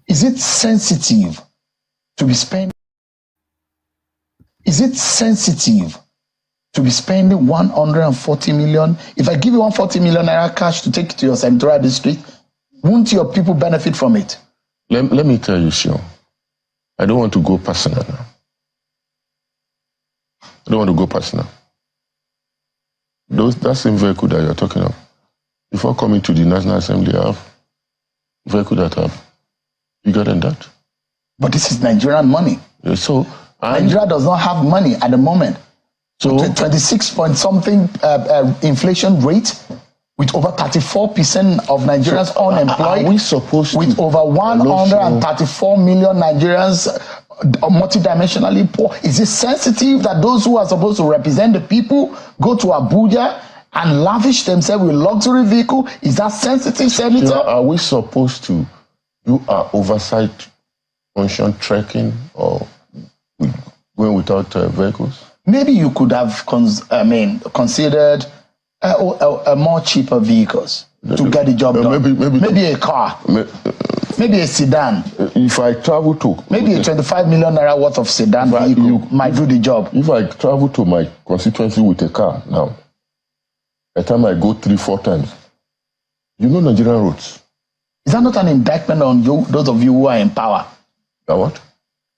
Is it sensitive to be spending? Is it sensitive to be spending 140 million? If I give you 140 million naira cash to take to your senatorial district, won't your people benefit from it? Let me tell you, Sean. I don't want to go personal now. I don't want to go personal. That same vehicle that you're talking of, before coming to the National Assembly, I have a vehicle that have bigger than that. But this is Nigerian money. Yeah, so Nigeria does not have money at the moment. So 26 point something inflation rate, with over 34% of Nigerians unemployed. Are we supposed to? With over 134 million Nigerians multidimensionally poor. Is it sensitive that those who are supposed to represent the people go to Abuja and lavish themselves with luxury vehicle? Is that sensitive, Senator? Are we supposed to do our oversight function trekking or going without vehicles? Maybe you could have considered a more cheaper vehicles to get the job done. Maybe a car. Maybe a sedan. If I travel to... Maybe a 25 million naira worth of sedan vehicle might do the job. If I travel to my constituency with a car now, by the time I go 3-4 times, you know Nigerian roads. Is that not an indictment on you, those of you who are in power? What?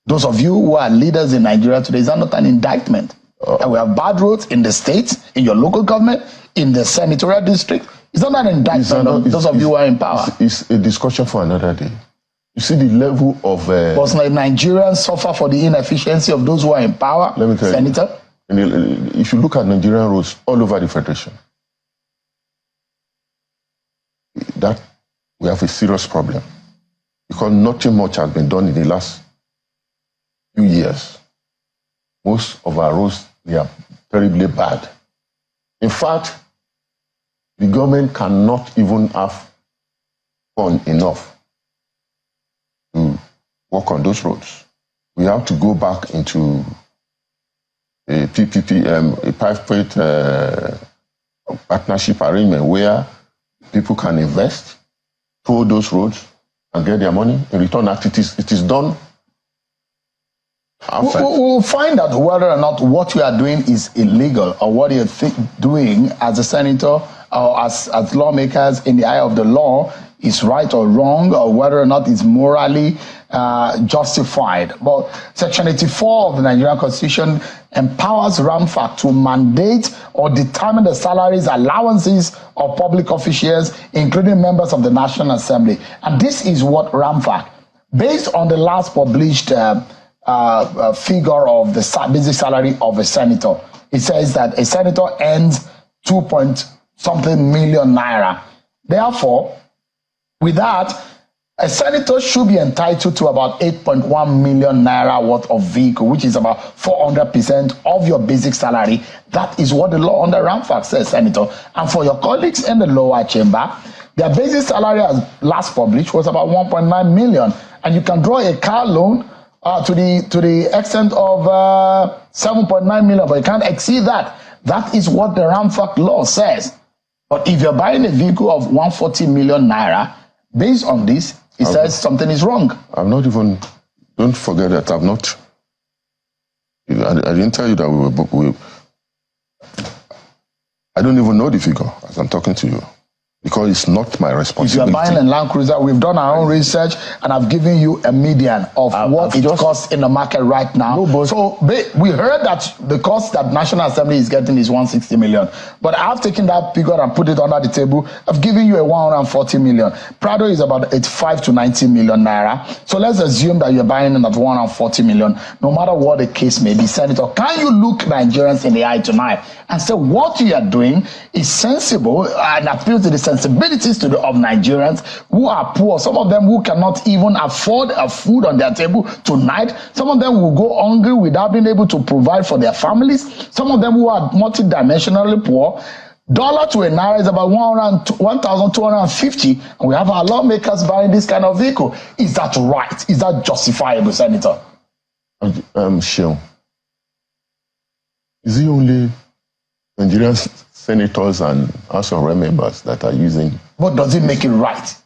Those of you who are leaders in Nigeria today, is that not an indictment? And we have bad roads in the state, in your local government, in the senatorial district. Is that not an indictment on those of you who are in power? It's a discussion for another day. You see the level of... But Nigerians suffer for the inefficiency of those who are in power, let me tell Senator? You, if you look at Nigerian roads all over the Federation, that we have a serious problem. Because nothing much has been done in the last few years. Most of our roads, they are terribly bad. In fact, the government cannot even have fund enough to work on those roads. We have to go back into a PPP, a private partnership arrangement where people can invest, toll those roads, and get their money. In return, it is done outside. We'll find out whether or not what you are doing is illegal, or what you're doing as a senator or as lawmakers in the eye of the law is right or wrong, or whether or not it's morally justified. But Section 84 of the Nigerian Constitution empowers RAMFAC to mandate or determine the salaries, allowances of public officials, including members of the National Assembly. And this is what RAMFAC, based on the last published figure of the basic salary of a senator, it says that a senator earns 2-point-something million naira. Therefore, with that, a senator should be entitled to about 8.1 million naira worth of vehicle, which is about 400% of your basic salary. That is what the law under RAMFAC says, Senator. And for your colleagues in the lower chamber, their basic salary as last published was about 1.9 million. And you can draw a car loan to the extent of 7.9 million, but you can't exceed that. That is what the RAMFAC law says. But if you're buying a vehicle of 140 million naira, based on this, it says something is wrong. I'm not even, don't forget that I'm not, I didn't tell you that I don't even know the figure as I'm talking to you, because it's not my responsibility. If you're buying a Land Cruiser, we've done our own research, and I've given you a median of what it costs in the market right now. So we heard that the cost that National Assembly is getting is 160 million. But I've taken that figure and put it under the table. I've given you a 140 million. Prado is about 85 to 90 million naira. So let's assume that you're buying it at 140 million, no matter what the case may be. Senator, can you look Nigerians in the eye tonight and say what you are doing is sensible and appeals to the sensibilities of Nigerians who are poor? Some of them who cannot even afford a food on their table tonight. Some of them will go hungry without being able to provide for their families. Some of them who are multidimensionally poor. Dollar to a naira is about 1,250, and we have our lawmakers buying this kind of vehicle. Is that right? Is that justifiable, Senator? Sure. Is it only Nigerian senators and House of Rep members that are using? What does it make it right?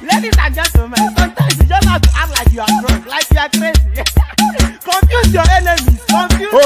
Ladies and gentlemen, sometimes you just have to act like you are drunk, like you are crazy. Confuse your enemies, confuse them.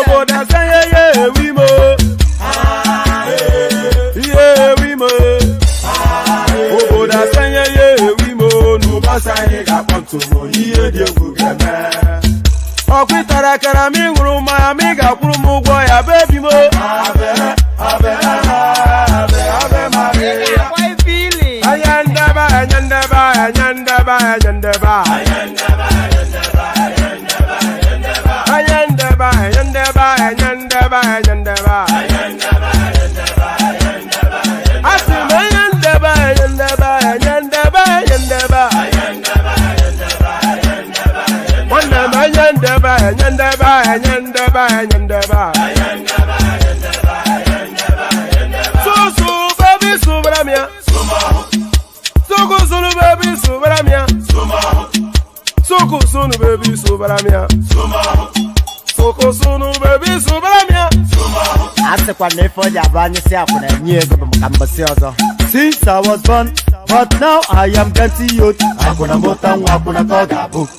Since I was born, but now I am getting youth. Hakuna motangu, hakuna toga book.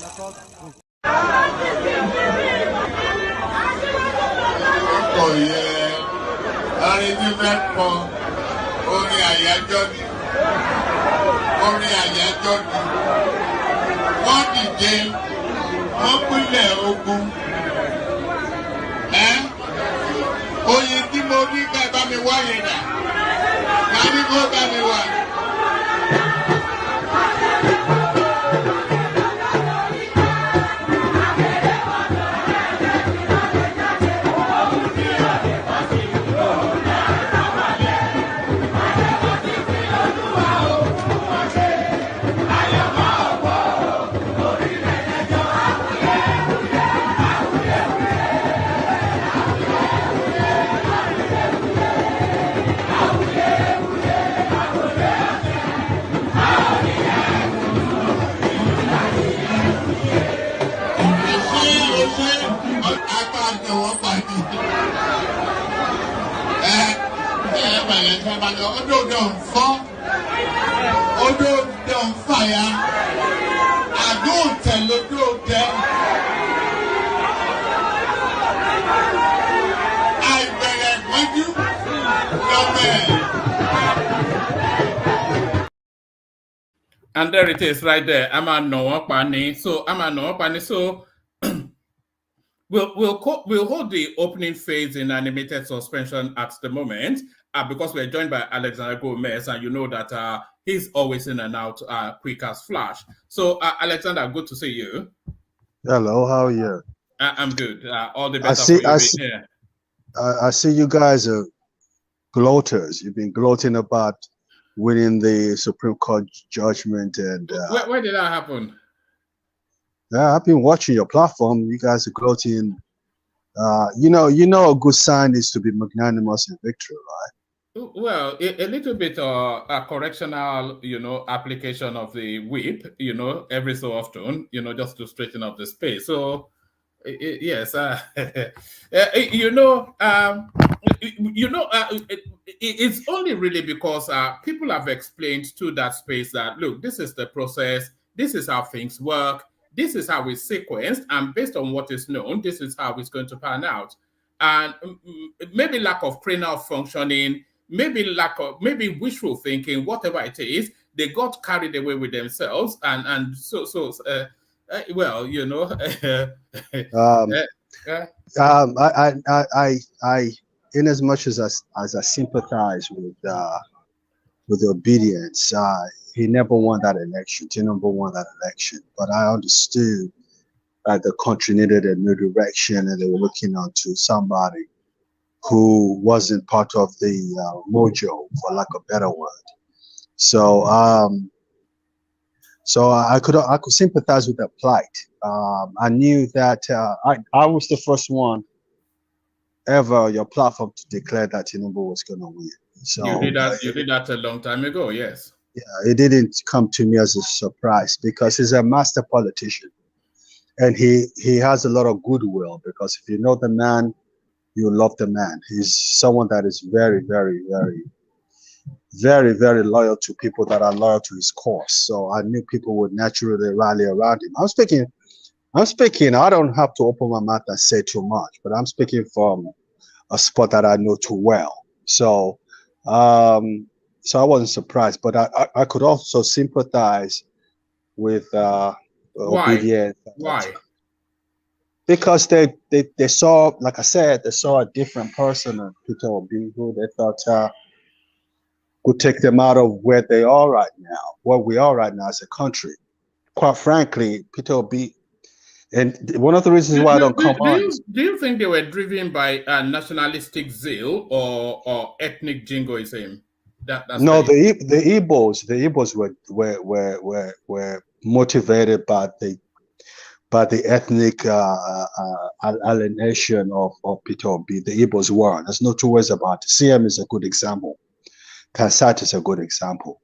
Oye tí mo rí ká bá mi wá yẹn dà, ká ní kó bá mi wá. And there it is right there. I'm a no pani. So I'm a no pani. So we'll hold the opening phase in animated suspension at the moment because we're joined by Alexander Gomez, and you know that he's always in and out quick as flash. So Alexander, good to see you. Hello, how are you? I'm good. All the better for you. I see you guys are gloaters. You've been gloating about winning the Supreme Court judgment, and where did that happen? Yeah, I've been watching your platform. You guys are gloating. You know, a good sign is to be magnanimous in victory, right? Well, a little bit a correctional, application of the whip, every so often, just to straighten up the space. So, yes, you know, it's only really because people have explained to that space that, look, this is the process, this is how things work, this is how it's sequenced, and based on what is known, this is how it's going to pan out. And maybe lack of cranial functioning, maybe wishful thinking, whatever it is, they got carried away with themselves, and well, Um, uh, I, in as much as I sympathize with the obedience, he never won that election. Tinubu won that election, but I understood that the country needed a new direction, and they were looking onto somebody who wasn't part of the mojo, for lack of a better word. So, so I could sympathize with that plight. I knew that I was the first one ever your platform to declare that Tinubu was going to win. So you did that. You did that a long time ago. Yes. Yeah, it didn't come to me as a surprise because he's a master politician, and he has a lot of goodwill. Because if you know the man, you love the man. He's someone that is very, very, very, very, very loyal to people that are loyal to his cause. So I knew people would naturally rally around him. I'm speaking. I don't have to open my mouth and say too much, but I'm speaking from a spot that I know too well. So, so I wasn't surprised, but I could also sympathize with Obidient. Why? Because they saw, like I said, they saw a different person in Peter Obi who they thought could take them out of where they are right now, where we are right now as a country. Quite frankly, Peter Obi, and one of the reasons why I don't come on. Do you think they were driven by nationalistic zeal or ethnic jingoism? No, the Igbos were motivated by the ethnic alienation of Peter Obi. The Igbos were. There's no two ways about it. CM is a good example. Kansat is a good example.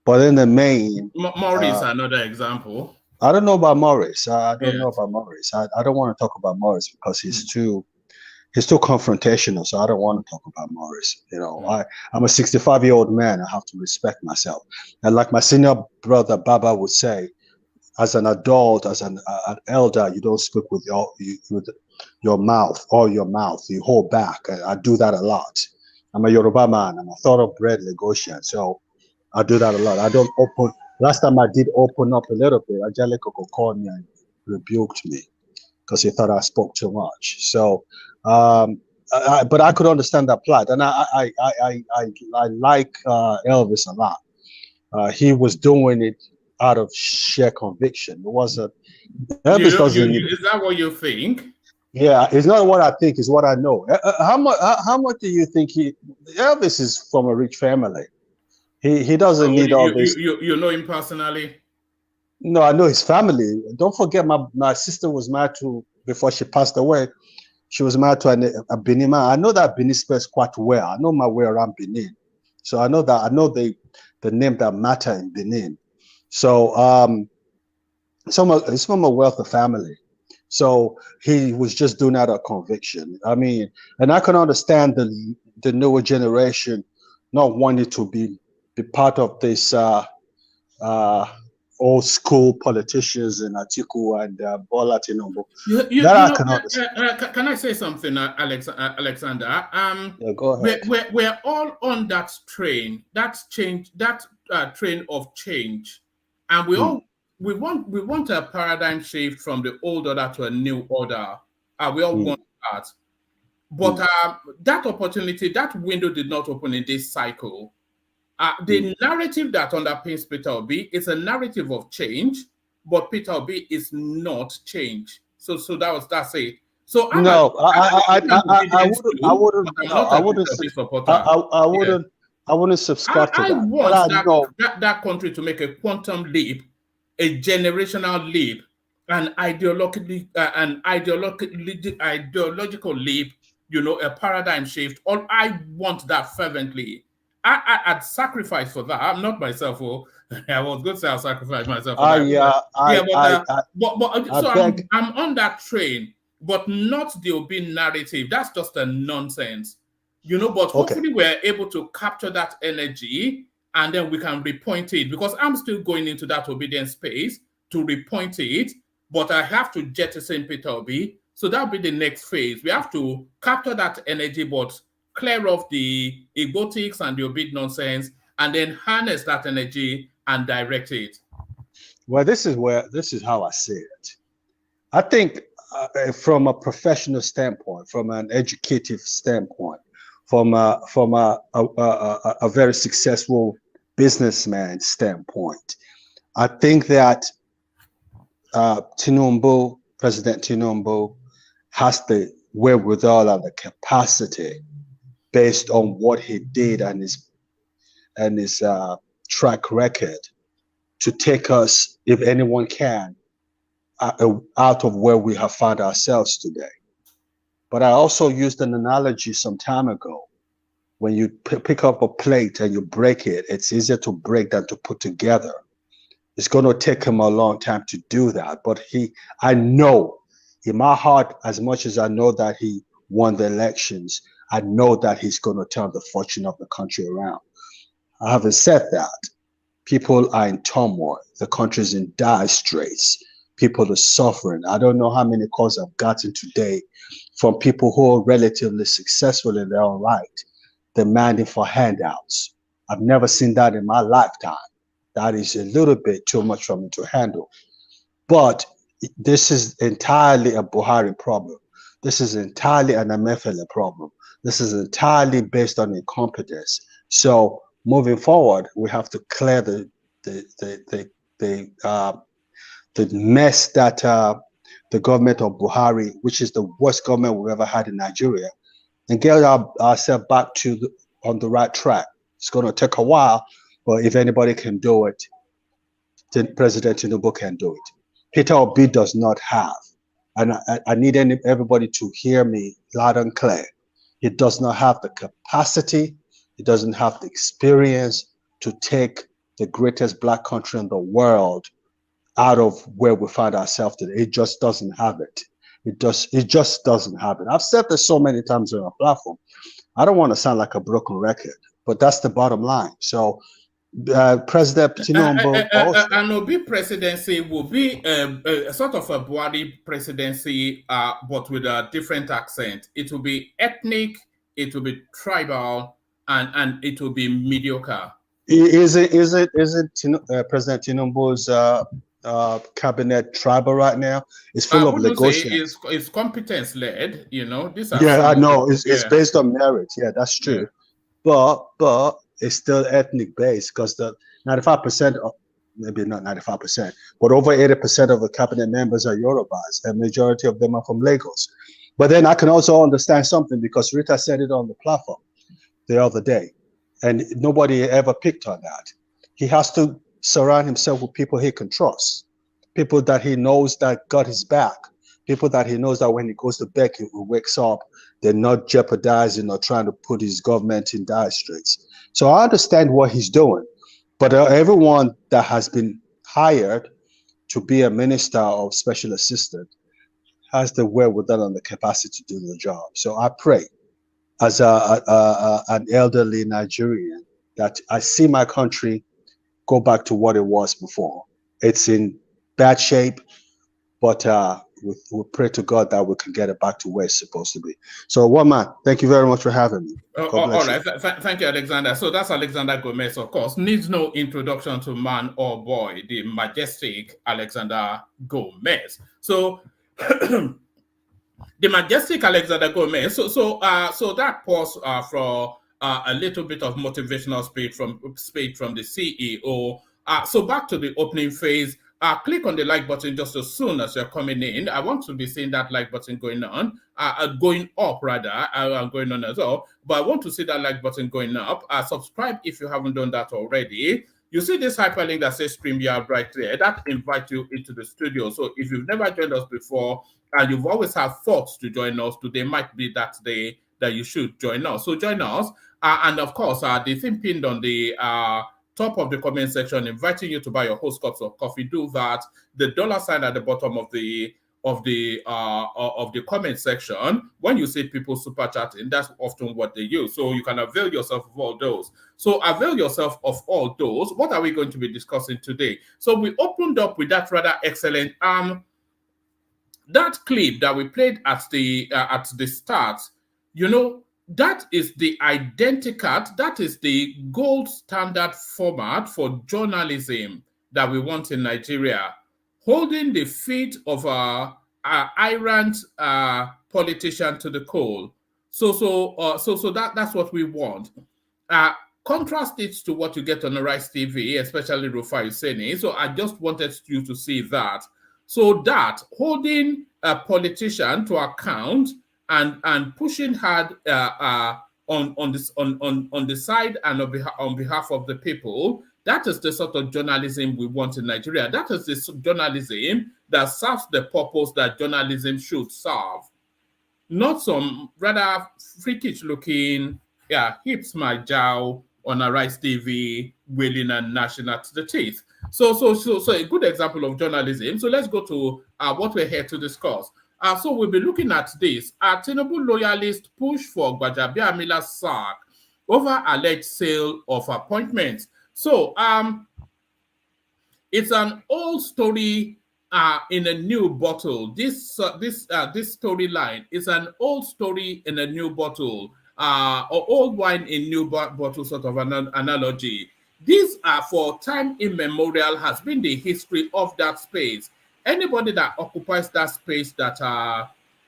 But in the main, Maurice, another example. I don't know about Maurice. I don't know about Maurice. I don't want to talk about Maurice because he's too confrontational. So I don't want to talk about Maurice. You know, I'm a 65-year-old man. I have to respect myself. And like my senior brother Baba would say, as an adult, as an elder, you don't speak with your mouth or your mouth. You hold back. I do that a lot. I'm a Yoruba man. I'm a thoroughbred Lagosian. So I do that a lot. I don't open. Last time I did open up a little bit, Ajale Koko called me and rebuked me because he thought I spoke too much. So, but I could understand that plight, and I like Elvis a lot. He was doing it out of sheer conviction. It wasn't. Elvis doesn't. Is that what you think? Yeah, it's not what I think; it's what I know. How much do you think Elvis is from a rich family? He doesn't need all this. You know him personally? No, I know his family. Don't forget, my sister was married to, before she passed away, she was married to a Benin man. I know that Benin space quite well. I know my way around Benin. So I know the name that matter in Benin. So it's from a wealthy family. So he was just doing that out of conviction. I mean, and I can understand the newer generation not wanting to be part of this old school politicians and Atiku and Bola Tinubu. Can I say something, Alexander? Yeah, go ahead. We're all on that train, train of change, and we want a paradigm shift from the old order to a new order. We all want that, but that opportunity, that window did not open in this cycle. The narrative that underpins Peter Obi is a narrative of change, but Peter Obi is not change. So that's it. So I wouldn't subscribe to that. I want that country to make a quantum leap, a generational leap, an ideological leap, a paradigm shift. I want that fervently. I'd sacrifice for that. I'm not myself. Oh, I was going to say I'll sacrifice myself for that. I'm on that train, but not the Obi narrative. That's just a nonsense, you know. But hopefully we're able to capture that energy, and then we can repoint it, because I'm still going into that obedient space to repoint it. But I have to jettison Peter Obi, so that'll be the next phase. We have to capture that energy, but clear off the egotics and the obit nonsense, and then harness that energy and direct it. Well, this is how I see it. I think from a professional standpoint, from an educative standpoint, from a very successful businessman standpoint, I think that Tinubu, President Tinubu, has the wherewithal and the capacity, based on what he did and his track record, to take us, if anyone can, out of where we have found ourselves today. But I also used an analogy some time ago. When you pick up a plate and you break it, it's easier to break than to put together. It's going to take him a long time to do that. But I know in my heart, as much as I know that he won the elections, I know that he's going to turn the fortune of the country around. Having said that, people are in turmoil. The country's in dire straits. People are suffering. I don't know how many calls I've gotten today from people who are relatively successful in their own right, demanding for handouts. I've never seen that in my lifetime. That is a little bit too much for me to handle. But this is entirely a Buhari problem. This is entirely an Emefiele problem. This is entirely based on incompetence. So moving forward, we have to clear the mess that the government of Buhari, which is the worst government we've ever had in Nigeria, and get ourselves back on the right track. It's going to take a while, but if anybody can do it, then President Tinubu can do it. Peter Obi does not have, and I need everybody to hear me loud and clear. He does not have the capacity, he doesn't have the experience to take the greatest black country in the world out of where we find ourselves today. It just doesn't have it. It just doesn't have it. I've said this so many times on our platform. I don't want to sound like a broken record, but that's the bottom line. So President Tinubu an Obi presidency will be a sort of a Buhari presidency, but with a different accent. It will be ethnic, it will be tribal, and it will be mediocre. Is it President Tinubu's cabinet tribal right now? It's full of negotiations. It's competence led, you know. I know. It's based on merit. Yeah, that's true. Yeah. But it's still ethnic based, because the 95%, maybe not 95%, but over 80% of the cabinet members are Yorubas, and majority of them are from Lagos. But then I can also understand something, because Rita said it on the platform the other day, and nobody ever picked on that. He has to surround himself with people he can trust, people that he knows that got his back, people that he knows that when he goes to bed, he wakes up, they're not jeopardizing or trying to put his government in dire straits. So I understand what he's doing, but everyone that has been hired to be a minister or special assistant has the wherewithal and the capacity to do the job. So I pray, as an elderly Nigerian, that I see my country go back to what it was before. It's in bad shape, but we pray to God that we can get it back to where it's supposed to be. So, one man, thank you very much for having me. All right, thank you, Alexander. So that's Alexander Gomez, of course. Needs no introduction to man or boy, the majestic Alexander Gomez. So the majestic Alexander Gomez. So that pause for a little bit of motivational speech from the CEO. So back to the opening phase. Click on the like button just as soon as you're coming in. I want to be seeing that like button going on, going up rather, going on as well. But I want to see that like button going up. Subscribe if you haven't done that already. You see this hyperlink that says StreamYard right there. That invites you into the studio. So if you've never joined us before and you've always had thoughts to join us, today might be that day that you should join us. So join us. And of course, the thing pinned on the top of the comment section, inviting you to buy your host cups of coffee. Do that. The dollar sign at the bottom of the comment section. When you see people super chatting, that's often what they use. So you can avail yourself of all those. So avail yourself of all those. What are we going to be discussing today? So we opened up with that rather excellent that clip that we played at the start. You know, that is the identical, that is the gold standard format for journalism that we want in Nigeria, holding the feet of our errant politician to the coal. So that's what we want. Contrast it to what you get on the Rice TV, especially Rufai Seni. So I just wanted you to see that. So that holding a politician to account and pushing hard on the side and on behalf of the people, that is the sort of journalism we want in Nigeria. That is the journalism that serves the purpose that journalism should serve. Not some rather freakish looking, hips my jow on a Rice TV, willing and gnashing at the teeth. So a good example of journalism. So let's go to what we're here to discuss. So we'll be looking at this. Tinubu loyalist push for Gbajabiamila's sack over alleged sale of appointments. So it's an old story in a new bottle. This storyline is an old story in a new bottle, or old wine in new bottle sort of an analogy. This for time immemorial has been the history of that space. Anybody that occupies that space that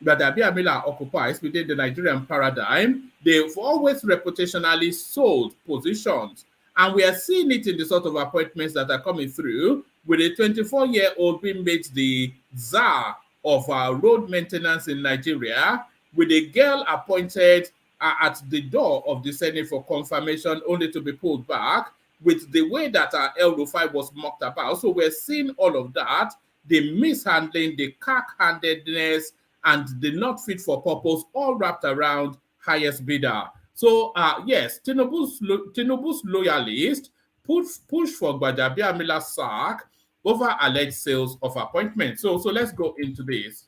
Abiamila occupies within the Nigerian paradigm, they've always reputationally sold positions. And we are seeing it in the sort of appointments that are coming through, with a 24-year-old being made the czar of road maintenance in Nigeria, with a girl appointed at the door of the Senate for confirmation only to be pulled back, with the way that El Rufai was mocked about. So we're seeing all of that, the mishandling, the cack-handedness, and the not fit for purpose, all wrapped around highest bidder. So yes, Tinubu's loyalist push for Gbajabiamila's sack over alleged sales of appointments. So let's go into this.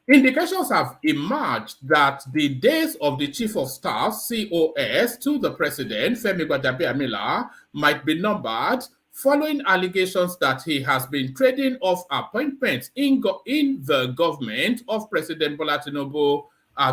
Indications have emerged that the days of the chief of staff, COS, to the president, Femi Gbajabiamila, might be numbered, following allegations that he has been trading off appointments in the government of President Bola Tinubu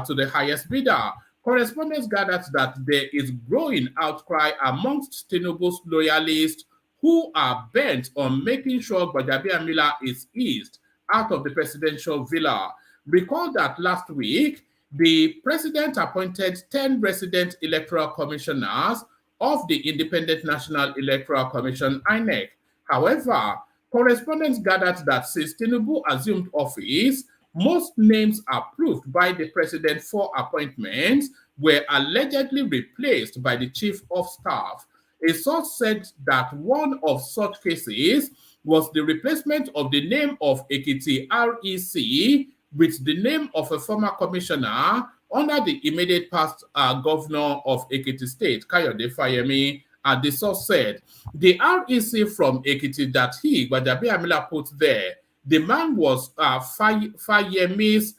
to the highest bidder. Correspondents gathered that there is growing outcry amongst Tinubu's loyalists who are bent on making sure Gbajabiamila is eased out of the presidential villa. Recall that last week, the president appointed 10 resident electoral commissioners of the Independent National Electoral Commission, INEC. However, correspondents gathered that since Tinubu assumed office, most names approved by the president for appointments were allegedly replaced by the chief of staff. A source said that one of such cases was the replacement of the name of Ekiti REC with the name of a former commissioner under the immediate past governor of Ekiti State, Kayode Fayemi. The source said the REC from Ekiti that Gbajabiamila put there, the man was Fayemi's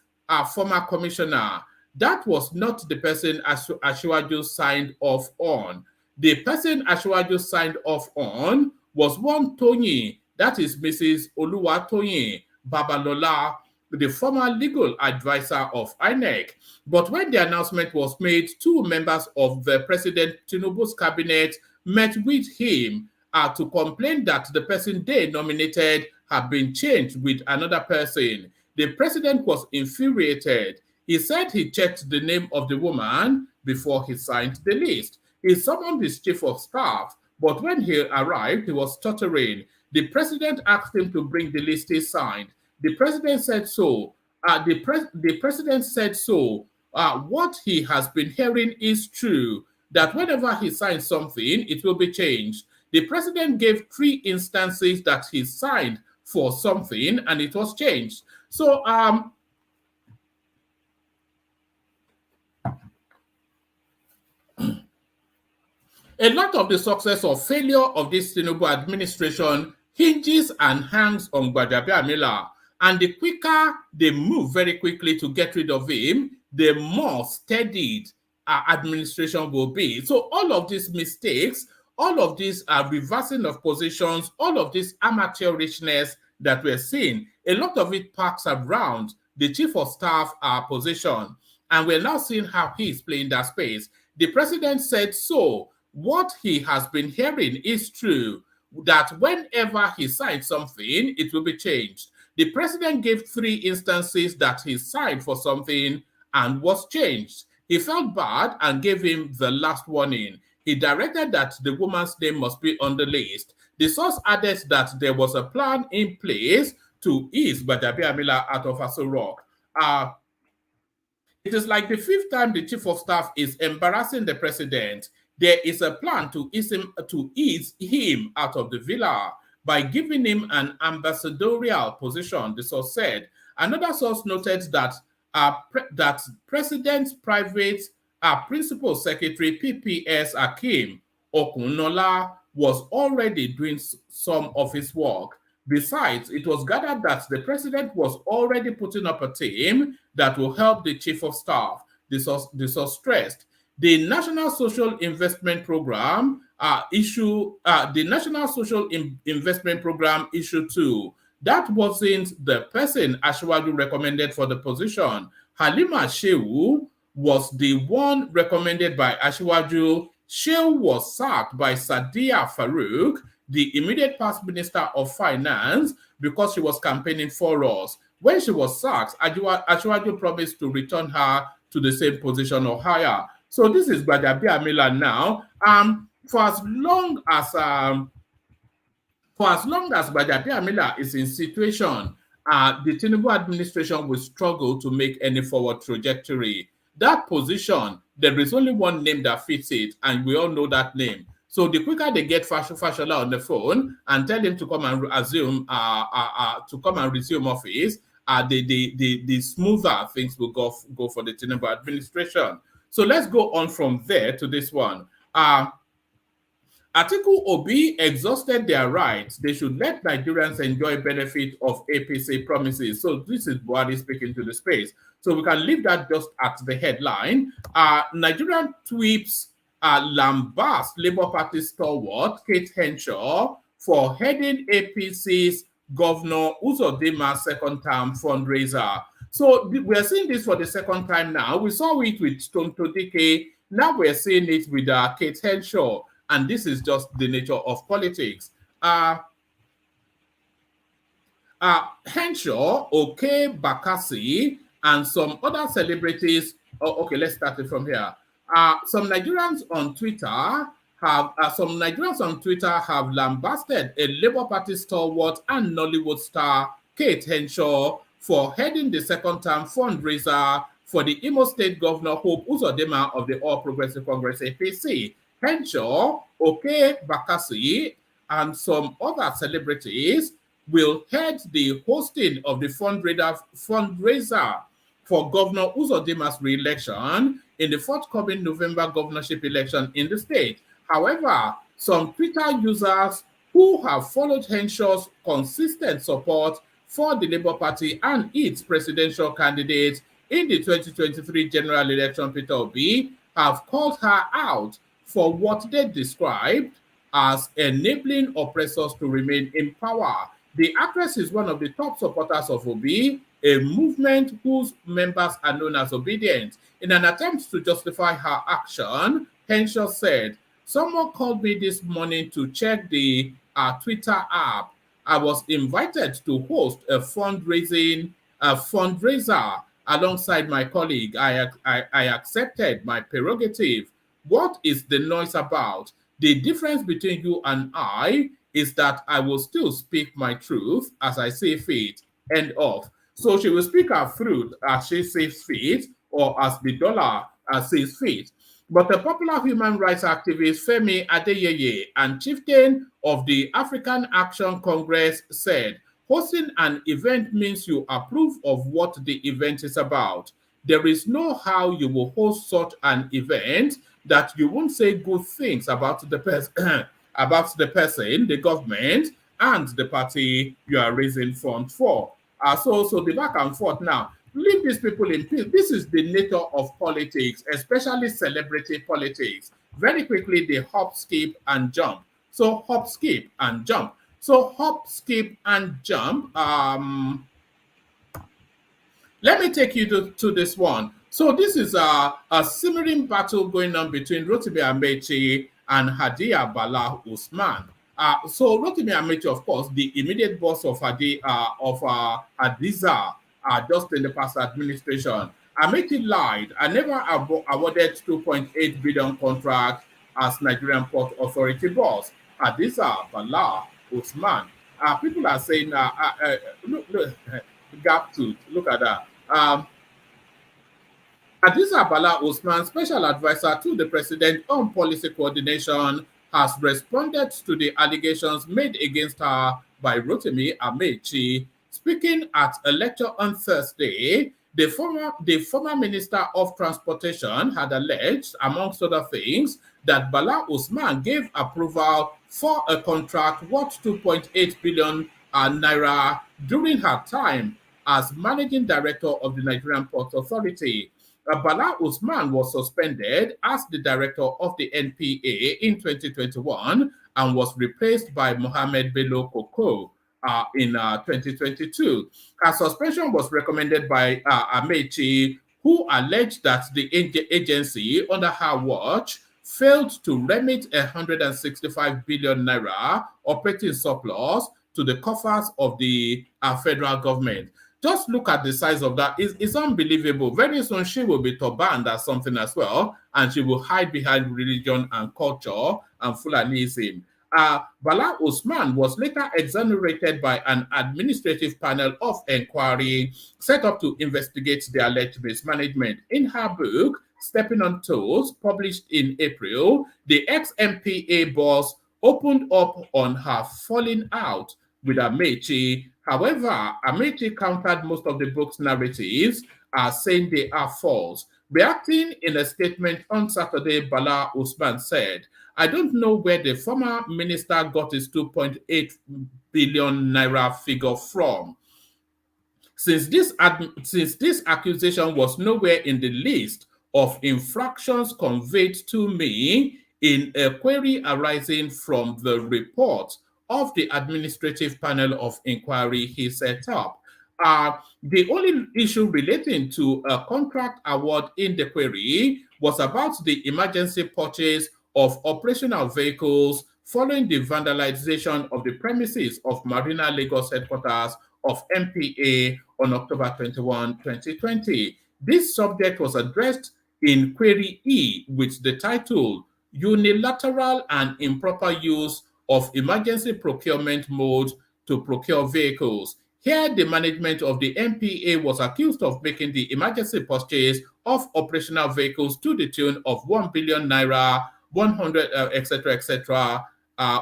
former commissioner. That was not the person Asiwaju signed off on. The person Asiwaju signed off on was one Tony, that is Mrs. Oluwatoyin Babalola, the former legal advisor of INEC. But when the announcement was made, two members of the President Tinubu's cabinet met with him to complain that the person they nominated had been changed with another person. The president was infuriated. He said he checked the name of the woman before he signed the list. He summoned his chief of staff, but when he arrived, he was stuttering. The president asked him to bring the list he signed. The president said so. The president said so. What he has been hearing is true, that whenever he signs something, it will be changed. The president gave 3 instances that he signed for something and it was changed. So A lot of the success or failure of this Tinubu administration hinges and hangs on Gbajabiamila. And the quicker they move very quickly to get rid of him, the more steadied our administration will be. So all of these mistakes, all of this reversing of positions, all of this amateurishness that we're seeing, a lot of it parks around the chief of staff position. And we're now seeing how he's playing that space. The president said so. What he has been hearing is true, that whenever he signs something, it will be changed. The president gave 3 instances that he signed for something and was changed. He felt bad and gave him the last warning. He directed that the woman's name must be on the list. The source added that there was a plan in place to ease Gbajabiamila out of Aso Rock. It is like the 5th time the chief of staff is embarrassing the president. There is a plan to ease him out of the villa by giving him an ambassadorial position, the source said. Another source noted that that President's private principal secretary, PPS Akim Okunola, was already doing some of his work. Besides, it was gathered that the president was already putting up a team that will help the chief of staff. The source stressed. The National Social Investment Program issue 2. That wasn't the person Asiwaju recommended for the position. Halima Shehu was the one recommended by Asiwaju. Shehu was sacked by Sadiya Farouk, the immediate past Minister of Finance, because she was campaigning for us. When she was sacked, Asiwaju promised to return her to the same position or higher. So this is Gbajabiamila now. For as long as Gbajabiamila is in situation, the Tinubu administration will struggle to make any forward trajectory. That position, there is only one name that fits it, and we all know that name. So the quicker they get Fashola on the phone and tell him to come and resume office, the smoother things will go for the Tinubu administration. So let's go on from there to this one. Atiku Obi exhausted their rights. They should let Nigerians enjoy benefit of APC promises. So this is Buhari speaking to the space. So we can leave that just at the headline. Nigerian tweets lambast Labour Party stalwart Kate Henshaw for heading APC's Governor Uzodinma's second term fundraiser. So we're seeing this for the second time now. We saw it with Tonto Dike. Now we're seeing it with Kate Henshaw. And this is just the nature of politics. Henshaw, Okay Bakassi, and some other celebrities. Oh, okay, let's start it from here. Some Nigerians on Twitter have lambasted a Labour Party stalwart and Nollywood star Kate Henshaw for heading the second term fundraiser for the Imo State Governor Hope Uzodinma of the All Progressive Congress APC. Henshaw, Okay Bakassi, and some other celebrities will head the hosting of the fundraiser for Governor Uzodinma's re-election in the forthcoming November governorship election in the state. However, some Twitter users who have followed Henshaw's consistent support for the Labour Party and its presidential candidate in the 2023 general election, Peter Obi, have called her out for what they described as enabling oppressors to remain in power. The actress is one of the top supporters of Obi, a movement whose members are known as Obidient. In an attempt to justify her action, Henshaw said, "Someone called me this morning to check the Twitter app. I was invited to host a fundraiser alongside my colleague. I accepted my prerogative. What is the noise about? The difference between you and I is that I will still speak my truth as I see fit." End of. So she will speak her truth as she sees fit, or as the dollar sees fit. But the popular human rights activist Femi Adeyeye and chieftain of the African Action Congress said, hosting an event means you approve of what the event is about. There is no how you will host such an event that you won't say good things about the person, about the person, the government, and the party you are raising funds for. So the back and forth now. Leave these people in peace. This is the nature of politics, especially celebrity politics. Very quickly, they hop, skip, and jump. So hop, skip, and jump. So hop, skip, and jump. Let me take you to this one. So this is a simmering battle going on between Rotimi Amechi and Hadiya Bala Usman. So Rotimi Amechi, of course, the immediate boss of Hadiza, just in the past administration. Amechi lied. I never awarded 2.8 billion contract as Nigerian Port Authority boss. Hadiza Bala Usman. People are saying, look, gap tooth. Look at that. Hadiza Bala Usman, special advisor to the president on policy coordination, has responded to the allegations made against her by Rotimi Amechi. Speaking at a lecture on Thursday, the former Minister of Transportation had alleged, amongst other things, that Bala Usman gave approval for a contract worth 2.8 billion naira during her time as managing director of the Nigerian Port Authority. Bala Usman was suspended as the director of the NPA in 2021 and was replaced by Mohammed Bello Koko in 2022. Her suspension was recommended by Amechi, who alleged that the agency under her watch failed to remit 165 billion naira operating surplus to the coffers of the federal government. Just look at the size of that. It's unbelievable. Very soon she will be turbaned as something as well, and she will hide behind religion and culture and Fulanism. Bala Usman was later exonerated by an administrative panel of inquiry set up to investigate the alleged mismanagement. In her book, Stepping on Toes, published in April, the ex-MPA boss opened up on her falling out with Amechi. However, Amechi countered most of the book's narratives, saying they are false. Reacting in a statement on Saturday, Bala Usman said, "I don't know where the former minister got his 2.8 billion naira figure from. Since this accusation was nowhere in the list of infractions conveyed to me in a query arising from the report of the administrative panel of inquiry he set up. The only issue relating to a contract award in the query was about the emergency purchase of operational vehicles following the vandalization of the premises of Marina Lagos headquarters of MPA on October 21, 2020. This subject was addressed in Query E with the title Unilateral and Improper Use of Emergency Procurement Mode to Procure Vehicles. Here, the management of the MPA was accused of making the emergency purchase of operational vehicles to the tune of 1 billion naira, 100, etc.,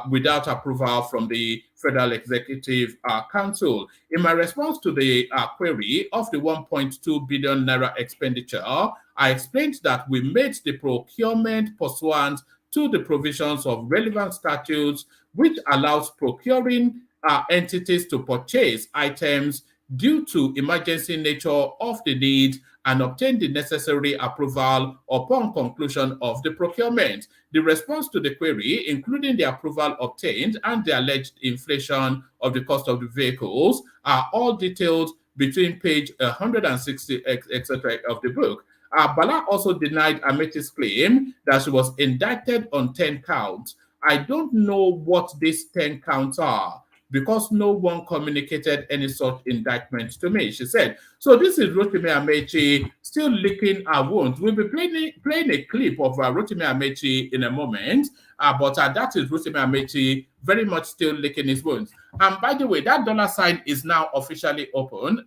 without approval from the Federal Executive Council. In my response to the query of the 1.2 billion naira expenditure, I explained that we made the procurement pursuant to the provisions of relevant statutes, which allows procuring entities to purchase items due to emergency nature of the need and obtain the necessary approval upon conclusion of the procurement. The response to the query, including the approval obtained and the alleged inflation of the cost of the vehicles, are all detailed between page 160, etc. of the book. Bala also denied Amechi's claim that she was indicted on 10 counts. I don't know what these 10 counts are because no one communicated any such indictment to me, she said. So this is Rotimi Amechi still licking her wounds. We'll be playing a clip of Rotimi Amechi in a moment, but that is Rotimi Amechi very much still licking his wounds. And by the way, that dollar sign is now officially open.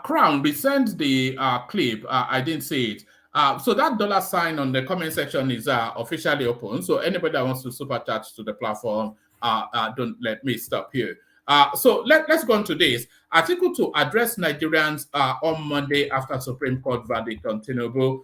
Crown, we sent the clip. I didn't see it. So that dollar sign on the comment section is officially open. So anybody that wants to super chat to the platform, don't let me stop here. So let's go on to this. Article to address Nigerians on Monday after Supreme Court verdict on Tinubu.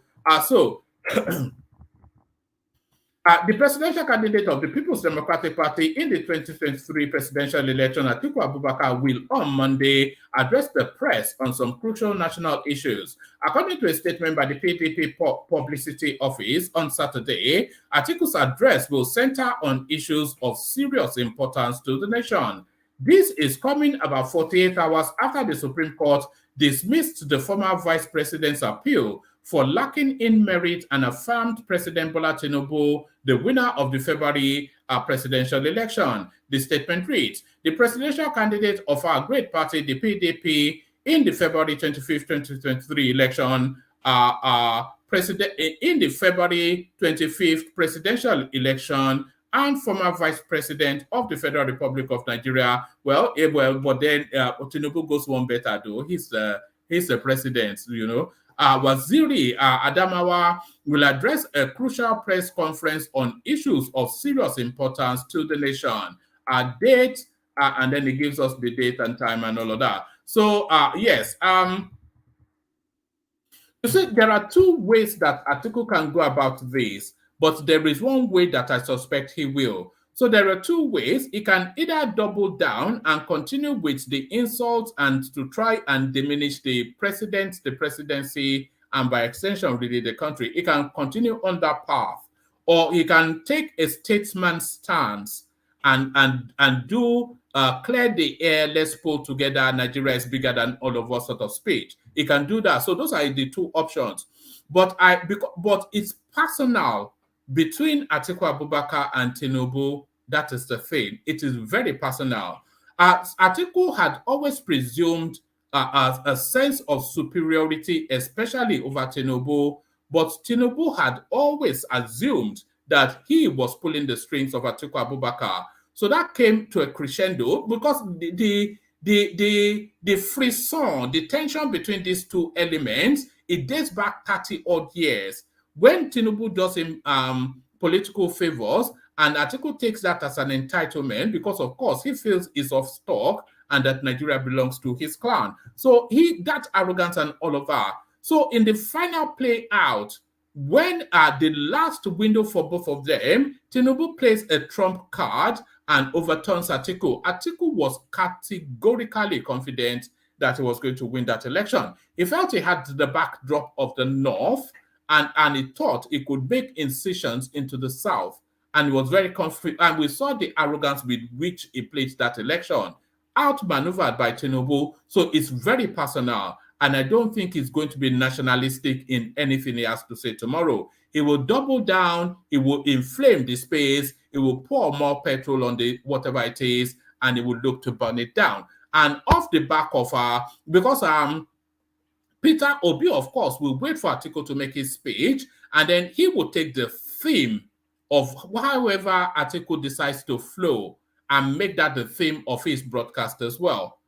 The presidential candidate of the People's Democratic Party in the 2023 presidential election, Atiku Abubakar, will on Monday address the press on some crucial national issues. According to a statement by the PDP Publicity Office on Saturday, Atiku's address will center on issues of serious importance to the nation. This is coming about 48 hours after the Supreme Court dismissed the former vice president's appeal for lacking in merit and affirmed President Bola Tinubu the winner of the February presidential election. The statement reads, the presidential candidate of our great party, the PDP, in the February 25th, 2023 election, in the February 25th presidential election, and former vice president of the Federal Republic of Nigeria. But then Tinubu goes one better though. He's the president, you know. Waziri Adamawa will address a crucial press conference on issues of serious importance to the nation. A date, and then he gives us the date and time and all of that. So, yes. You see, there are two ways that Atiku can go about this, but there is one way that I suspect he will. So there are two ways. He can either double down and continue with the insults and to try and diminish the president, the presidency, and by extension, really the country. He can continue on that path, or he can take a statesman stance and do clear the air, let's pull together, Nigeria is bigger than all of us sort of speech. He can do that. So those are the two options. But it's personal between Atiku Abubakar and Tinubu. That is the thing. It is very personal. Atiku had always presumed a sense of superiority, especially over Tinubu, but Tinubu had always assumed that he was pulling the strings of Atiku Abubakar. So that came to a crescendo because the frisson, the tension between these two elements, it dates back 30 odd years. When Tinubu does him political favors, and Atiku takes that as an entitlement because, of course, he feels he's off stock and that Nigeria belongs to his clan. So that arrogance and all of that. So in the final play out, when the last window for both of them, Tinubu plays a trump card and overturns Atiku. Atiku was categorically confident that he was going to win that election. He felt he had the backdrop of the North, and he thought he could make incisions into the South. And he was very confident. And we saw the arrogance with which he played that election, outmaneuvered by Tinubu. So it's very personal. And I don't think he's going to be nationalistic in anything he has to say tomorrow. He will double down. He will inflame the space. He will pour more petrol on the whatever it is, and he will look to burn it down. And off the back of because Peter Obi, of course, will wait for Atiku to make his speech, and then he will take the theme of however Atiku decides to flow and make that the theme of his broadcast as well.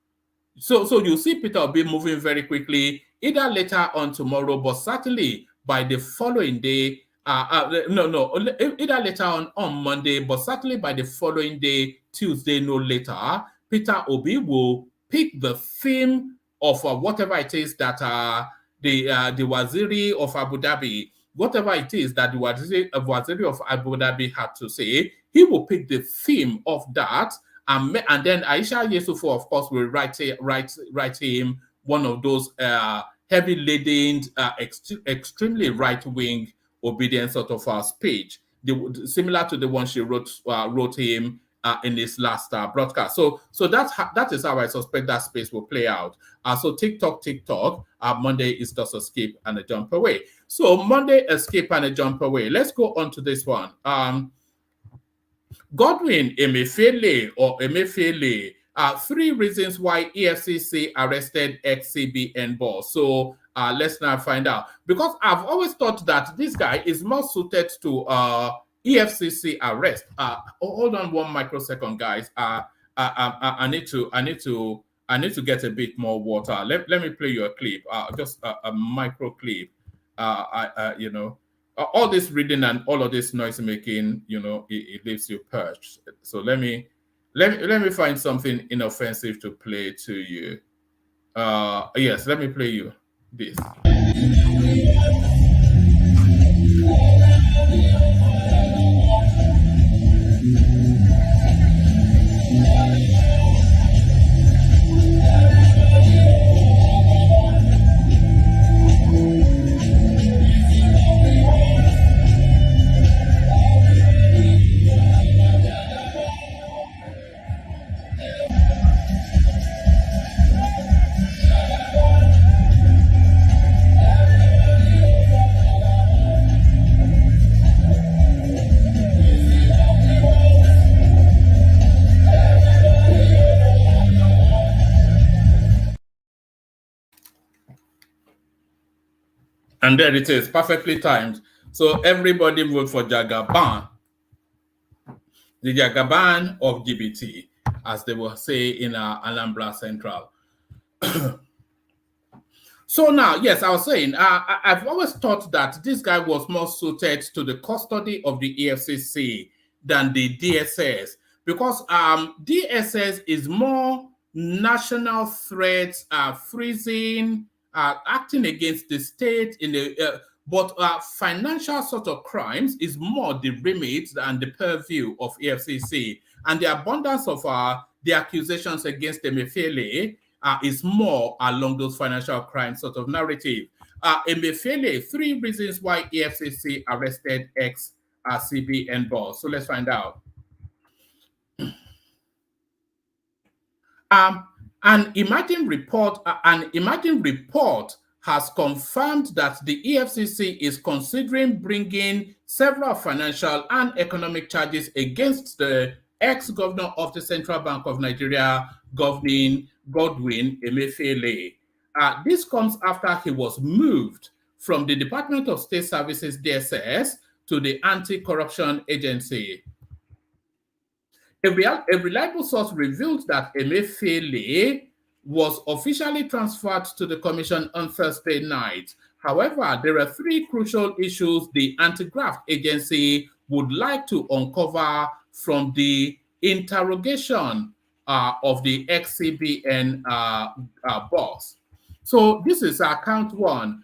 So you see Peter Obi moving very quickly, either later on tomorrow, but certainly by the following day. Either later on Monday, but certainly by the following day, Tuesday, no later, Peter Obi will pick the theme of whatever it is that the Waziri of Abu Dhabi, whatever it is that the Waziri of Abu Dhabi had to say, he will pick the theme of that, and then Aisha Yesufu, of course, will write him one of those heavy-laden, extremely right-wing Obidient sort of speech, similar to the one she wrote him in his last broadcast. So that is how I suspect that space will play out. So TikTok, Monday is just a skip and a jump away. So Monday, a skip and a jump away. Let's go on to this one. Godwin Emefiele or Emefiele, 3 reasons why EFCC arrested ex-CBN boss. So let's now find out. Because I've always thought that this guy is more suited to EFCC arrest. Hold on 1 microsecond, guys. I need to get a bit more water. Let me play you a clip. Just a micro clip. All this reading and all of this noise making, it leaves you perched. So let me Let me find something inoffensive to play to you. Yes, let me play you this. And there it is, perfectly timed. So everybody vote for Jagaban, the Jagaban of GBT, as they will say in Alhambra Central. So now, yes, I was saying, I've always thought that this guy was more suited to the custody of the EFCC than the DSS, because DSS is more national threats, freezing, acting against the state in the but financial sort of crimes is more the remit and the purview of EFCC, and the abundance of the accusations against Emefiele is more along those financial crime sort of narrative. Emefiele, 3 reasons why EFCC arrested ex-CBN boss. So let's find out. An emerging report has confirmed that the EFCC is considering bringing several financial and economic charges against the ex-governor of the Central Bank of Nigeria, Godwin Emefiele. This comes after he was moved from the Department of State Services, DSS, to the Anti-Corruption Agency. A reliable source revealed that Emefiele was officially transferred to the commission on Thursday night. However, there are 3 crucial issues the anti-graft agency would like to uncover from the interrogation of the ex-CBN boss. So this is count 1.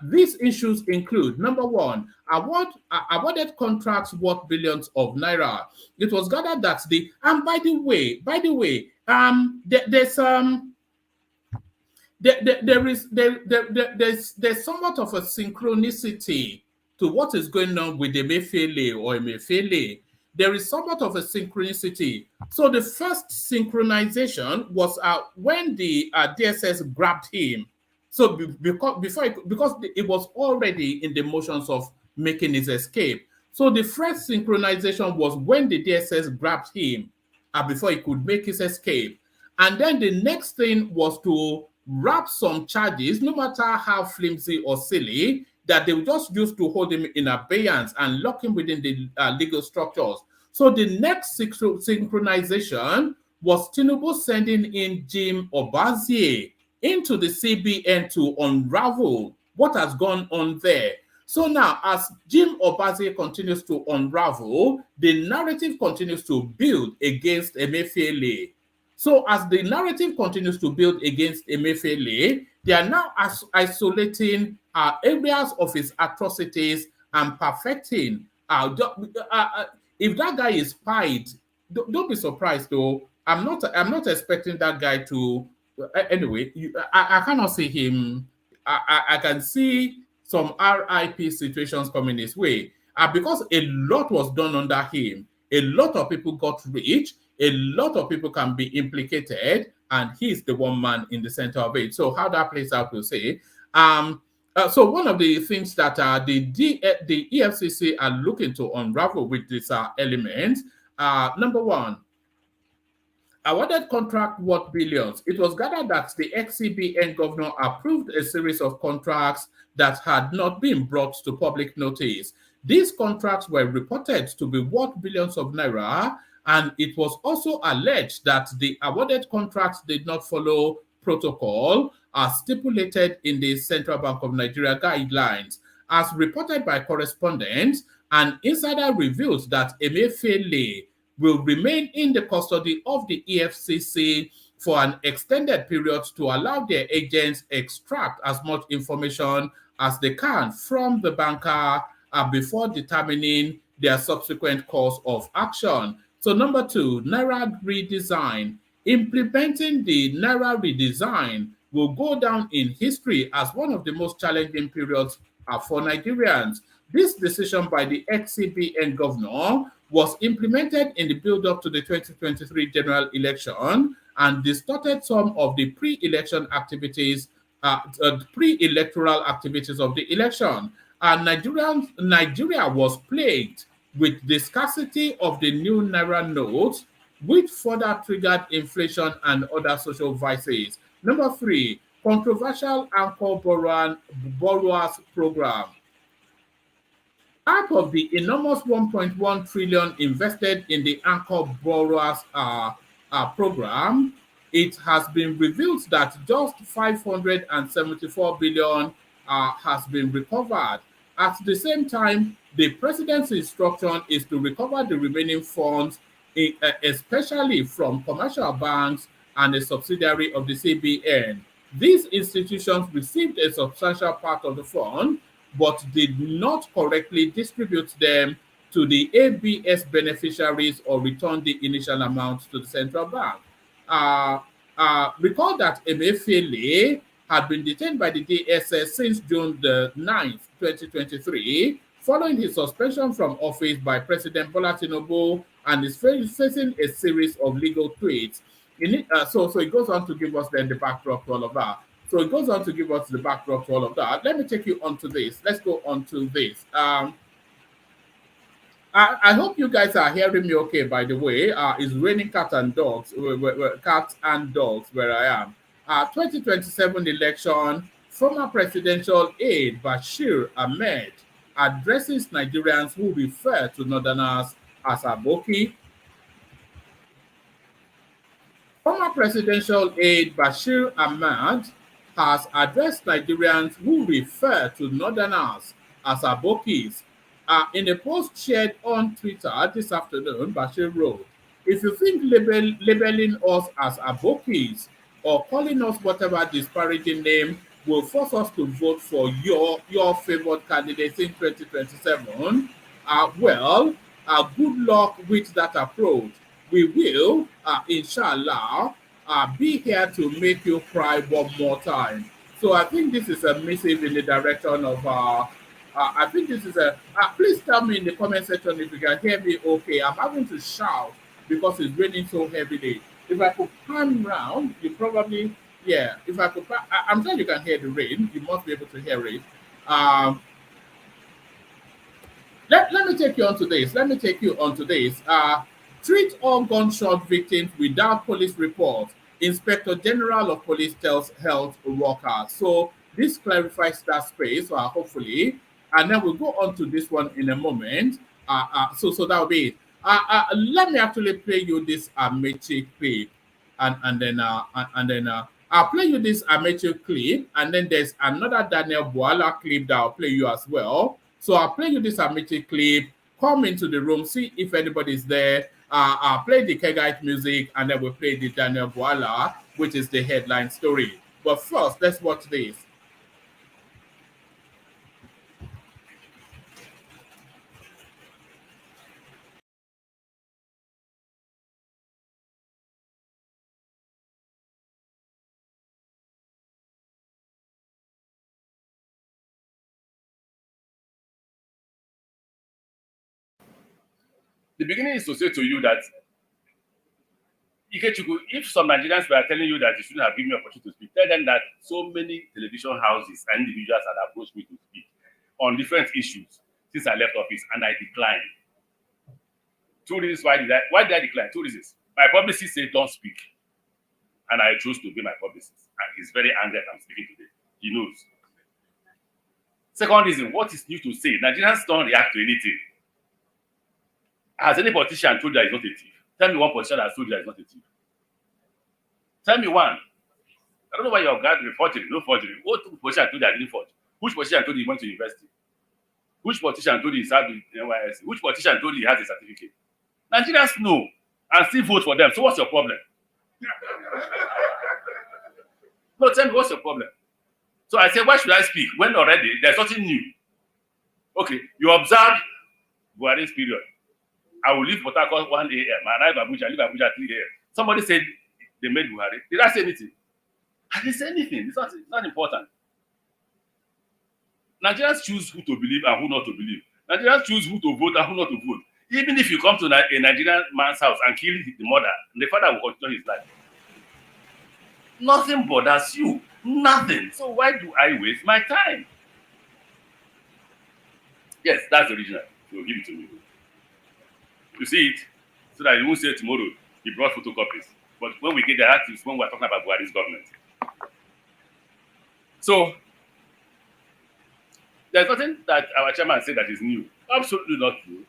These issues include, number 1, awarded contracts worth billions of naira. It was gathered that and by the way, there's somewhat of a synchronicity to what is going on with Emefiele. There is somewhat of a synchronicity. So the first synchronization was when the DSS grabbed him. So because it was already in the motions of making his escape. So the first synchronization was when the DSS grabbed him before he could make his escape. And then the next thing was to wrap some charges, no matter how flimsy or silly, that they would just use to hold him in abeyance and lock him within the legal structures. So the next synchronization was Tinubu sending in Jim Obazie into the CBN to unravel what has gone on there. So now, as Jim Obazie continues to unravel, the narrative continues to build against Emefiele. So as the narrative continues to build against Emefiele, they are now isolating areas of his atrocities and perfecting. If that guy is spied, don't be surprised though. I'm not expecting that guy to. Anyway, I cannot see him. I can see some RIP situations coming his way because a lot was done under him. A lot of people got rich. A lot of people can be implicated, and he's the one man in the center of it. So how that plays out, we'll see. So one of the things that the EFCC are looking to unravel with this element, number 1, awarded contract worth billions. It was gathered that the ex-CBN governor approved a series of contracts that had not been brought to public notice. These contracts were reported to be worth billions of naira, and it was also alleged that the awarded contracts did not follow protocol as stipulated in the Central Bank of Nigeria guidelines. As reported by correspondents, an insider revealed that Emefiele will remain in the custody of the EFCC for an extended period to allow their agents extract as much information as they can from the banker before determining their subsequent course of action. So number 2, Naira redesign. Implementing the Naira redesign will go down in history as one of the most challenging periods for Nigerians. This decision by the ex-CBN governor was implemented in the build-up to the 2023 general election and distorted some of the pre-election activities, pre-electoral activities of the election. And Nigeria was plagued with the scarcity of the new Naira notes, which further triggered inflation and other social vices. Number 3, controversial anchor borrowers program. Out of the enormous 1.1 trillion invested in the anchor borrowers program, it has been revealed that just 574 billion has been recovered. At the same time, the president's instruction is to recover the remaining funds, especially from commercial banks and a subsidiary of the CBN. These institutions received a substantial part of the fund, but did not correctly distribute them to the ABS beneficiaries or return the initial amount to the central bank. Recall that Emefiele had been detained by the DSS since June the 9th, 2023, following his suspension from office by President Bola Tinubu, and is facing a series of legal tweets. So it goes on to give us then the backdrop to all of that. So it goes on to give us the backdrop to all of that. Let me take you on to this. Let's go on to this. I hope you guys are hearing me okay, by the way. It's raining cats and dogs where I am. 2027 election, former presidential aide Bashir Ahmed addresses Nigerians who refer to Northerners as Aboki. Former presidential aide Bashir Ahmed has addressed Nigerians who refer to Northerners as Abokis. In a post shared on Twitter this afternoon, Bashir wrote, "If you think labeling us as Abokis or calling us whatever disparaging name will force us to vote for your favored candidates in 2027, good luck with that approach. We will, inshallah, be here to make you cry one more time." So I think this is a missive in the direction of, I think this is a, please tell me in the comment section if you can hear me okay. I'm having to shout because it's raining so heavily. If I could pan round, you probably, yeah, if I could, I'm sure you can hear the rain. You must be able to hear it. Let me take you on to this. Treat all gunshot victims without police report. Inspector General of Police tells health workers. So this clarifies that space, hopefully. And then we'll go on to this one in a moment. So that'll be it. Let me actually play you this Amechi clip, and then I'll play you this Amechi clip, and then there's another Daniel Boala clip that I'll play you as well. So I'll play you this Amechi clip. Come into the room, see if anybody's there. I'll play the Kegite music, and then we'll play the Daniel Boala, which is the headline story. But first, let's watch this. The beginning is to say to you that if some Nigerians were telling you that you shouldn't have given me an opportunity to speak, tell them that so many television houses and individuals had approached me to speak on different issues since I left office, and I declined. 2 reasons why did I decline? 2 reasons. My publicist said don't speak, and I chose to be my publicist, and he's very angry that I'm speaking today. He knows. Second reason, what is new to say? Nigerians don't react to anything. Has any politician told you that he's not a thief? Tell me one politician that has told you that he's not a thief. Tell me one. I don't know why your guy reported no forgery. What politician told you that he didn't forge? Which politician told you he went to university? Which politician told you he served in NYSC? Which politician told you he has a certificate? Nigerians know and still vote for them. So what's your problem? No, tell me, what's your problem? So I said, why should I speak when already there's nothing new? Okay, you observe Buhari's period. I will leave Port Harcourt 1 a.m. I arrive Abuja, leave Abuja 3 a.m. Somebody said they made Buhari. Did I say anything? I didn't say anything. It's not important. Nigerians choose who to believe and who not to believe. Nigerians choose who to vote and who not to vote. Even if you come to a Nigerian man's house and kill the mother, the father will continue his life. Nothing bothers you. Nothing. So why do I waste my time? Yes, that's the original. So give it to me. You see it, so that you won't say tomorrow he brought photocopies. But when we get there, that is when we're talking about Buhari's government. So there's nothing that our chairman said that is new. Absolutely not true.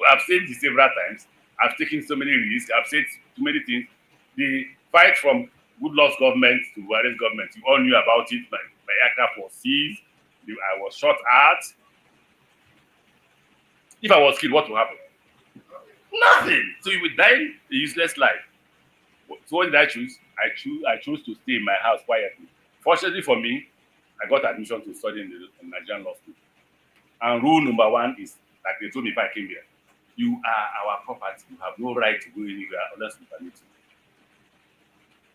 I've said this several times. I've taken so many risks. I've said too many things. The fight from Goodluck's government to Buhari's government, you all knew about it. My aircraft was seized. I was shot at. If I was killed, what will happen? Nothing. So you would die a useless life. So what did I choose? I chose to stay in my house quietly. Fortunately for me, I got admission to study in the Nigerian law school. And rule number one is, like they told me if I came here, you are our property. You have no right to go anywhere unless we permit you.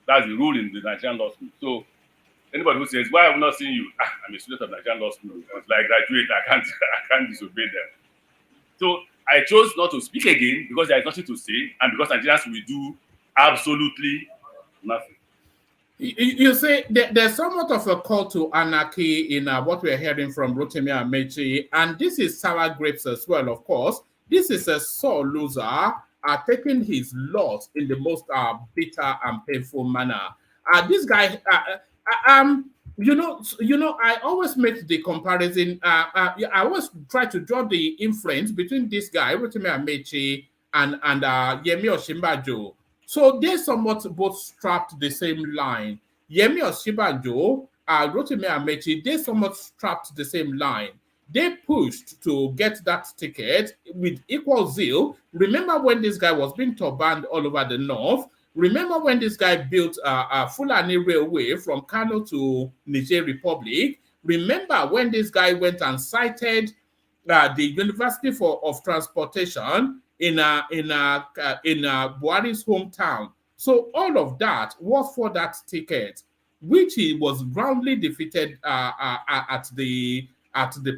That's the rule in the Nigerian law school. So anybody who says, why have we not seen you? I'm a student of Nigerian law school. Until I graduate, I can't disobey them. So I chose not to speak again because there is nothing to say and because Nigerians will do absolutely nothing. You say there's somewhat of a call to anarchy in what we're hearing from Rotimi Amechi, and this is sour grapes as well, of course. This is a sore loser taking his loss in the most bitter and painful manner. This guy, you know, I always make the comparison. I always try to draw the inference between this guy, Rotimi Amechi, and Yemi Osinbajo. So they somewhat both strapped the same line. Yemi Osinbajo, Rotimi Amechi, they somewhat strapped the same line. They pushed to get that ticket with equal zeal. Remember when this guy was being turbaned all over the north? Remember when this guy built a Fulani railway from Kano to Niger Republic? Remember when this guy went and cited the University of Transportation in Buhari's hometown? So all of that was for that ticket, which he was roundly defeated at the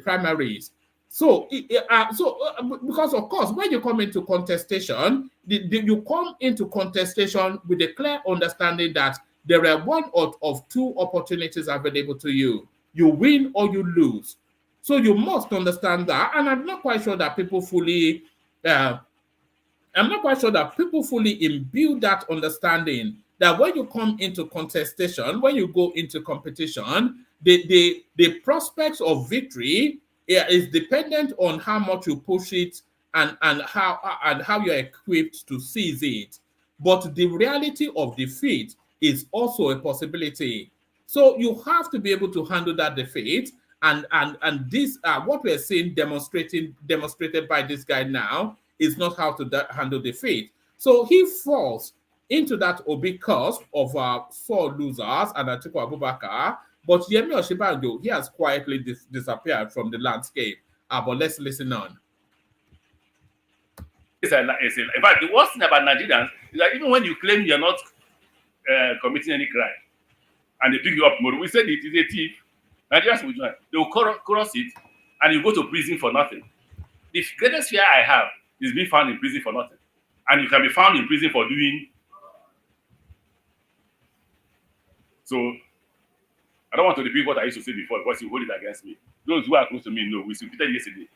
primaries. So, because of course, when you come into contestation, you come into contestation with a clear understanding that there are one of two opportunities available to you. You win or you lose. So you must understand that, and I'm not quite sure that people fully imbue that understanding that when you come into contestation, when you go into competition, the prospects of victory is dependent on how much you push it and how you're equipped to seize it. But the reality of defeat is also a possibility. So you have to be able to handle that defeat. And this what we're seeing demonstrated by this guy now is not how to handle defeat. So he falls into that Obi curse of sore losers and Atiku Abubakar. But Yemi Osinbajo, he has quietly disappeared from the landscape. But let's listen on. In fact, the worst thing about Nigerians is that even when you claim you're not committing any crime, and they pick you up tomorrow, we said it is a thief. Nigerians will join. They will cross it, and you go to prison for nothing. The greatest fear I have is being found in prison for nothing. And you can be found in prison for doing. So, I don't want to repeat what I used to say before because you hold it against me. Those who are close to me know. We repeated yesterday.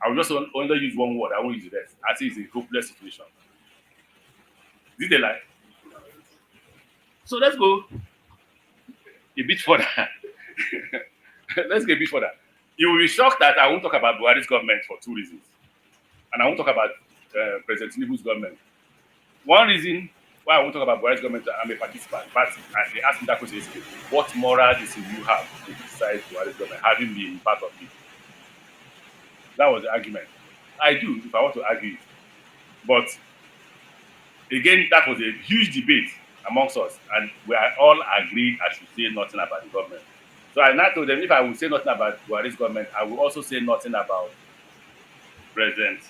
I will just only use one word. I won't use the rest. I say it's a hopeless situation. Is it a lie? So let's go a bit further. Let's get a bit further. You will be shocked that I won't talk about Buhari's government for two reasons. And I won't talk about President Tinubu's government. One reason why I won't talk about Buhari's government, I'm a participant. But they asked me that question yesterday, what moral reason do you have to criticize Buhari's government, having been part of it? That was the argument. I do, if I want to argue it. But again, that was a huge debate amongst us, and we are all agreed I should say nothing about the government. So I now told them if I would say nothing about Buhari's government, I will also say nothing about President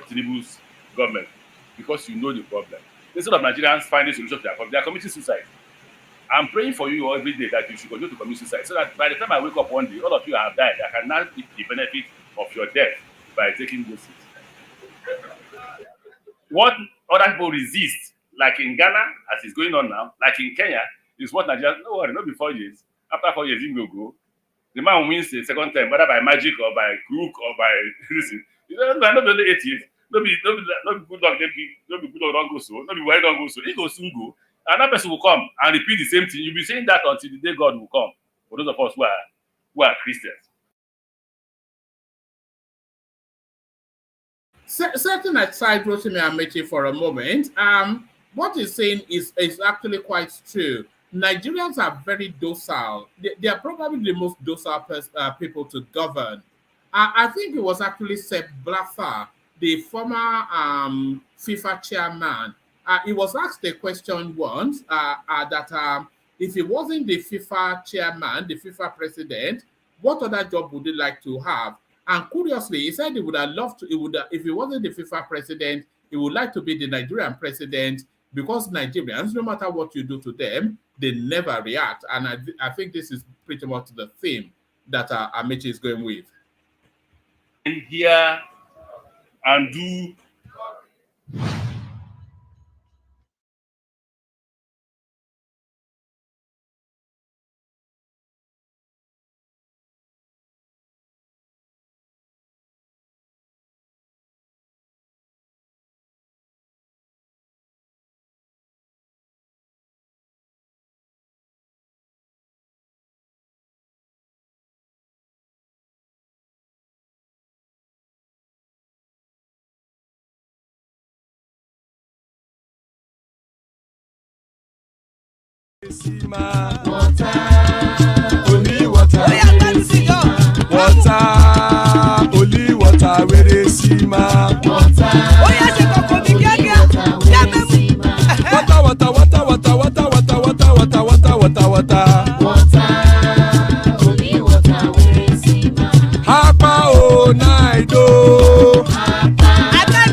Tinubu's government, because you know the problem. Instead of Nigerians finding solutions to their problem, they are committing suicide. I'm praying for you every day that you should continue to commit suicide, so that by the time I wake up one day, all of you have died. I can now reap the benefit of your death by taking those seats. What other people resist, like in Ghana, as is going on now, like in Kenya, is what Nigeria, no worry, not before years. After 4 years, he will go. The man wins the second time, whether by magic or by crook or by reason. You know, not only 8 years. No be good luck, no be good luck, don't go so. No be why don't go so. He go soon go. Another person will come and repeat the same thing. You'll be saying that until the day God will come. For those of us who are Christians. Setting aside Rotimi Amechi for a moment, what he's saying is actually quite true. Nigerians are very docile. They are probably the most docile people to govern. I think it was actually Sepp Blatter, the former FIFA chairman. He was asked a question once that if he wasn't the FIFA chairman, the FIFA president, what other job would he like to have? And curiously, he said he would have loved to, if he wasn't the FIFA president, he would like to be the Nigerian president, because Nigerians, no matter what you do to them, they never react. And I think this is pretty much the theme that Amechi is going with. And here and do water, only water, only water, where they see ma. Water, only water, where they see ma. Hapa o naido,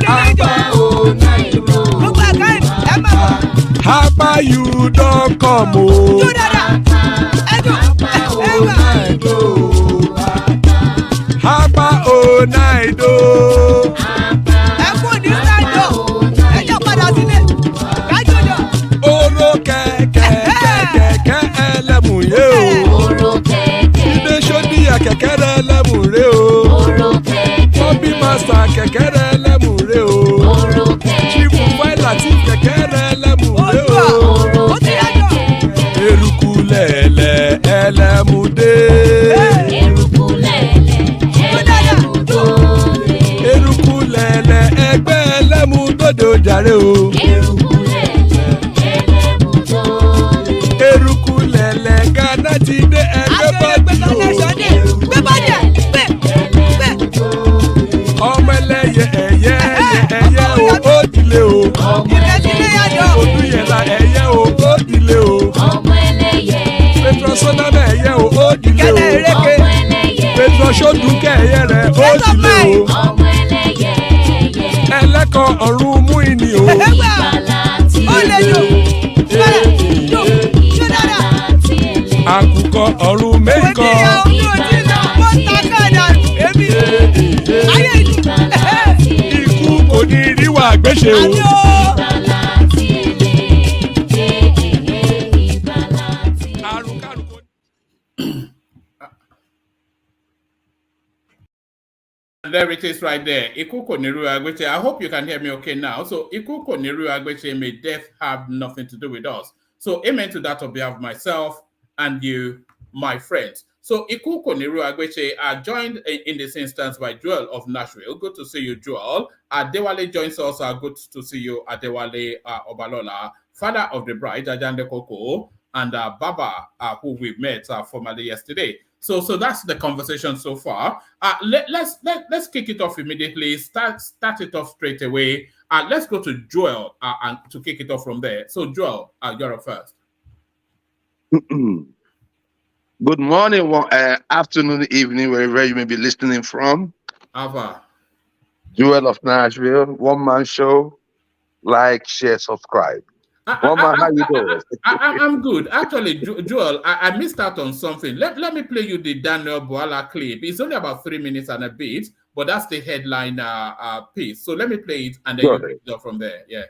hapa o naido. Hapa you don't come o. Hapa o naido. Oro kẹ̀kẹ́ ẹlẹ́mù yé o. Ibe sodi ya kẹ̀kẹ́ ẹlẹ́mù re o. Obi master kẹ̀kẹ́ ẹlẹ́mù re o. Chief Faila ti kẹ̀kẹ́ ẹlẹ́mù re o. Eruku lẹ̀lẹ̀ ẹlẹ́mù dé. Eruku lẹ̀lẹ̀ ẹgbẹ́ ẹlẹ́mù dòde ojàre o. Eruku lẹ̀lẹ̀ Ghana ti dé ẹgbẹ́ bọ́ọ̀dì o. Ọmọ ẹlẹ́yẹ ẹ̀yẹ o ó dilé o. Odúyẹ̀lá ẹ̀yẹ o ó dilé o. Petro Sọ́nàmẹ̀ ẹ̀yẹ o ó dilé o. Petro Sọ́dúnkẹ́ ẹ̀yẹ rẹ̀ ó dilé o. Ẹlẹ́kọ̀ ọ̀run mú ìní o. Àkùkọ ọ̀run mẹ́kọ̀. Ikú kò ní ríwà gbéṣe o. There it is right there. Ikuko Niru Agbeche. I hope you can hear me okay now. So Ikuko Niru Agbeche, may death have nothing to do with us. So amen to that on behalf of myself and you, my friends. So Ikuko Niru Agbeche are joined in this instance by Joel of Nashville. Good to see you, Joel. Adewale joins us. Good to see you, Adewale Obalola, father of the bride, Ajande Koko, and Baba, who we met formally yesterday. So that's the conversation so far. Let's kick it off immediately. Start it off straight away. Let's go to Joel and to kick it off from there. So Joel, you're up first. Good morning, afternoon, evening, wherever you may be listening from. Ava. Joel of Nashville, one-man show. Like, share, subscribe. One man, how you doing? I'm good. Actually, Joel, I missed out on something. Let me play you the Daniel Boala clip. It's only about 3 minutes and a bit, but that's the headline piece. So let me play it and then you pick it up from there. Yeah.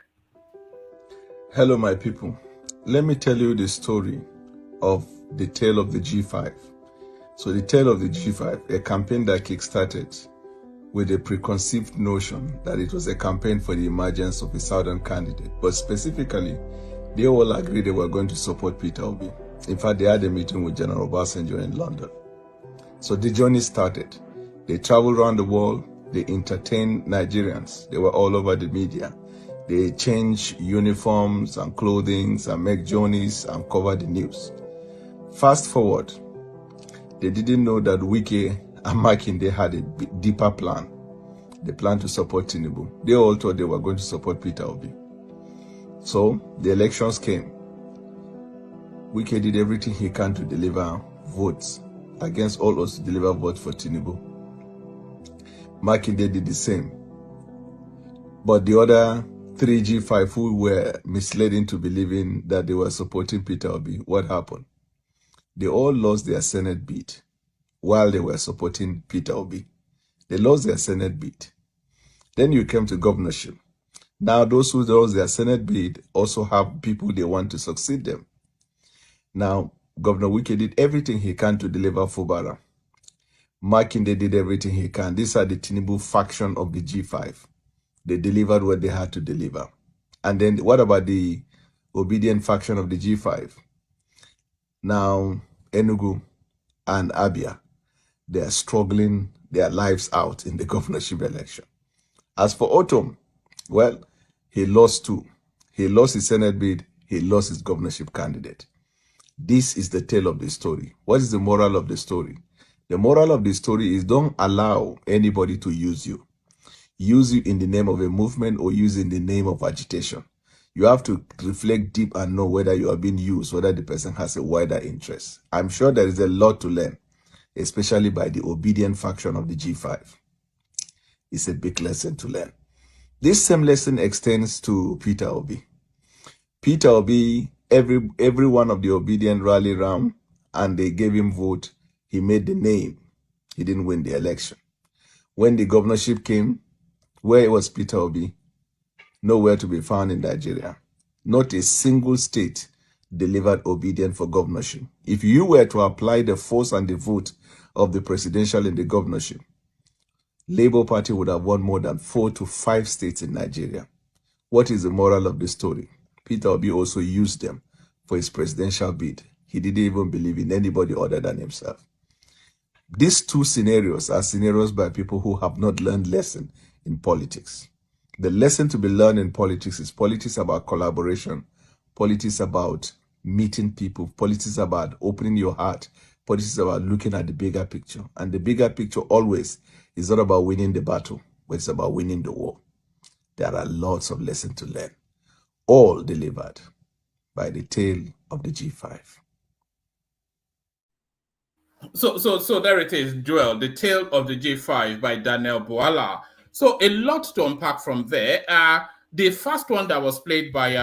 Hello, my people. Let me tell you the story of the tale of the G5. So the tale of the G5, a campaign that kickstarted with a preconceived notion that it was a campaign for the emergence of a southern candidate. But specifically, they all agreed they were going to support Peter Obi. In fact, they had a meeting with General Obasanjo in London. So the journey started. They traveled around the world. They entertained Nigerians. They were all over the media. They changed uniforms and clothing and make journeys and cover the news. Fast forward, they didn't know that Wike and Makinde had a deeper plan. They planned to support Tinubu. They all thought they were going to support Peter Obi. So the elections came. Wike did everything he can to deliver votes against all odds to deliver votes for Tinubu. Makinde did the same. But the other 3G5 who were misled into believing that they were supporting Peter Obi, what happened? They all lost their Senate beat while they were supporting Peter Obi. They lost their Senate beat. Then you came to governorship. Now those who lost their Senate beat also have people they want to succeed them. Now, Governor Wike did everything he can to deliver Fubara. Makinde did everything he can. These are the Tinubu faction of the G5. They delivered what they had to deliver. And then what about the Obidient faction of the G5? Now, Enugu and Abia, they are struggling their lives out in the governorship election. As for Otom, well, he lost two. He lost his Senate bid, he lost his governorship candidate. This is the tale of the story. What is the moral of the story? The moral of the story is don't allow anybody to use you. Use you in the name of a movement or use in the name of agitation. You have to reflect deep and know whether you are being used, whether the person has a wider interest. I'm sure there is a lot to learn, especially by the Obidient faction of the G5. It's a big lesson to learn. This same lesson extends to Peter Obi. Peter Obi, every one of the Obidient rallied around and they gave him vote. He made the name. He didn't win the election. When the governorship came, where was Peter Obi? Nowhere to be found in Nigeria. Not a single state delivered Obidient for governorship. If you were to apply the force and the vote of the presidential and the governorship, Labour Party would have won more than 4 to 5 states in Nigeria. What is the moral of the story? Peter Obi also used them for his presidential bid. He didn't even believe in anybody other than himself. These two scenarios are scenarios by people who have not learned lesson in politics. The lesson to be learned in politics is politics about collaboration, politics about meeting people, politics about opening your heart, politics about looking at the bigger picture. And the bigger picture always is not about winning the battle, but it's about winning the war. There are lots of lessons to learn, all delivered by the tale of the G5. So there it is, Joel, the tale of the G5 by Daniel Boala. So a lot to unpack from there. The first one that was played by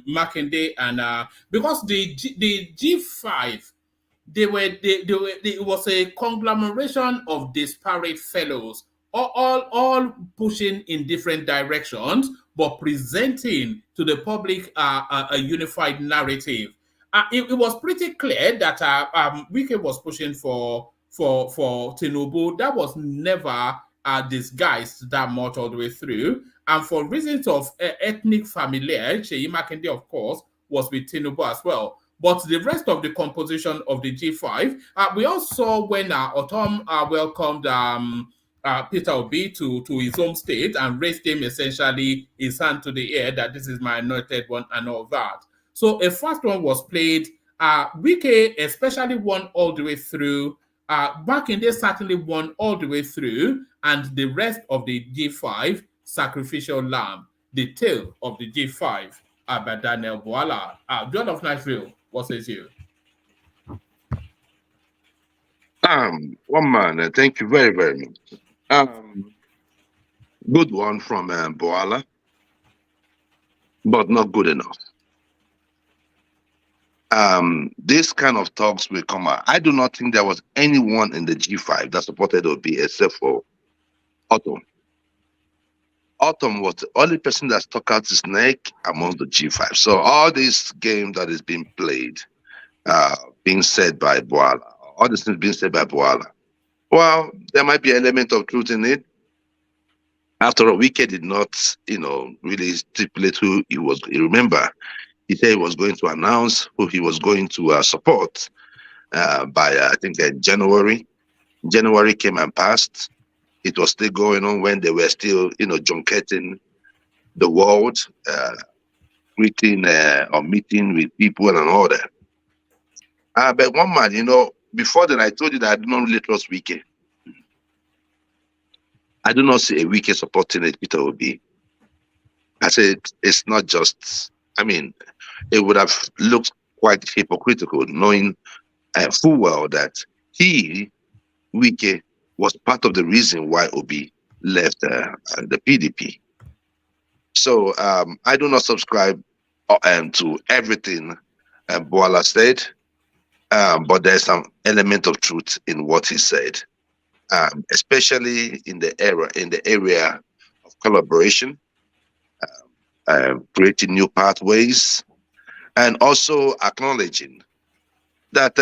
Makinde and because the G5, it was a conglomeration of disparate fellows, all pushing in different directions, but presenting to the public a unified narrative. It was pretty clear that Wike was pushing for Tinubu. That was never disguised that much all the way through. And for reasons of ethnic familiarity, Seyi Makinde, of course, was with Tinubu as well. But the rest of the composition of the G5, we all saw when Otom welcomed Peter Obi to his home state and raised him essentially his hand to the air that this is my anointed one and all that. So a first one was played Wike especially won all the way through. Back in days certainly won all the way through, and the rest of the G5, Sacrificial Lamb, the tale of the G5, by Daniel Boala. John of Nashville, what says you? One man, thank you very, very much. Good one from Boala, but not good enough. This kind of talks will come out. I do not think there was anyone in the G5 that supported Obi except for Autumn. Autumn was the only person that stuck out his neck among the G5. So all this game that is being played, being said by Boala, all these things being said by Boala, well, there might be an element of truth in it. After all, Wike did not, really stipulate who he was. You remember, he said he was going to announce who he was going to support by, I think, January. January came and passed. It was still going on when they were still, junketing the world, greeting or meeting with people and all that. But one man, before then I told you that I do not really trust Wike. I do not see a Wike supporting it, Peter Obi. I said it's not just, it would have looked quite hypocritical knowing full well that Wike, was part of the reason why Obi left the PDP. So I do not subscribe to everything Boala said, but there's some element of truth in what he said, especially in the area of collaboration, creating new pathways, and also acknowledging that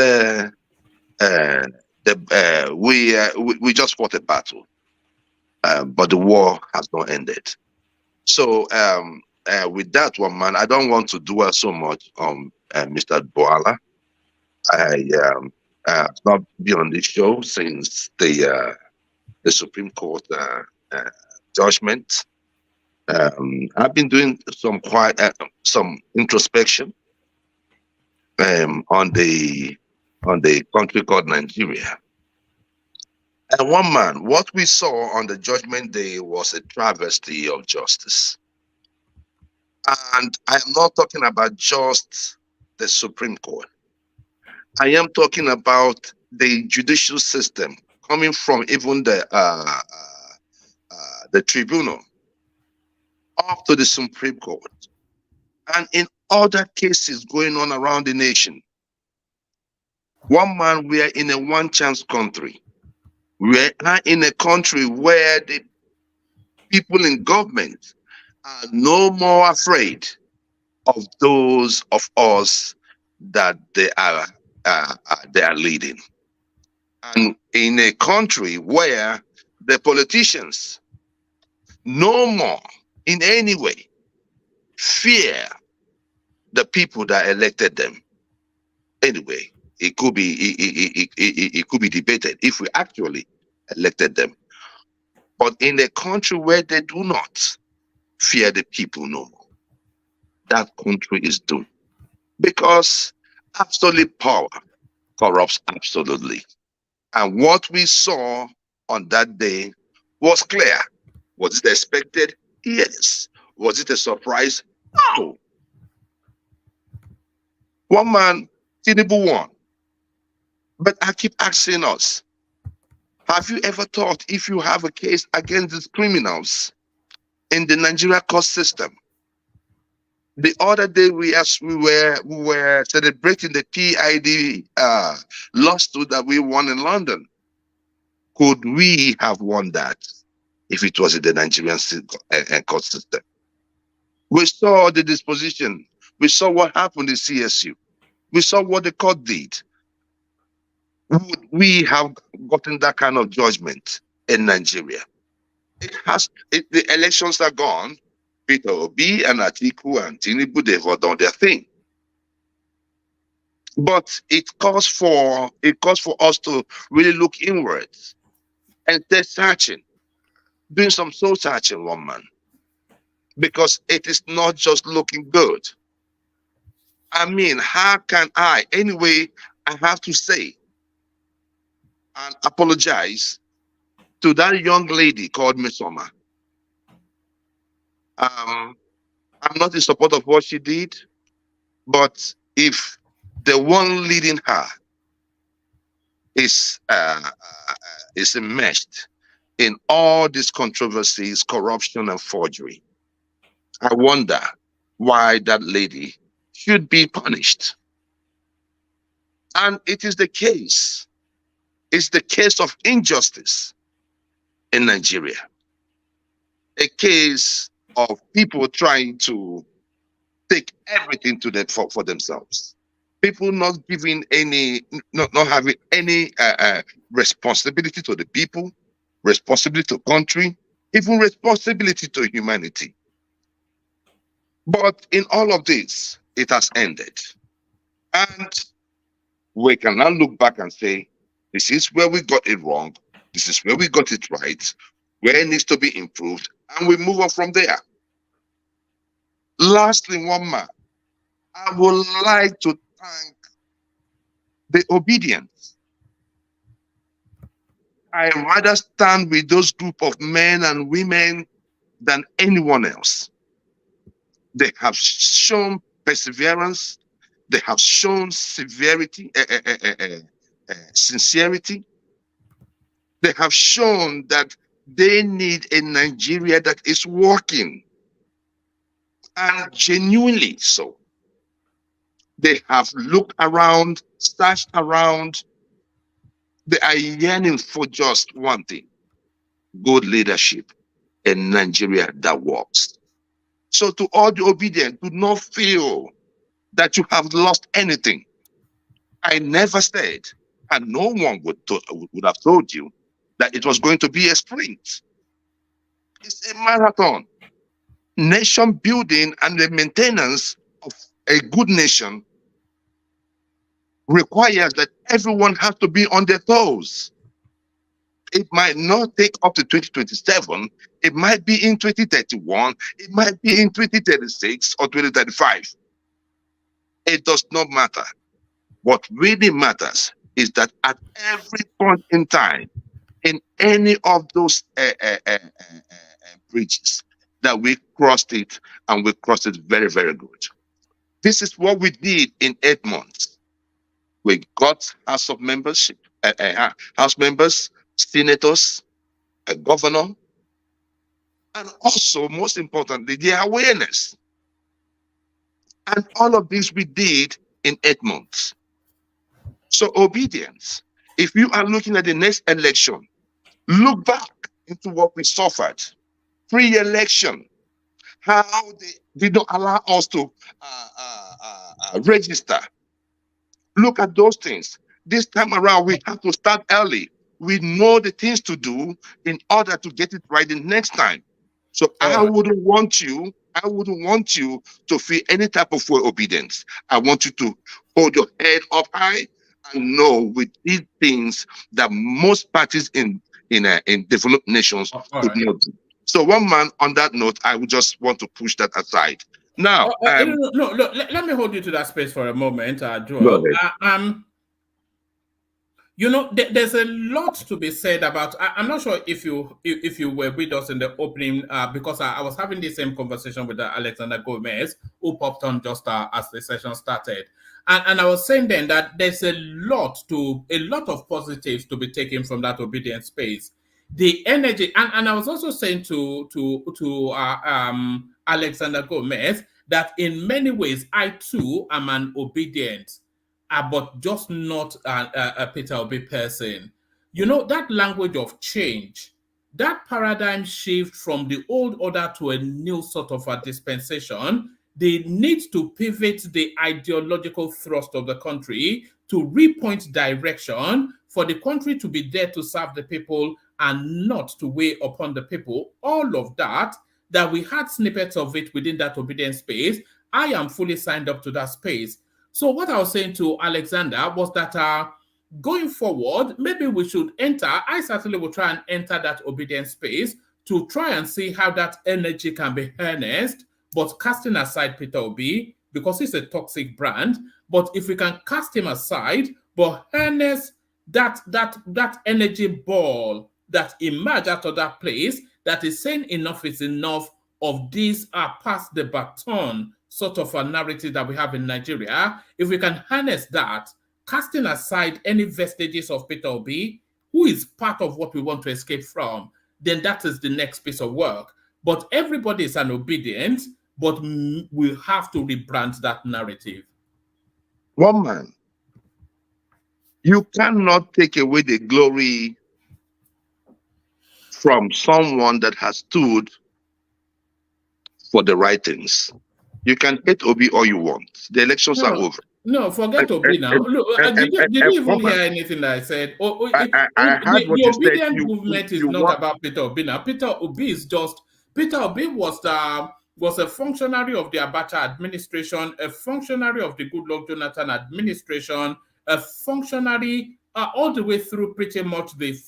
we just fought a battle, but the war has not ended. So with that one, man, I don't want to dwell so much on Mr. Boala. I have not been on this show since the Supreme Court judgment. I've been doing some introspection on the country called Nigeria. And one man, what we saw on the judgment day was a travesty of justice. And I am not talking about just the Supreme Court. I am talking about the judicial system, coming from even the tribunal up to the Supreme Court. And in other cases going on around the nation. One man, we are in a one-chance country. We are in a country where the people in government are no more afraid of those of us that they are leading. And in a country where the politicians no more in any way fear the people that elected them. Anyway, it could be debated if we actually elected them. But in a country where they do not fear the people no more, that country is doomed. Because absolute power corrupts absolutely. And what we saw on that day was clear. Was it expected? Yes. Was it a surprise? No. One man, Tinubu won. But I keep asking us, have you ever thought if you have a case against these criminals in the Nigeria court system? The other day we were celebrating the PID lawsuit that we won in London. Could we have won that if it was in the Nigerian court system? We saw the disposition. We saw what happened in CSU. We saw what the court did. Would we have gotten that kind of judgment in Nigeria? The elections are gone. Peter Obi and Atiku and Tinubu, they've all done their thing. But it calls for us to really look inwards and start searching, doing some soul searching, one man. Because it is not just looking good. I mean, how can I? Anyway, I have to say and apologize to that young lady called Misoma. I'm not in support of what she did, but if the one leading her is enmeshed in all these controversies, corruption, and forgery, I wonder why that lady should be punished. And it is the case. It's the case of injustice in Nigeria. A case of people trying to take everything to them for themselves. People not giving any, not having any responsibility to the people, responsibility to country, even responsibility to humanity. But in all of this, it has ended. And we can now look back and say, this is where we got it wrong. This is where we got it right, where it needs to be improved, and we move on from there. Lastly, one man, I would like to thank the Obidient. I rather stand with those group of men and women than anyone else. They have shown perseverance. They have shown severity, sincerity. They have shown that they need a Nigeria that is working, and genuinely so. They have looked around, searched around. They are yearning for just one thing: good leadership in Nigeria that works. So to all the Obidient, do not feel that you have lost anything. I never said, and no one would have told you, that it was going to be a sprint. It's a marathon. Nation building and the maintenance of a good nation requires that everyone has to be on their toes. It might not take up to 2027. It might be in 2031. It might be in 2036 or 2035. It does not matter. What really matters is that at every point in time, in any of those bridges, that we crossed it, and we crossed it very, very good. This is what we did in 8 months. We got House of membership, House members, senators, a governor, and also, most importantly, the awareness. And all of this we did in 8 months. So obedience. If you are looking at the next election, look back into what we suffered pre-election, how they did not allow us to register. Look at those things. This time around, we have to start early. We know the things to do in order to get it right the next time. So I wouldn't want you to feel any type of obedience. I want you to hold your head up high and know with these things that most parties in developed nations could not do. So one man, on that note, I would just want to push that aside. Now, let me hold you to that space for a moment, Joel. You know, there's a lot to be said about. I'm not sure if you were with us in the opening, because I was having the same conversation with Alexander Gomez, who popped on just as the session started, and I was saying then that there's a lot of positives to be taken from that obedience space. The energy, and I was also saying to Alexander Gomez that in many ways I too am an obedient. But just not a Peter Obi person. You know, that language of change, that paradigm shift from the old order to a new sort of a dispensation, they need to pivot the ideological thrust of the country to repoint direction for the country to be there to serve the people and not to weigh upon the people. All of that we had snippets of it within that obedience space. I am fully signed up to that space. So what I was saying to Alexander was that going forward, maybe we should I certainly will try and enter that obedience space to try and see how that energy can be harnessed, but casting aside Peter Obi, because he's a toxic brand. But if we can cast him aside, but harness that energy ball that emerged out of that place, that is saying enough is enough of these are past the baton sort of a narrative that we have in Nigeria. If we can harness that, casting aside any vestiges of Peter Obi, who is part of what we want to escape from, then that is the next piece of work. But everybody is an Obidient, but we have to rebrand that narrative. One man, you cannot take away the glory from someone that has stood for the right things. You can hate Obi all you want. The elections are over. No, forget Obi now. Look, did you even hear anything that I said? I heard what the you Obidient said. movement is not about Peter Obi now. Peter Obi is just... Peter Obi was a functionary of the Abacha administration, a functionary of the Goodluck Jonathan administration, a functionary all the way through pretty much the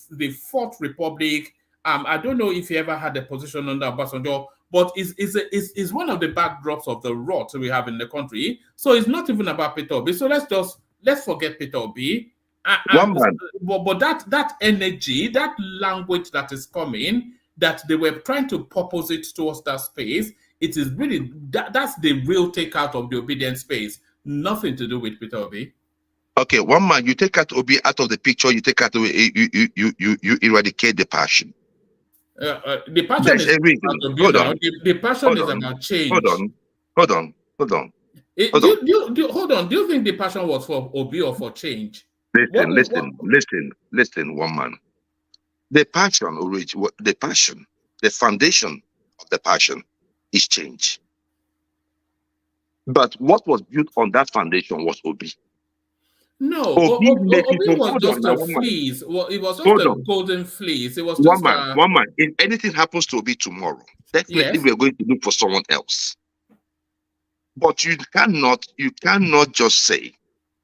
Fourth Republic. I don't know if he ever had a position under Obasanjo, but is one of the backdrops of the rot we have in the country. So it's not even about Peter Obi. So let's forget Peter Obi. But that energy, that language that is coming, that they were trying to purpose it towards that space, it is really that's the real takeout of the Obidient space. Nothing to do with Peter Obi. Okay, one man, you take out Obi out of the picture, you take out you eradicate the passion. The passion is about Obi. Hold on. The passion is about change. Hold on. Do you think the passion was for Obi or for change? Listen, one man. The passion, the foundation of the passion is change. But what was built on that foundation was Obi. No, Obi was just a fleece. Well, it was just a golden fleece. It was just one man. If anything happens to Obi tomorrow, definitely we are going to look for someone else. But you cannot just say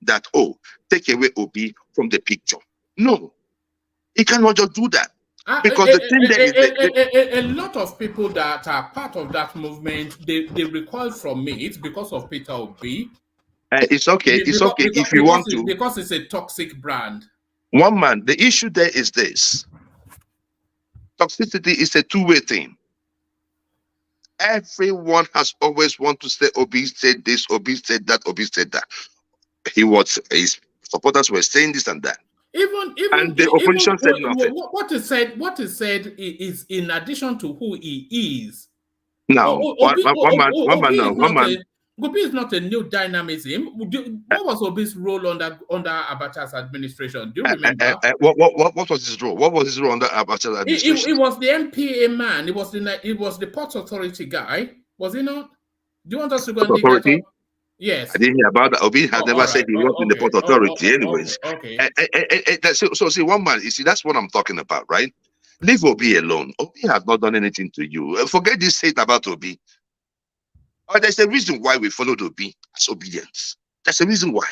that, oh, take away Obi from the picture. No, you cannot just do that. Because the thing there is a lot of people that are part of that movement, they recoil from it because of Peter Obi. It's okay. If you want to, because it's a toxic brand. One man, the issue there is this: toxicity is a two-way thing. Everyone has always wanted to say Obi said this, Obi said that, Obi said that. His supporters were saying this and that. And the opposition said nothing. What is said is in addition to who he is. Now, one man. Obi is not a new dynamism. What was Obi's role under Abacha's administration? Do you remember? What was his role? What was his role under Abacha's administration? It was the MPA man. It was the Port Authority guy. Was he not? Do you want us to go and dig that up? Yes. I didn't hear about that. Obi had never said he was in the Port Authority anyways. Okay. So see, one man, you see, that's what I'm talking about, right? Leave Obi alone. Obi has not done anything to you. Forget this hate about Obi. There's a reason why we followed Obi as Obedience. There's a reason why.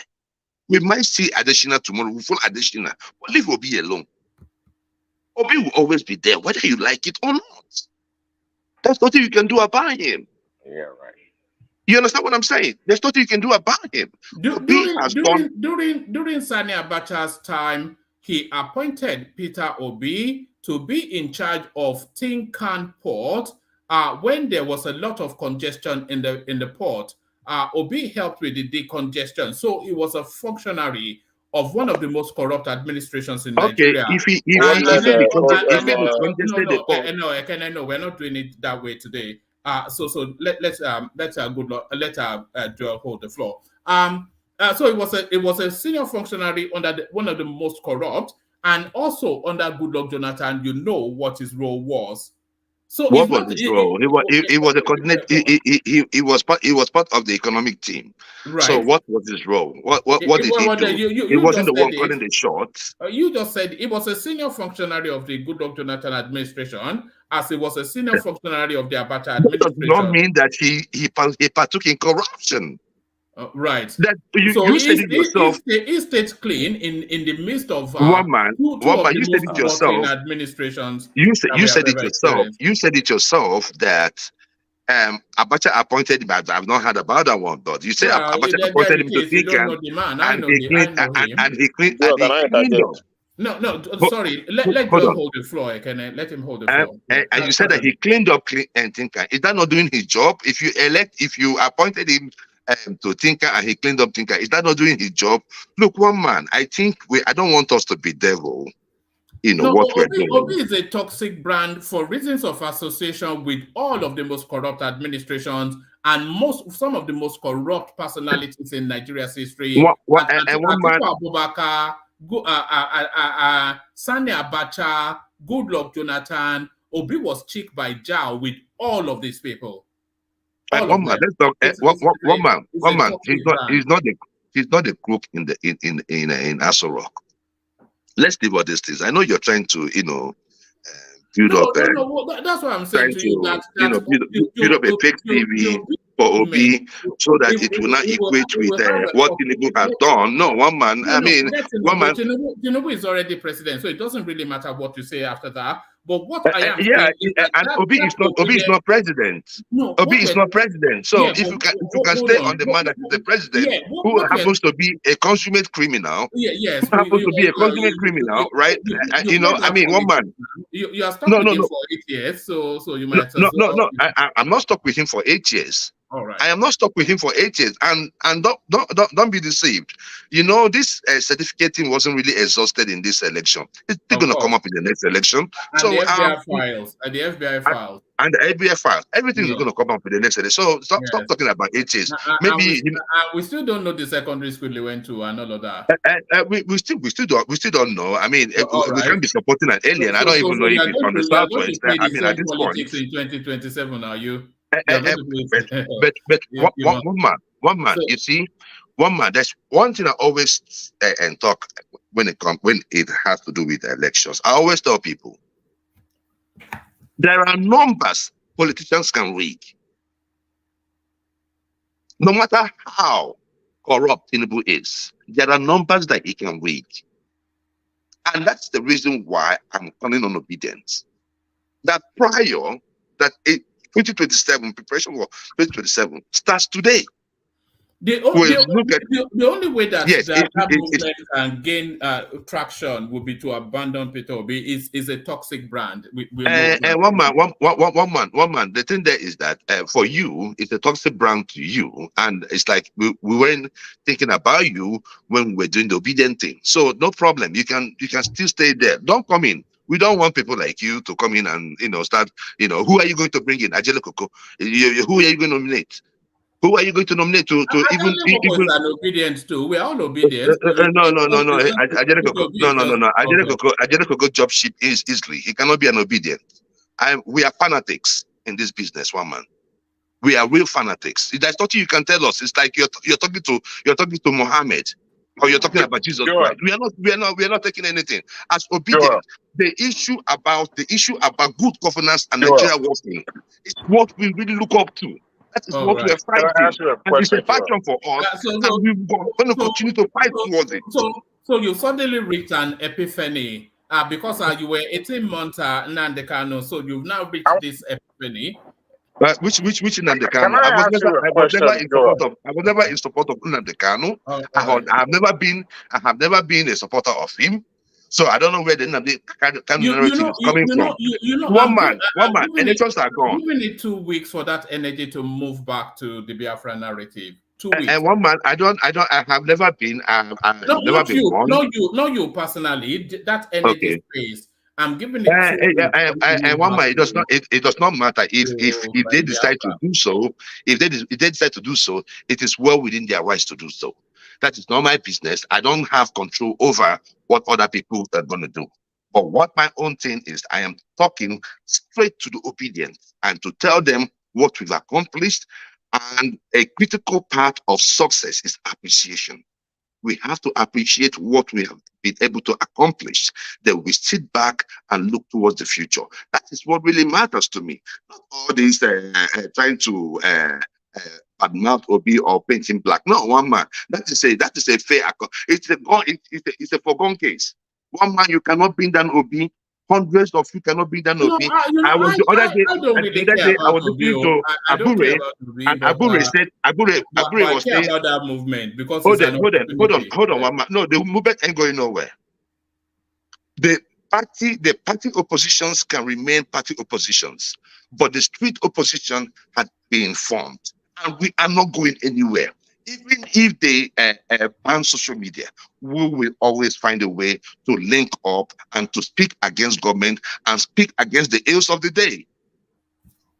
We might see Additional tomorrow. We'll follow Additional. But leave Obi alone. Obi will always be there, whether you like it or not. There's nothing you can do about him. Yeah, right. You understand what I'm saying? There's nothing you can do about him. During Sani Abacha's time, he appointed Peter Obi to be in charge of Tin Can Port. When there was a lot of congestion in the port, Obi helped with the decongestion. So he was a functionary of one of the most corrupt administrations in Nigeria. No, we're not doing it that way today. So let's hold the floor. So it was a senior functionary under one of the most corrupt, and also under Goodluck Jonathan. You know what his role was. So what was his role? He was a coordinator. He was part of the economic team. Right. So what was his role? What did he do? He wasn't the one calling the shots. You just said he was a senior functionary of the Goodluck Jonathan administration, as he was a senior functionary of the Abacha administration. That does not mean that he partook in corruption. Right. That you said it yourself. He stayed clean in the midst of one man. You said it yourself. Administrations. You said it yourself. You said it yourself that Abacha appointed him. I've not heard about that one, but you say Well, Abacha there appointed him it to is. You don't know Tinkan, the man. I and know he cleaned him. and he cleaned Joe, and he can I cleaned interject? up. No, Hold- sorry. Let hold Joe on. hold the floor, Ekene. Let him hold the floor. And you said that he cleaned up and Tinker. Is that not doing his job? If you appointed him to Tinker and he cleaned up Tinker, is that not doing his job? Look, one man, I don't want us to be devil. You know No, what we're Obi doing. is a toxic brand for reasons of association with all of the most corrupt administrations and some of the most corrupt personalities in Nigeria's history. And one Atiku man, Abubakar, Sani Abacha, Goodluck Jonathan, Obi was cheek by jowl with all of these people. one man. Let's talk. One man. He's not a crook in Aso Rock. Let's leave all these things. I know you're trying to, build up. That's what I'm saying to you. Build up a fake TV for Obi so that it will not equate with what Tinubu has done. No, one man. One man. Tinubu is already president, so it doesn't really matter what you say after that. But what I am saying is Obi is not president. No, Obi is not president. So if you can stay on the man that is the president, who happens to be a consummate criminal, happens to be a consummate criminal, right? One man. You are stuck with him for 8 years, so you might. No. I'm not stuck with him for 8 years. All right. I am not stuck with him for 8 years, and don't be deceived. This certificate thing wasn't really exhausted in this election. It's still going to come up in the next election. And the FBI files, and the FBI files, and the FBI files, everything is going to come up in the next election. So stop talking about 8 years. We still don't know the secondary school they went to and all of that. We still don't know. We can't be supporting an alien. I don't even know if it's from the southwest. At this point, in 2027, are you? One man. You see, one man. There's one thing I always talk when it has to do with elections. I always tell people there are numbers politicians can read. No matter how corrupt Tinubu is, there are numbers that he can read, and that's the reason why I'm calling on obedience. That prior that 2027 preparation for 2027 starts today. The only way that movement can gain traction would be to abandon Peter Obi. Is a toxic brand. One man. The thing there is that for you, it's a toxic brand to you, and it's like we weren't thinking about you when we were doing the obedient thing. So no problem. You can still stay there. Don't come in. We don't want people like you to come in and start. Who are you going to bring in? Ajele Koko. Who are you going to nominate? Who are you going to nominate to even an obedient too? We are all obedient. No. Ajele Koko job ship is easily. He cannot be an obedient. We are fanatics in this business, one man. We are real fanatics. There's nothing you can tell us. It's like you're talking to Muhammad, or you're talking about Jesus Christ. We are not taking anything as obedient. The issue about good governance and Nigeria working is what we really look up to. That is what we are fighting. It's a passion for us, and we're going to continue to fight towards it. So you suddenly reached an epiphany because you were 18 months Nnamdi Kanu, so you've now reached this epiphany. Which Nnamdi Kanu? I was never in support of Nnamdi Kanu. I have never been a supporter of him. So I don't know where the Nnamdi Kanu narrative is coming from. One man. Elections are gone. Giving it 2 weeks for that energy to move back to the Biafra narrative. 2 weeks. And one man, I have never been. Not you personally. That energy space. I'm giving it. And one man, it does not matter if they decide to do so. If they decide to do so, it is well within their rights to do so. That is not my business. I don't have control over what other people are going to do. But what my own thing is, I am talking straight to the obedient and to tell them what we've accomplished. And a critical part of success is appreciation. We have to appreciate what we have been able to accomplish. Then we sit back and look towards the future. That is what really matters to me. Not all this trying to badmouth Obi or paint him black. No, one man. That is a fair. It's a foregone case. One man, you cannot bring down Obi. Hundreds of you cannot bring down Obi. I was the other day. I don't really care I about was listening Obi. to I don't care Abure, about Obi, and but Abure said Abure I was care saying, about that movement because hold it's on, an hold opportunity. on, one minute. No, the movement ain't going nowhere. The party oppositions can remain party oppositions, but the street opposition had been formed, and we are not going anywhere. Even if they ban social media, we will always find a way to link up and to speak against government and speak against the ills of the day.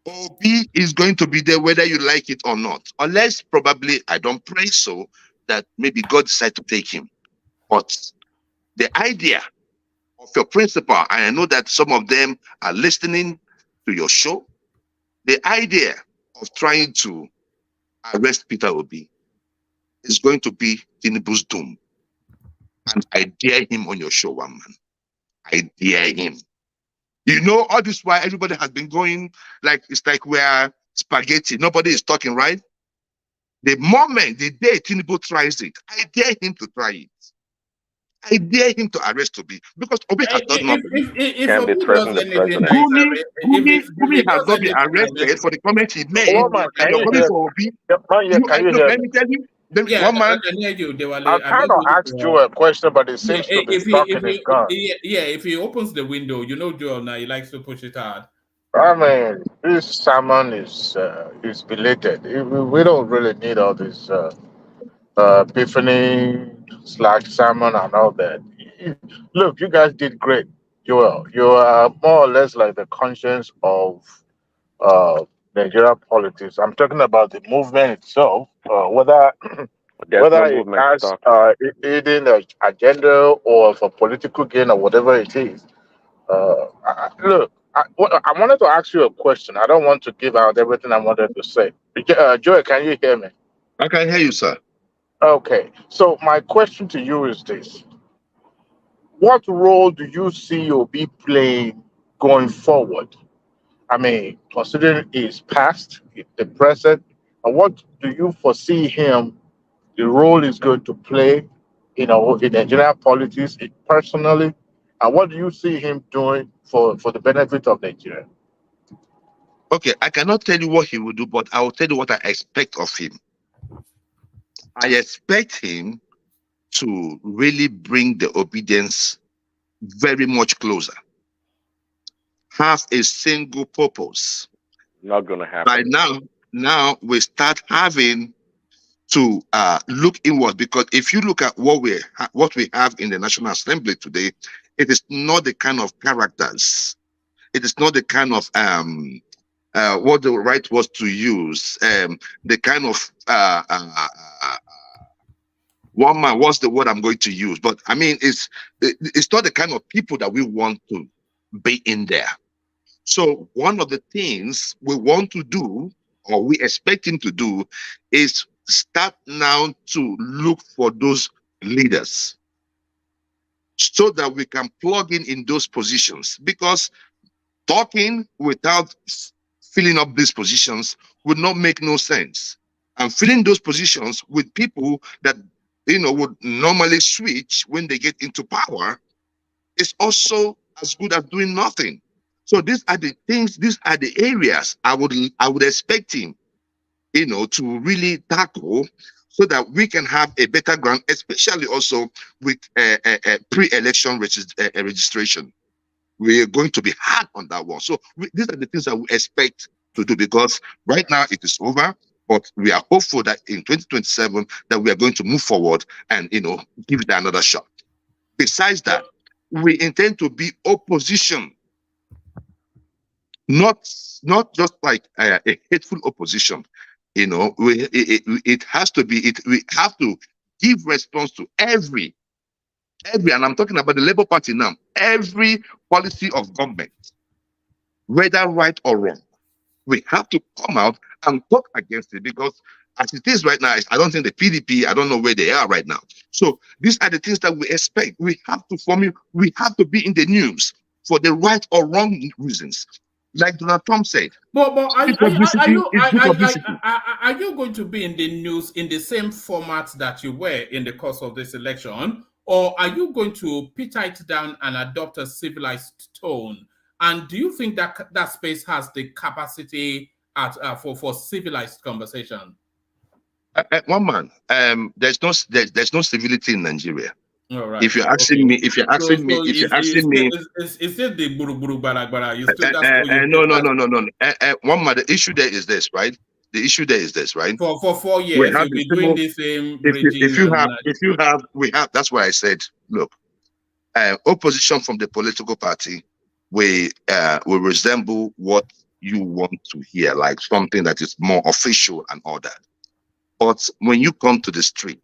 Obi is going to be there whether you like it or not, unless probably, I don't pray so, that maybe God decide to take him. But the idea of your principal, and I know that some of them are listening to your show, the idea of trying to arrest Peter Obi is going to be Tinubu's doom. And I dare him on your show, one man. I dare him. You know, all this while everybody has been going like it's like we're spaghetti. Nobody is talking, right? The moment, the day Tinubu tries it, I dare him to try it. I dare him to arrest Obi because Obi has done nothing. If Obi does anything, Gumi has not been arrested for the comment he made. And you're coming for Obi. Let me tell you. One man. I'm trying to ask Joe a question, but it seems to be stuck in his gun. If he opens the window, you know Joel now, he likes to push it hard. I mean, this sermon is belated. We don't really need all this epiphany / sermon and all that. Look, you guys did great, Joel. You are more or less like the conscience of Nigerian politics. I'm talking about the movement itself, whether it has hidden an agenda or for political gain or whatever it is. Look, I wanted to ask you a question. I don't want to give out everything I wanted to say. Joel, can you hear me? I can hear you, sir. Okay. So my question to you is this. What role do you see Obi playing going forward? I mean, considering his past, the present, and what do you foresee him, the role he's going to play, in Nigerian politics personally, and what do you see him doing for the benefit of Nigeria? Okay, I cannot tell you what he will do, but I will tell you what I expect of him. I expect him to really bring the obedience very much closer. Have a single purpose. Not going to happen. By now we start having to look inward, because if you look at what we have in the National Assembly today, it is not the kind of characters. It is not the kind of what the right was to use. The kind of one man, what's the word I'm going to use? But I mean, it's not the kind of people that we want to be in there. So one of the things we want to do, or we expect him to do, is start now to look for those leaders so that we can plug in those positions. Because talking without filling up these positions would not make no sense. And filling those positions with people that would normally switch when they get into power is also as good as doing nothing. So these are the things, these are the areas I would expect him, to really tackle, so that we can have a better ground, especially also with pre-election registration. We are going to be hard on that one. So these are the things that we expect to do, because right now it is over, but we are hopeful that in 2027 that we are going to move forward and give it another shot. Besides that, we intend to be opposition, not just like a hateful opposition. We have to give response to every, and I'm talking about the Labour Party now, every policy of government, whether right or wrong. We have to come out and talk against it, because as it is right now, I don't think the PDP, I don't know where they are right now. So these are the things that we expect. We have to be in the news for the right or wrong reasons. Like Donald Trump said. But are you going to be in the news in the same format that you were in the course of this election? or are you going to peter it down and adopt a civilized tone? And do you think that that space has the capacity for civilized conversation? One man, there's no civility in Nigeria. All right. If you're asking me, if you're asking me, is it the buru bara? You still no. One man, the issue there is this, right? The issue there is this, right? For 4 years, you've been doing the same. That's why I said, look, opposition from the political party will resemble what you want to hear, like something that is more official and all that. But when you come to the street,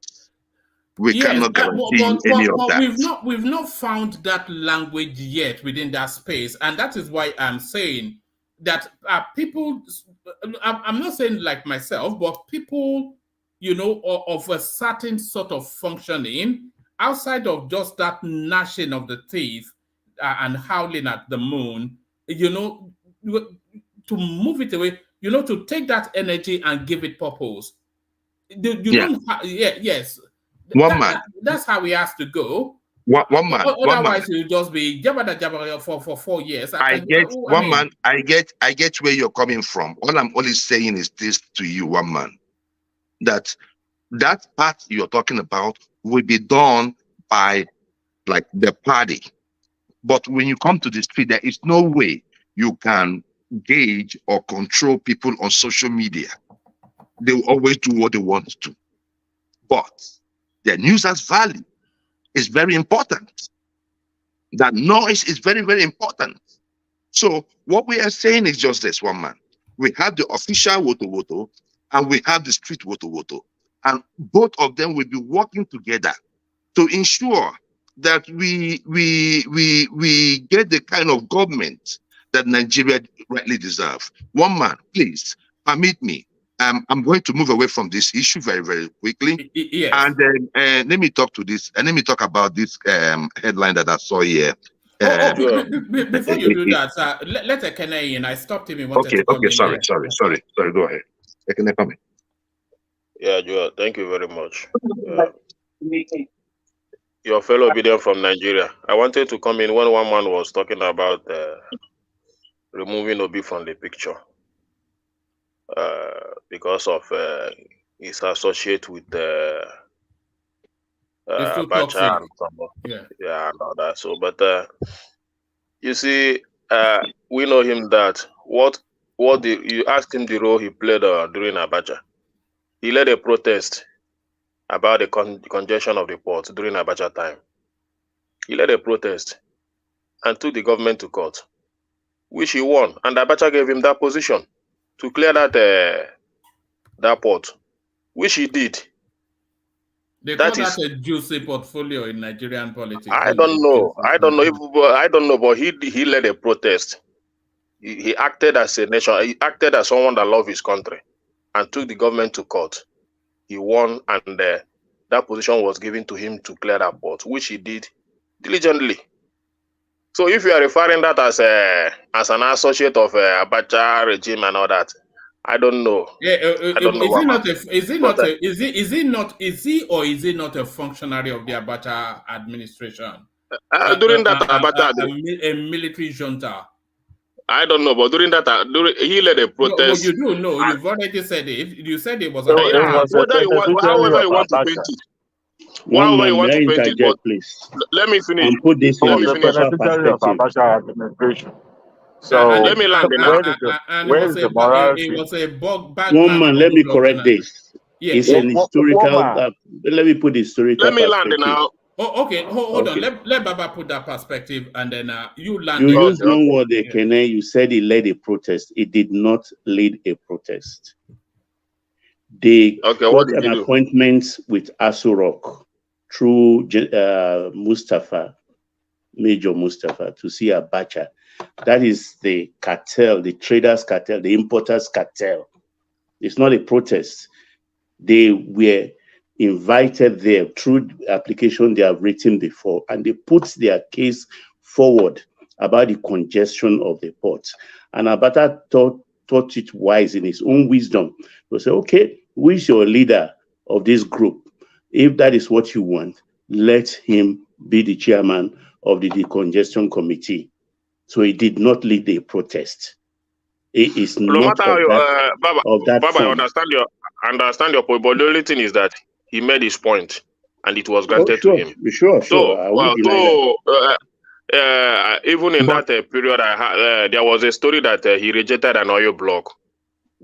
we cannot guarantee any of that. We've not found that language yet within that space, and that is why I'm saying that people. I'm not saying like myself, but people, of a certain sort of functioning outside of just that gnashing of the teeth and howling at the moon, to move it away, to take that energy and give it purpose. Yes. That's how we have to go. One man. Otherwise, you'll just be jabba for 4 years. I get where you're coming from. All I'm only saying is this to you, one man, that part you're talking about will be done by like the party. But when you come to the street, there is no way you can gauge or control people on social media. They will always do what they want to. But their news has value. It's very important. That noise is very, very important. So what we are saying is just this, one man. We have the official woto and we have the street woto. And both of them will be working together to ensure that we get the kind of government that Nigeria rightly deserves. One man, please permit me. I'm going to move away from this issue very, very quickly. Yes. And then let me talk about this headline that I saw here. Before you do that, let Ekene in. I stopped him. Okay, sorry. Go ahead. Ekene, come in. Yeah, Joel, thank you very much. Your fellow Obidient from Nigeria. I wanted to come in when one man was talking about removing Obi from the picture. Because of his associate with Abacha and and all that. So, but you see, we know him that you asked him the role he played during Abacha. He led a protest about the congestion of the port during Abacha time. He led a protest and took the government to court, which he won, and Abacha gave him that position to clear that port, which he did. They call that a juicy portfolio in Nigerian politics. I don't know, but he led a protest. He acted as a nation. He acted as someone that loved his country, and took the government to court. He won, and that position was given to him to clear that port, which he did diligently. So if you are referring that as an associate of Abacha regime and all that, I don't know. Is he not a functionary of the Abacha administration? During that Abacha, a military junta. I don't know, but during that, he led a protest. You do know. You've already said it. You said it was. However you want to paint it. One man, may I interject, please? Let me finish. And put this in the proper perspective. So let me land where is the morality? It was a one man, let me correct this. Yeah. It's an historical. Let me put historical. Let me land now. Oh, okay. Hold on. Let Baba put that perspective, and then you land. You used one word, Kene. You said he led a protest. It did not lead a protest. They got an appointment with Aso Rock through Major Mustafa, to see Abacha. That is the cartel, the traders cartel, the importers cartel. It's not a protest. They were invited there through the application they have written before, and they put their case forward about the congestion of the port. And Abacha thought it wise in his own wisdom to say, okay, who is your leader of this group? If that is what you want, let him be the chairman of the decongestion committee. So he did not lead the protest. It is No not matter how you, of that Baba, form. I understand your point, but the only thing is that he made his point, and it was granted sure, to him. Sure. So, I won't deny that. even in that period, there was a story that he rejected an oil block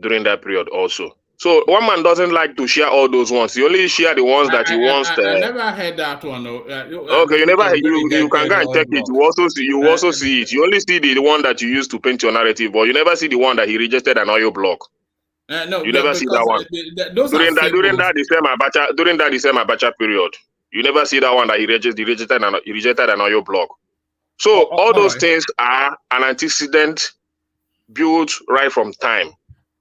during that period also. So one man doesn't like to share all those ones. He only share the ones that he wants. I never heard that one. Okay, you never. You can go and check it. You also see it. You only see the one that you use to paint your narrative, but you never see the one that he rejected an oil block. No, you never see that one. During that December Abacha period, you never see that one that he rejected an oil block. So all those things are an antecedent built right from time.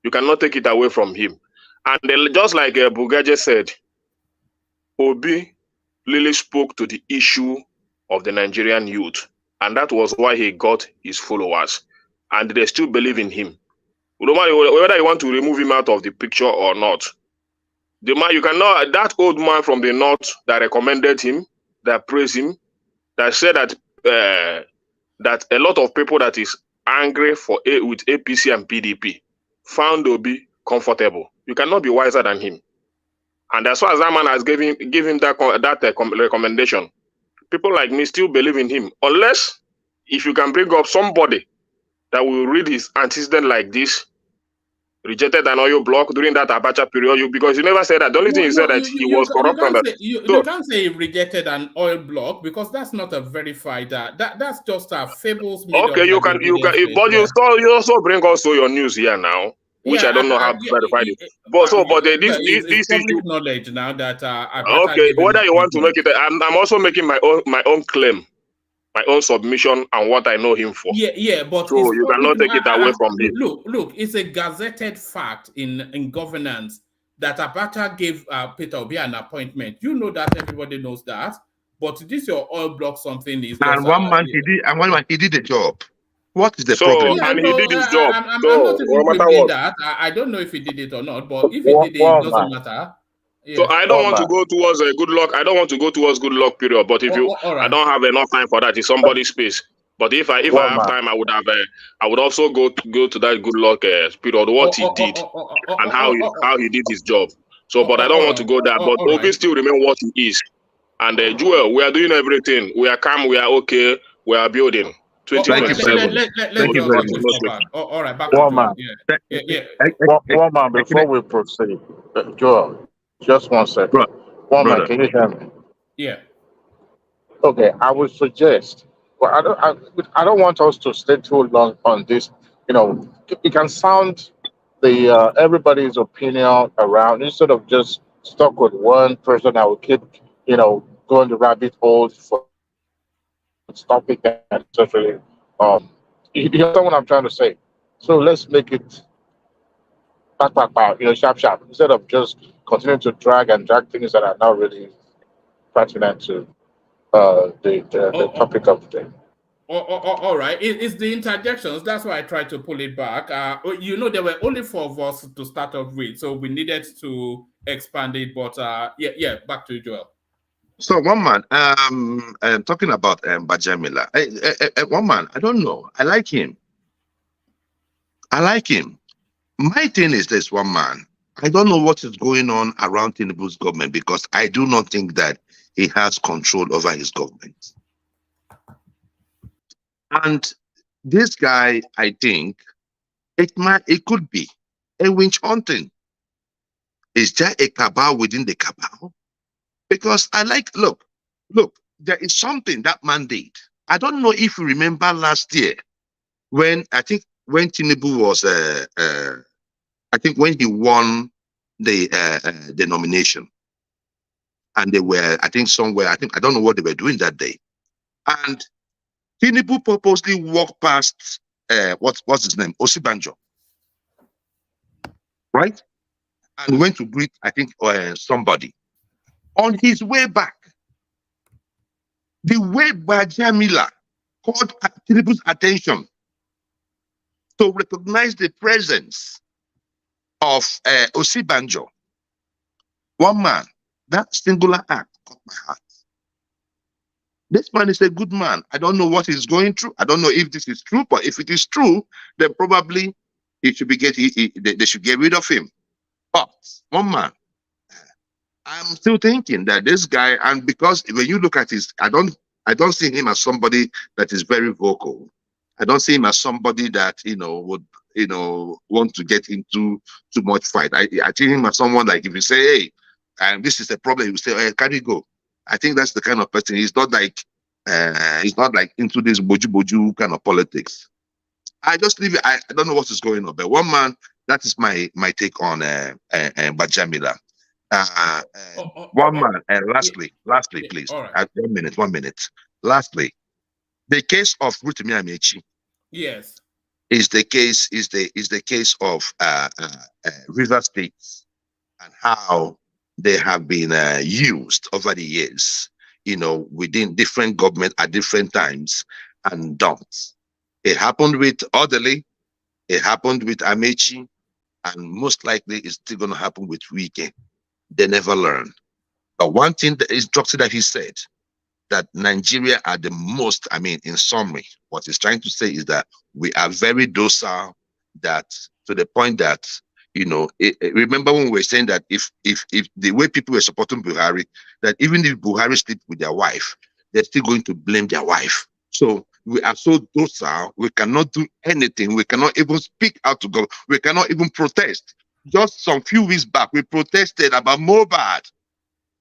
You cannot take it away from him. And then, just like Bugaje said, Obi really spoke to the issue of the Nigerian youth, and that was why he got his followers, and they still believe in him. No matter whether you want to remove him out of the picture or not, the man, you cannot, that old man from the north that recommended him, that praised him, that said that that a lot of people that is angry with APC and PDP found Obi comfortable. You cannot be wiser than him. And as far as that man has given that recommendation, people like me still believe in him. Unless, if you can bring up somebody that will read his antecedent like this, rejected an oil block during that Abacha period, because you never said that. The only thing you said that he was corrupt. You can't say he rejected an oil block, because that's not a verified. That's just a fables. Okay, you can, but you also bring also your news here now, which I don't know how to verify it. But this public knowledge now that okay, whether you want to make it, I'm also making my own claim, my own submission, and what I know him for. Yeah, but so you cannot take it away from him. Look, it's a gazetted fact in governance that Abacha gave Peter Obi an appointment. You know that, everybody knows that. But this your oil block something is. And one man he did the job. What is the problem? And he did his job. I'm not even claiming that. I don't know if he did it or not, but if he did it, it doesn't matter. Yeah. So I don't want to go towards a good luck. I don't want to go towards good luck period. But if I don't have enough time for that. It's somebody's space. But if I have time, I would have. I would also go to that good luck period. What he did and how he did his job. So, but I don't want to go there. But Obi still remain what he is. And Joel, we are doing everything. We are calm. We are okay. We are building. 2027. Thank you very much. All right. Back one man. One man. Before we proceed, Joel. Just 1 second. One man, can you hear me? Yeah. Okay, I would suggest. Well, I don't want us to stay too long on this. You know, it can sound everybody's opinion around instead of just stuck with one person. I will keep going the rabbit hole for topic and especially you know what I'm trying to say. So let's make it sharp, instead of just continuing to drag things that are not really pertinent to the topic of the day. All right. It's the interjections. That's why I tried to pull it back. There were only 4 of us to start off with, so we needed to expand it. But back to you, Joel. So one man, talking about Bajamila. One man, I don't know. I like him. My thing is this, one man. I don't know what is going on around Tinubu's government, because I do not think that he has control over his government. And this guy, I think, it could be a witch hunting. Is there a cabal within the cabal? Because look, there is something that man did. I don't know if you remember last year when Tinubu was when he won the nomination, and they were I don't know what they were doing that day, and Tinubu purposely walked past what's his name, Osibanjo, right, and went to greet somebody. On his way back, the way Bajamila called Tinubu's attention to recognize the presence of Osibanjo. One man, that singular act caught my heart. This man is a good man. I don't know what he's going through. I don't know if this is true, but if it is true, then probably he should be they should get rid of him. But one man, I'm still thinking that this guy, and because when you look at his, I don't see him as somebody that is very vocal. I don't see him as somebody that would want to get into too much fight. I see him as someone like, if you say, hey, this is a problem, he will say, hey, can you go? I think that's the kind of person. He's not like into this boju kind of politics. I just leave it. I don't know what is going on, but one man, that is my take on Bajamila. One man, and lastly, please. Right. 1 minute. Lastly, the case of Rotimi Amaechi. Yes. Is the case of River State and how they have been used over the years, within different government at different times and dumped. It happened with Orderly, it happened with Amaechi, and most likely it's still going to happen with Wike. They never learn. But one thing that is Docility that he said, that Nigeria are the most, in summary, what he's trying to say is that we are very docile, that to the point that, remember when we were saying that if the way people were supporting Buhari, that even if Buhari sleep with their wife, they're still going to blame their wife. So we are so docile, we cannot do anything. We cannot even speak out to God. We cannot even protest. Just some few weeks back, we protested about Mobad,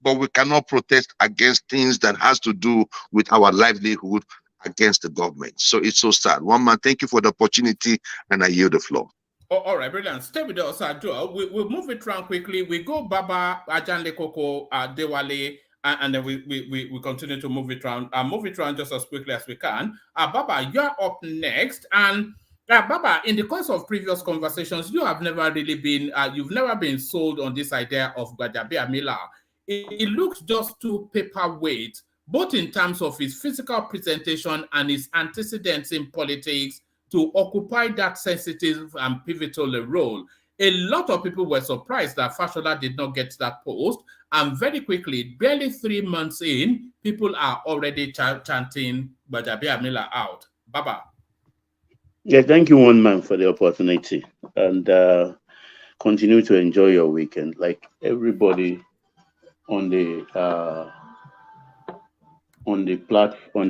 but we cannot protest against things that has to do with our livelihood against the government. So it's so sad. One man, thank you for the opportunity, and I yield the floor. All right, brilliant. Stay with us, Joel. We'll move it around quickly. We go Baba, Ajanle Koko, Dewale, and then we continue to move it around. Move it around just as quickly as we can. Baba, you're up next. And Baba, in the course of previous conversations, you have never really been, you've never been sold on this idea of Gbajabiamila. It looks just too paperweight, both in terms of his physical presentation and his antecedents in politics, to occupy that sensitive and pivotal role. A lot of people were surprised that Fashola did not get that post, and very quickly, barely 3 months in, people are already chanting Gbajabiamila out. Baba. Yeah, thank you, one man, for the opportunity, and continue to enjoy your weekend, like everybody on the platform.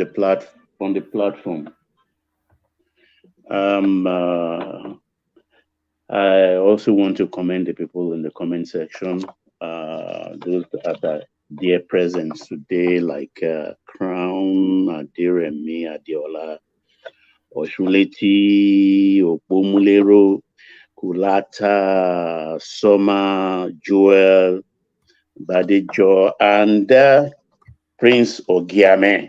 I also want to commend the people in the comment section, those that are their presence today, like Crown, Adiremi, Adiola, Oshuleti, Opomulero, Kulata, Soma, Joel, Badejo, and Prince Ogiame,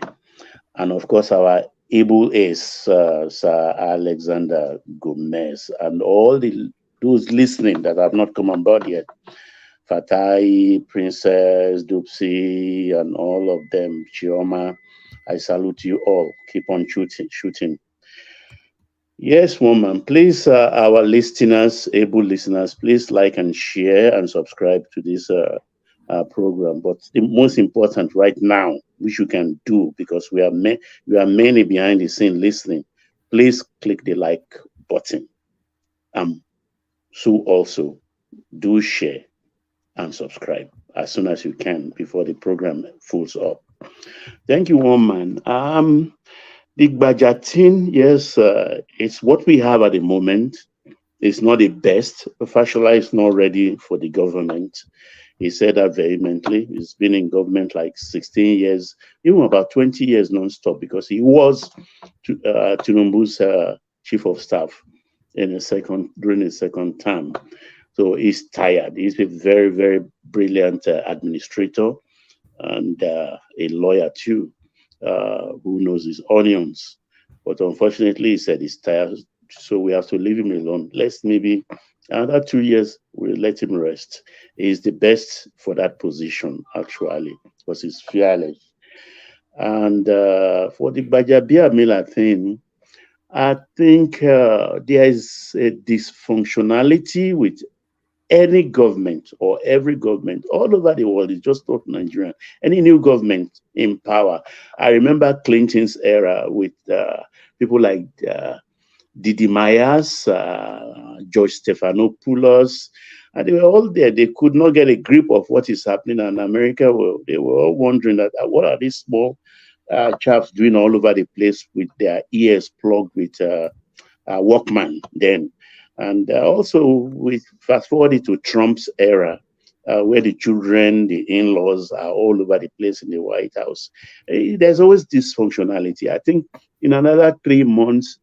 and of course our able ace, Sir Alexander Gomez, and all those listening that have not come on board yet. Fatai, Princess, Dupsy, and all of them, Chioma, I salute you all. Keep on shooting. Yes, woman, please, our listeners, able listeners, please like and share and subscribe to this program. But the most important right now, which you can do, because we are many behind the scene listening, please click the like button. So also do share and subscribe as soon as you can before the program fills up. Thank you, woman. The Gbajatin, yes, it's what we have at the moment. It's not the best. Fashola is not ready for the government. He said that vehemently. He's been in government like 16 years, even about 20 years non-stop, because he was Tinubu's chief of staff during his second term. So he's tired. He's a very, very brilliant administrator and a lawyer too, who knows his onions. But unfortunately, he said he's tired, so we have to leave him alone. Let's maybe another 2 years, we'll let him rest. He's the best for that position, actually, because he's fearless. And for the Gbajabiamila thing, I think there is a dysfunctionality with any government or every government all over the world is just not Nigerian. Any new government in power. I remember Clinton's era with people like Didi Myers, George Stephanopoulos, and they were all there. They could not get a grip of what is happening in America. They were all wondering that what are these small chaps doing all over the place with their ears plugged with Walkman then. And also, we fast forwarded to Trump's era, where the children, the in-laws are all over the place in the White House. There's always dysfunctionality. I think in another 3 months,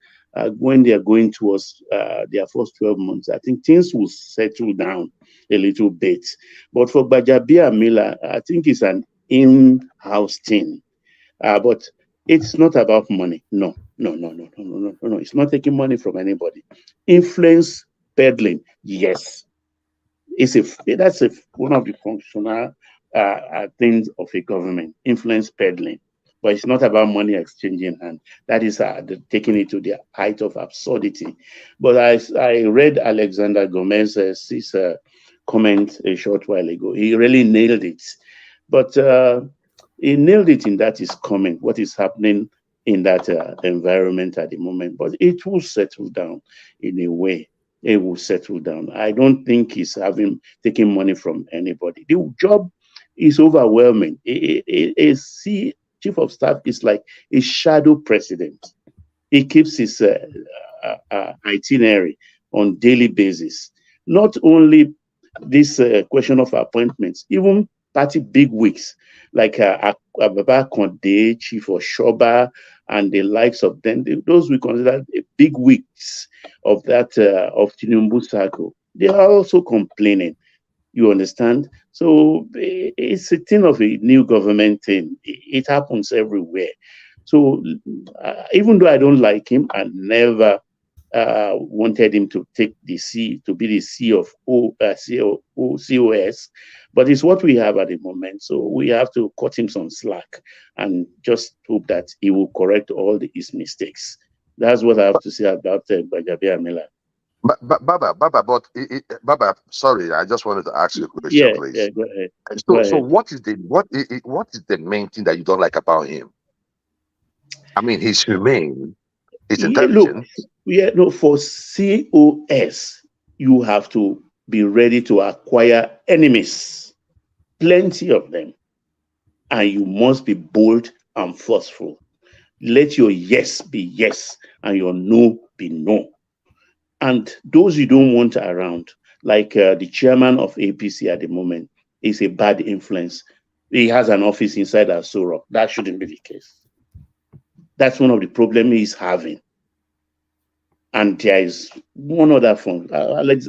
when they are going towards their first 12 months, I think things will settle down a little bit. But for Gbajabiamila, I think it's an in-house thing. But it's not about money. No. It's not taking money from anybody. Influence peddling, yes. That's one of the functional things of a government, influence peddling. But it's not about money exchanging hand. That is taking it to the height of absurdity. But I read Alexander Gomez's comment a short while ago. He really nailed it. But he nailed it in that his comment, what is happening in that environment at the moment. But it will settle down in a way. It will settle down. I don't think he's taking money from anybody. The job is overwhelming. A chief of staff is like a shadow president. He keeps his itinerary on daily basis. Not only this question of appointments, even party bigwigs like Ababa Konde, Chief Oshoba, and the likes of them. Those we consider big wigs of that of Tinubu circle. They are also complaining. You understand? So it's a thing of a new government thing. It happens everywhere. So even though I don't like him, I never wanted him to take the C, to be the C of COS, but it's what we have at the moment. So we have to cut him some slack and just hope that he will correct all his mistakes. That's what I have to say about Gbajabiamila. Baba, sorry, I just wanted to ask you a question, please. Yeah, go ahead. So what is the main thing that you don't like about him? I mean, he's humane, he's intelligent. For COS, you have to be ready to acquire enemies, plenty of them, and you must be bold and forceful. Let your yes be yes and your no be no. And those you don't want around, like the chairman of APC at the moment, is a bad influence. He has an office inside Aso Rock. That shouldn't be the case. That's one of the problems he's having. And there is one other form. Alex,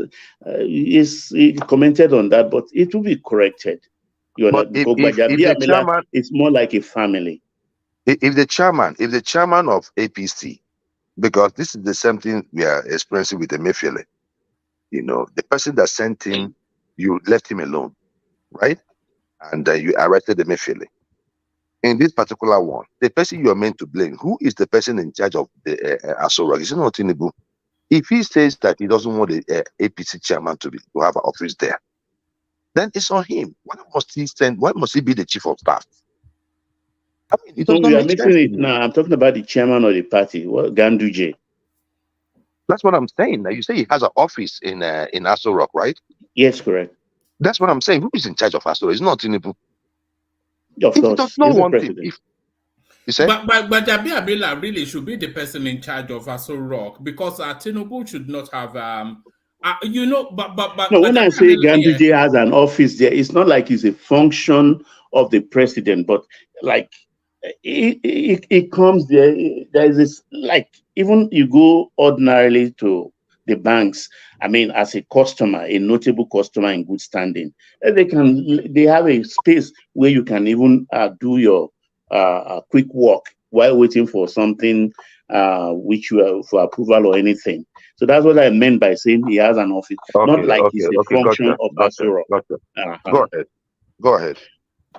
he commented on that, but it will be corrected. It's more like a family. If the chairman of APC, because this is the same thing we are experiencing with Emefiele, the person that sent him, you left him alone, right? And you arrested Emefiele. In this particular one, the person you are meant to blame, who is the person in charge of the Aso Rock? Is it not Tinubu? If he says that he doesn't want the APC chairman to have an office there, then it's on him. Why must he be the chief of staff? I mean, it doesn't make sense. Now, I'm talking about the chairman of the party, Ganduje. That's what I'm saying. Now, you say he has an office in Aso Rock, right? Yes, correct. That's what I'm saying. Who is in charge of Aso Rock? It's not Tinubu. Of course, does not want him. You say? But Gbajabiamila really should be the person in charge of Aso Rock, because Tinubu should not have but when I say Ganduje has an office there, it's not like it's a function of the president, but like it comes there. There is this, like, even you go ordinarily to the banks, I mean, as a customer, a notable customer in good standing, they have a space where you can even do your quick walk while waiting for something which you are for approval or anything. So that's what I meant by saying he has an office, not like it's a function of Aso Rock. Go ahead.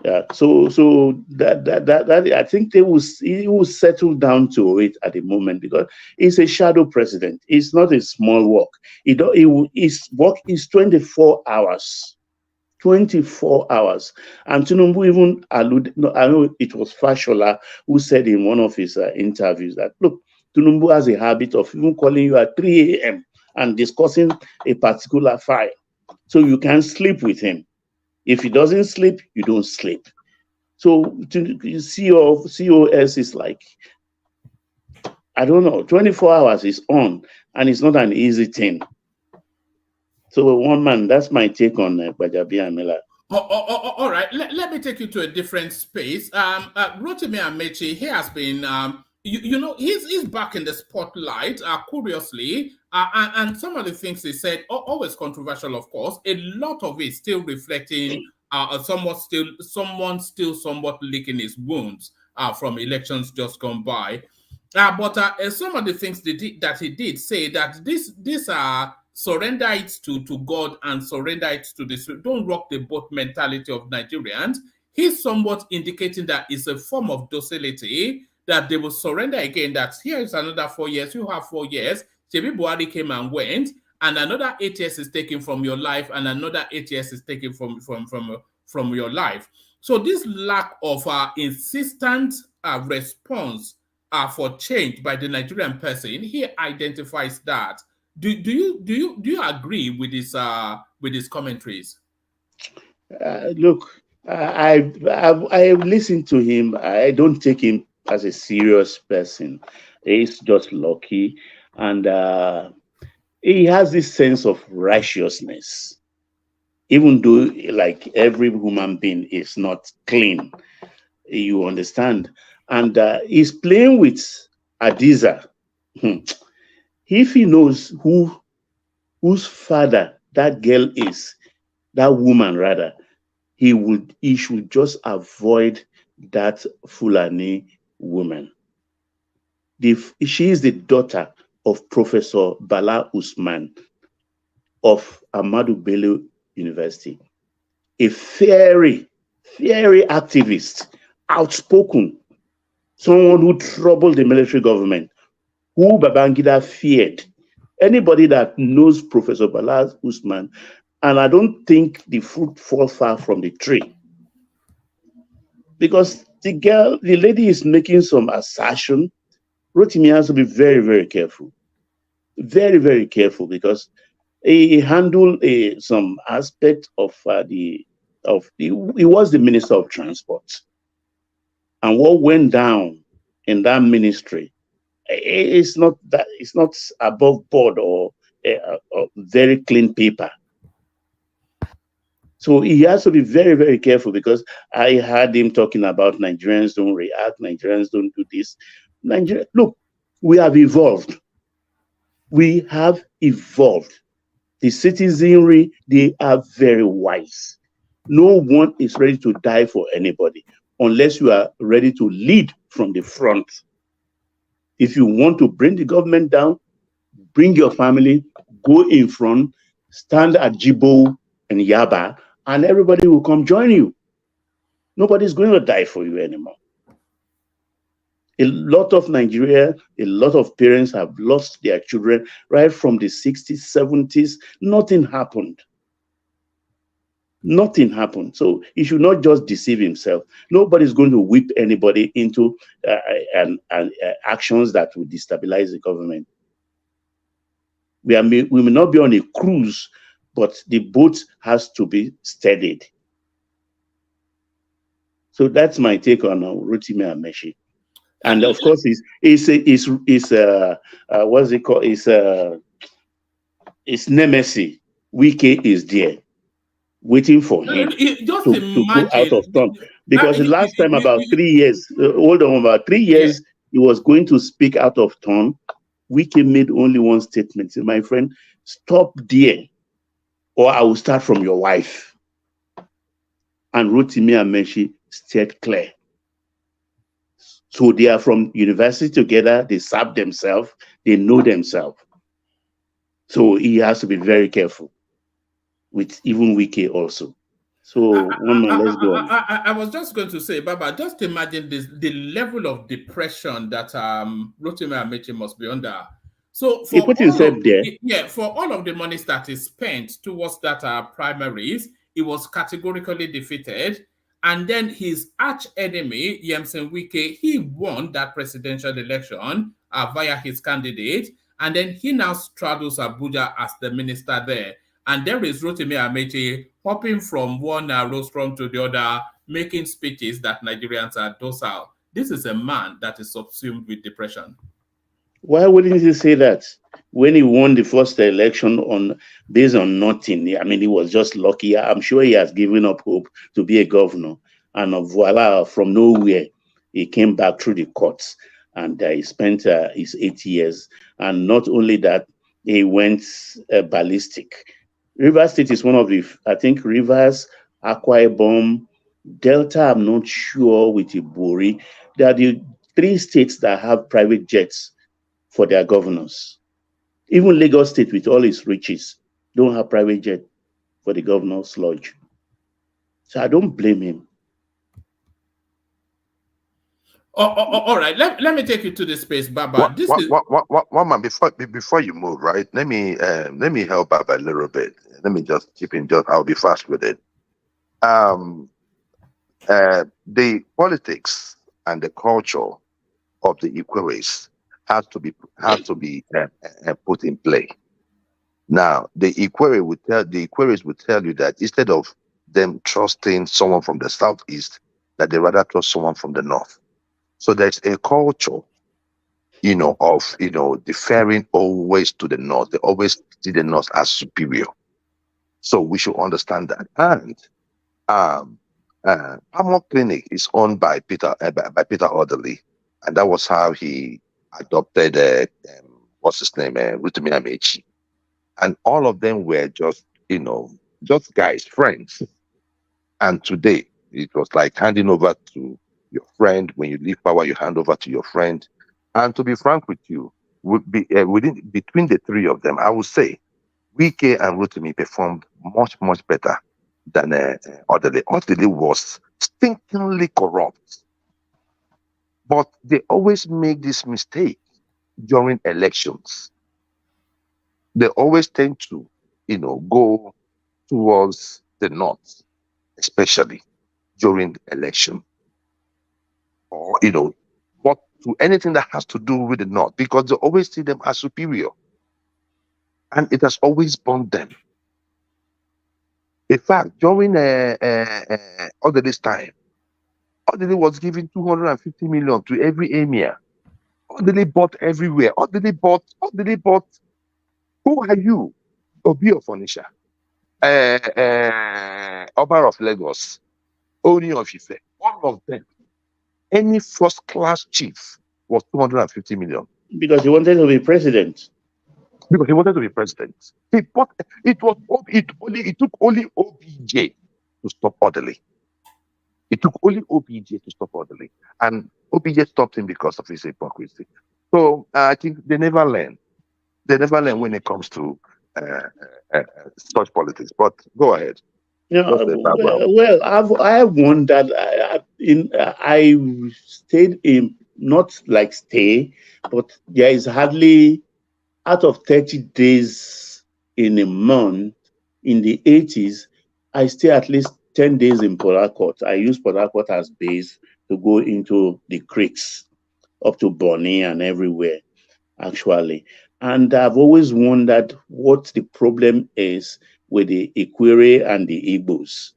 Yeah, so that I think he will settle down to it at the moment, because he's a shadow president. It's not a small work. His work is 24 hours. 24 hours. And Tinubu even alluded, no, I know it was Fashola who said in one of his interviews that, look, Tinubu has a habit of even calling you at 3 a.m. and discussing a particular file. So you can sleep with him. If he doesn't sleep, you don't sleep. So COS is like, I don't know, 24 hours is on, and it's not an easy thing. So one man, that's my take on Gbajabiamila Miller. All right, let me take you to a different space. Rotimi Amechi, he has been, you know, he's back in the spotlight, curiously, and some of the things he said, always controversial, of course, a lot of it still reflecting someone still somewhat licking his wounds from elections just gone by. But some of the things that he did say that these are surrender it to God and surrender it to this. Don't rock the boat mentality of Nigerians. He's somewhat indicating that it's a form of docility, that they will surrender again, that here is another 4 years, you have 4 years. Shebi Buhari came and went, and another 8 years is taken from your life, and another 8 years is taken from your life. So this lack of insistent response for change by the Nigerian person, he identifies that. Do you agree with his commentaries? Look, I listened to him. I don't take him as a serious person. He's just lucky, and he has this sense of righteousness, even though, like, every human being is not clean. You understand? And he's playing with Adiza. If he knows whose father that girl is, that woman rather, he should just avoid that Fulani woman. She is the daughter of Professor Bala Usman of Ahmadu Bello University, a very activist, outspoken, someone who troubled the military government, who Babangida feared. Anybody that knows Professor Bala Usman, and I don't think the fruit falls far from the tree, because the lady is making some assertion. Rotimi has to be very careful, very careful, because he handled some aspect of he was the Minister of Transport, and what went down in that ministry, it's not above board or very clean paper. So he has to be very careful, because I heard him talking about Nigerians don't react, Nigerians don't do this. Look, we have evolved. We have evolved. The citizenry, they are very wise. No one is ready to die for anybody unless you are ready to lead from the front. If you want to bring the government down, bring your family, go in front, stand at Jibo and Yaba, and everybody will come join you. Nobody's going to die for you anymore. A lot of Nigeria, a lot of parents have lost their children right from the 60s, 70s. Nothing happened. Nothing happened. So he should not just deceive himself. Nobody's going to whip anybody into actions that will destabilize the government. We may not be on a cruise, but the boat has to be steadied. So that's my take on Rotimi Amechi. And of course, what's it called? It's Nemesis. Wike is there, waiting for him to go out of town. Because the last time, about 3 years, about 3 years, he was going to speak out of town. Wike made only one statement. He said, my friend, stop there, or I will start from your wife. And Rotimi Amechi steered clear. So they are from university together, they serve themselves, they know themselves. So he has to be very careful with even Wike also. So, let's go on. I was just going to say, Baba, just imagine the level of depression that Rotimi Amechi must be under. So He put himself there. For all of the monies that is spent towards that primaries, he was categorically defeated. And then his arch enemy, Yemsen Wike, he won that presidential election via his candidate. And then he now straddles Abuja as the minister there. And there is Rotimi Amechi hopping from one rostrum to the other, making speeches that Nigerians are docile. This is a man that is subsumed with depression. Why wouldn't he say that when he won the first election based on nothing? I mean, he was just lucky. I'm sure he has given up hope to be a governor. And voila, from nowhere, he came back through the courts and he spent his 8 years. And not only that, he went ballistic. Rivers State is one of the, I think, Rivers, Akwa Ibom, Delta, I'm not sure, with Ibori. They are the 3 states that have private jets for their governors. Even Lagos State, with all its riches, don't have private jet for the governor's lodge. So I don't blame him. All right, let me take you to the space, Baba. One man, before you move, right? Let me help Baba a little bit. Let me just chip in. I'll be fast with it. The politics and the culture of the Equaries has to be put in play. Now, the Equaries would tell you that instead of them trusting someone from the southeast, that they rather trust someone from the north. So there's a culture, of deferring always to the north. They always see the north as superior. So we should understand that. And Palmer Clinic is owned by Peter Orderly, and that was how he adopted Rotimi Amechi. And all of them were just guys, friends. And today it was like handing over to your friend. When you leave power, you hand over to your friend. And to be frank with you, between the 3 of them, I would say Wike and Rotimi performed much, much better than Orderly. Orderly was stinkingly corrupt. But they always make this mistake during elections. They always tend to, go towards the north, especially during the election. Or, but to anything that has to do with the north, because they always see them as superior. And it has always bound them. In fact, during all this time, Orderly was giving 250 million to every emir. Orderly bought everywhere. Orderly bought. Who are you? Obi of Onisha, Oba of Lagos, Oni of Ife. All of them. Any first-class chief was 250 million. Because he wanted to be president. He bought. It took only OBJ to stop Orderly. It took only OBJ to stop Orderly, and OBJ stopped him because of his hypocrisy. So I think they never learn. They never learn when it comes to such politics. But go ahead. I have wondered. I stayed in, not like stay, but there is hardly, out of 30 days in a month in the 80s, I stay at least 10 days in Port Harcourt. I use Port Harcourt as base to go into the creeks up to Bonny and everywhere, actually. And I've always wondered what the problem is with the Equere and the Igbos.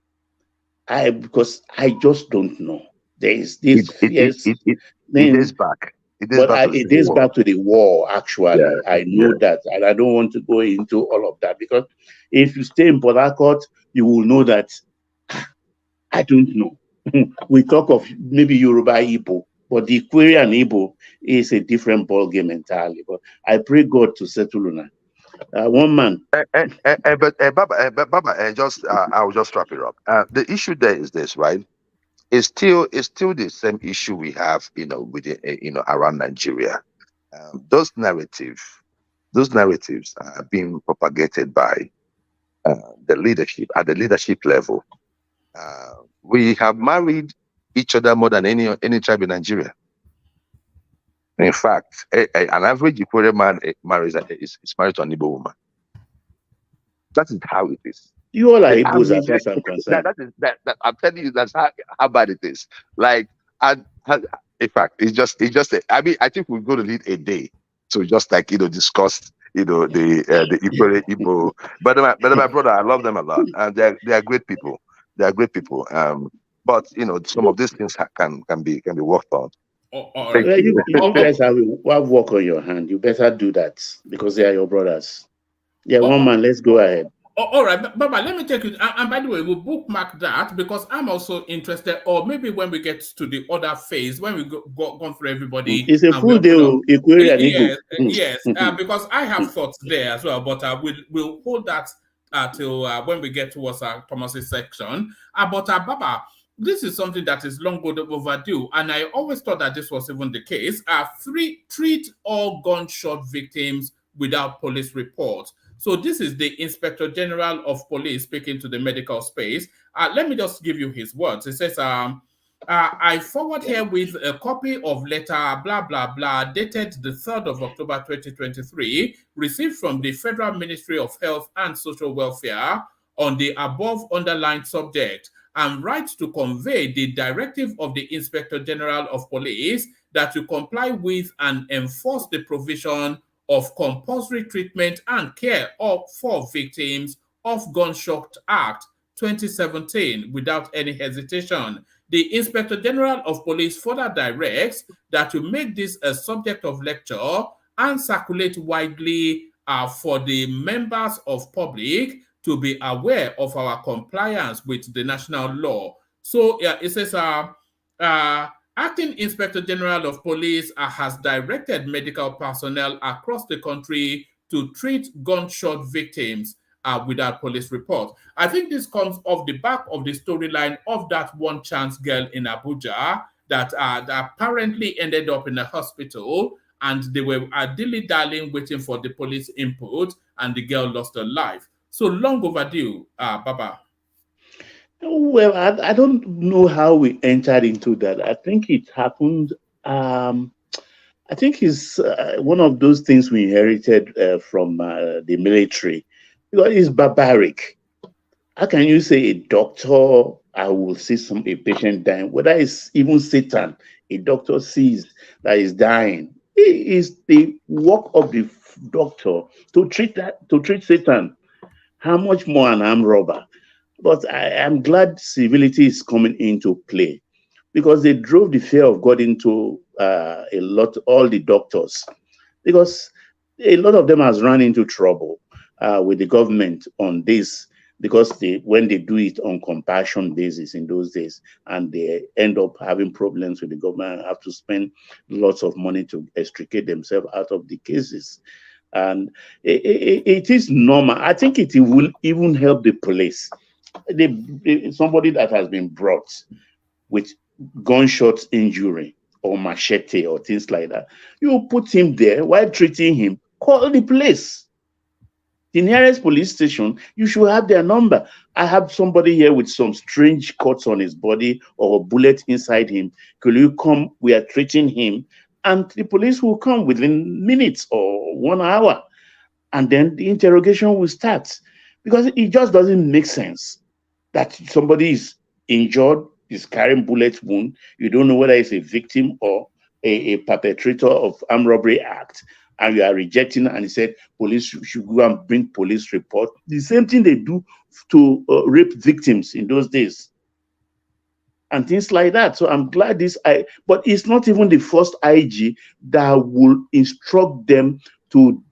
Because I just don't know. There is this. It is back. It is back to the war, actually. Yeah, I know that. And I don't want to go into all of that, because if you stay in Port Harcourt, you will know that I don't know. We talk of maybe Yoruba Igbo, but the Equere and Igbo is a different ballgame entirely. But I pray God to settle on that. One man. Baba, I'll just wrap it up. The issue there is this, right? It's still the same issue we have, around Nigeria. Those narratives are being propagated by the leadership at the leadership level. We have married each other more than any tribe in Nigeria. In fact, an average Ikwere man is married to an Igbo woman. That is how it is. You all are Igbos as far as I'm concerned. That I'm telling you, that's how bad it is. Like, in fact, it's just. I mean, I think we're going to need a day to just discuss the Ikwere Igbo. But my brother, I love them a lot, and they are great people. They are great people. But some of these things can be worked on. You guys have work on your hand. You better do that because they are your brothers. Yeah, one man. Let's go ahead. All right, Baba, let me take you. And by the way, we'll bookmark that because I'm also interested. Or maybe when we get to the other phase, when we gone through everybody, it's a full day. Yes, because I have thoughts there as well. But we'll hold that till when we get towards Thomas's section. But Baba, this is something that is long overdue, and I always thought that this was even the case. Treat all gunshot victims without police report. So this is the Inspector General of Police speaking to the medical space. Let me just give you his words. He says, I forward here with a copy of letter blah, blah, blah, dated the 3rd of October 2023, received from the Federal Ministry of Health and Social Welfare on the above underlined subject, and write to convey the directive of the Inspector General of Police that to comply with and enforce the provision of compulsory treatment and care for victims of Gunshot Act 2017 without any hesitation. The Inspector General of Police further directs that to make this a subject of lecture and circulate widely for the members of public to be aware of our compliance with the national law. So it says, Acting Inspector General of Police has directed medical personnel across the country to treat gunshot victims without police report. I think this comes off the back of the storyline of that one chance girl in Abuja that apparently ended up in a hospital, and they were dilly-dallying waiting for the police input, and the girl lost her life. So long overdue, Baba. Well, I don't know how we entered into that. I think it happened. I think it's one of those things we inherited from the military, because it's barbaric. How can you say a doctor, I will see a patient dying, whether it's even Satan, a doctor sees that is dying. It is the work of the doctor to treat Satan. How much more an armed robber? But I am glad civility is coming into play, because they drove the fear of God into all the doctors, because a lot of them has run into trouble with the government on this, because when they do it on compassion basis in those days, and they end up having problems with the government and have to spend lots of money to extricate themselves out of the cases. And it is normal. I think it will even help the police. Somebody that has been brought with gunshot injury or machete or things like that, you put him there while treating him, call the police. The nearest police station, you should have their number. I have somebody here with some strange cuts on his body or a bullet inside him. Could you come? We are treating him. And the police will come within minutes or 1 hour. And then the interrogation will start. Because it just doesn't make sense that somebody is injured, is carrying bullet wound. You don't know whether it's a victim or a perpetrator of armed robbery act. And you are rejecting, and he said, police should go and bring police report. The same thing they do to rape victims in those days. And things like that. So I'm glad but it's not even the first IG that will instruct them to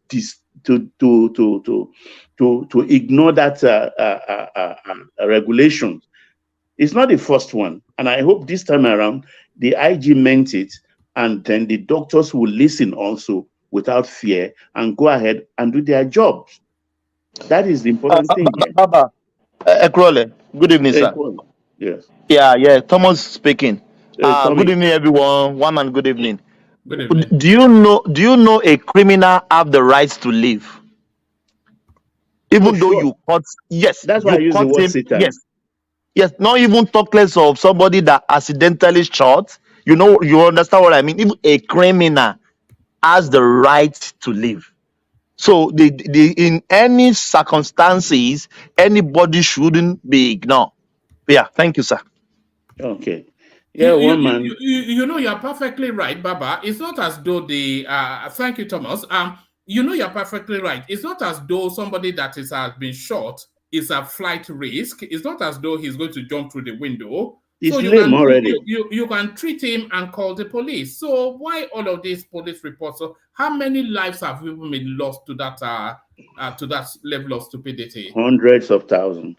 ignore that regulation. It's not the first one. And I hope this time around, the IG meant it, and then the doctors will listen also without fear and go ahead and do their jobs. That is the important thing. Baba, Ekrole, good evening, sir. Yes. Yeah, Thomas speaking. Good evening, everyone. One man, good evening. Good evening. Do you know a criminal have the rights to live? Even though you caught, yes, that's why I use the word Satan. Yes, Yes, not even talk less of somebody that accidentally shot. You know, you understand what I mean? Even a criminal has the right to live. So in any circumstances, anybody shouldn't be ignored. Yeah, thank you, sir. Okay. Yeah, you know, you're perfectly right, Baba. It's not as though thank you, Thomas. You know, you're perfectly right. It's not as though somebody that has been shot is a flight risk. It's not as though he's going to jump through the window. He's So lame already. you can treat him and call the police. So why all of these police reports? So how many lives have even been lost to that level of stupidity? Hundreds of thousands.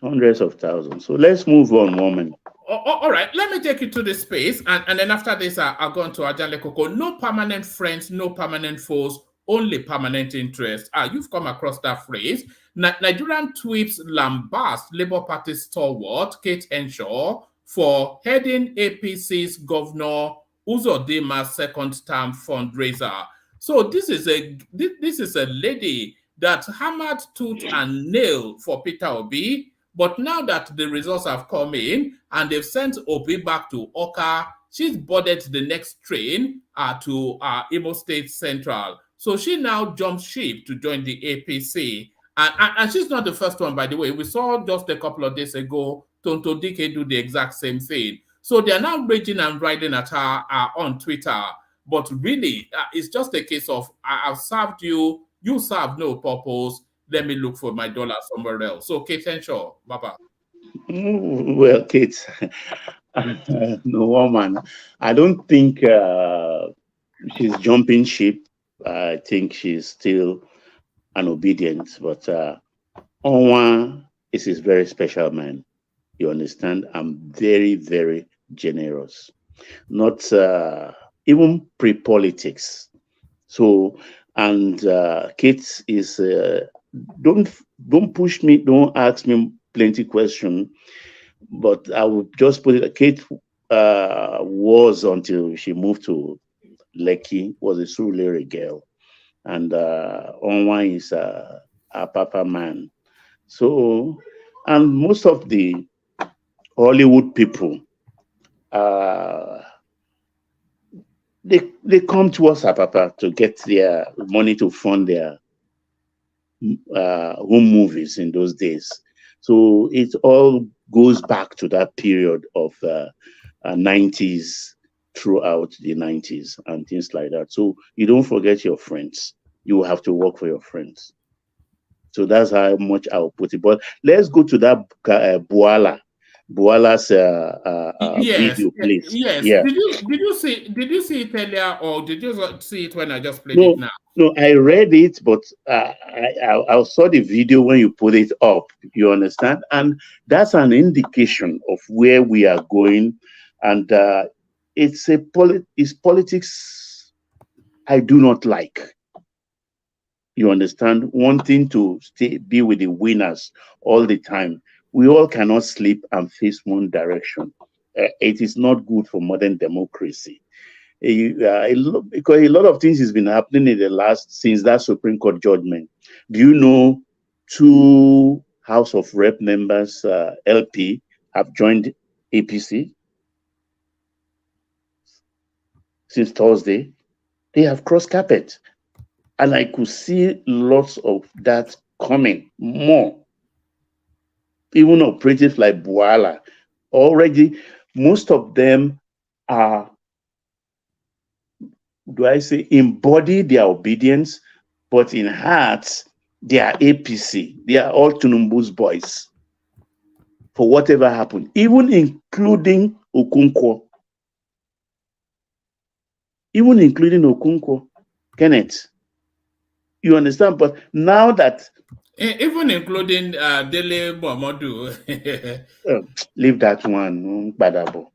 Hundreds of thousands. So let's move on, woman. All right, let me take you to the space, and then after this, I'll go on to Ajale Koko. No permanent friends, no permanent foes, only permanent interest. You've come across that phrase. Nigerian tweets lambast Labour Party stalwart Kate Henshaw for heading APC's Governor Uzodinma's second-term fundraiser. So this is a lady that hammered tooth and nail for Peter Obi. But now that the results have come in and they've sent Obi back to Oka, she's boarded the next train to Imo State Central. So she now jumps ship to join the APC. And she's not the first one, by the way. We saw just a couple of days ago, Tonto Dike do the exact same thing. So they're now raging and riding at her on Twitter. But really, it's just a case of, I've served you, you serve no purpose. Let me look for my dollar somewhere else. So, Kate Henshaw, Baba. Well, Kate, no woman. I don't think she's jumping ship. I think she's still an Obidient. But Onwa is his very special man. You understand? I'm very, very generous. Not even pre-politics. So, and Kate is... don't push me, don't ask me plenty questions, but I would just put it. Kate was, until she moved to Lekki, was a Surulere girl, and Onwa is a papa man. So, and most of the Hollywood people, they come to us, Papa, to get their money to fund their home movies in those days. So it all goes back to that period of 90s throughout the 90s and things like that. So you don't forget your friends. You have to work for your friends. So that's how much I'll put it. But let's go to that Buala's video, please. Yes. Yeah. Did you see it earlier, or did you see it when I just played No, it now? No, I read it, but I saw the video when you put it up. You understand? And that's an indication of where we are going. And it's politics I do not like. You understand? Wanting to be with the winners all the time. We all cannot sleep and face one direction. It is not good for modern democracy. Because a lot of things has been happening since that Supreme Court judgment. Do you know 2 House of Rep members, LP, have joined APC since Thursday? They have crossed carpet. And I could see lots of that coming, more. Even operatives like Buala. Already, most of them are, do I say, embody their obedience, but in heart, they are APC. They are all Tinubu's boys. For whatever happened, even including Okonkwo. Even including Okonkwo. Kenneth, you understand? But now that... Even including Dele Momodu. Leave that one, Badabo.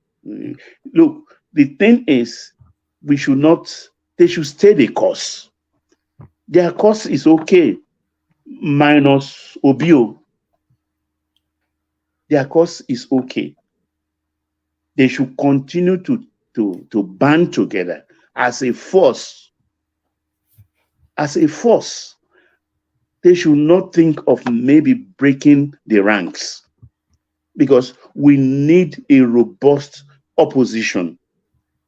Look, the thing is, they should stay the course. Their course is okay, minus Obio. Their course is okay. They should continue to band together as a force. As a force. they should not think of maybe breaking the ranks, because we need a robust opposition,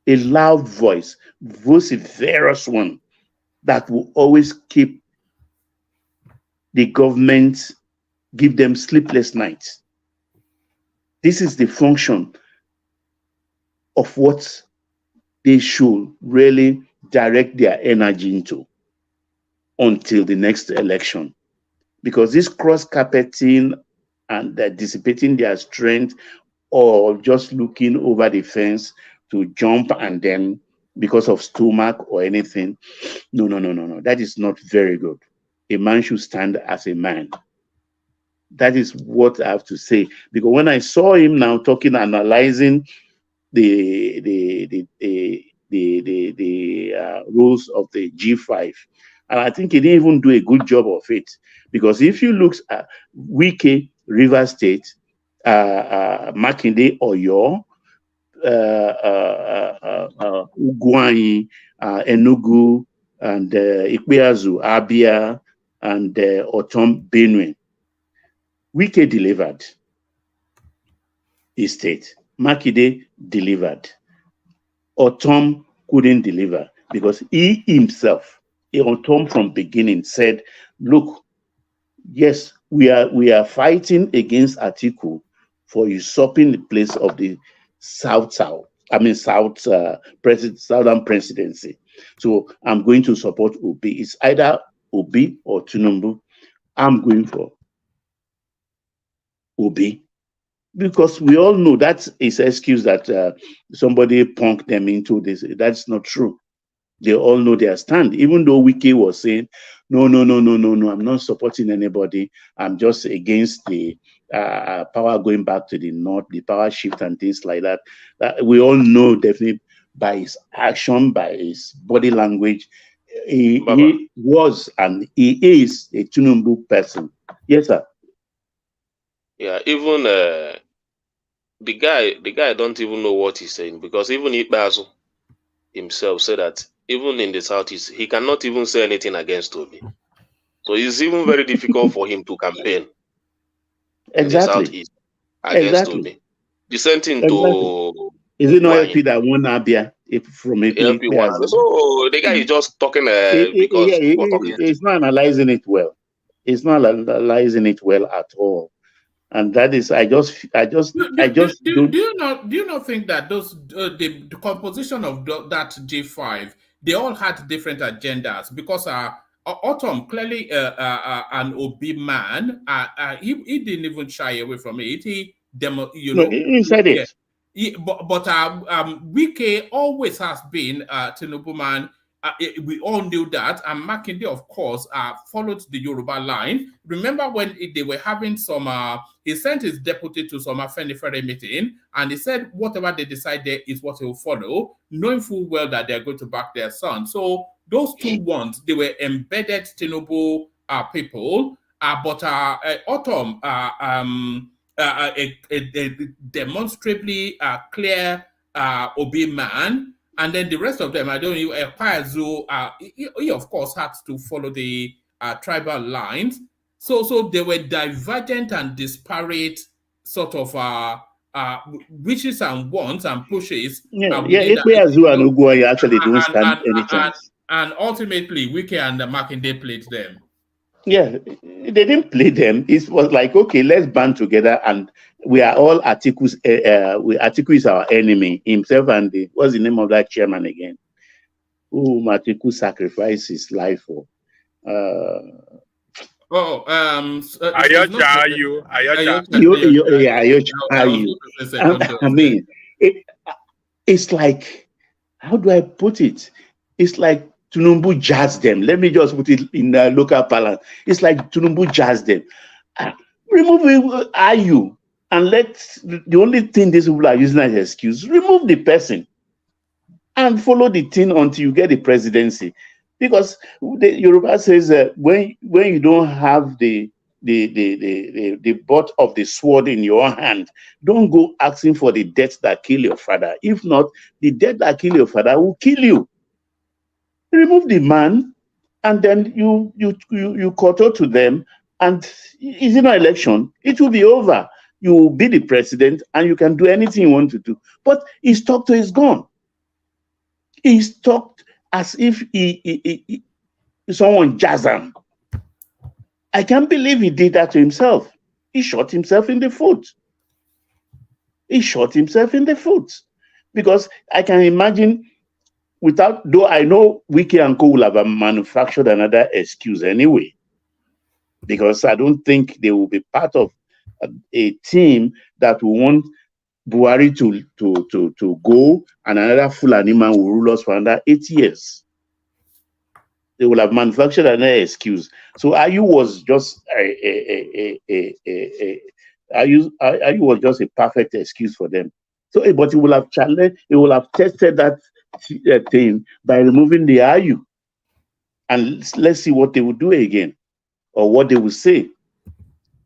a loud voice, vociferous one that will always keep the government, give them sleepless nights. This is the function of what they should really direct their energy into until the next election. Because this cross-carpeting and dissipating their strength, or just looking over the fence to jump and then because of stomach or anything, no. That is not very good. A man should stand as a man. That is what I have to say. Because when I saw him now talking, analyzing the rules of the G5, and I think he didn't even do a good job of it. Because if you look at Wike, River State, Makinde, Oyo, Ugwanyi, Enugu, and Ikpeazu, Abia, and Otom, Benue, Wike delivered his state. Makinde delivered. Otom couldn't deliver because he himself, Otom from beginning said, look, yes, we are fighting against Atiku for usurping the place of the southern presidency. So I'm going to support Obi. It's either Obi or Tinubu. I'm going for Obi, because we all know that is an excuse that somebody punked them into this. That's not true. They all know their stand. Even though Wike was saying, no, I'm not supporting anybody. I'm just against the power going back to the north, the power shift and things like that. We all know definitely by his action, by his body language, he was and he is a Tinubu person. Yes, sir. Yeah, even the guy don't even know what he's saying, because even Ikpeazu himself said that even in the southeast, he cannot even say anything against Obi. So it's even very difficult for him to campaign in the southeast against Obi. The same thing to... Is it not LP that won Abia from LP one? So the guy is just talking because... He's not analyzing it well. He's not analyzing it well at all. And that is, I just do you not think that those the composition of that G5, they all had different agendas? Because Autumn, clearly an Obi man, he didn't even shy away from it. He said it. But Wike always has been Tinubu man. We all knew that, and Makinde, of course, followed the Yoruba line. Remember when they were having some, he sent his deputy to some Afenifere meeting, and he said whatever they decide there is what he will follow, knowing full well that they're going to back their son. So those two ones, they were embedded Tinubu people, but Autumn, a demonstrably clear Obi man. And then the rest of them, I don't know, Pazu, he of course had to follow the tribal lines. So they were divergent and disparate sort of wishes and wants and pushes. Pazu and Ugwai actually don't stand any chance. And ultimately, Wike and Makinde played them. Yeah, they didn't play them. It was like, okay, let's band together, and we are all Atiku's. Atiku is our enemy. Himself and what's the name of that chairman again? Who Atiku sacrificed his life for? Ayocha. I mean, it's like, how do I put it? It's like Tinubu jazzed them. Let me just put it in local parlance. It's like Tinubu jazzed them. Remove Ayu, and the only thing these people are using as an excuse, remove the person and follow the thing until you get the presidency. Because the Yoruba says when you don't have the butt of the sword in your hand, don't go asking for the death that kill your father. If not, the death that kill your father will kill you. Remove the man and then you kowtow to them, and it's not election. It will be over. You will be the president, and you can do anything you want to do. But he's talked to his gun. He's talked as if someone jazz him. I can't believe he did that to himself. He shot himself in the foot. He shot himself in the foot. Because I can imagine, though I know Wiki and Co will have manufactured another excuse anyway. Because I don't think they will be part of a team that will want Buhari to go, and another Fulani man will rule us for another 8 years. They will have manufactured another excuse. So Ayu was just Ayu was just a perfect excuse for them. So, but he will have challenged, he will have tested that thing by removing the Ayu, and let's see what they will do again, or what they will say.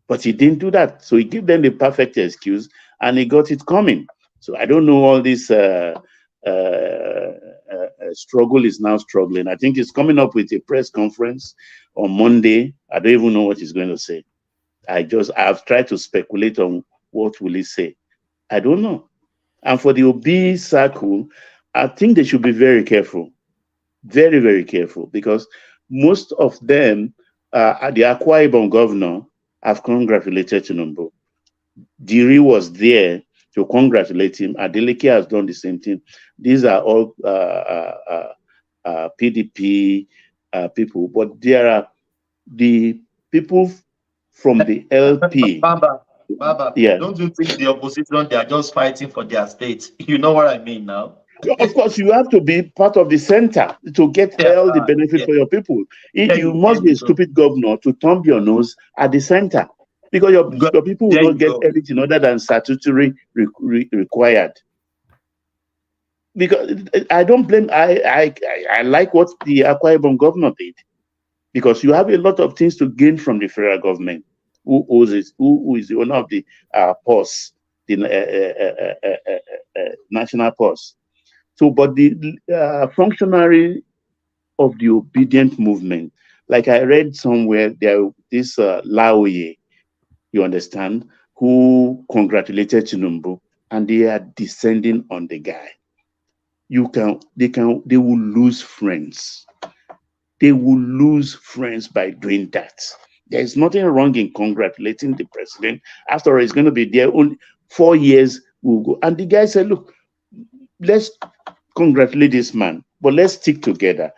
But he didn't do that. So he gave them the perfect excuse, and he got it coming. So I don't know, all this struggle is now struggling. I think he's coming up with a press conference on Monday. I don't even know what he's going to say. I've tried to speculate on what will he say. I don't know. And for the OB circle, I think they should be very careful. Very, very careful, because most of them, the Akwa Ibom governor, have congratulated Tinubu. Diri was there to congratulate him. Adeleke has done the same thing. These are all PDP people, but there are the people from the LP. Baba, yeah. Don't you think the opposition, they are just fighting for their state? You know what I mean now? Of course, you have to be part of the center to get all the benefit for your people. You must be a stupid governor to thumb your nose at the center, because your people will not get anything other than statutory required. Because I don't blame, I like what the Akwa Ibom governor did, because you have a lot of things to gain from the federal government, who is the owner of the POS, the national POS. So, but the functionary of the Obidient movement, like I read somewhere, this Laoye, you understand, who congratulated Tinubu, and they are descending on the guy. They will lose friends. They will lose friends by doing that. There's nothing wrong in congratulating the president. After all, it's going to be there only 4 years. We'll go. And the guy said, look, let's congratulate this man, but let's stick together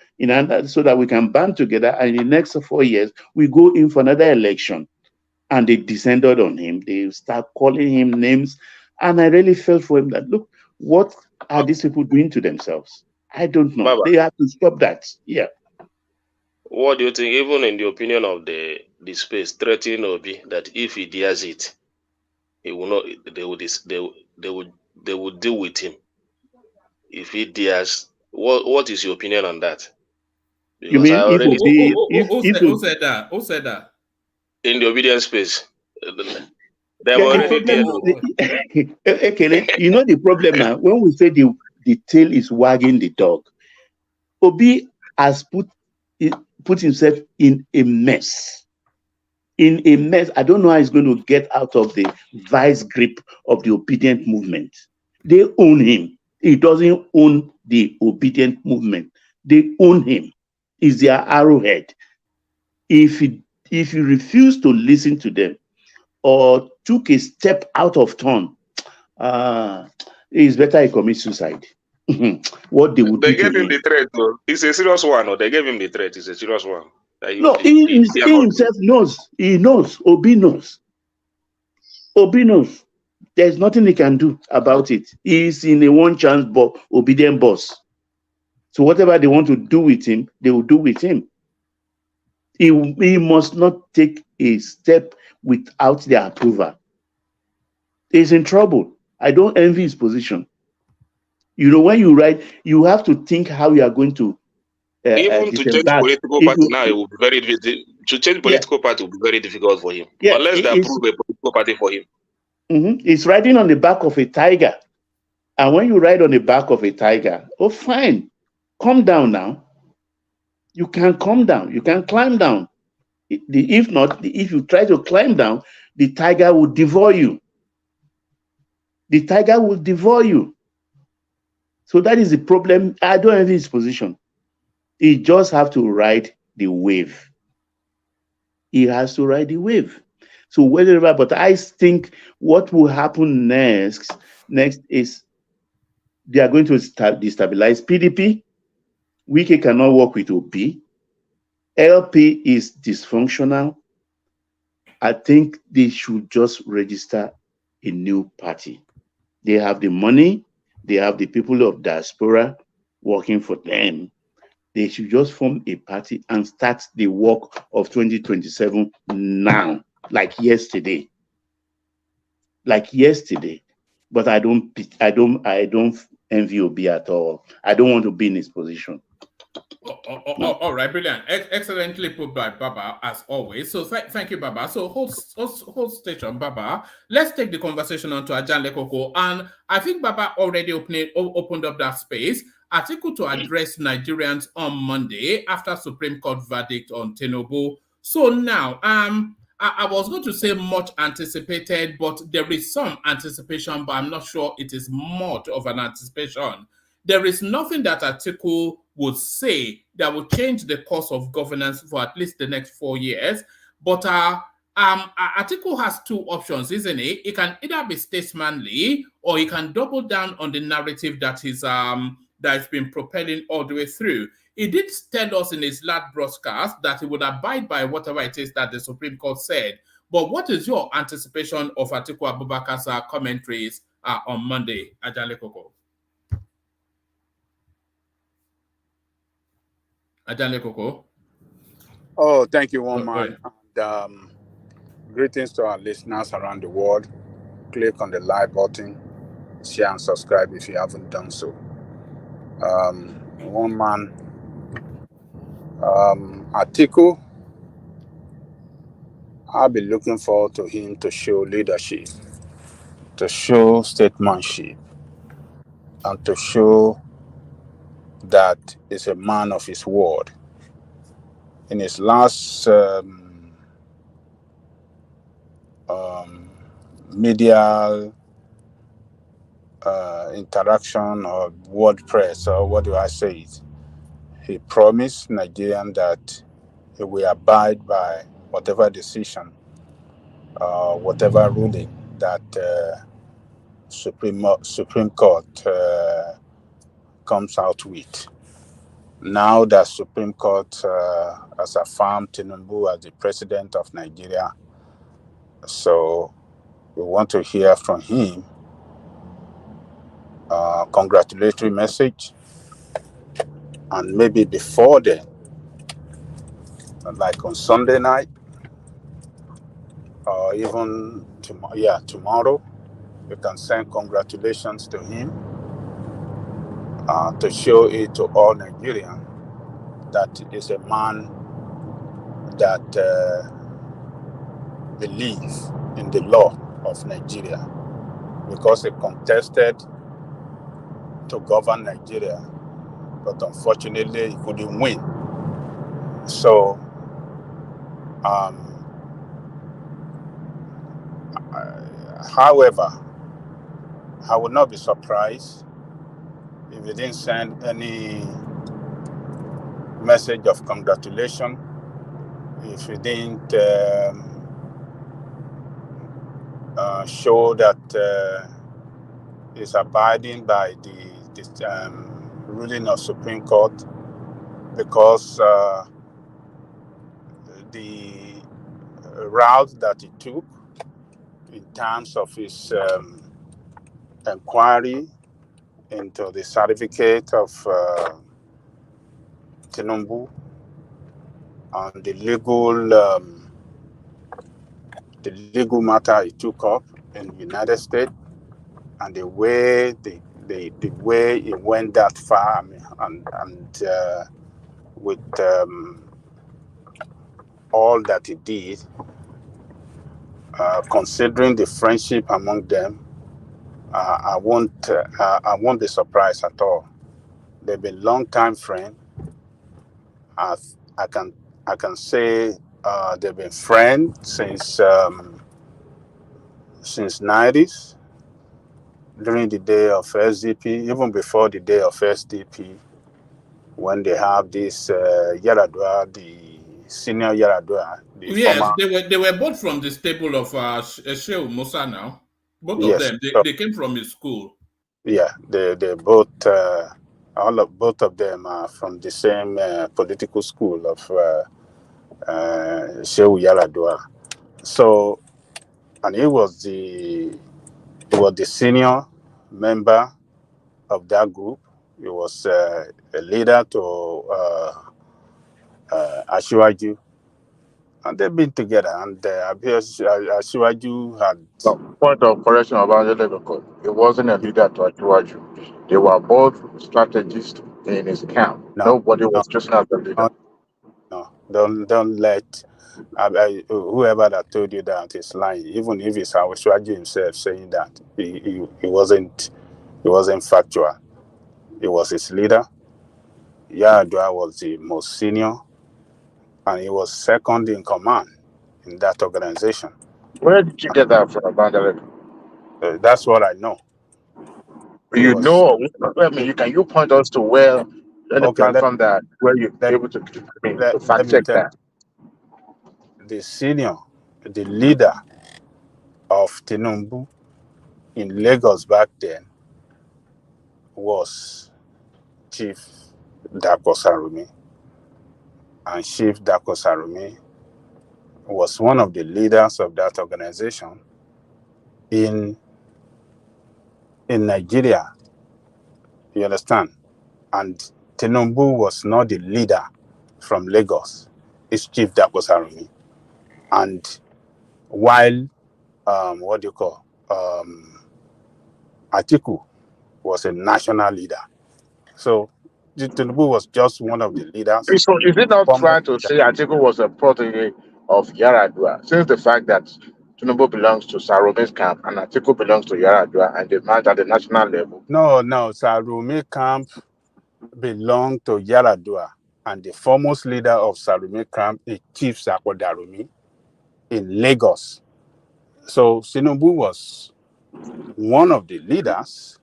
so that we can band together, and in the next 4 years, we go in for another election. And they descended on him. They start calling him names. And I really felt for him that, look, what are these people doing to themselves? I don't know. Baba, they have to stop that. Yeah. What do you think, even in the opinion of the space, threatening Obi, that if he dares it, he will not, they would deal with him? If he dares, what is your opinion on that? Because you mean who said that? Who said that? In the Obidient space. You know the problem now, when we say the tail is wagging the dog, Obi has put himself in a mess. In a mess. I don't know how he's going to get out of the vice grip of the Obidient movement. They own him. He doesn't own the Obidient movement. They own him. He's their arrowhead. If you refuse to listen to them or took a step out of turn, it's better he commits suicide. What they would do. They gave him the threat, though. It's a serious one, or they gave him the threat. It's a serious one. No, he himself knows. He knows. Obi knows. Obi knows. There's nothing he can do about it. He's in a one-chance Obidient boss. So whatever they want to do with him, they will do with him. He must not take a step without their approval. He's in trouble. I don't envy his position. You know, when you write, you have to think how you are going to even to change political party now, it will be very difficult. To change political party will be very difficult for him, unless they approve a political party for him. It's riding on the back of a tiger, and when you ride on the back of a tiger, oh fine, calm down now. You can come down. You can climb down. If not, if you try to climb down, the tiger will devour you. The tiger will devour you. So that is the problem. I don't have his position. He just have to ride the wave. He has to ride the wave. So whatever, but I think what will happen next is they are going to destabilize PDP. Wike cannot work with OP. LP is dysfunctional. I think they should just register a new party. They have the money. They have the people of diaspora working for them. They should just form a party and start the work of 2027 now, like yesterday. Like yesterday. But I don't envy Obi at all. I don't want to be in his position. All right, brilliant. Excellently put by Baba, as always. So thank you, Baba. So hold station, Baba. Let's take the conversation on to Ajan Lekoko. And I think Baba already opened up that space. Atiku to address Nigerians on Monday after Supreme Court verdict on Tinubu. So now, I was going to say much anticipated, but there is some anticipation, but I'm not sure it is much of an anticipation. There is nothing that Atiku would say that will change the course of governance for at least the next 4 years. But Atiku has two options, isn't he? He can either be statesmanly or he can double down on the narrative that has been propelling all the way through. He did tell us in his last broadcast that he would abide by whatever it is that the Supreme Court said. But what is your anticipation of Atiku Abubakar's commentaries on Monday, Ajale Koko? Ajale Koko. Oh, thank you, one man. And, greetings to our listeners around the world. Click on the like button, share and subscribe if you haven't done so. One man, Atiku, I'll be looking forward to him to show leadership, to show statesmanship, and to show that he's a man of his word. In his last media interaction or word press, or what do I say it, he promised Nigerian that he will abide by whatever decision, whatever ruling that Supreme Court comes out with. Now that Supreme Court has affirmed Tinubu as the president of Nigeria, so we want to hear from him a congratulatory message, and maybe before then, like on Sunday night, or even tomorrow, we can send congratulations to him to show it to all Nigerians that is a man that believes in the law of Nigeria, because he contested to govern Nigeria, but unfortunately he couldn't win. So however, I would not be surprised if he didn't send any message of congratulation, if he didn't show that he's abiding by the ruling of Supreme Court, because the route that he took in terms of his inquiry into the certificate of Tinubu and the legal matter he took up in the United States, and the way he went that far, and with all that he did, considering the friendship among them, I won't be surprised at all. They've been long-time friends, I can say they've been friends since 90s, during the day of SDP, even before the day of SDP, when they have this Yaradua, the senior Yaradua, the Yes, former. they were both from the stable of Shehu Musa now. Both of Yes, them, so, they came from his school. yeah, they both both of them are from the same political school of Shehu Yaradua. So, and he was the senior member of that group. He was a leader to Ashiwaju, and they've been together. And Ashiwaju had. No, point of correction about Elebeko. It wasn't a leader to Achuaju. They were both strategists in his camp. Nobody was chosen as the leader. No, don't let whoever that told you that is lying. Even if it's Ashiwaju himself saying that, he wasn't factual. He was his leader. Yaradua was the most senior, and he was second in command in that organization. Where did you get that from, Evangelist? That's what I know. You know, I mean, you point us to where any platform that where you're able to fact check that. The senior, the leader of Tinubu in Lagos back then was Chief Dako Sarumi, and Chief Dako Sarumi was one of the leaders of that organization in Nigeria. You understand? And Tinubu was not the leader from Lagos. It's Chief Dako Sarumi. And while Atiku was a national leader. So Tinubu was just one of the leaders. So is it not trying to say Atiku was a protege of Yaradua, since the fact that Tinubu belongs to Sarumi's camp and Atiku belongs to Yaradua, and they match at the national level? No, Sarumi camp belonged to Yaradua, and the foremost leader of Sarumi camp is Chief Darumi in Lagos. So Tinubu was one of the leaders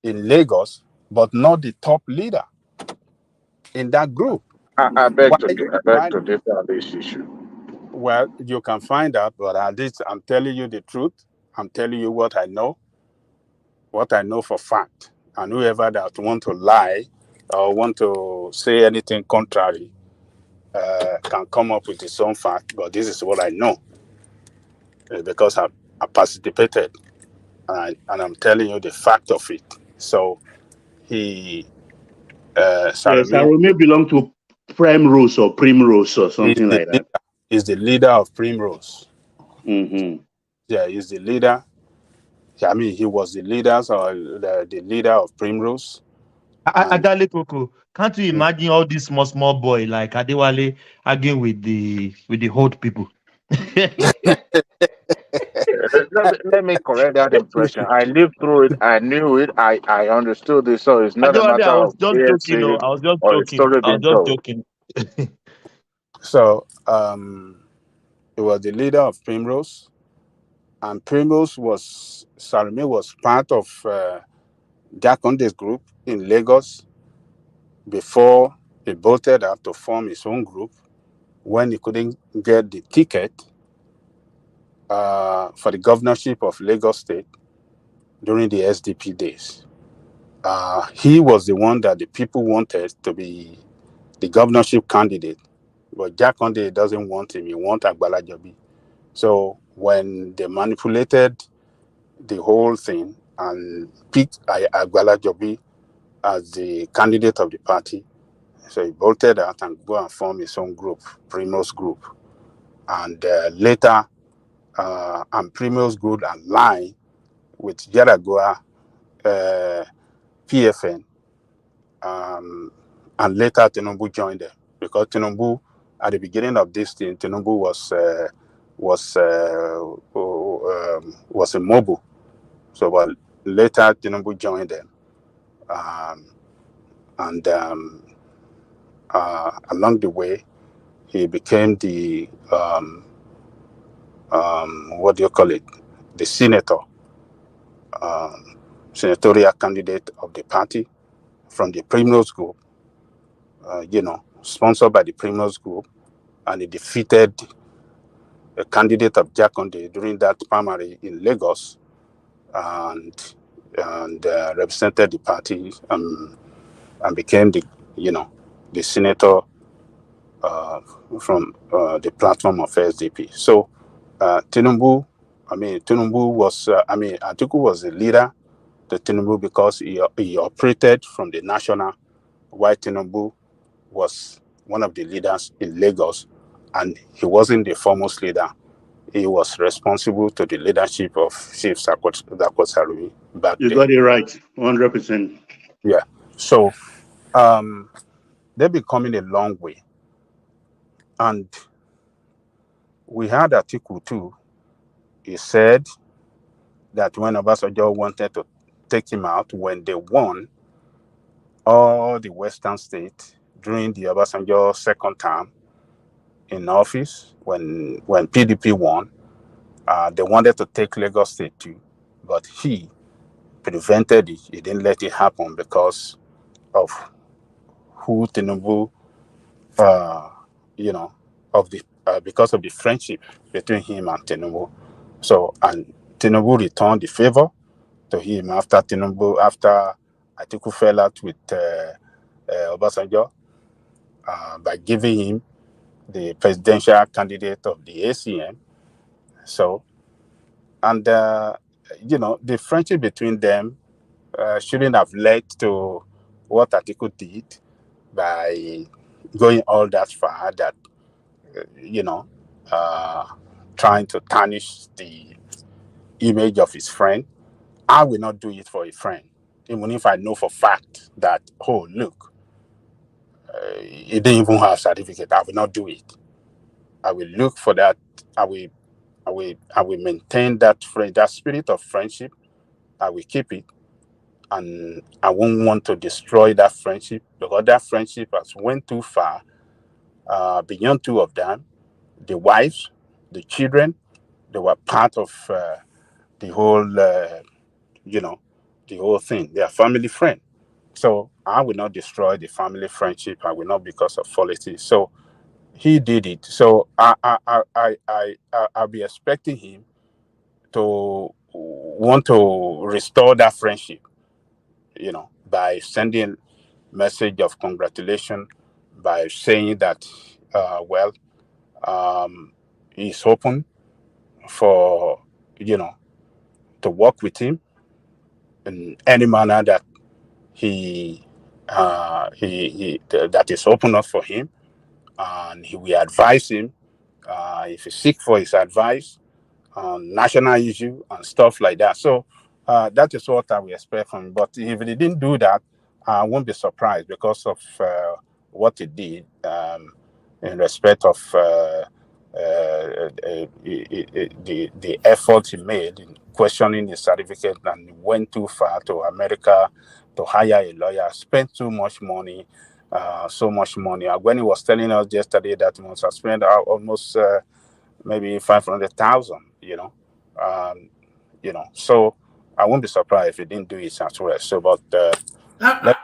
in Lagos, but not the top leader in that group. I beg to differ on this issue. Well, you can find out, but at least I'm telling you the truth. I'm telling you what I know for fact. And whoever that want to lie or want to say anything contrary can come up with his own fact. But this is what I know because I participated, and I'm telling you the fact of it. So he, Sarumi belonged to Primrose or something like that. He's the leader of Primrose. Mm-hmm. Yeah, he's the leader. I mean, he was the leader or the leader of Primrose. Adale Koko, can't you imagine all these small boy like Adewale arguing with the old people? let me correct that impression. I lived through it. I knew it. I understood it. So it's not a matter of joking. I was just joking. So he was the leader of Primrose, and Sarumi was part of Jakonde's group in Lagos before he bolted out to form his own group when he couldn't get the ticket for the governorship of Lagos State during the SDP days. He was the one that the people wanted to be the governorship candidate, but Jakonde doesn't want him. He wants Agbala Jobi. So when they manipulated the whole thing and picked Agbala Jobi as the candidate of the party, so he bolted out and go and form his own group, Primrose Group. And later, and Primrose Group aligned with Yaragua PFN, and later Tinubu joined them, because Tinubu, at the beginning of this thing, Tinubu was a mobile. So, but later Tinubu joined them, and along the way, he became the what do you call it? The senator, senatorial candidate of the party from the Primrose Group. Sponsored by the Primrose Group, and he defeated a candidate of Jakonde during that primary in Lagos, and represented the party and became the senator from the platform of SDP. So Tinubu was Atiku was the leader to Tinubu because he operated from the national, while Tinubu was one of the leaders in Lagos, and he wasn't the foremost leader. He was responsible to the leadership of Chief Dakwasarumi back then. You got it right, 100%. Yeah. So they've been coming a long way. And we had Atiku too. He said that when Obasanjo wanted to take him out, when they won all the Western states during the Obasanjo second term in office, when PDP won, they wanted to take Lagos State too, but he prevented it. He didn't let it happen because of who Tinubu, because of the friendship between him and Tinubu. So, and Tinubu returned the favor to him after Atiku fell out with Obasanjo by giving him the presidential candidate of the ACM. So, and the friendship between them shouldn't have led to what Atiku did by going all that far, that trying to tarnish the image of his friend. I will not do it for a friend, even if I know for fact that, oh, look, he didn't even have a certificate. I will not do it. I will look for that. I will maintain that spirit of friendship. I will keep it, and I won't want to destroy that friendship, because that friendship has went too far, beyond two of them. The wives, the children, they were part of the whole, the whole thing. They are family friend. So I will not destroy the family friendship. I will not because of politics. So he did it. So I'll be expecting him to want to restore that friendship, by sending message of congratulation, by saying that, he's open for, to work with him in any manner that that is open up for him, and he will advise him if he seek for his advice on national issue and stuff like that. So that is what I will expect from him. But if he didn't do that, I won't be surprised because of what he did in respect of the effort he made in questioning his certificate, and he went too far to America to hire a lawyer, spent too much money, so much money. When he was telling us yesterday that he must have spent almost maybe 500,000, so I won't be surprised if he didn't do it as well. So, but are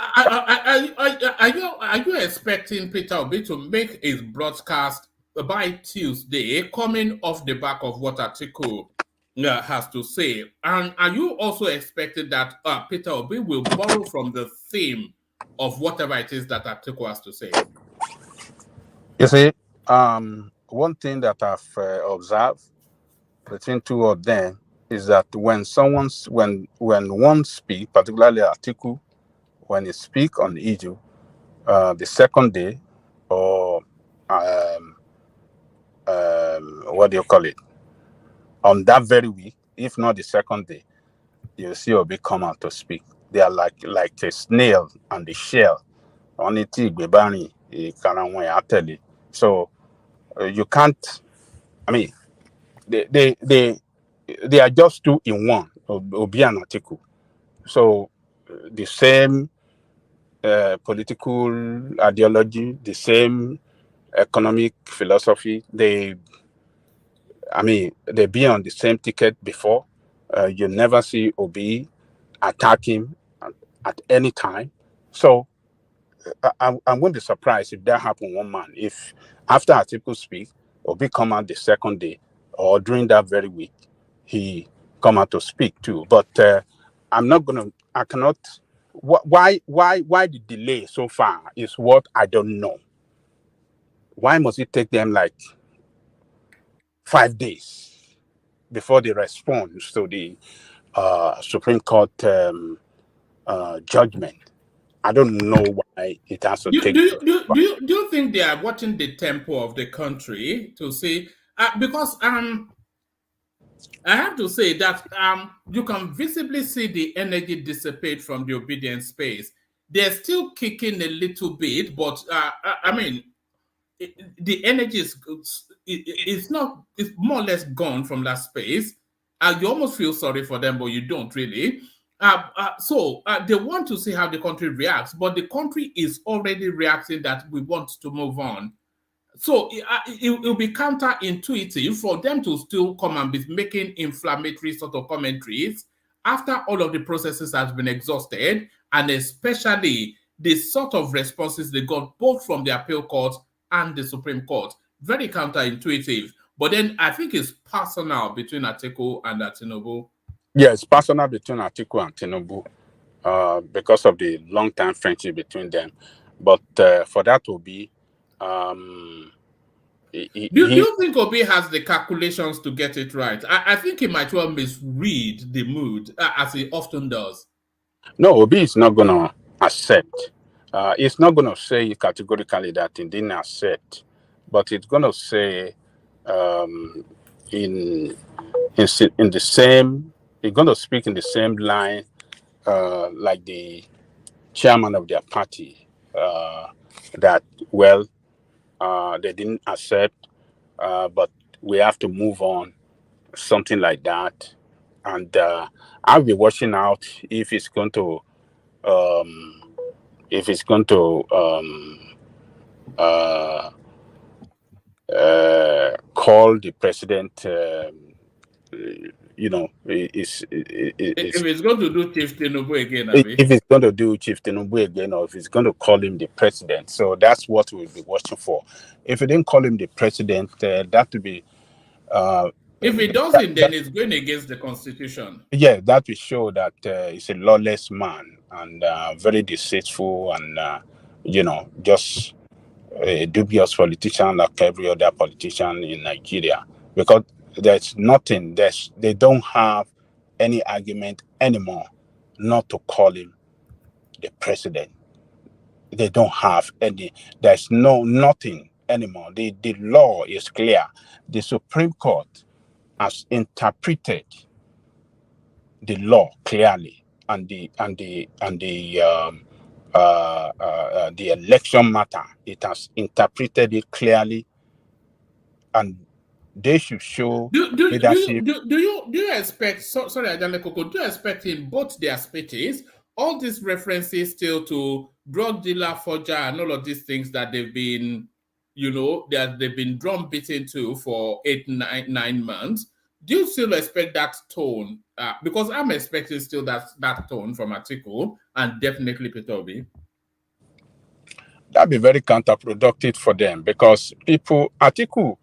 you expecting Peter Obi to make his broadcast by Tuesday, coming off the back of what Atiku has to say? And are you also expecting that Peter Obi will borrow from the theme of whatever it is that Atiku has to say? You see, one thing that I've observed between two of them is that when one speak, particularly Atiku, when he speak on issue, the second day, or what do you call it, on that very week, if not the second day, you see Obi come out to speak. They are like a snail on the shell. Only so you can't. I mean, they are just two in one, Obi and Atiku. So the same political ideology, the same economic philosophy. They've been on the same ticket before. You never see Obi attack him at any time. So I wouldn't be surprised if that happened one man. If after Atiku speak, Obi come out the second day or during that very week, he come out to speak too. But I cannot. Why the delay so far is what I don't know. Why must it take them like 5 days before they respond to the Supreme Court judgment? I don't know why it has to take. Do you think they are watching the tempo of the country to see? Because I have to say that you can visibly see the energy dissipate from the Obidient space. They're still kicking a little bit, but the energy it's more or less gone from that space. You almost feel sorry for them, but you don't really. So they want to see how the country reacts, but the country is already reacting that we want to move on. So it will be counterintuitive for them to still come and be making inflammatory sort of commentaries after all of the processes has been exhausted, and especially the sort of responses they got both from the appeal court and the Supreme Court. Very counterintuitive. But then I think it's personal between Atiku and Tinubu. Yeah, it's personal between Atiku and Tinubu because of the long-time friendship between them. But for that to be... do you think Obi has the calculations to get it right? I think he might well misread the mood, as he often does. No, Obi is not going to accept. It's not going to say categorically that he didn't accept, but it's going to say in the same, he's going to speak in the same line like the chairman of their party, that, well, they didn't accept, but we have to move on, something like that. And I'll be watching out if it's going to call the president. If it's going to do Chief Tinubu again, if it's going to do Chief Tinubu again, or if it's going to call him the president. So that's what we'll be watching for. If it didn't call him the president, that would be. If it doesn't, then it's going against the Constitution. Yeah, that will show that he's a lawless man and very deceitful and just a dubious politician like every other politician in Nigeria. Because there's nothing, they don't have any argument anymore not to call him the president. They don't have any, there's nothing anymore. The law is clear. The Supreme Court has interpreted the law clearly, and the election matter, it has interpreted it clearly, and they should show leadership. Do you expect? Sorry, Ajane Koko. Do you expect in both their speeches all these references still to drug dealer, forger, and all of these things that they've been, they've been drum beaten to for 9 months? Do you still expect that tone? Because I'm expecting still that tone from Atiku and definitely Peter Obi. That'd be very counterproductive for them, because Atiku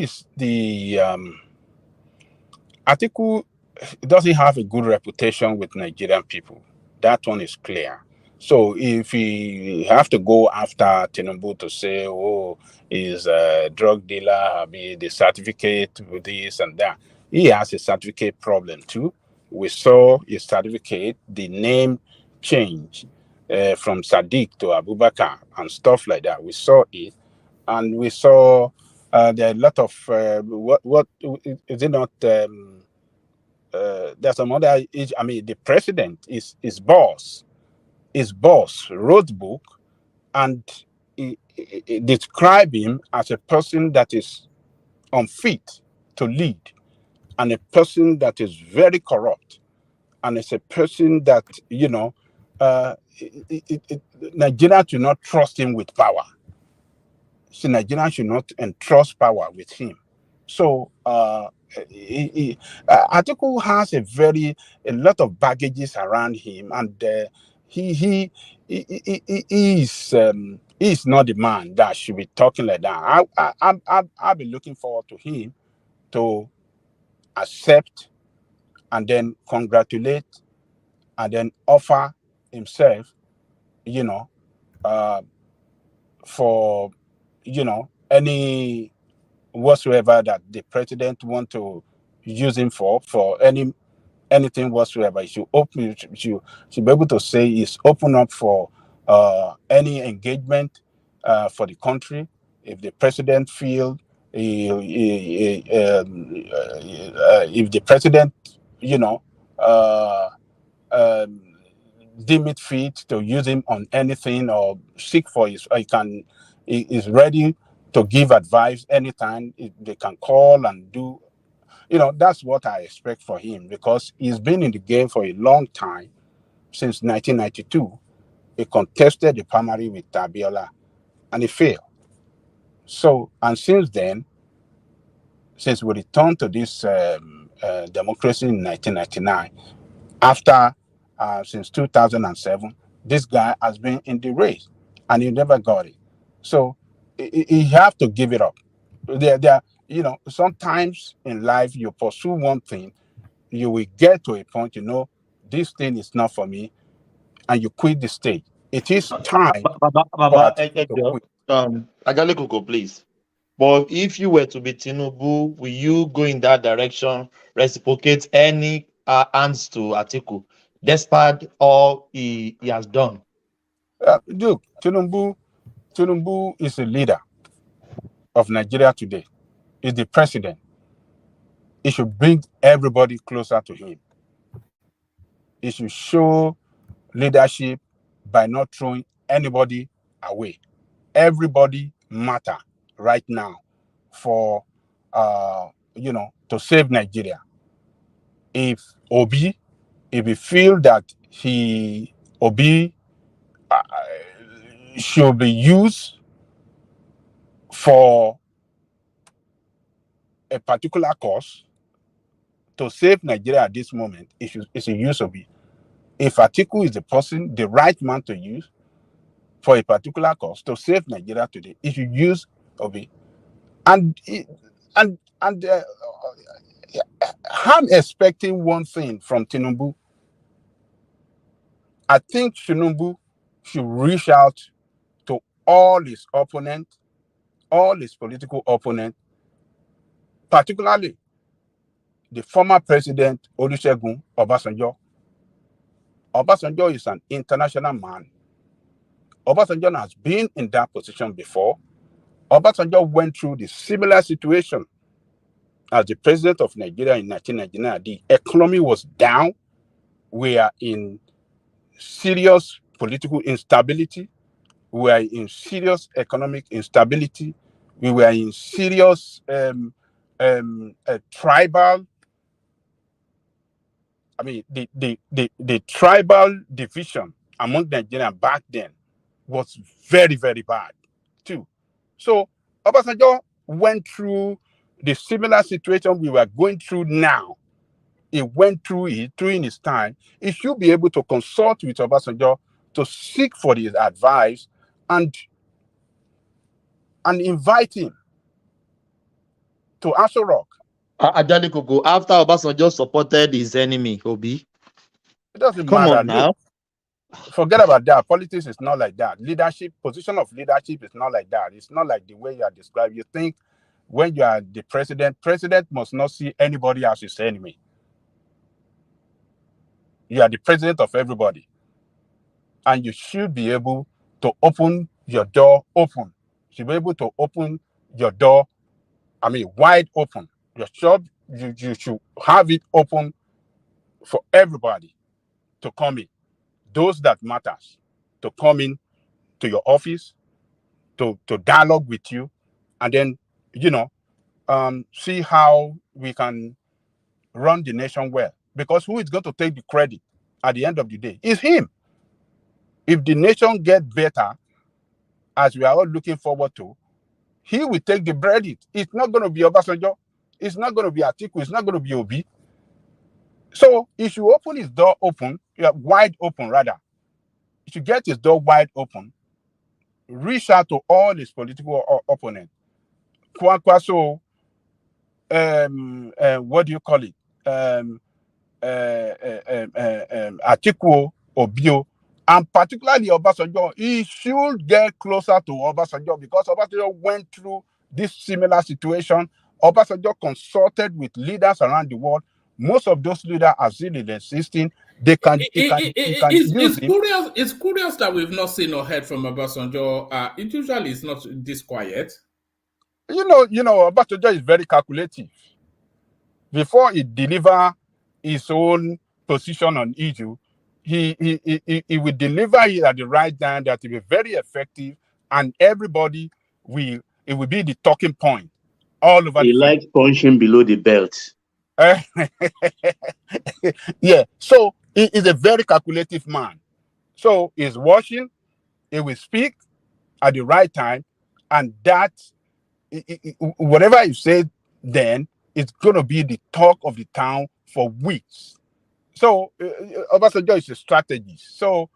is the Atiku doesn't have a good reputation with Nigerian people. That one is clear. So if he have to go after Tinubu to say, oh, he's a drug dealer, the certificate with this and that, he has a certificate problem too. We saw his certificate, the name change from Sadiq to Abubakar and stuff like that. We saw it, and we saw there are a lot of what is it not? There's some other. The president is his boss. His boss wrote book and he describe him as a person that is unfit to lead, and a person that is very corrupt, and it's a person that Nigeria should not trust him with power. So Nigeria should not entrust power with him. So Atiku has a lot of baggages around him, and he is not the man that should be talking like that. I'll be looking forward to him to accept and then congratulate and then offer himself, for any whatsoever that the president want to use him for anything whatsoever. He should should be able to say he's open up for any engagement for the country. If the president feel if the president deem it fit to use him on anything or seek for his, he is ready to give advice anytime. They can call and do, that's what I expect for him, because he's been in the game for a long time. Since 1992, he contested the primary with Abiola and he failed. So, and since then, since we returned to this democracy in 1999, after since 2007, this guy has been in the race and he never got it. So you have to give it up. There, sometimes in life you pursue one thing, you will get to a point, this thing is not for me, and you quit the stage. It is time. Agalekoko, please. But if you were to be Tinubu, will you go in that direction, reciprocate any hands to Atiku, despite all he has done? Look, Tinubu is a leader of Nigeria today. He's the president. He should bring everybody closer to him. He should show leadership by not throwing anybody away. Everybody matter right now for to save Nigeria. If he feel that Obi should be used for a particular cause to save Nigeria at this moment, it's a use of it. If Atiku is the right man to use for a particular cause to save Nigeria today, if you use Obi, and I'm expecting one thing from Tinubu. I think Tinubu should reach out to all his opponents, all his political opponents, particularly the former president Olusegun Obasanjo. Obasanjo is an international man. Obasanjo has been in that position before. Obasanjo went through the similar situation as the president of Nigeria in 1999. The economy was down. We are in serious political instability. We are in serious economic instability. We were in serious tribal. I mean, the tribal division among Nigerians back then was very, very bad too. So Obasanjo went through the similar situation we were going through now. He went through it during his time. He should be able to consult with Obasanjo to seek for his advice and invite him to Aso Rock. Agalekoko, after Obasanjo supported his enemy, Obi. It doesn't Come matter. on now. Look, forget about that. Politics is not like that. Leadership, position of leadership is not like that. It's not like the way you are described. You think when you are the president must not see anybody as his enemy. You are the president of everybody. And you should be able to open your door open. You should be able to open your door, wide open. You should have it open for everybody to come in. Those that matters to come in to your office, to dialogue with you, and then, see how we can run the nation well. Because who is going to take the credit at the end of the day is him. if the nation gets better, as we are all looking forward to, he will take the credit. It's not going to be Obasanjo. It's not going to be Atiku. It's not going to be Obi. So he should open his door wide open rather. He should get his door wide open, reach out to all his political opponents. Kwankwaso, what do you call it? Atiku, Obio, and particularly Obasanjo, he should get closer to Obasanjo because Obasanjo went through this similar situation. Obasanjo consulted with leaders around the world. Most of those leaders are still existing. They can, use him. It's curious that we've not seen or heard from Obasanjo. It usually is not this quiet. You know, Obasanjo is very calculative. Before he deliver his own position on issue, he will deliver it at the right time that will be very effective, and everybody it will be the talking point all over. He likes punching below the belt. Yeah, so he is a very calculative man. So he's watching, he will speak at the right time, and that whatever you say then, it's going to be the talk of the town for weeks. So Obasanjo is a strategist. So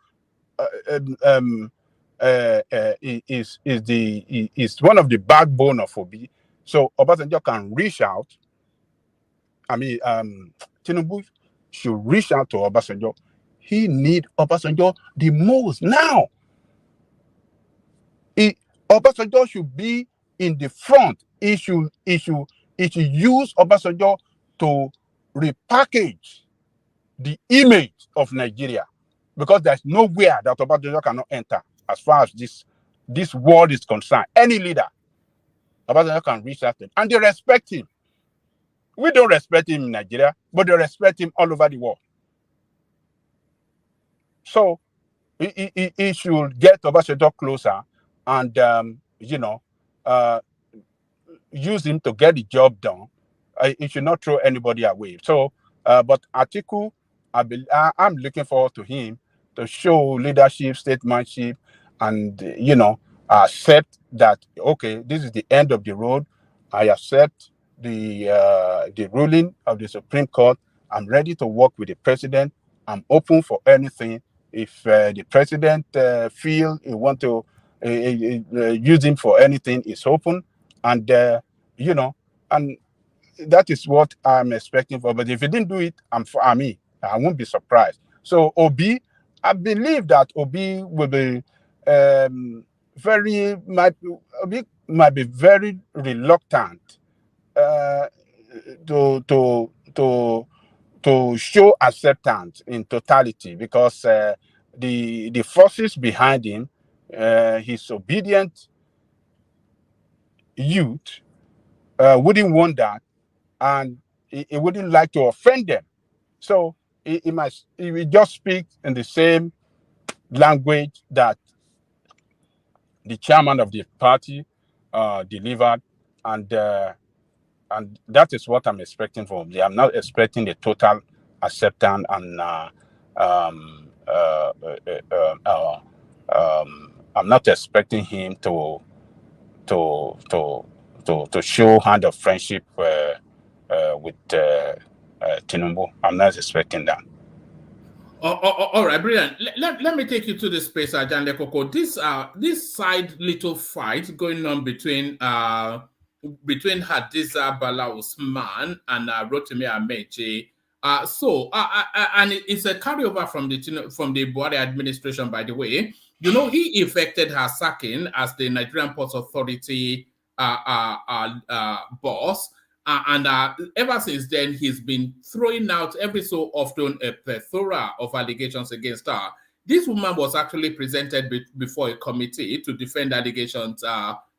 is one of the backbone of Obi. So Obasanjo can reach out. I mean, Tinubu should reach out to Obasanjo. He need Obasanjo the most now. Obasanjo should be in the front. He should use Obasanjo to repackage the image of Nigeria, because there's nowhere that Obasanjo cannot enter as far as this world is concerned. Any leader, Obasanjo can reach out to him, and they respect him. We don't respect him in Nigeria, but they respect him all over the world. So he should get Obasanjo closer and use him to get the job done. He should not throw anybody away. So, but Atiku, I'm looking forward to him to show leadership, statesmanship, and accept that, okay, this is the end of the road. I accept the ruling of the Supreme Court. I'm ready to work with the president. I'm open for anything. If the president feel he want to use him for anything, it's open. And and that is what I'm expecting for. But if he didn't do it, I won't be surprised. So Obi, I believe that Obi will be might be very reluctant to show acceptance in totality, because the forces behind him, his obedient youth, wouldn't want that, and he wouldn't like to offend them. So he will just speak in the same language that the chairman of the party delivered, and that is what I'm expecting from him. I'm not expecting the total acceptance, and I'm not expecting him to show hand of friendship with Tinubu. I'm not expecting that. All right, brilliant. Let me take you to the space, Jan Lekoko. This side little fight going on between Hadiza Bala Usman and Rotimi Amechi. And it's a carryover from the Buhari administration, by the way. He effected her sacking as the Nigerian Ports Authority boss. And ever since then, he's been throwing out every so often a plethora of allegations against her. This woman was actually presented before a committee to defend allegations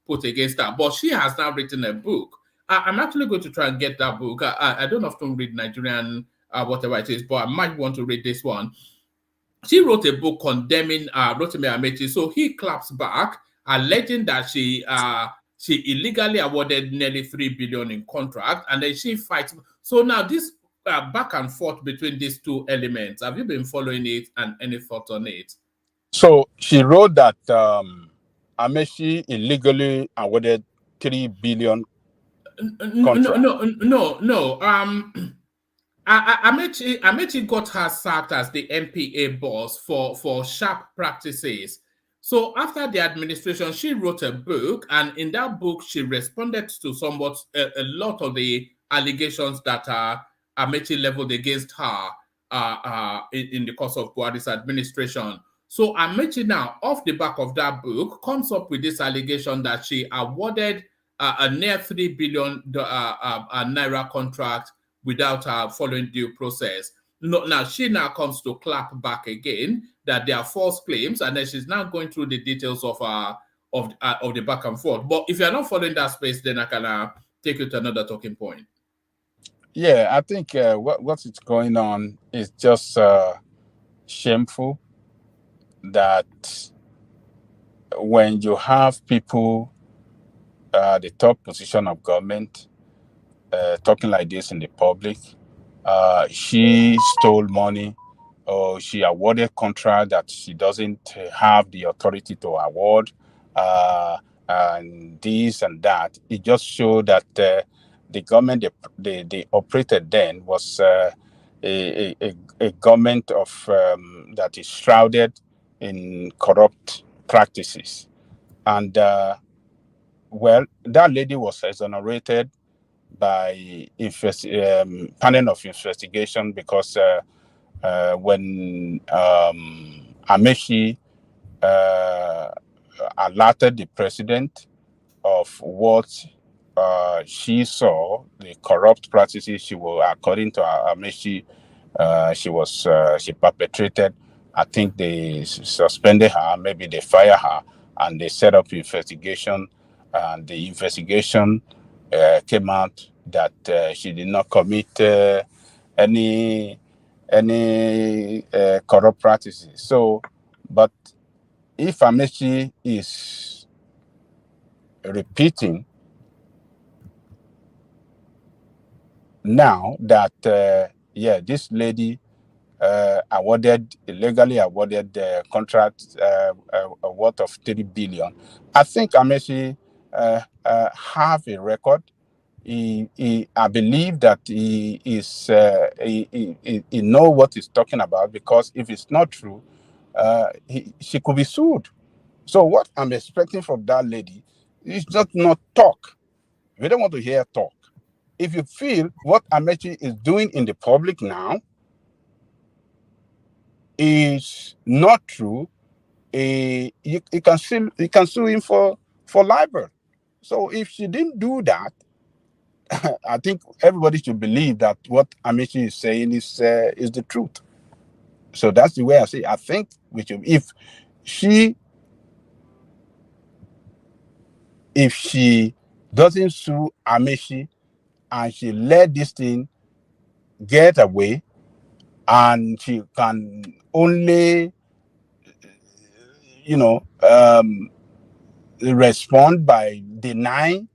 put against her. But she has now written a book. I'm actually going to try and get that book. I don't often read Nigerian, whatever it is, but I might want to read this one. She wrote a book condemning Rotimi Amechi. So he claps back, alleging that she illegally awarded nearly 3 billion in contract, and then she fights. So now this back and forth between these two elements, have you been following it, and any thoughts on it? So she wrote that Amechi illegally awarded 3 billion contract. No. Amechi got her sacked as the MPA boss for sharp practices. So after the administration, she wrote a book, and in that book, she responded to somewhat a lot of the allegations that Amechi leveled against her in the course of Buhari's administration. So Amechi now, off the back of that book, comes up with this allegation that she awarded a near 3 billion naira contract without following due process. No, now she now comes to clap back again that they are false claims, and then she's now going through the details of the back and forth. But if you're not following that space, then I can take you to another talking point. Yeah, I think what is going on is just shameful that when you have people the top position of government talking like this in the public, she stole money or she awarded contract that she doesn't have the authority to award, and this and that. It just showed that the government they operated then was a government of that is shrouded in corrupt practices. And well, that lady was exonerated by panel of investigation because when Amechi alerted the president of what she saw, the corrupt practices she was, according to Amechi, she perpetrated. I think they suspended her, maybe they fired her, and they set up investigation. And the investigation came out that she did not commit any corrupt practices. So, but if Amechi is repeating now that this lady illegally awarded the contract worth of 3 billion, I think Amechi have a record. I believe that he know what he's talking about, because if it's not true, she could be sued. So what I'm expecting from that lady is just not talk. We don't want to hear talk. If you feel what Amechi is doing in the public now is not true, you can sue him for libel. So if she didn't do that, I think everybody should believe that what Amechi is saying is the truth. So that's the way I say. I think we should, if she doesn't sue Amechi and she let this thing get away, and she can only, respond by denying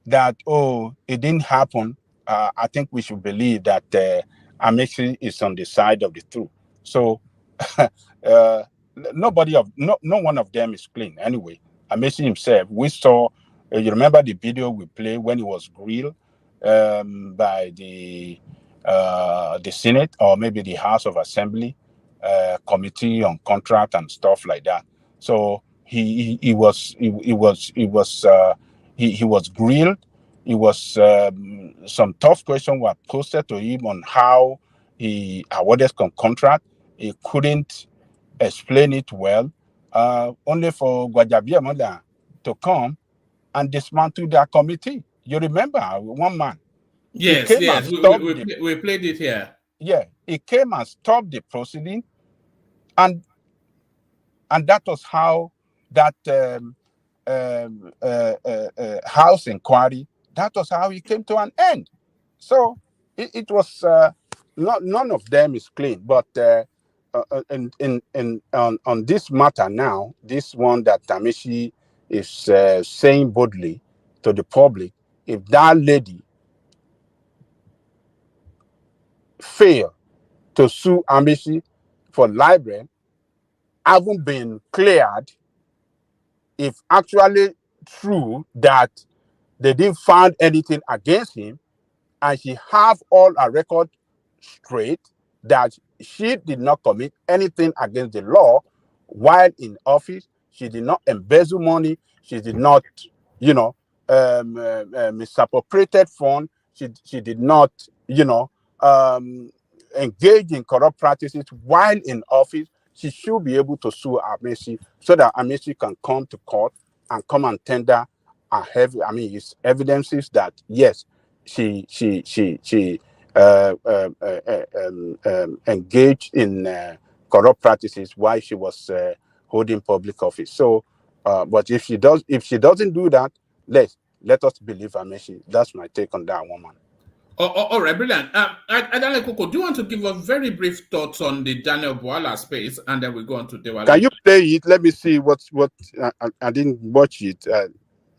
that, oh, it didn't happen, I think we should believe that Amechi is on the side of the truth. So no one of them is clean anyway. Amechi himself, we saw, you remember the video we played when he was grilled by the Senate, or maybe the House of Assembly committee on contract and stuff like that. So he was grilled. It was some tough questions were posted to him on how he awarded contract. He couldn't explain it well. Only for Gwajabiamala to come and dismantle their committee. You remember one man? Yes, we played it here. Yeah, he came and stopped the proceeding, and that was how that House inquiry, that was how it came to an end. So it was none of them is clean, but on this matter now, this one that Amechi is saying boldly to the public, if that lady fail to sue Amechi for libel, haven't been cleared, if actually true that they didn't find anything against him, and she have all her record straight, that she did not commit anything against the law while in office. She did not embezzle money. She did not, misappropriated fund. She did not, engage in corrupt practices while in office. She should be able to sue Amesi so that Amesi can come to court and come and tender his evidences that yes, she engaged in corrupt practices while she was holding public office. So, but if she doesn't do that, let us believe Amechi. That's my take on that woman. All right, brilliant. Adale Koko, do you want to give us very brief thoughts on the Daniel Bwala space, and then we go on to Dewale? Can you play it? Let me see what. I didn't watch it.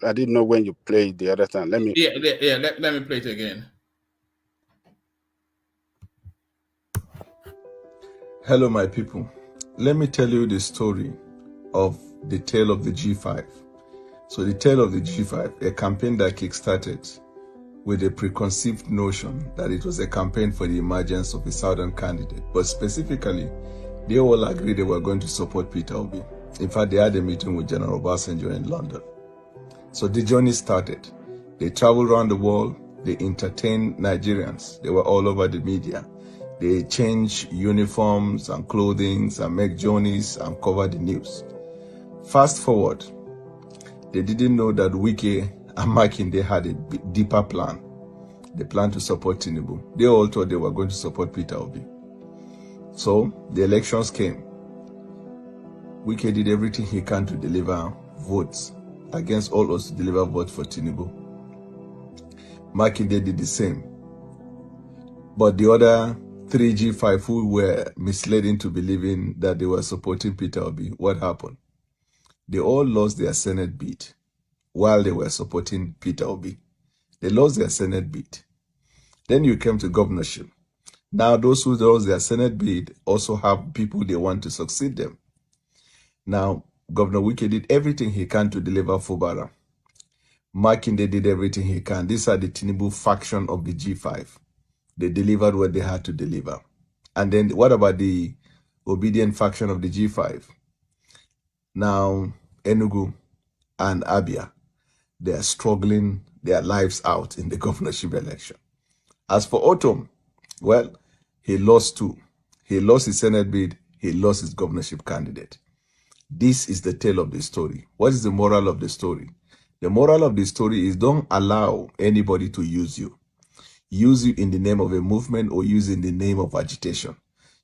I didn't know when you played the other time. Let me. Let me play it again. Hello, my people. Let me tell you the story of the tale of the G5. So the tale of the G5, a campaign that kickstarted with a preconceived notion that it was a campaign for the emergence of a southern candidate. But specifically, they all agreed they were going to support Peter Obi. In fact, they had a meeting with General Obasanjo in London. So the journey started. They traveled around the world. They entertained Nigerians. They were all over the media. They changed uniforms and clothing and make journeys and cover the news. Fast forward, they didn't know that Wike and Makinde had a deeper plan. They planned to support Tinubu. They all thought they were going to support Peter Obi. So the elections came. Wike did everything he can to deliver votes against all odds to deliver votes for Tinubu. Makinde did the same. But the other 3G5 who were misled into believing that they were supporting Peter Obi, what happened? They all lost their Senate beat while they were supporting Peter Obi. They lost their Senate beat. Then you came to governorship. Now those who lost their Senate beat also have people they want to succeed them. Now, Governor Wike did everything he can to deliver Fubara. Makinde did everything he can. These are the Tinubu faction of the G5. They delivered what they had to deliver. And then what about the Obidient faction of the G5? Now, Enugu and Abia, they are struggling their lives out in the governorship election. As for Otom, well, he lost too. He lost his Senate bid. He lost his governorship candidate. This is the tale of the story. What is the moral of the story? The moral of the story is don't allow anybody to use you. Use you in the name of a movement or use in the name of agitation.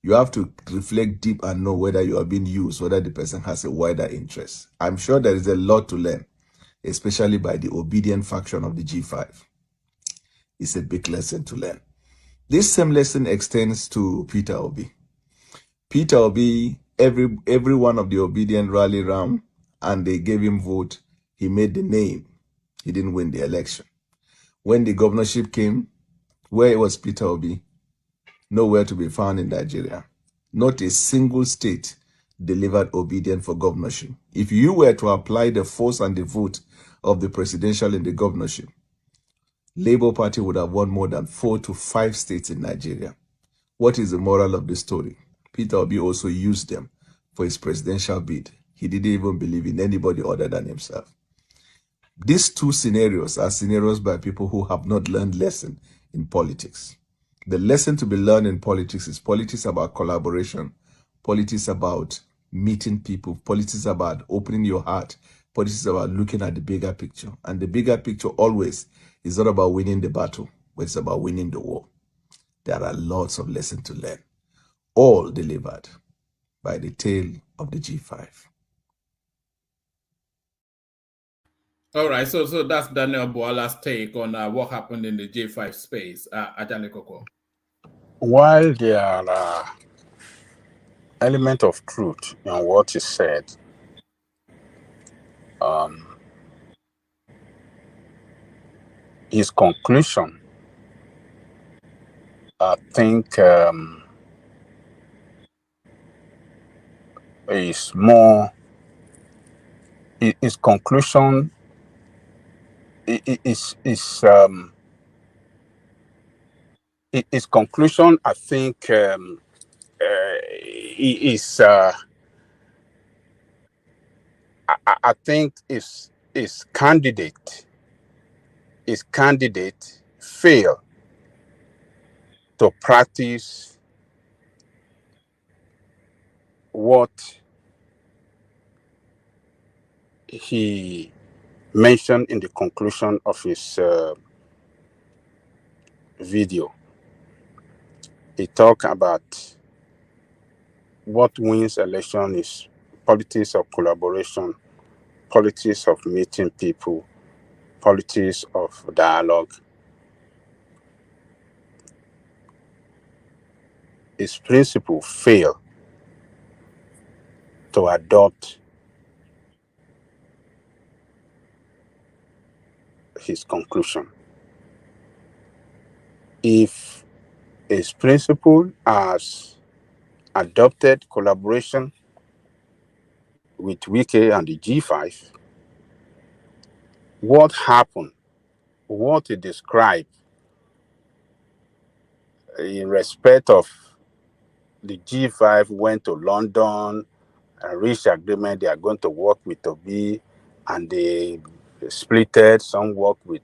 You have to reflect deep and know whether you are being used, whether the person has a wider interest. I'm sure there is a lot to learn, especially by the Obidient faction of the G5. It's a big lesson to learn. This same lesson extends to Peter Obi. Peter Obi, every one of the Obidient rallied around and they gave him vote. He made the name. He didn't win the election. When the governorship came, where was Peter Obi? Nowhere to be found in Nigeria. Not a single state delivered Obidient for governorship. If you were to apply the force and the vote of the presidential and the governorship, Labour Party would have won more than 4 to 5 states in Nigeria. What is the moral of the story? Peter Obi also used them for his presidential bid. He didn't even believe in anybody other than himself. These two scenarios are scenarios by people who have not learned lesson in politics. The lesson to be learned in politics is politics about collaboration, politics about meeting people, politics about opening your heart, politics about looking at the bigger picture. And the bigger picture always is not about winning the battle, but it's about winning the war. There are lots of lessons to learn, all delivered by the tale of the G5. All right, so that's Daniel Bwala's take on what happened in the J5 space. Ajane Koko. While there are element of truth in what is said, his conclusion, I think, is more, his conclusion his conclusion, I think, is I think his candidate failed to practice what he mentioned in the conclusion of his video. He talked about what wins election is politics of collaboration, politics of meeting people, politics of dialogue. His principle failed to adopt his conclusion. If his principle has adopted collaboration with Wike and the G5, what happened, what he described in respect of the G5 went to London and reached agreement they are going to work with Obi, and they splitted, some work with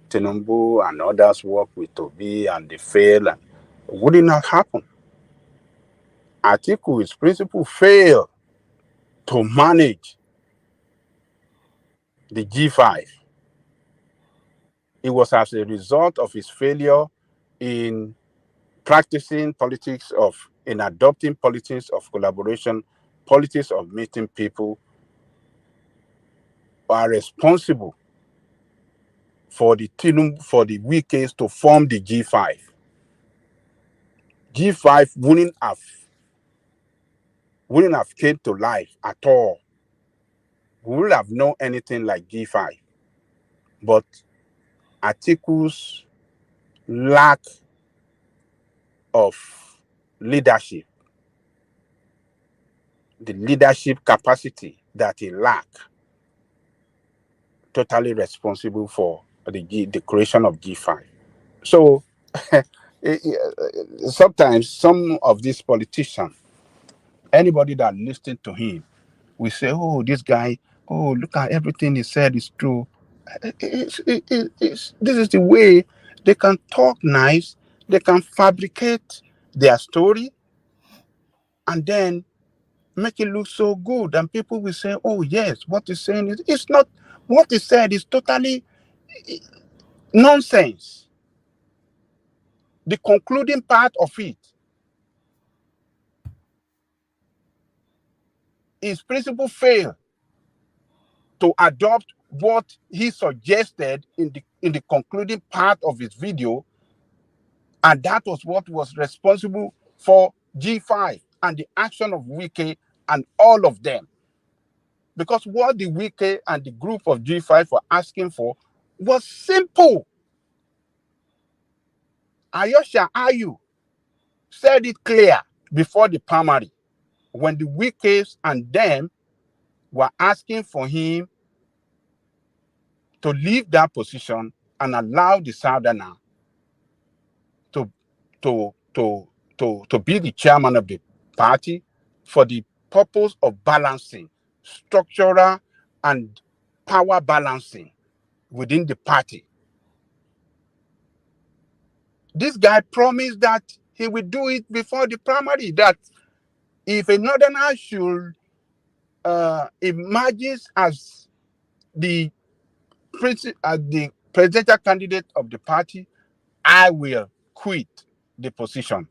Tinubu and others work with Obi, and they failed, and would it not happen? Atiku, his principle, failed to manage the G5. It was as a result of his failure in practicing politics of, in adopting politics of collaboration, politics of meeting people, are responsible for the Wikes to form the G5. G5 wouldn't have came to life at all. We would have known anything like G5. But Atiku's lack of leadership, the leadership capacity that he lacked, totally responsible for the creation of G5. So sometimes some of these politicians, anybody that listens to him, we say, oh, this guy, oh, look at everything he said is true. This is the way they can talk nice, they can fabricate their story, and then make it look so good. And people will say, oh, yes, what he's saying is, it's not, what he said is totally nonsense. The concluding part of it, his principle failed to adopt what he suggested in the concluding part of his video, and that was what was responsible for G5 and the action of Wike and all of them. Because what the Wike and the group of G5 were asking for was simple. Ayosha Ayu said it clear before the primary when the Wikes and them were asking for him to leave that position and allow the Southerner to be the chairman of the party for the purpose of balancing, structural and power balancing within the party. This guy promised that he will do it before the primary, that if a northerner should emerges as the presidential candidate of the party, I will quit the position.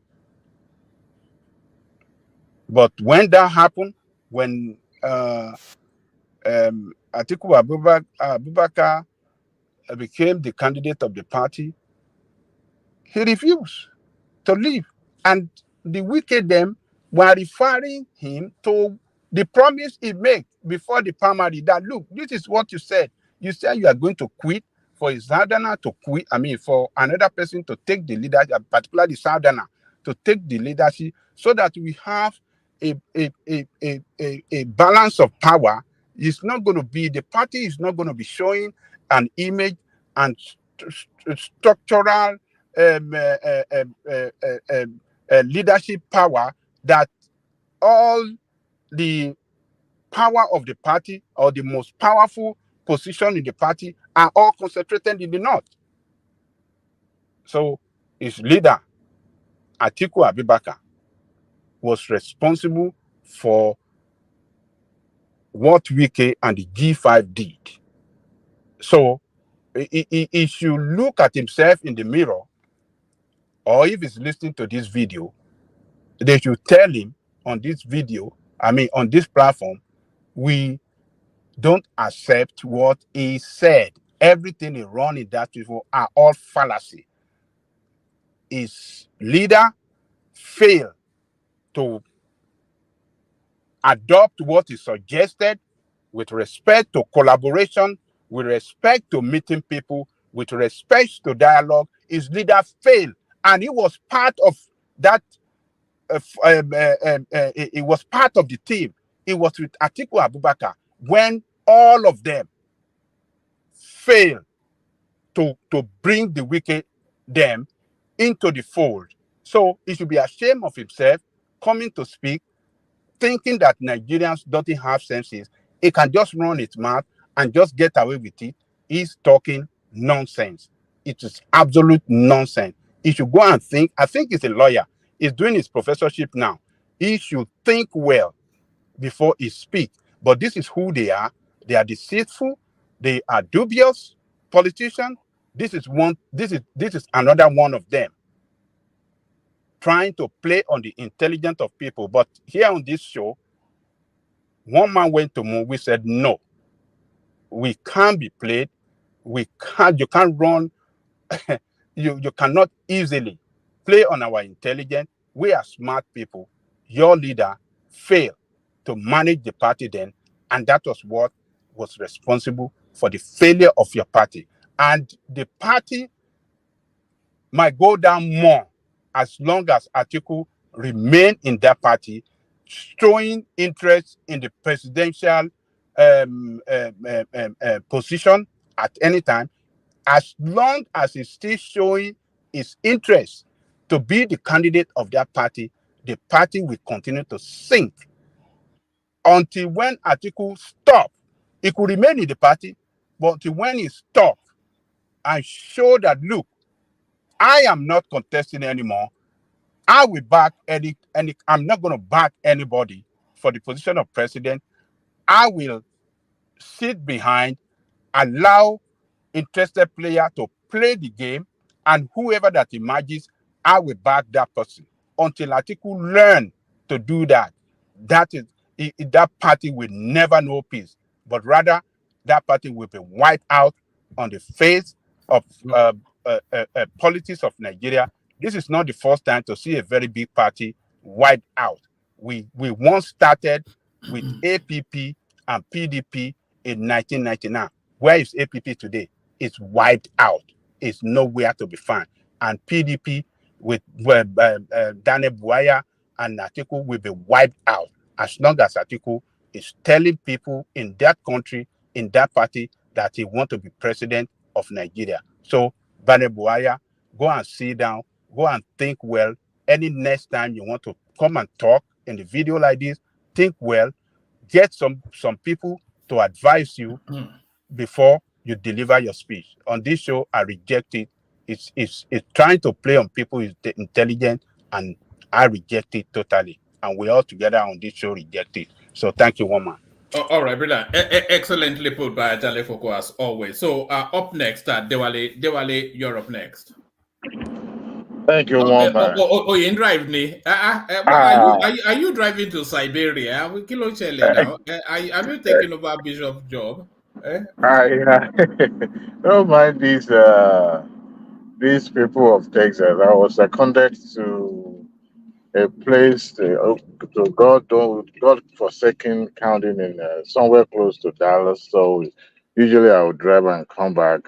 But when that happened, when Atiku Abubakar became the candidate of the party, he refused to leave. And the wicked them were referring him to the promise he made before the primary, that, look, this is what you said. You said you are going to quit, for a Southerner to quit, for another person to take the leadership, particularly the Southerner, to take the leadership so that we have a balance of power. It's not going to be, the party is not going to be showing an image and structural leadership power that all the power of the party or the most powerful position in the party are all concentrated in the north. So its leader, Atiku Abubakar, was responsible for what Wike and the G5 did. So he should look at himself in the mirror, or if he's listening to this video, they should tell him on this video, on this platform, we don't accept what he said. Everything he run in that people are all fallacy. His leader failed to adopt what he suggested with respect to collaboration, with respect to meeting people, with respect to dialogue. His leader failed, and he was part of that. He was part of the team. It was with Atiku Abubakar when all of them failed to bring the wicked them into the fold. So he should be ashamed of himself coming to speak, thinking that Nigerians don't have senses. He can just run his mouth and just get away with it. He's talking nonsense. It is absolute nonsense. He should go and think. I think he's a lawyer. He's doing his professorship now. He should think well before he speaks. But this is who they are. They are deceitful. They are dubious politicians. This is another one of them trying to play on the intelligence of people. But here on this show, one man went to move. We said, no, we can't be played. You can't run. you cannot easily play on our intelligence. We are smart people. Your leader failed to manage the party then, and that was what was responsible for the failure of your party. And the party might go down more as long as Atiku remain in that party, showing interest in the presidential position at any time. As long as he's still showing his interest to be the candidate of that party, the party will continue to sink until when Atiku stop. He could remain in the party, but until when he stop and show that, look, I am not contesting anymore. I will back I'm not going to back anybody for the position of president. I will sit behind, allow interested player to play the game, and whoever that emerges, I will back that person. Until Atiku learn to do that, that party will never know peace, but rather that party will be wiped out on the face of politics of Nigeria. This is not the first time to see a very big party wiped out. We once started with APP and PDP in 1999. Where is APP today? It's wiped out. It's nowhere to be found. And PDP with Daniel Buaya and Atiku will be wiped out as long as Atiku is telling people in that country, in that party, that he wants to be president of Nigeria. So, Daniel Buaya, go and sit down, go and think well. Any next time you want to come and talk in the video like this, think well, get some people to advise you before you deliver your speech. On this show, I reject it. It's trying to play on people's intelligence, and I reject it totally. And we all together on this show reject it. So thank you, woman. All right, brother. Excellently put by Jale Foko as always. So up next, Dewale, you're up next. Thank you, woman. Oh, you drive me. Are you driving to Siberia? Now. Are you taking over Bishop's job? Don't mind these people of Texas. I was seconded to a place to God-forsaken county in somewhere close to Dallas. So usually I would drive and come back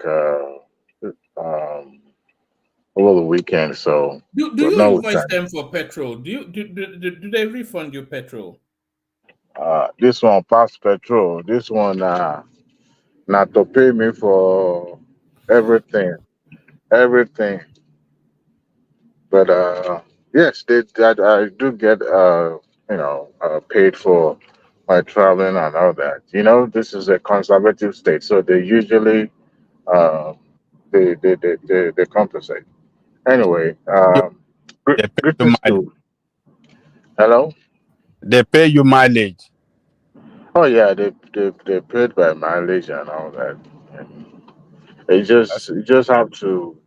over the weekend. So, Do but you no invoice time. them for petrol? Do they refund you petrol? This one past petrol. This one not to pay me for everything, everything. But yes, I do get paid for my traveling and all that. You know, this is a conservative state, so they usually uh, they compensate. Anyway, You, they pay you greetings mileage. to hello. They pay you mileage. Oh yeah, they paid by mileage and all that. And you just have to,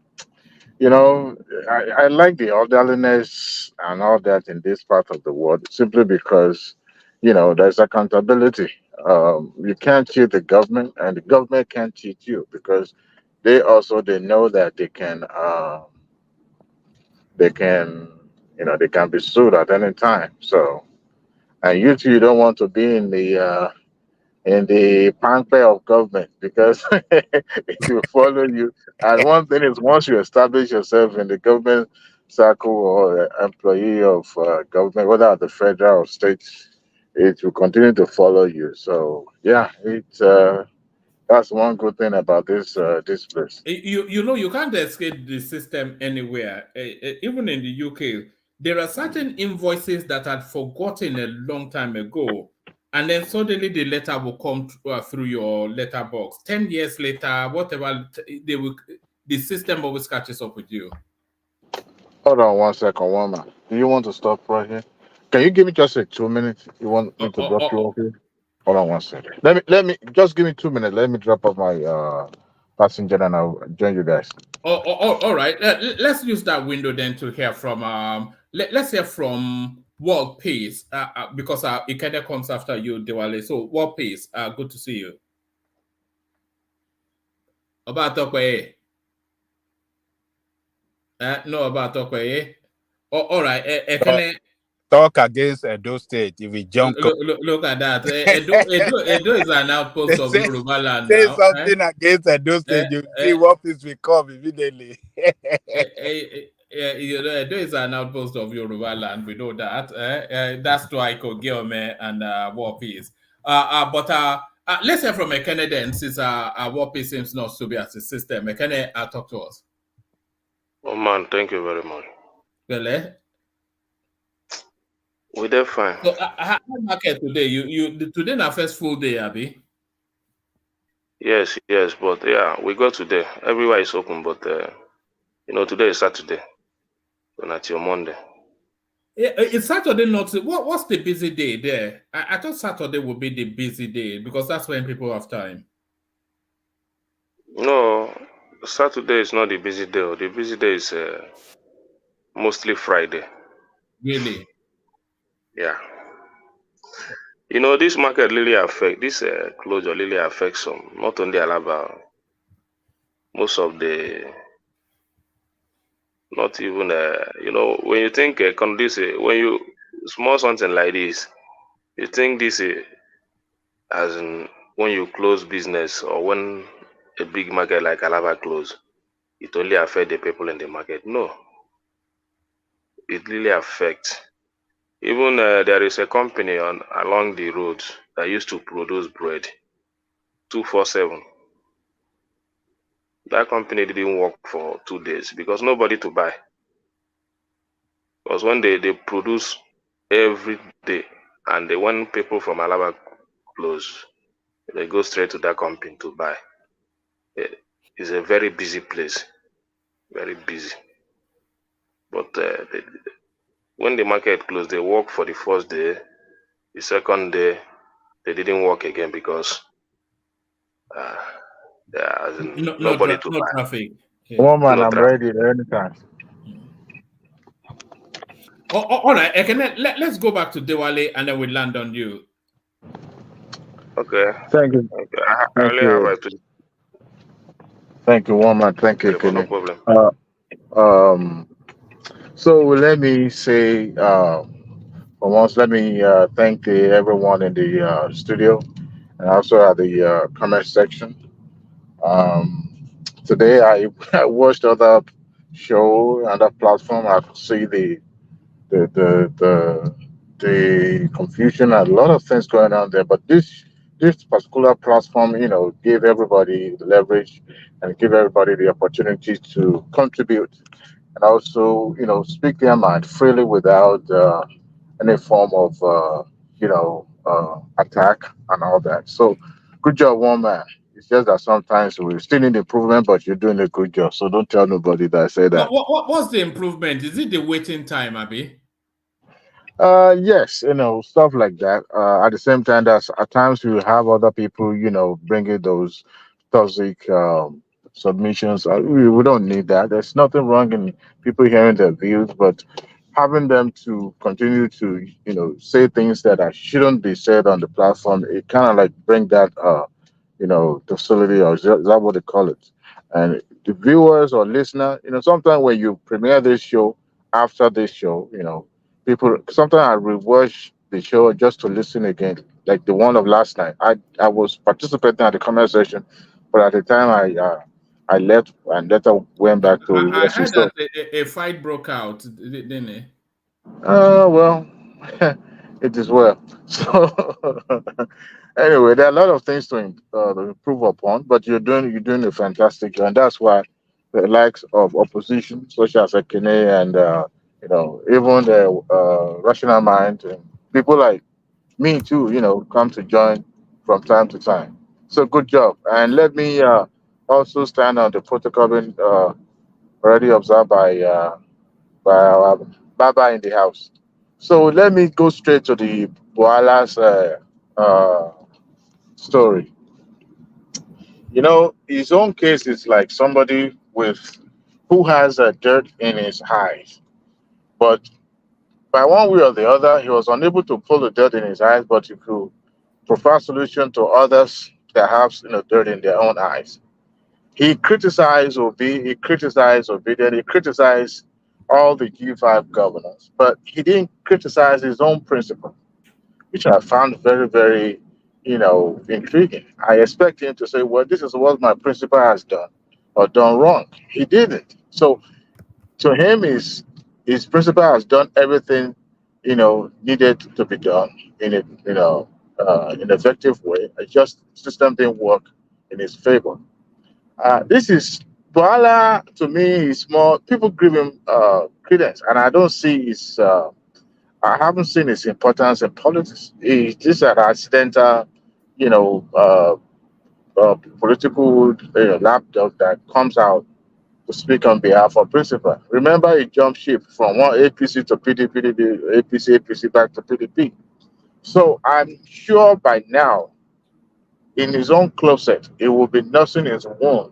you know, I like the orderliness and all that in this part of the world simply because, you know, there's accountability. You can't cheat the government, and the government can't cheat you because they know that they can, they can be sued at any time. So, and you don't want to be in the pancake of government because it will follow you. And one thing is, once you establish yourself in the government circle or employee of government, whether at the federal or state, it will continue to follow you. So yeah, that's one good thing about this place. You know, you can't escape the system anywhere. Even in the UK, there are certain invoices that I'd forgotten a long time ago, and then suddenly the letter will come through your letterbox. 10 years later, whatever, the system always catches up with you. Hold on 1 second, one man. Do you want to stop right here? Can you give me just 2 minutes? You want me to drop you off here? Hold on 1 second. Let me just give me 2 minutes. Let me drop off my passenger and I'll join you guys. All right. Let's use that window then to hear from let's hear from World Peace because Ikeda comes after you, Diwali. So World Peace, good to see you. About Tokwe. No, about Tokwe. All right. Talk against Edo State. If we jump, look at that. Edo is an outpost of Yoruba land say now. something against Edo State. You see what peace will come immediately. Edo is an outpost of Yoruba land. We know that. That's why Kogiome and War Peace. But let's hear from Ekene then, since War Peace seems not to be as a system. Ekene, talk to us. Oh man, thank you very much. Well, we did fine. So how market today? Today na first full day, Abi? Yes, but yeah, we go today. Everywhere is open, but today is Saturday, so not till Monday. It's Saturday not. What's the busy day there? I thought Saturday would be the busy day because that's when people have time. No, Saturday is not the busy day. The busy day is mostly Friday. Really? Yeah. You know, this market really affect this closure really affects some, not only Alaba, most of the, not even when you think when you small something like this, you think this as in when you close business or when a big market like Alaba close, it only affect the people in the market. No, it really affects. Even there is a company along the road that used to produce bread 247. That company didn't work for 2 days because nobody to buy. Because when they produce every day, and when people from Alaba close, they go straight to that company to buy. It's a very busy place, very busy. But when the market closed, they work for the first day. The second day, they didn't work again because nobody to buy. Traffic. Yeah. Woman, I'm ready anytime. All right, let's go back to Diwali and then we land on you. Okay. Thank you. Okay. I only have Thank you, woman. Thank you, okay, no problem. So let me say, for once, let me thank everyone in the studio and also at the comment section. Today, I watched other show and that platform, I could see the the the the confusion and a lot of things going on there. But this particular platform, gave everybody the leverage and give everybody the opportunity to contribute and also, speak their mind freely without any form of, attack and all that. So, good job, one man. It's just that sometimes we still need improvement, but you're doing a good job. So don't tell nobody that I say that. What's the improvement? Is it the waiting time, Abby? Yes, stuff like that. At the same time, that's at times you have other people, bringing those toxic submissions. We don't need that. There's nothing wrong in people hearing their views, but having them to continue to, say things that shouldn't be said on the platform, it kind of like bring that, docility, or is that what they call it? And the viewers or listener, sometimes when you premiere this show, after this show, people sometimes I rewatch the show just to listen again, like the one of last night. I was participating at the comment section, but at the time I left and later went back to I watch it. heard So, that a fight broke out, didn't it? well, it is well. So anyway, there are a lot of things to improve upon, but you're doing a fantastic job, and that's why the likes of opposition, such as Akene and even the rational mind and people like me too, come to join from time to time. So good job, and let me also stand on the protocol being already observed by our Baba in the house. So let me go straight to the Boala's story. His own case is like somebody with who has dirt in his eyes, but by one way or the other, he was unable to pull the dirt in his eyes, but he could provide solution to others that have dirt in their own eyes. He criticized he criticized Obidient, he criticized all the G5 governors, but he didn't criticize his own principle, which I found very, very, intriguing. I expect him to say, well, this is what my principal has done or done wrong. He didn't. So to him, his principal has done everything, needed to be done in a, in an effective way. It's just system didn't work in his favor. This is Boala to me is more people give him credence, and I don't see his. I haven't seen his importance in politics. He's just an accidental, you know, uh, political lapdog that comes out to speak on behalf of principal. Remember, he jumped ship from one APC to PDP, APC back to PDP. So I'm sure by now, in his own closet, he will be nursing his wound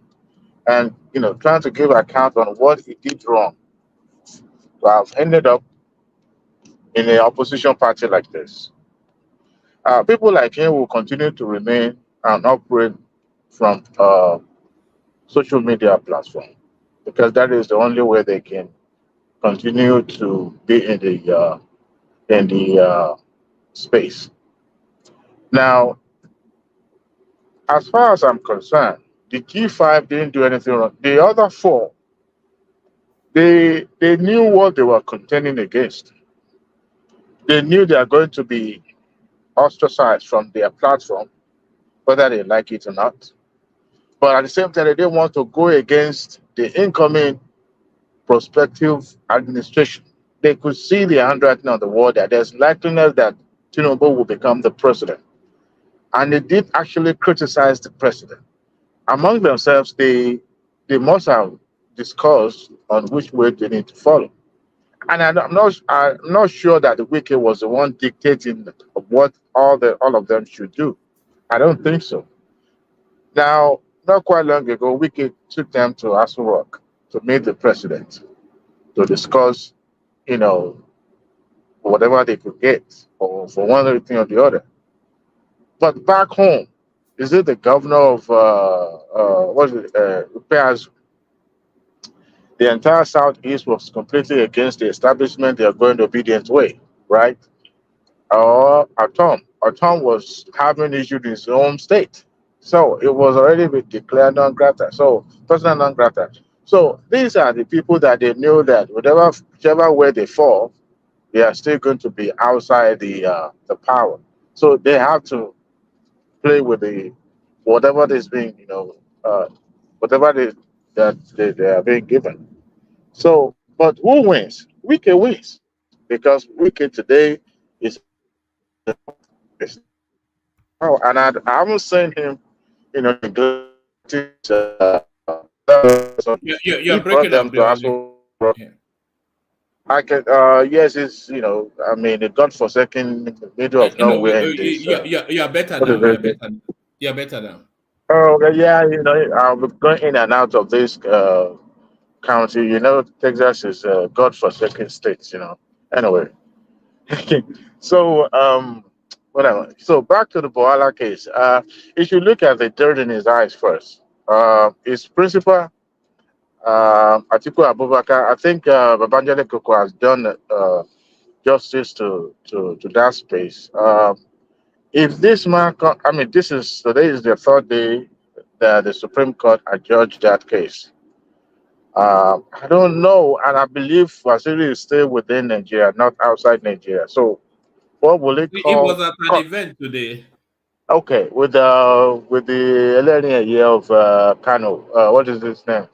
and trying to give account on what he did wrong to have ended up in an opposition party like this. People like him will continue to remain and operate from social media platform because that is the only way they can continue to be in the space. Now, as far as I'm concerned, the G5 didn't do anything wrong. The other four, they knew what they were contending against. They knew they are going to be ostracized from their platform, whether they like it or not. But at the same time, they didn't want to go against the incoming prospective administration. They could see the handwriting on the wall that there's likeliness that Tinubu will become the president. And they did actually criticize the president. Among themselves, they must have discussed on which way they need to follow. And I'm not sure that the wiki was the one dictating what all of them should do. I don't think so. Now, not quite long ago, Wiki took them to Aso Rock to meet the president to discuss, you know, whatever they could get, or for one thing or the other. But back home, is it the governor of what is it? Repairs? The entire southeast was completely against the establishment. They are going the obedient way, right? Or Atom was having issues in his own state. So it was already been declared non grata. So persona non grata. So these are the people that they know that whichever way they fall, they are still going to be outside the power. So they have to play with the whatever is being, whatever they are being given. So, but who wins? Wike wins because Wike today is oh, and I haven't seen him, neglecting, You're he brought breaking them up to there. Aso. Yeah. I can, yes, it's, I mean, the godforsaken middle of No, nowhere in this, you're better what is now. You're it? better. You're better now. Oh, okay, yeah, I'll be going in and out of this county. Texas is a godforsaken state, Anyway, so, whatever. So back to the Boala case. If you look at the dirt in his eyes first, his principal, Atiku Abubakar, I think Babangida Koko has done justice to that space. If this man, I mean, today is the third day that the Supreme Court adjudged that case. I don't know, and I believe Wasiri is still within Nigeria, not outside Nigeria. So, what will it It was call? at an event today. Okay, with the Eleni year of Kano, what is his name?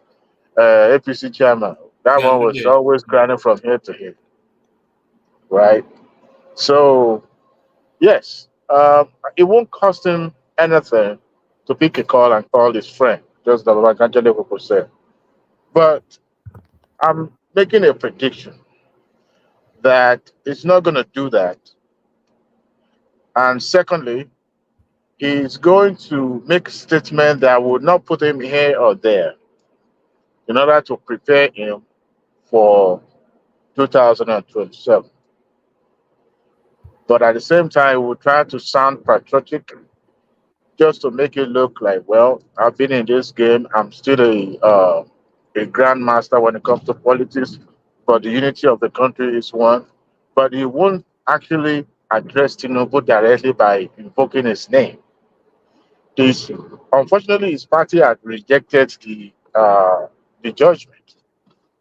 APC chairman. That Yeah, one was today. always grinding from here to here, right? So yes, it won't cost him anything to pick a call and call his friend, just like Babangida said. But I'm making a prediction that it's not going to do that. And secondly, he's going to make a statement that will not put him here or there in order to prepare him for 2027. But at the same time, he will try to sound patriotic just to make it look like, well, I've been in this game. I'm still a grandmaster when it comes to politics, but the unity of the country is one. But he won't actually address Tinubu directly by invoking his name. This, unfortunately, his party had rejected the judgment.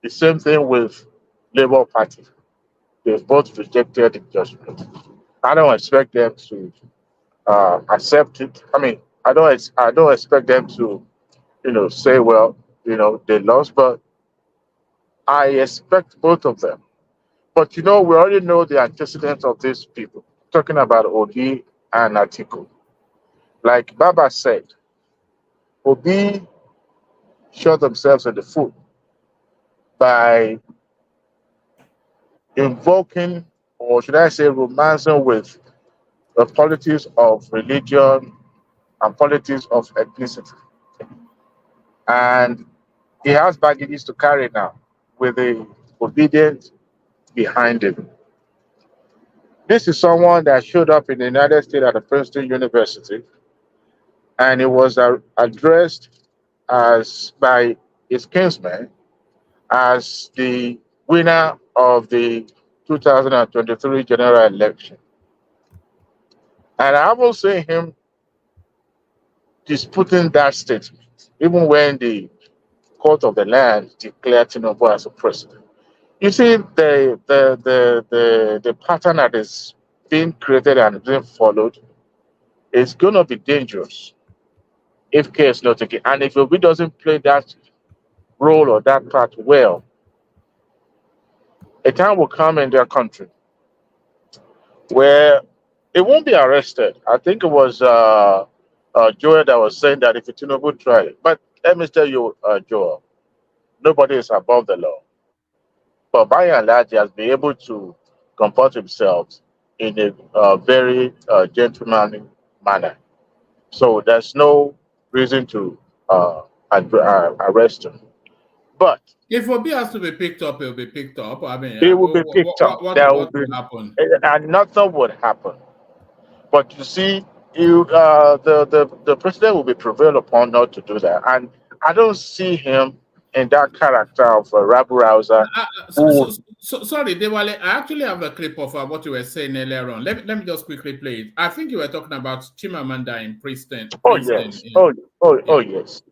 The same thing with Labour Party. They've both rejected the judgment. I don't expect them to accept it. I mean, I don't expect them to, say, well, they lost, but I expect both of them. But we already know the antecedents of these people. Talking about Obi and Atiku. Like Baba said, Obi shot themselves in the foot by invoking, or should I say, romancing with the politics of religion and politics of ethnicity. And he has baggages to carry now with the Obidient behind him. This is someone that showed up in the United States at the Princeton University, and he was addressed as by his kinsmen as the winner of the 2023 general election. And I haven't seen him disputing that statement, even when the court of the land declared Tinubu as a president. You see, the pattern that is being created and being followed is going to be dangerous if care is not taken. And if Obi doesn't play that role or that part well, a time will come in their country where it won't be arrested. I think it was Joel that was saying that if Tinubu tried it. But let me tell you, Joel, nobody is above the law. But by and large, he has been able to comport himself in a very gentlemanly manner. So there's no reason to arrest him. But if Obi has to be picked up, he'll be picked up. I mean, he will be picked up. What will happen? And nothing would happen. But you see, the president will be prevailed upon not to do that. And I don't see him in that character of a rabble rouser. Sorry, Dewale, I actually have a clip of what you were saying earlier on. Let me just quickly play it. I think you were talking about Chimamanda in Princeton. Oh, yes. Yeah. Oh, yes.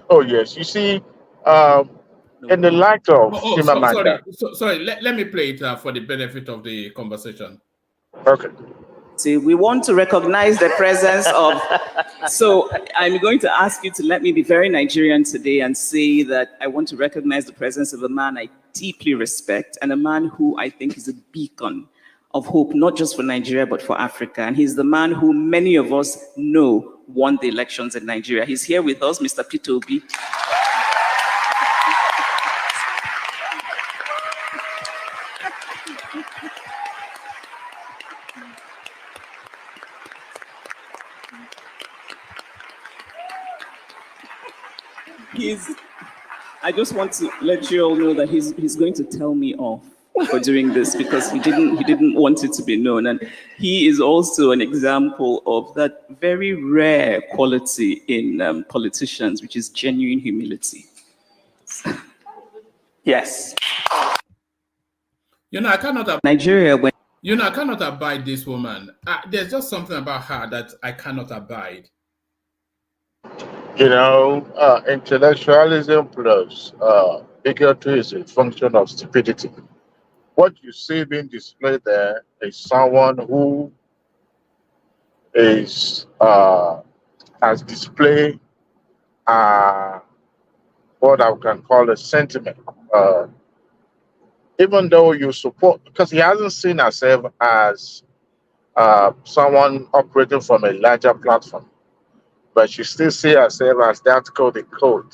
Oh, yes. You see, in the light of sorry. Sorry. Let me play it for the benefit of the conversation. Okay. See, we want to recognize the presence of. So I'm going to ask you to let me be very Nigerian today and say that I want to recognize the presence of a man I deeply respect and a man who I think is a beacon of hope, not just for Nigeria, but for Africa. And he's the man who many of us know won the elections in Nigeria. He's here with us, Mr. Peter Obi. I just want to let you all know that he's going to tell me off for doing this because he didn't want it to be known. And he is also an example of that very rare quality in politicians, which is genuine humility. Yes. I cannot Nigeria. I cannot abide this woman. There's just something about her that I cannot abide. Intellectualism plus bigotry is a function of stupidity. What you see being displayed there is someone who is has displayed what I can call a sentiment. Even though you support, because he hasn't seen herself as someone operating from a larger platform, but she still sees herself as that called the code,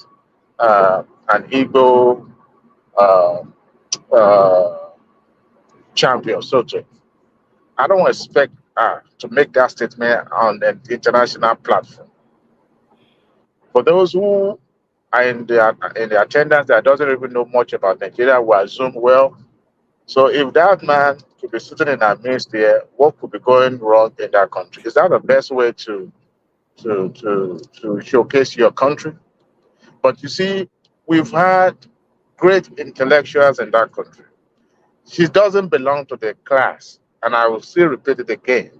an ego champion, so to. I don't expect her to make that statement on an international platform. For those who are in the attendance that doesn't even know much about Nigeria, will assume, well, so if that man could be sitting in our midst there, what could be going wrong in that country? Is that the best way to showcase your country? But you see, we've had great intellectuals in that country. She doesn't belong to the class, and I will still repeat it again.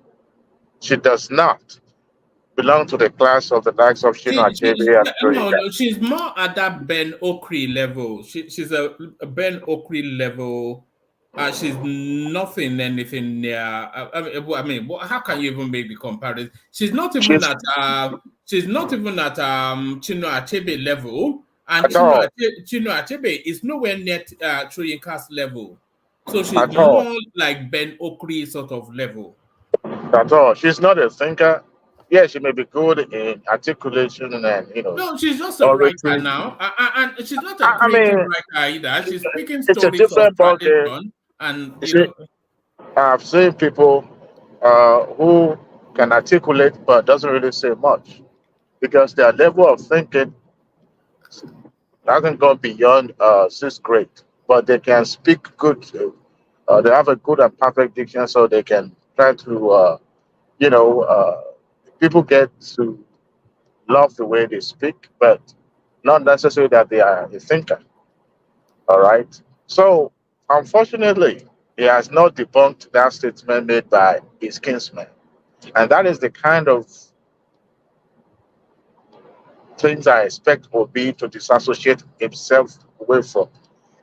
She does not belong to the class of the likes of Chinua Achebe. She's more at that Ben Okri level. She's a Ben Okri level. She's anything near. I mean, how can you even make the comparison? She's not even at Chinua Achebe level, and Chinua Achebe is nowhere near Chuyinka's level. So she's more like Ben Okri sort of level. At all. She's not a thinker. Yeah, she may be good in articulation and No, she's just a writer now, and she's not a creative writer either. She's speaking stories of tradition, and I've seen people who can articulate but doesn't really say much because their level of thinking doesn't go beyond 6th grade, but they can speak good. They have a good and perfect diction, so they can try to, people get to love the way they speak, but not necessarily that they are a thinker. All right. So, unfortunately, he has not debunked that statement made by his kinsman. And that is the kind of things I expect Obi to disassociate himself away from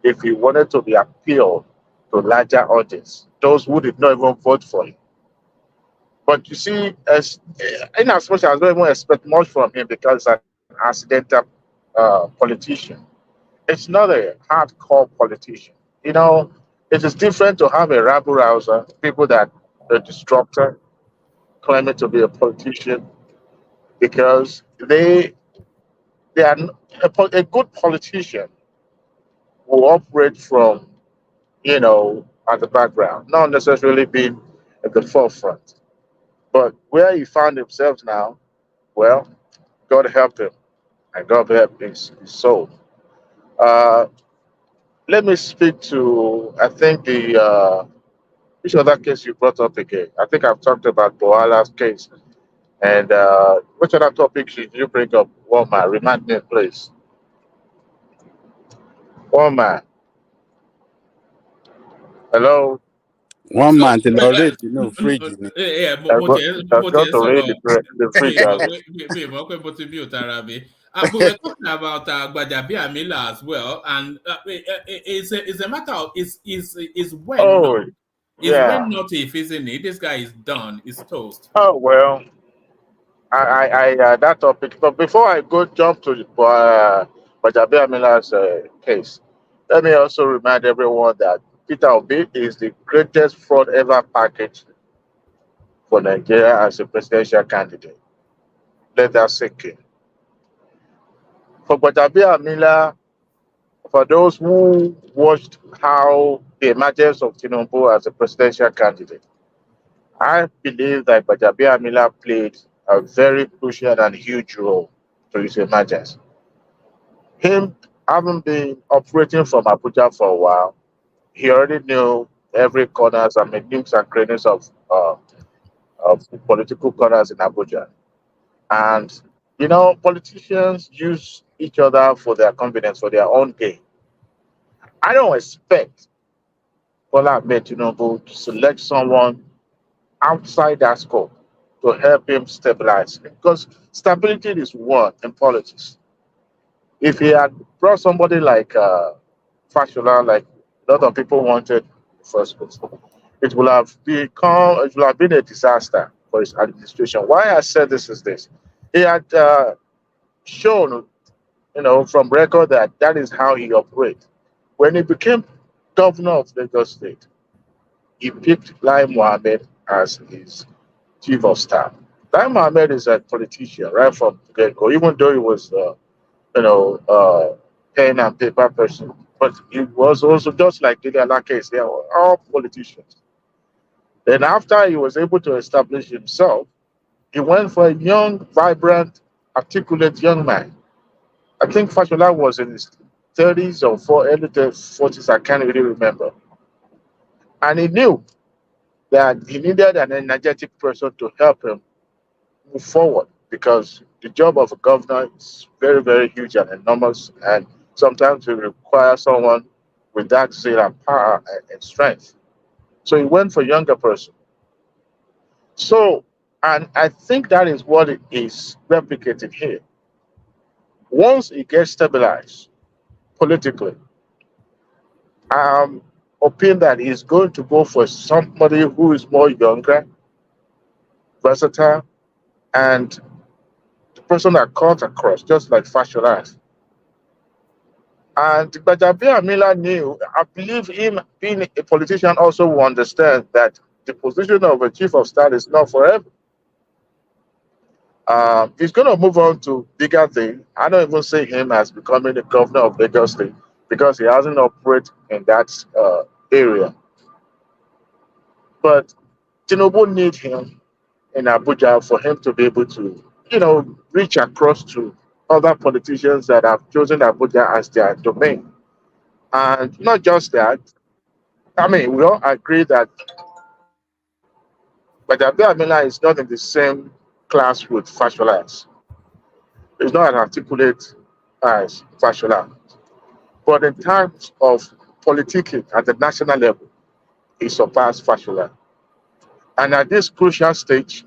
if he wanted to be appealed to larger audience, those who did not even vote for him. But you see, in as much as I don't even expect much from him because he's an accidental politician, it's not a hardcore politician. It is different to have a rabble rouser, people that are disruptor, claiming to be a politician, because they are a good politician will operate from, at the background, not necessarily being at the forefront. But where he found himself now, well, God help him, and God help his soul. Let me speak to, I think, which other case you brought up again? I think I've talked about Boala's case. And which other topics did you bring up? Woman, remind me, please. Woman. Hello? One man, the already, fridge. Yeah, but the fridge. We were talking about Gbadabiamila as well, and it's a matter of is when Oh, not, is yeah. when not if, isn't it? This guy is done, is toast. Oh well, that topic. But before I go jump to Gbadabiamila's case, let me also remind everyone that Peter Obi is the greatest fraud ever packaged for Nigeria as a presidential candidate. Let that sink in. For Gbadabiamila, for those who watched how the emergence of Tinubu as a presidential candidate, I believe that Gbadabiamila played a very crucial and huge role to his emergence. Him having been operating from Abuja for a while, he already knew every corners and nooks and crannies of political corners in Abuja. And, you know, politicians use each other for their convenience, for their own gain. I don't expect Bola Ahmed Tinubu to select someone outside that scope to help him stabilize, because stability is one in politics. If he had brought somebody like Fashola, like a lot of people wanted in the first place, it will have been a disaster for his administration. Why I said this is this: he had shown, you know, from record that is how he operates. When he became governor of Lagos State, he picked Lai Mohammed as his chief of staff. Lai Mohammed is a politician right from the get-go, even though he was, pen and paper person. But he was also, just like Dede Alake, they were all politicians. Then after he was able to establish himself, he went for a young, vibrant, articulate young man. I think Fashola was in his 30s or early 40s, I can't really remember. And he knew that he needed an energetic person to help him move forward, because the job of a governor is very, very huge and enormous, and sometimes it requires someone with that zeal and power and strength. So he went for a younger person. So, and I think that is what it is replicated here. Once it gets stabilized politically, I'm hoping that he's going to go for somebody who is more younger, versatile, and the person that cuts across, just like Fashola. And Gbadabiamila knew, I believe him being a politician also will understand that the position of a chief of staff is not forever. He's going to move on to bigger things. I don't even see him as becoming the governor of Lagos State, because he hasn't operated in that area. But Tinubu needs him in Abuja for him to be able to, you know, reach across to other politicians that have chosen Abuja as their domain. And not just that, I mean, we all agree that Gbadabiamila is not in the same class with Fashola. He's not as articulate as Fashola. But in terms of politicking at the national level, he surpassed Fashola. And at this crucial stage,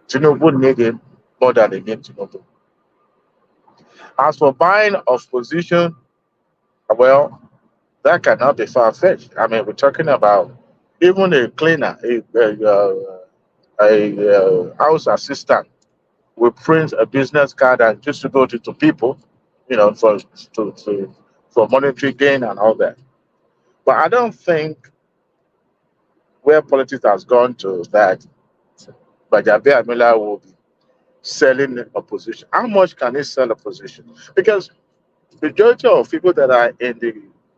Tinubu need him more than they need Tinubu. As for buying of position, well, that cannot be far-fetched. I mean, we're talking about even a cleaner, a house assistant will print a business card and distribute it to people, you know, for monetary gain and all that. But I don't think where politics has gone to that Gbadabiamila will be selling a position. How much can he sell a position? Because the majority of people that are in the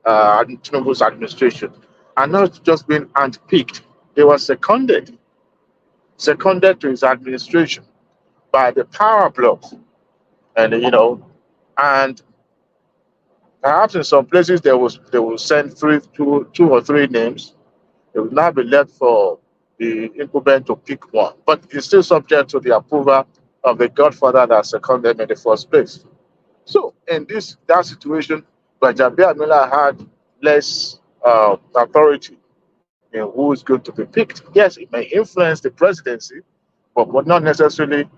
Tinubu's administration are not just being handpicked. They were seconded to his administration by the power blocks. And, you know, and perhaps in some places they will send two or three names. It will not be left for the incumbent to pick one. But it's still subject to the approval of the godfather that seconded them in the first place. So in that situation, Gbadabiamila had less authority in who is going to be picked. Yes, it may influence the presidency, but would not necessarily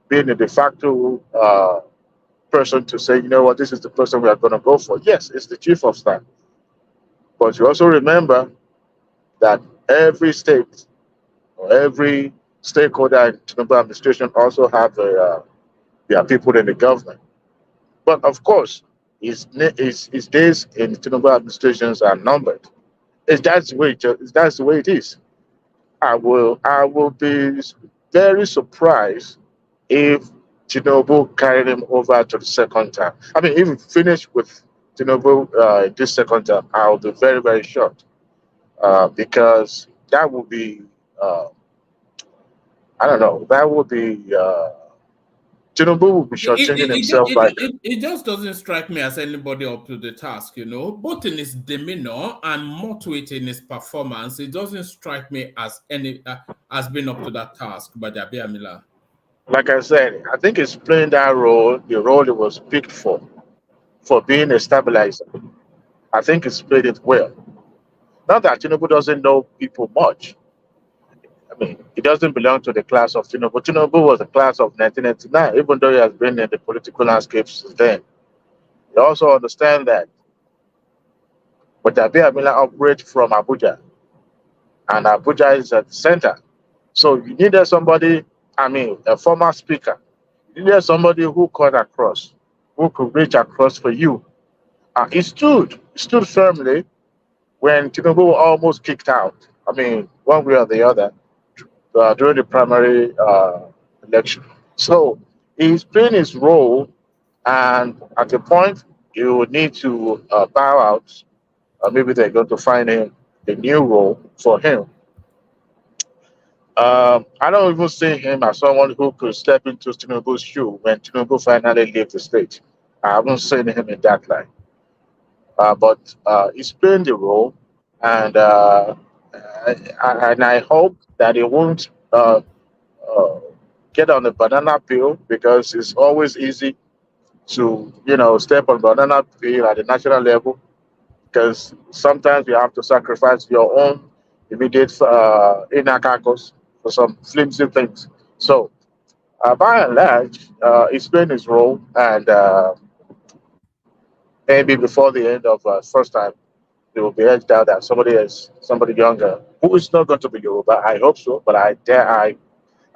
be the de facto person to say, you know what, this is the person we are going to go for. Yes, it's the chief of staff. But you also remember that every state or every stakeholder in Tinubu administration also have their people in the government. But of course, his days in Tinubu administrations are numbered. That's the way it is. I will be very surprised if Tinubu carried him over to the second term. I mean, if we finish with Tinubu this second term, I'll be very, very shocked because that would be, I don't know, that would be, Tinubu would be shortchanging himself it just doesn't strike me as anybody up to the task, you know, both in his demeanor and more to it in his performance. It doesn't strike me as as being up to that task by Amila. Like I said, I think he's playing that role, the role he was picked for being a stabilizer. I think he's played it well. Not that Tinubu doesn't know people much. I mean, he doesn't belong to the class of Tinubu. Tinubu was the class of 1999, even though he has been in the political landscape since then. You also understand that but Amila operates from Abuja, and Abuja is at the center. So you needed somebody, I mean, a former speaker. You needed somebody who cut across, who could reach across for you. He stood firmly when Tinubu almost kicked out. I mean, one way or the other, during the primary election. So he's playing his role, and at a point, you would need to bow out. Maybe they're going to find him a new role for him. I don't even see him as someone who could step into Tinubu's shoe when Tinubu finally leaves the state. I haven't seen him in that line. But he's playing the role, and I hope that he won't get on the banana peel, because it's always easy to, step on banana peel at the national level, because sometimes you have to sacrifice your own immediate inner carcass for some flimsy things. So, by and large, he's playing his role, and maybe before the end of first time, it will be edged out that somebody younger, who is not going to be Yoruba. I hope so, but I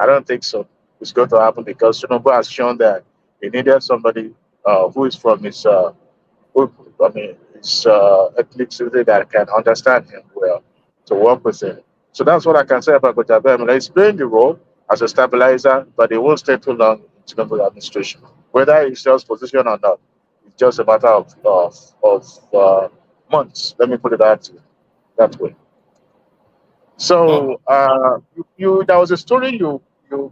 don't think so. It's going to happen, because Tinubu has shown that he needed somebody who is from his ethnicity that can understand him well, to work with him. So that's what I can say about Godwin. He's playing the role as a stabilizer, but he won't stay too long in Tinubu administration. Whether he sells position or not, it's just a matter of months. Let me put it that way. So there was a story you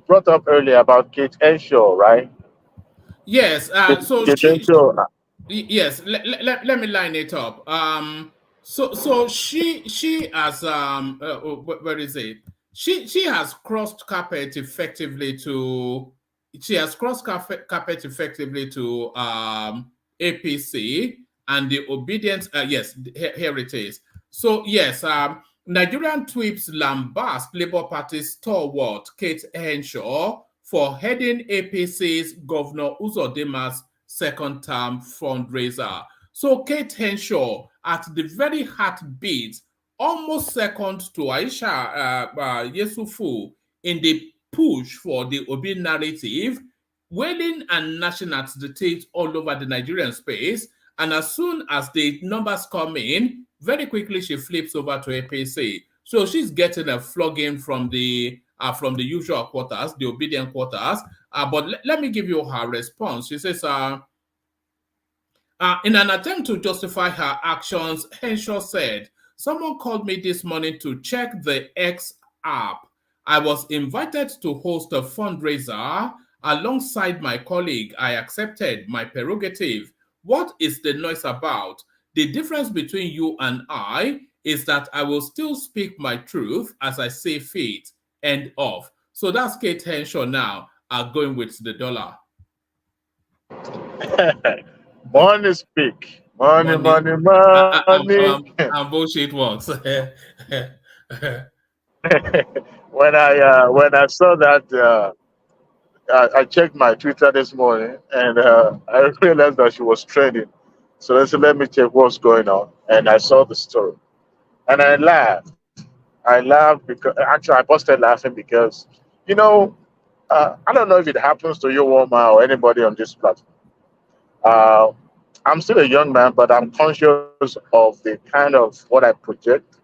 brought up earlier about Kate Henshaw, right? Yes. Yes. Let me line it up. So she has where is it? She has crossed carpet effectively to. She has crossed carpet effectively to APC and the Obidient. Yes, here it is. So yes, Nigerian tweets lambast Labour Party stalwart Kate Henshaw for heading APC's Governor Uzodinma's second term fundraiser. So Kate Henshaw, at the very heartbeat, almost second to Aisha Yesufu in the push for the Obi narrative, wailing and gnashing at the teeth all over the Nigerian space. And as soon as the numbers come in, very quickly she flips over to APC. So she's getting a flogging from the usual quarters, the Obidient quarters. But let me give you her response. She says, in an attempt to justify her actions, Henshaw said, "Someone called me this morning to check the X app. I was invited to host a fundraiser alongside my colleague. I accepted my prerogative. What is the noise about? The difference between you and I is that I will still speak my truth as I see fit." End of. So that's Kate Henshaw now going with the dollar. Money speak. Money. And bullshit works. When I saw that I checked my Twitter this morning and I realized that she was trending. So I said, let me check what's going on. And I saw the story. And I laughed. I laughed because actually I busted laughing because, you know, I don't know if it happens to you, Woma, or anybody on this platform. Uh, I'm still a young man, but I'm conscious of the kind of what I project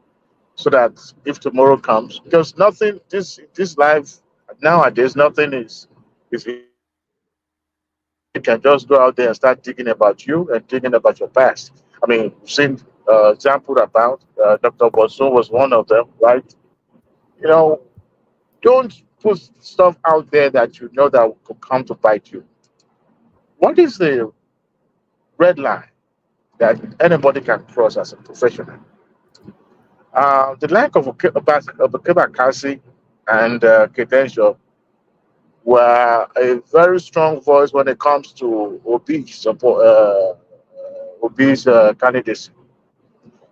so that if tomorrow comes, because nothing, this life nowadays, nothing is you can just go out there and start thinking about you and thinking about your past. I mean, we've seen example about Dr. Bosun was one of them, right? You know, don't put stuff out there that you know that could come to bite you. What is the red line that anybody can cross as a professional? The lack of Bakasi and Kedenshop were a very strong voice when it comes to obese support, obese candidacy.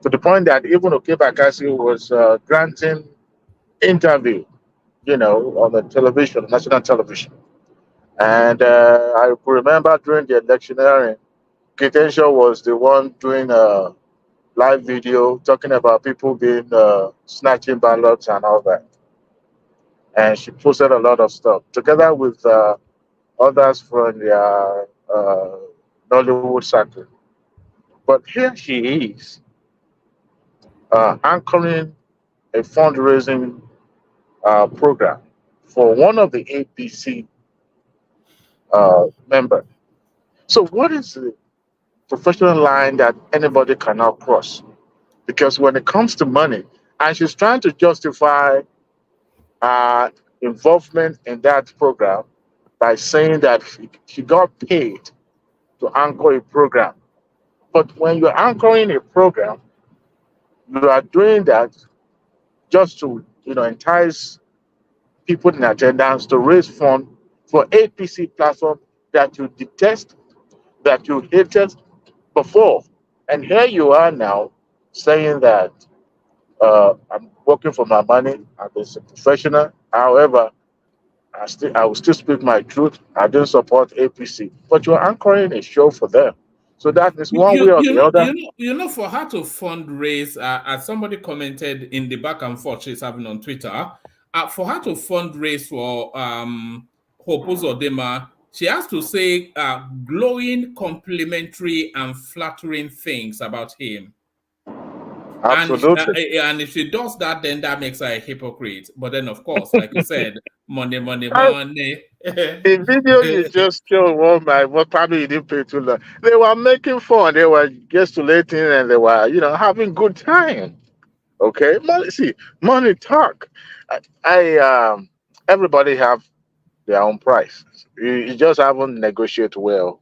To the point that even Bakasi was granting interview, you know, on the television, national television. And I could remember during the electioneering, Kedenshop was the one doing a live video talking about people being snatching ballots and all that. And she posted a lot of stuff together with others from the Nollywood circle. But here she is anchoring a fundraising program for one of the APC members. So, what is the professional line that anybody cannot cross? Because when it comes to money, and she's trying to justify uh, involvement in that program by saying that she got paid to anchor a program. But when you're anchoring a program, you are doing that just to, you know, entice people in attendance to raise funds for APC platform that you detest, that you hated before. And here you are now saying that I'm working for my money, I'm a professional. However, I will still speak my truth. I don't support APC, but you're anchoring a show for them. So that is one way or the other. For her to fundraise, as somebody commented in the back and forth she's having on Twitter, for her to fundraise for Hope Uzodinma, she has to say glowing, complimentary, and flattering things about him. Absolutely. And if she does that, then that makes her a hypocrite. But then, of course, like you said, money, money, money. The video you just showed, probably you didn't pay too long. They were making fun, they were gesticulating, and they were, you know, having good time. Okay, money talk. Everybody have their own price. You just haven't negotiated well.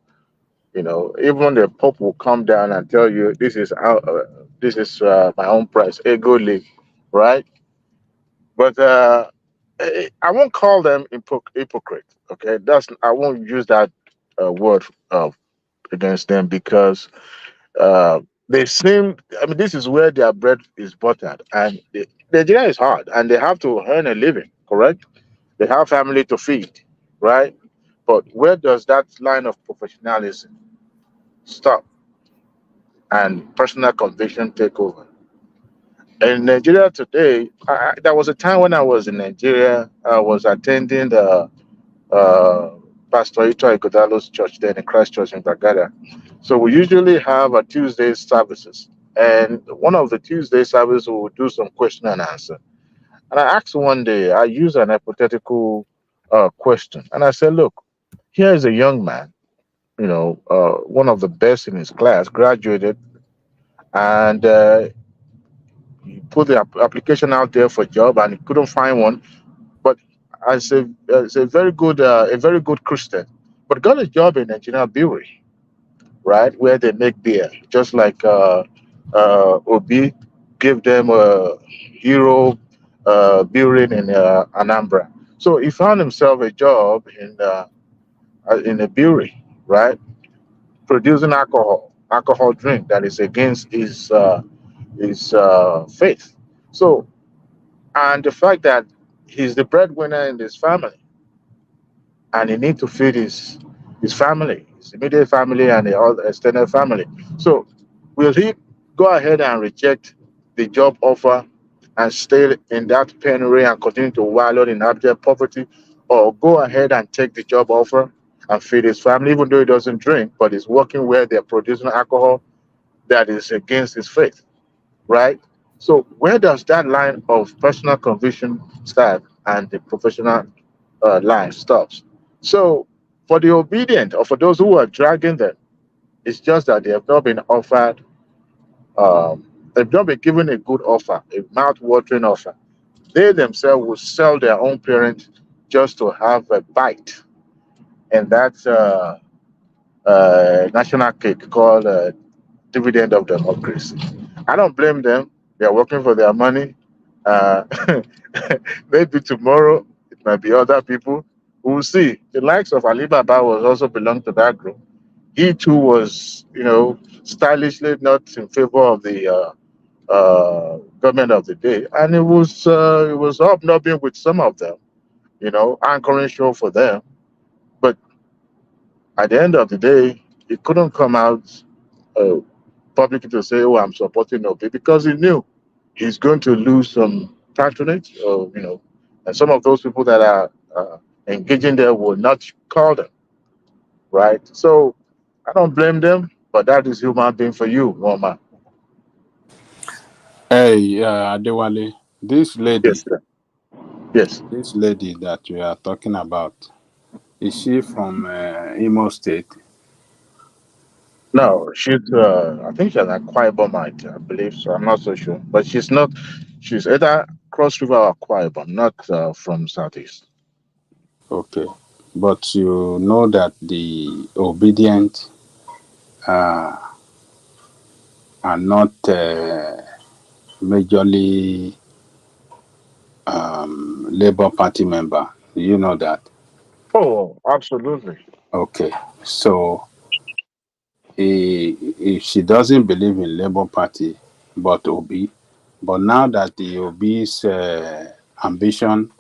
You know, even the Pope will come down and tell you this is my own price, ego league, right? But I won't call them hypocrite. Okay, I won't use that word against them because they seem. I mean, this is where their bread is buttered, and Nigeria is hard, and they have to earn a living. Correct? They have family to feed, right? But where does that line of professionalism stop and personal conviction take over? In Nigeria today, there was a time when I was in Nigeria. I was attending the Pastor Ito Igodalo's church then in Christchurch in Bagada. So we usually have a Tuesday services. And one of the Tuesday services we would do some question and answer. And I asked one day, I used an hypothetical question. And I said, look, here is a young man, you know, one of the best in his class, graduated, and he put the application out there for a job and he couldn't find one. But as a very good Christian, but got a job in Nigerian brewery, right, where they make beer, just like Obi gave them a hero brewery in Anambra. So he found himself a job in a brewery, right, producing alcohol drink that is against his faith. So, and the fact that he's the breadwinner in his family, and he needs to feed his family, his immediate family, and the other extended family. So, will he go ahead and reject the job offer and stay in that penury and continue to wallow in abject poverty, or go ahead and take the job offer and feed his family, even though he doesn't drink, but he's working where they're producing alcohol that is against his faith, right? So, where does that line of personal conviction start and the professional line stops? So, for the obedient or for those who are dragging them, it's just that they have not been offered, they've not been given a good offer, a mouth-watering offer. They themselves will sell their own parents just to have a bite, and that's national cake called dividend of democracy. I don't blame them. They're working for their money. Uh, maybe tomorrow it might be other people. We'll see. The likes of Alibaba was also belong to that group. He too was, stylishly not in favor of the government of the day, and it was hobnobbing with some of them, anchoring show for them. But at the end of the day, he couldn't come out uh, publicly to say, "Oh, I'm supporting Obi," because he knew he's going to lose some patronage, and some of those people that are engaging there will not call them, right? So I don't blame them, but that is human being for you, woman. Hey, Adewale, this lady, Yes, sir. Yes. this lady that you are talking about, is she from Imo State? No, I think she's an Akwa Ibomite, I believe so. I'm not so sure. But she's not, she's either Cross River or Akwa Ibom, not from Southeast. Okay. But you know that the Obidient uh, are not majorly Labour Party member. You know that? Oh, absolutely. Okay. So if she doesn't believe in Labour Party, but Obi, but now that the Obi's ambition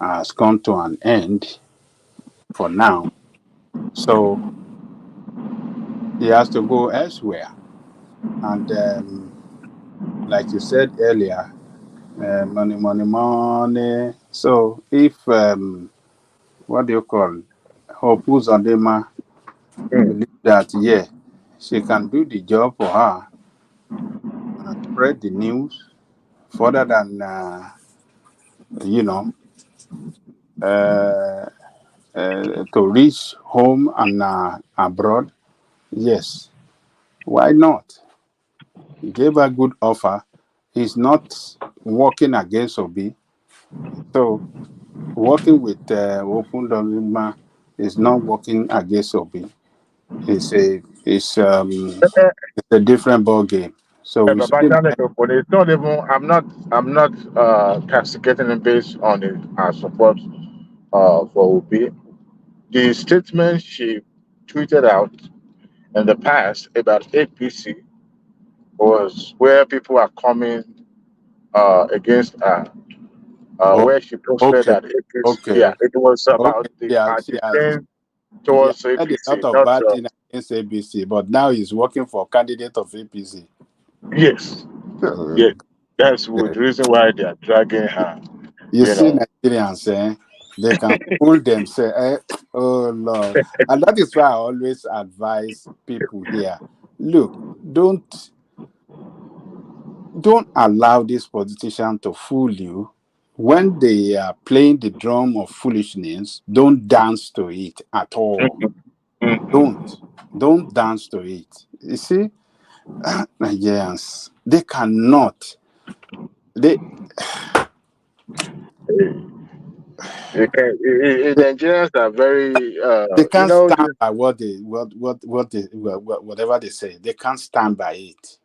has come to an end for now, so he has to go elsewhere. And like you said earlier, money, money, money. So if what do you call Hope Uzodinma believe that she can do the job for her and spread the news further than you know uh, to reach home and abroad. Yes, why not? He gave a good offer. He's not working against Obi. So working with Open Dozima is not working against Obi. It's a different ball game. So we Baba shouldn't. but it's not even, I'm not castigating him based on her support for Obi. The statement she tweeted out in the past about APC was where people are coming against her, Oh, where she posted okay, that APC, okay, it was about okay. Yeah, the thing towards said a lot APC, of not bad things against ABC, but now he's working for candidate of APC. yes, yes. That's the reason why they are dragging her. You see, Nigerians, they can fool themselves. Oh Lord, and that is why I always advise people here. Look, don't allow this politician to fool you. When they are playing the drum of foolishness, don't dance to it at all. Don't dance to it. You see, Nigerians, they cannot. They Nigerians are very, they can't stand by whatever they say. They can't stand by it.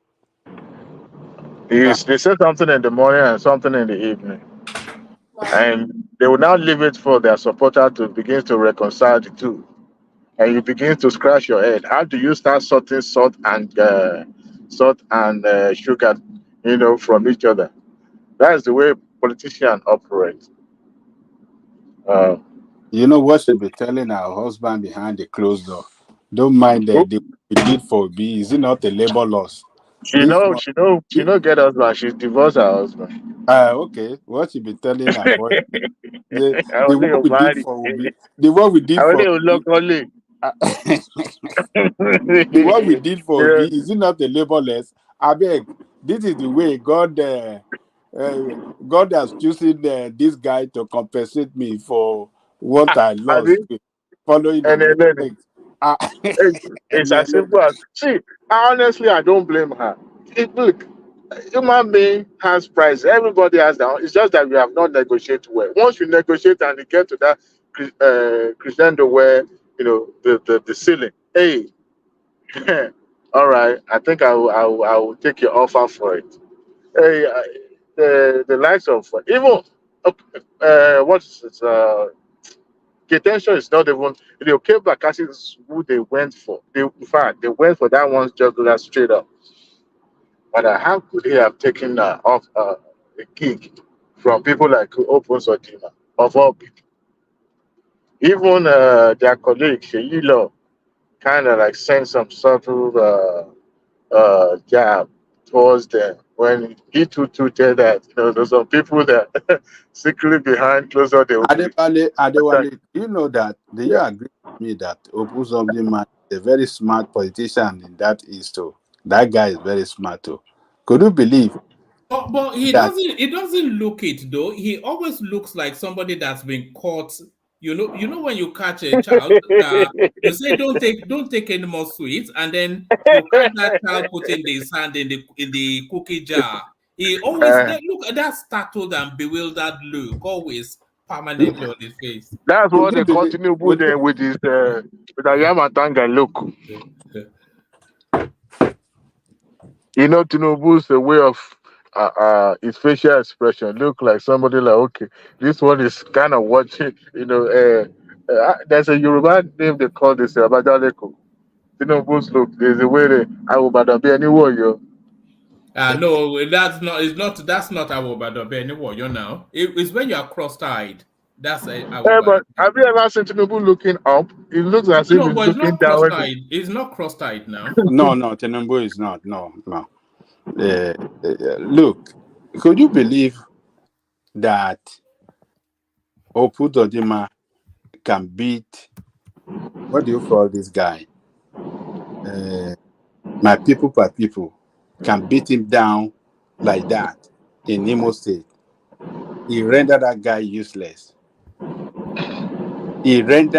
they say something in the morning and something in the evening. And they will now leave it for their supporter to begin to reconcile the two. And you begin to scratch your head. How do you start sorting salt and sugar, from each other? That is the way politicians operate. You know what she'll be telling her husband behind the closed door? Don't mind the we did for B. Is it not a labor loss? She If know, not, she know get husband. She's divorced her husband. okay. What she be telling her boy? The I the only one we did married. for Obi, the one we I did for only look Obi, only. the one we did for Yeah. Obi, is it not a labor-less? I beg, this is the way uh, God has chosen this guy to compensate me for what I I lost mean, following the and then mistakes. Ah, it's as simple as see. Honestly, I don't blame her. Look, human being has price. Everybody has that. It's just that we have not negotiated well. Once you negotiate and you get to that crescendo where you know the ceiling. Hey, all right. I think I will take your offer for it. Hey, the likes of even what is it? Attention is not even the okay black is who they went for. They in fact they went for that one just that straight up. But how could they have taken off a gig from people like Open Sodima of all people? Even their colleague Sheyilo kind of like sent some subtle jab towards them when he too said that you know there's some people that secretly behind closed door they will be. Adewale, do you know that? Do you Yeah. agree with me that Obu is a very smart politician in that East too? That guy is very smart too. Could you believe But that? he doesn't look it though. He always looks like somebody that's been caught. You know when you catch a child, you say don't take any more sweets, and then you catch that child putting his hand in the cookie jar. He always look at that startled and bewildered look, always permanently on his face. That's Would what you they believe? continue with them with his with a Yamatanga look. You know, Tinubu's a way of his facial expression look like somebody like okay, this one is kind of watching. You know, there's a Yoruba name they call this Abadaleko. Tinubu's look. There's a way they I will bother be anywhere you. No, that's not. It's not. That's not our bad anymore. You know, it's when you are cross-eyed. That's our Yeah, bad. but have you ever seen Tinubu looking up? It looks as if No, he's but it's looking not down. When cross-eyed. It's not cross-eyed now. No, no, Tinubu is not. No, no. Look, could you believe that Opudodima can beat, what do you call this guy? My people per people can beat him down like that in Imo State. He rendered that guy useless. He beat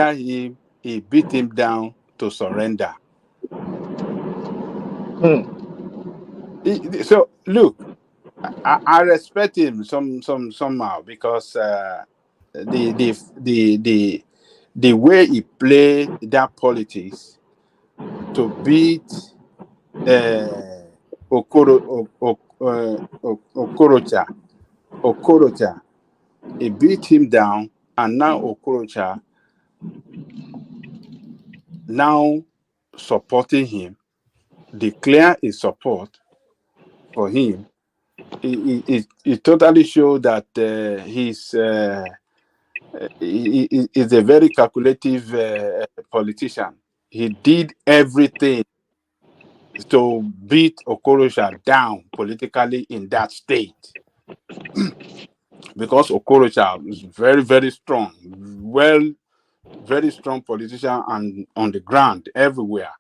him down to surrender. So look, I respect him somehow because the way he played that politics to beat Okorocha, he beat him down, and now Okorocha now supporting him, declare his support for him. It totally shows that he's a very calculative politician. He did everything to beat Okorocha down politically in that state because Okorocha is very, very strong, very strong politician and on the ground everywhere.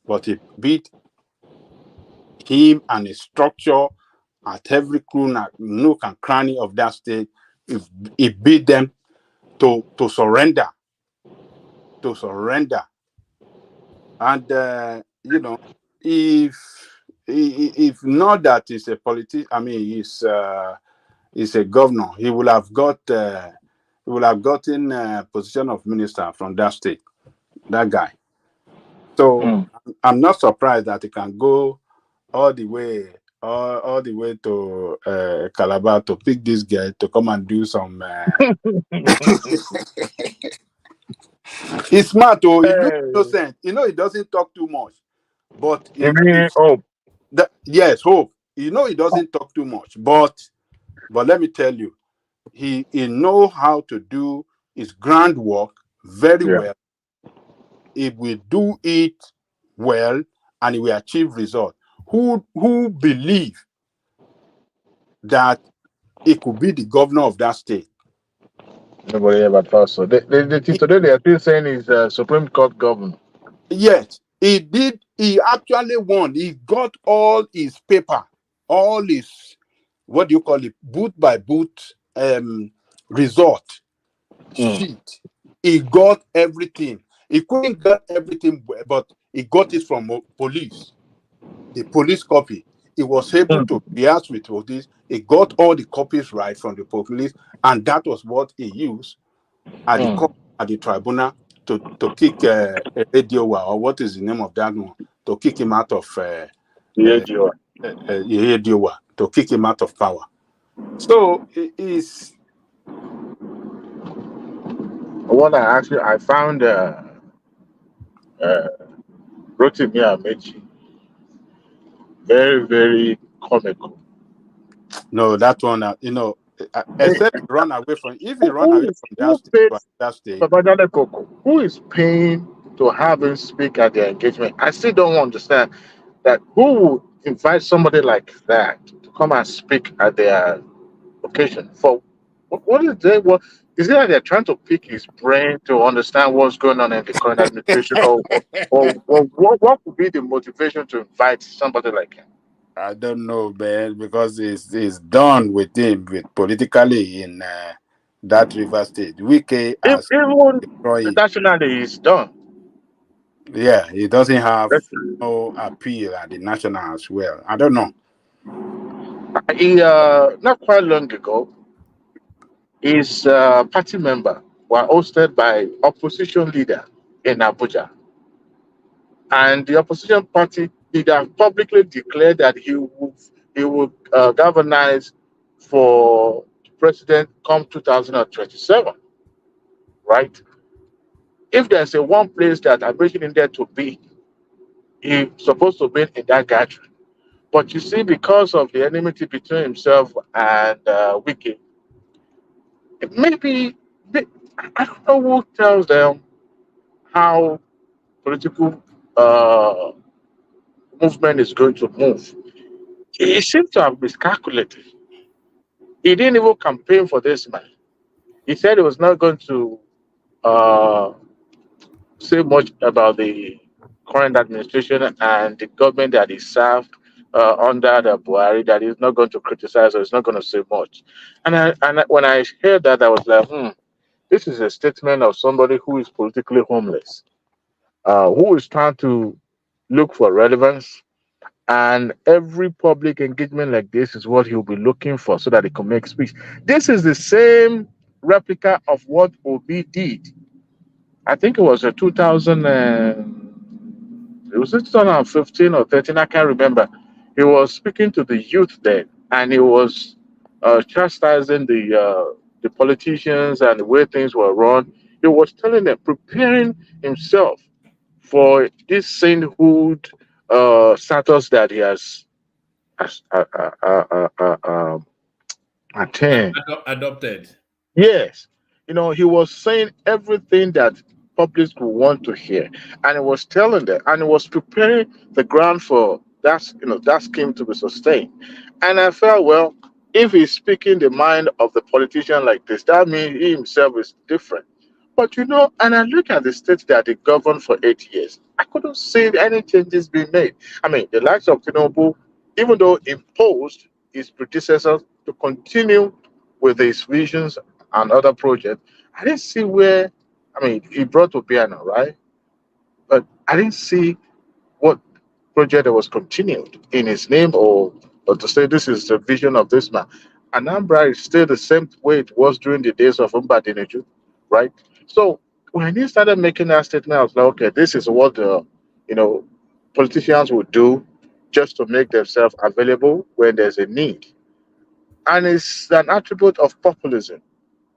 But he beat him and his structure at every nook and cranny of that state. He beat them to surrender. And you know, if not that he's a politician, I mean, he's a governor, he will have gotten a position of minister from that state. That guy. So I'm not surprised that he can go all the way to Calabar to pick this guy to come and do some. He's smart, though. He looks innocent. You know, he doesn't talk too much, but yes, hope. You know, he doesn't talk too much, but let me tell you, he know how to do his groundwork very well. He will do it well, and he will achieve results. Who believe that he could be the governor of that state? Nobody ever thought so. Today they are still saying he's Supreme Court governor. Yes, he did. He actually won. He got all his paper, all his, what do you call it, booth by booth result sheet. He got everything. He couldn't get everything, but he got it from police. The police copy. He was able to react with all this. He got all the copies right from the police, and that was what he used at the court, at the tribunal to kick Ediowa, or what is the name of that one, to kick him out of Ediowa, to kick him out of power. So it's. What I found Rotimi Amechi very, very comical. No, that one, except run away from. If he run away from that state, who is paying to have him speak at their engagement? I still don't understand that. Who would invite somebody like that to come and speak at their occasion? For what is they? What is it that they're trying to pick his brain to understand what's going on in the current administration, or what would be the motivation to invite somebody like him? I don't know, man, because it's done with him politically in that River State. Wike has even nationally is done. Yeah, he doesn't have no appeal at the national as well. I don't know. He not quite long ago, his party member were hosted by opposition leader in Abuja, and the opposition party leader publicly declared that he would galvanize for president come 2027. Right? If there's one place that I'm in there to be, he's supposed to be in that gathering. But you see, because of the enmity between himself and Wiki, maybe I don't know who tells them how political movement is going to move. He seems to have miscalculated. He didn't even campaign for this man. He said he was not going to say much about the current administration and the government that he served under the Buhari, that he's not going to criticize or he's not going to say much. And when I heard that, I was like, this is a statement of somebody who is politically homeless, who is trying to look for relevance. And every public engagement like this is what he'll be looking for so that he can make speech. This is the same replica of what Obi did. I think it was a 2015 or 13, I can't remember. He was speaking to the youth then, and he was chastising the politicians and the way things were run. He was telling them, preparing himself for this sainthood status that he has attained. Adopted. Yes. He was saying everything that public would want to hear. And he was telling them, and he was preparing the ground for that scheme to be sustained. And I felt, well, if he's speaking the mind of the politician like this, that means he himself is different. But and I look at the state that they governed for 8 years, I couldn't see any changes being made. I mean, the likes of Tinubu, even though imposed his predecessors to continue with his visions and other projects, I didn't see where, he brought Obiano, right? But I didn't see what project that was continued in his name or to say this is the vision of this man. Anambra is still the same way it was during the days of Mbadineju, right? So when he started making that statement, I was like, okay, this is what the politicians would do just to make themselves available when there's a need. And it's an attribute of populism,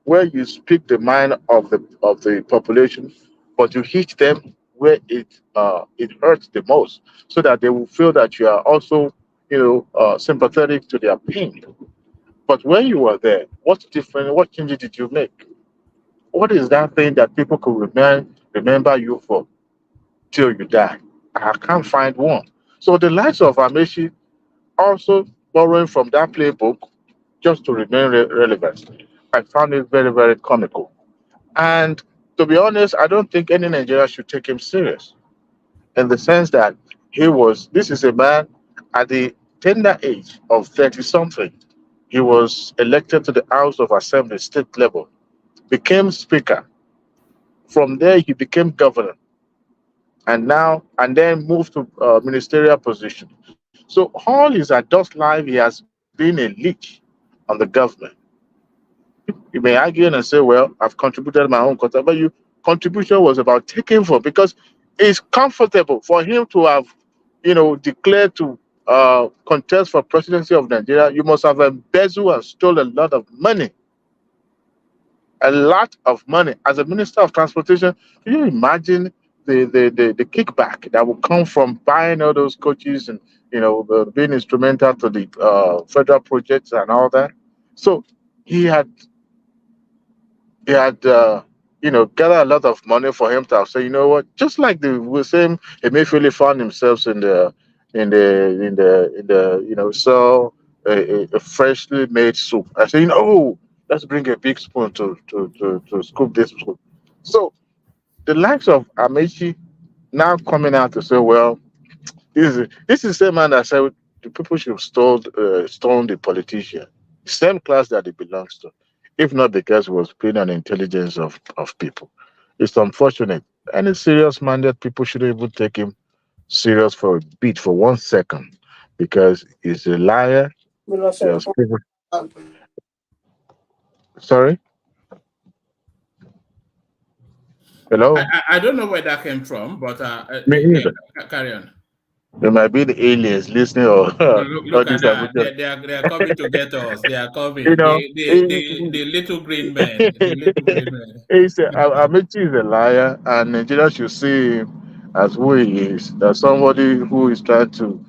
where you speak the mind of the population, but you hit them where it hurts the most, so that they will feel that you are also sympathetic to their pain. But when you were there, what's different? What changes did you make? what is that thing that people could remember you for till you die? I can't find one. So the likes of Amechi also borrowing from that playbook just to remain relevant. I found it very, very comical. And to be honest, I don't think any Nigerian should take him serious in the sense that this is a man at the tender age of 30 something. He was elected to the House of Assembly, state level, became speaker. From there, he became governor, and then moved to ministerial position. So all his adult life, he has been a leech on the government. You may argue and say, well, I've contributed my own quota, but your contribution was about taking for, because it's comfortable for him to have, declared to contest for presidency of Nigeria. You must have embezzled and stole a lot of money. A lot of money. As a minister of transportation, can you imagine the kickback that will come from buying all those coaches and being instrumental to the federal projects and all that? So he had gathered a lot of money for him to have said, you know what, just like the same Emefiele found himself so a freshly made soup. I said, let's bring a big spoon to scoop this soup. So the likes of Amechi now coming out to say, well, this is the same man that said the people should stone the politician, the same class that he belongs to, if not because he was playing on intelligence of people. It's unfortunate. Any serious-minded people shouldn't even take him serious for a bit, for 1 second, because he's a liar. Sorry? Hello? I don't know where that came from, but carry on. There might be the aliens listening, or look at that. They are coming to get us. They are coming. The little green men. The little green men. Amechi is a liar, and Nigeria should see him as who he is. That somebody who is trying to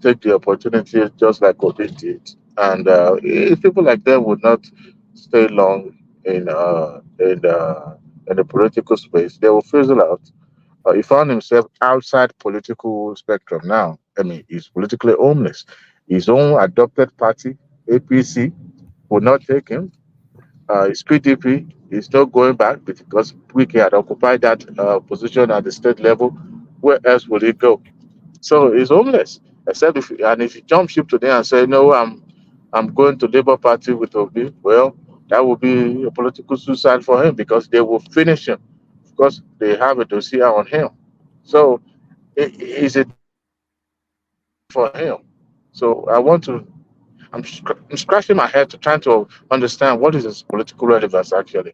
take the opportunity, just like Obidient did. And if people like them would not stay long in the political space, they will fizzle out. He found himself outside political spectrum now. I mean, he's politically homeless. His own adopted party, APC, would not take him. His PDP is not going back because Wike had occupied that position at the state level. Where else will he go? So he's homeless. Except if he jumps ship today and say, no, I'm going to Labour Party with Obi, well, that will be a political suicide for him, because they will finish him, because they have a dossier on him. So it's a for him. So I'm scratching my head to trying to understand what is his political relevance actually.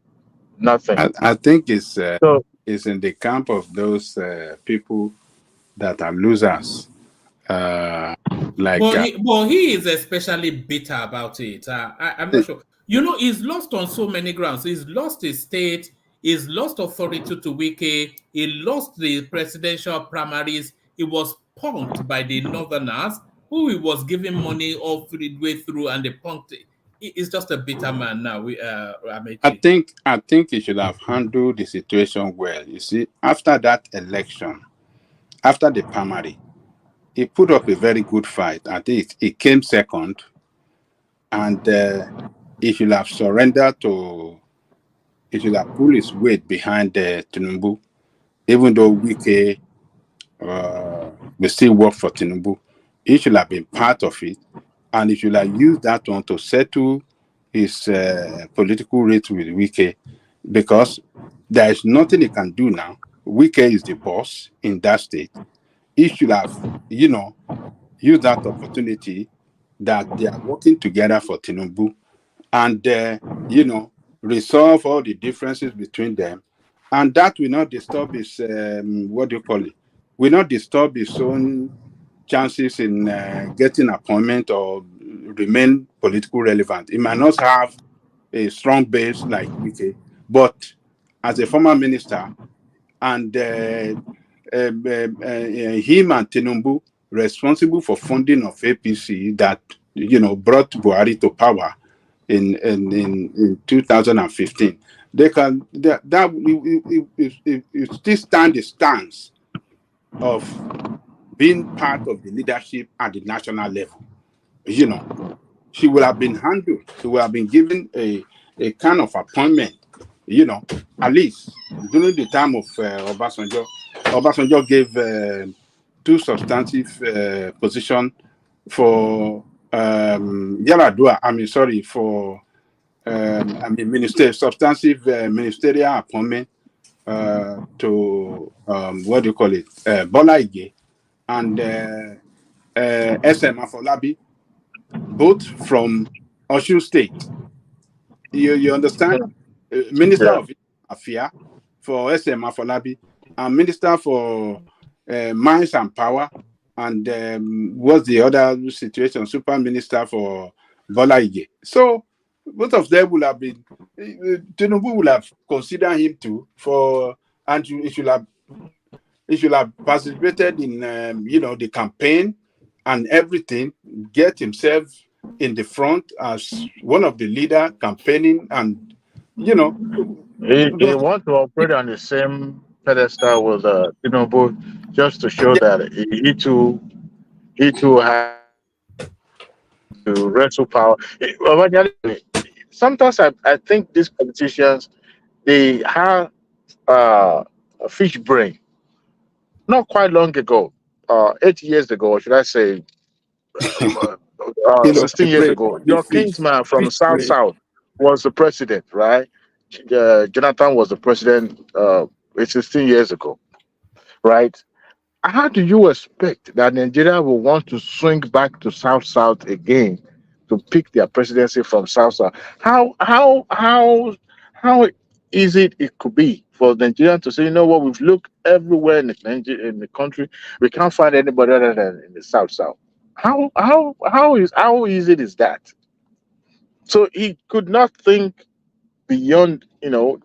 Nothing. I think it's in the camp of those people that are losers. He is especially bitter about it. I'm not sure. He's lost on so many grounds. He's lost his state. He's lost authority to Wike. He lost the presidential primaries. He was punked by the Northerners, who he was giving money all the way through, and they punked. He's just a bitter man now. I think he should have handled the situation well. You see, after that election, after the primary, he put up a very good fight. I think he came second, and he should have surrendered to. He should have pulled his weight behind Tinubu, even though Wike will still work for Tinubu. He should have been part of it, and he should have used that one to settle his political rate with Wike, because there is nothing he can do now. Wike is the boss in that state. He should have, used that opportunity that they are working together for Tinubu, and resolve all the differences between them, and that will not disturb his will not disturb his own chances in getting appointment or remain politically relevant. He might not have a strong base like Wike, but as a former minister, and him and Tinubu responsible for funding of APC that brought Buhari to power in 2015. they can it still stand the stance of being part of the leadership at the national level. You know, she will have been handled. She will have been given a kind of appointment. You know, at least during the time of Obasanjo. Obasanjo gave 2 substantive positions for Yaradua. For substantive ministerial appointment to what do you call it? Bola Ige and SM Afolabi, both from Osun State. You understand? Minister of Affairs for SM Afolabi and Minister for Mines and Power, and what's the other situation? Super Minister for Bola Ige. So both of them will have been, Tinubu will have considered him too and he should have participated in the campaign and everything, get himself in the front as one of the leader campaigning, and he wants to operate on the same pedestal with Tinubu, just to show that he too has to wrestle power. Sometimes I think these politicians, they have a fish brain. Not quite long ago, 8 years ago, or should I say 16 years ago, your Kingsman from South was the president, right? Jonathan was the president 16 years ago, right? How do you expect that Nigeria will want to swing back to South again to pick their presidency from South? How easy it could be for Nigeria to say, you know what, we've looked everywhere in the country, we can't find anybody other than in the South. How easy is that? So he could not think beyond,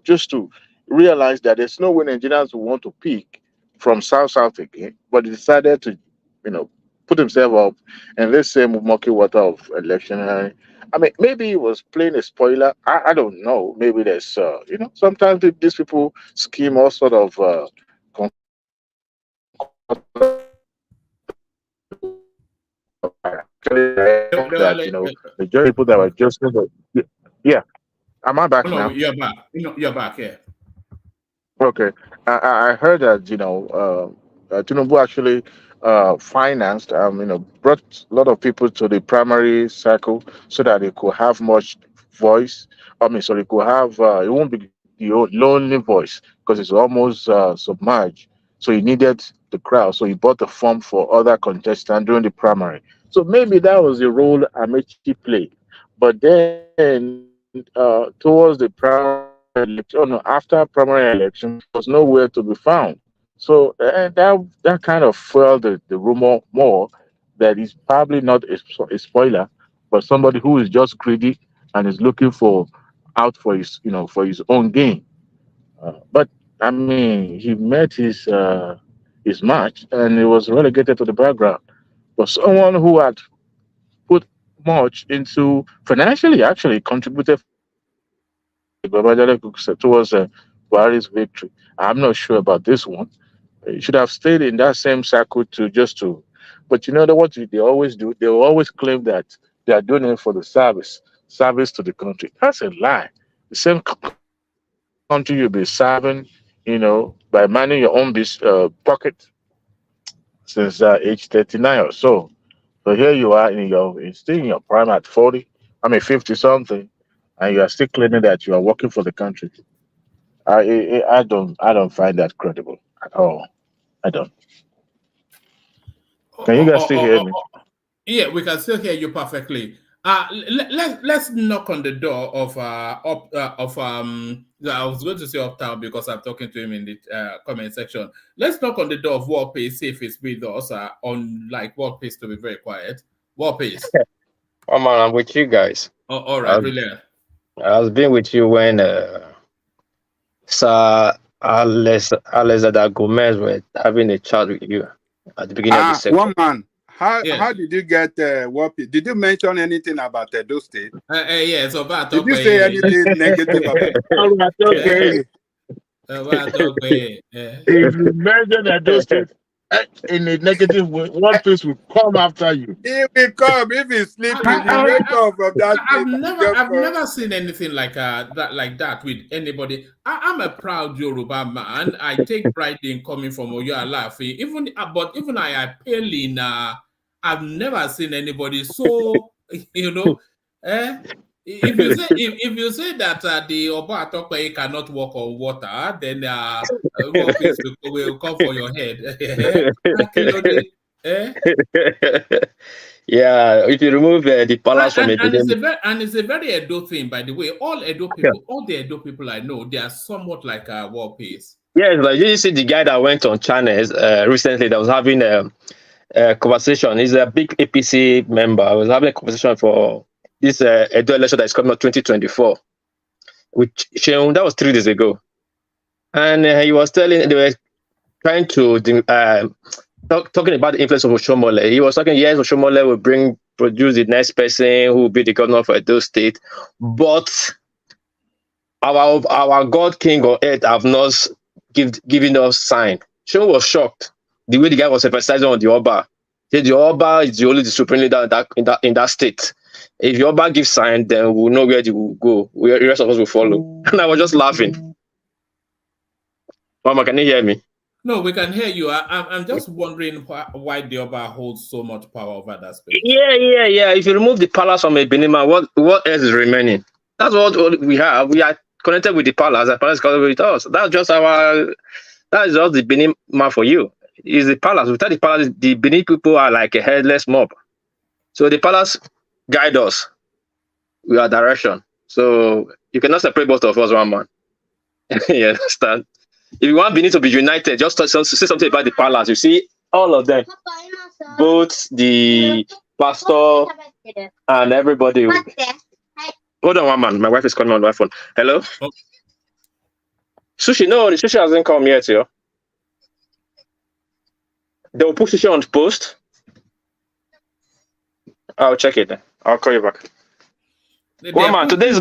just to realize that there's no way Nigerians will want to pick from South again, but he decided to, put himself up in this same murky water of election. I mean, maybe he was playing a spoiler. I don't know. Maybe there's, sometimes these people scheme all sort of that, the people that were just, yeah. Am I back now? You're back. You're back, yeah. Okay. I heard that, Tinubu actually financed, brought a lot of people to the primary circle so that they could have much voice. So they could have, it won't be the lonely voice because it's almost submerged. So he needed the crowd. So he bought the form for other contestants during the primary. So maybe that was the role Amechi played. But then towards the primary election, after primary election, there was nowhere to be found. So that kind of fueled the rumor more that he's probably not a spoiler, but somebody who is just greedy and is looking for his own gain. But I mean, he met his match and he was relegated to the background. But someone who had put much into financially, actually contributed towards Buhari's victory. I'm not sure about this one. You should have stayed in that same circle but you know what they always do? They will always claim that they are doing it for the service to the country. That's a lie. The same country you'll be serving, by manning your own pocket since age 39 or so. So here you are still in your prime at 50 something, and you are still claiming that you are working for the country. I don't find that credible at all. I don't. Can you guys still hear me? Yeah, we can still hear you perfectly. Let's knock on the door of I was going to say Uptown because I'm talking to him in the comment section. Let's knock on the door of Warpace, see if it's with us on Warpace to be very quiet. Warpace. Oh man, I'm with you guys. Oh, all right, brilliant. I was being with you when Sir Alexander Gomez were having a chat with you at the beginning of the session. One man How did you get what? Did you mention anything about Edo State? Yeah, so about did you say anything negative about? If you mention Edo State in a negative way, one face will come after you. He will come if he's sleeping. He will come from that place. I've never seen anything like that with anybody. I'm a proud Yoruba man. I take pride in coming from Oyo Alaafin. Even I appeal in. I've never seen anybody so If you say that the Oba Atokpe cannot walk on water, then will come for your head. Yeah, if you remove the palace from it, and it's a very Edo thing, by the way. All the Edo people I know, they are somewhat like war peace. Yes, like you see the guy that went on channels recently that was having a conversation. He's a big APC member. I was having a conversation for this Edo election that is coming up 2024, which that was 3 days ago, and he was telling they were trying to talking about the influence of Oshomole. He was talking, yes, Oshomole will produce the next person who will be the governor for Edo State, but our God King on earth have not given us sign. Shon was shocked the way the guy was emphasizing on the Oba. He said the Oba is the only supreme leader in that state. If the Oba gives sign, then we'll know where they will go. The rest of us will follow. And I was just laughing. Mama, can you hear me? No, we can hear you. I'm just wondering why the Oba holds so much power over that space. Yeah. If you remove the palace from Ebenima, what else is remaining? That's what we have. We are connected with the palace. The palace is connected with us. That's just the Benima for you. Is the palace. Without the palace, the Benin people are like a headless mob. So the palace guide us. We are direction. So you cannot separate both of us, one man. You understand? If you want Benin to be united, just say something about the palace. You see all of them, both the pastor and everybody. Hold on, one man. My wife is calling on my phone. Hello? Okay. Sushi, no, the Sushi hasn't come yet, yo. They will put Sushi on post. I'll check it. I'll call you back. One man, today is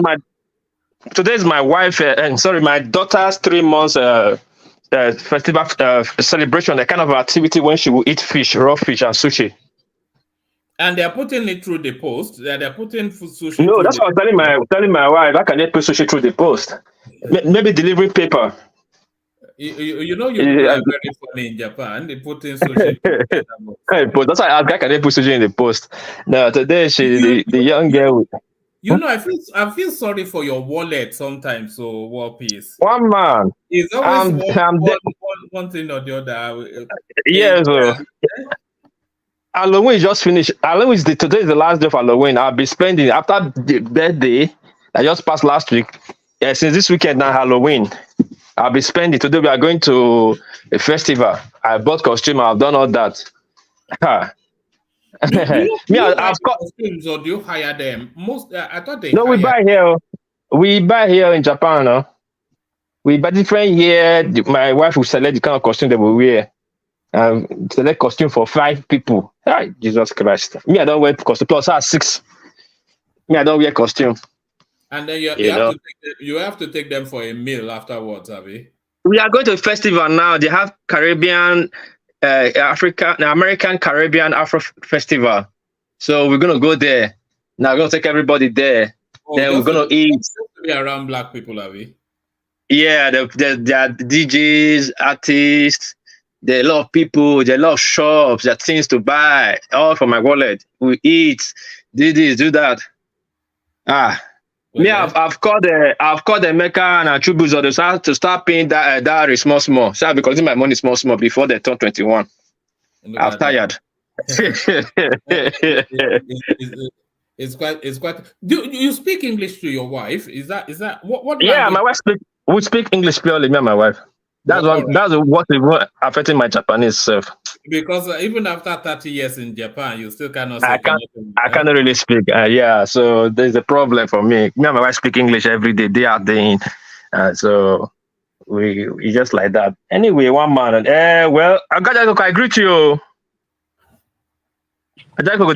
my wife, my daughter's 3 months festival celebration, a kind of activity when she will eat fish, raw fish and sushi. And they're putting it through the post. They're putting sushi. No, that's what I'm telling my wife. How can they put sushi through the post? Maybe delivery paper. You know, you are very funny in Japan. They put in sushi. That's why I asked, how can they put sushi in the post? No, today the young girl. You know, I feel sorry for your wallet sometimes. So war peace. One man. It's always one thing or the other. Yes. Halloween just finished. Today is the last day of Halloween. I'll be spending after the birthday I just passed last week. Since this weekend now Halloween, I'll be spending. Today we are going to a festival. I bought costume. I've done all that. I've got costumes, or do you hire them? I thought they. No, we buy here. We buy here in Japan. No? We buy different here. My wife will select the kind of costume they will wear. Select costume for 5 people. Hi, Jesus Christ. Me, I don't wear costume. Plus, I have 6. Me, I don't wear costume. And then you have to take them for a meal afterwards, Abby. We are going to a festival now. They have Caribbean, American Caribbean Afro Festival. So we're gonna go there. Now we're gonna take everybody there. Then we're gonna eat. Be around black people, Abby. Yeah, there are DJs, artists. There are a lot of people. There are a lot of shops. There are things to buy. All from my wallet. We eat. Do this, do that. I've called the Mecca and Tributes to start paying that small. So I'll be collecting my money small before they turn 21. I'm tired. It's quite. Do you speak English to your wife? Is that what? Yeah, my wife we speak English purely. Me and my wife. That's what is affecting my Japanese self. Because even after 30 years in Japan, you still cannot. I cannot really speak. So there's a problem for me. Me and my wife speak English every day, day out, day in. So we just like that. Anyway, one man. Well, I agree to you. How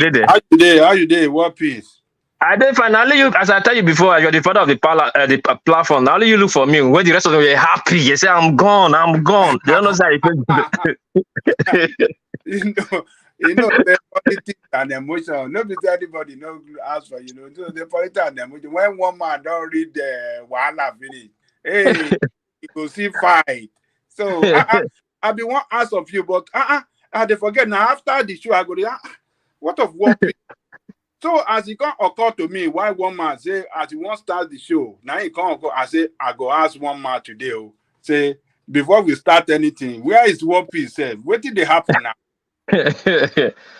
you dey? What peace? I did finally you, as I tell you before, you're the father of the platform. Now only you look for me. When the rest of them are happy, you say, I'm gone. They don't know how the politics and emotion. Nobody, anybody, no ask for, the politics and emotion. When one man don't read the Wahala finish, hey, you go see fight. So, I be one ask of you, but they forget now after the show, I go, what of what? So as it can't occur to me, why one man say as he wants to start the show, now he can't occur. I say I go ask one man today. Say before we start anything, where is One Piece? What did they happen now?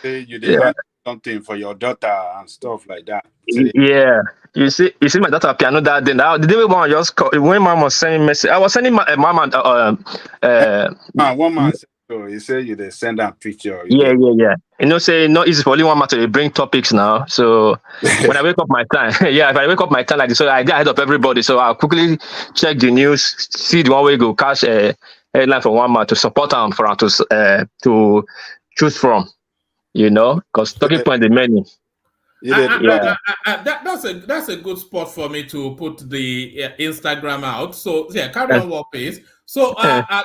Say you did something for your daughter and stuff like that. Say, yeah, you see my daughter piano that day. Now the day one just call, when mom was sending message, I was sending my mom one man said so. He said you they send that picture. Yeah. Say not easy for only one matter to bring topics now. So when I wake up my time, if I wake up my time like this, so I get ahead of everybody. So I'll quickly check the news, see the one way go catch a headline from one man to support them for to choose from, because talking point the many. That's a good spot for me to put the Instagram out. So carry on, One Piece. So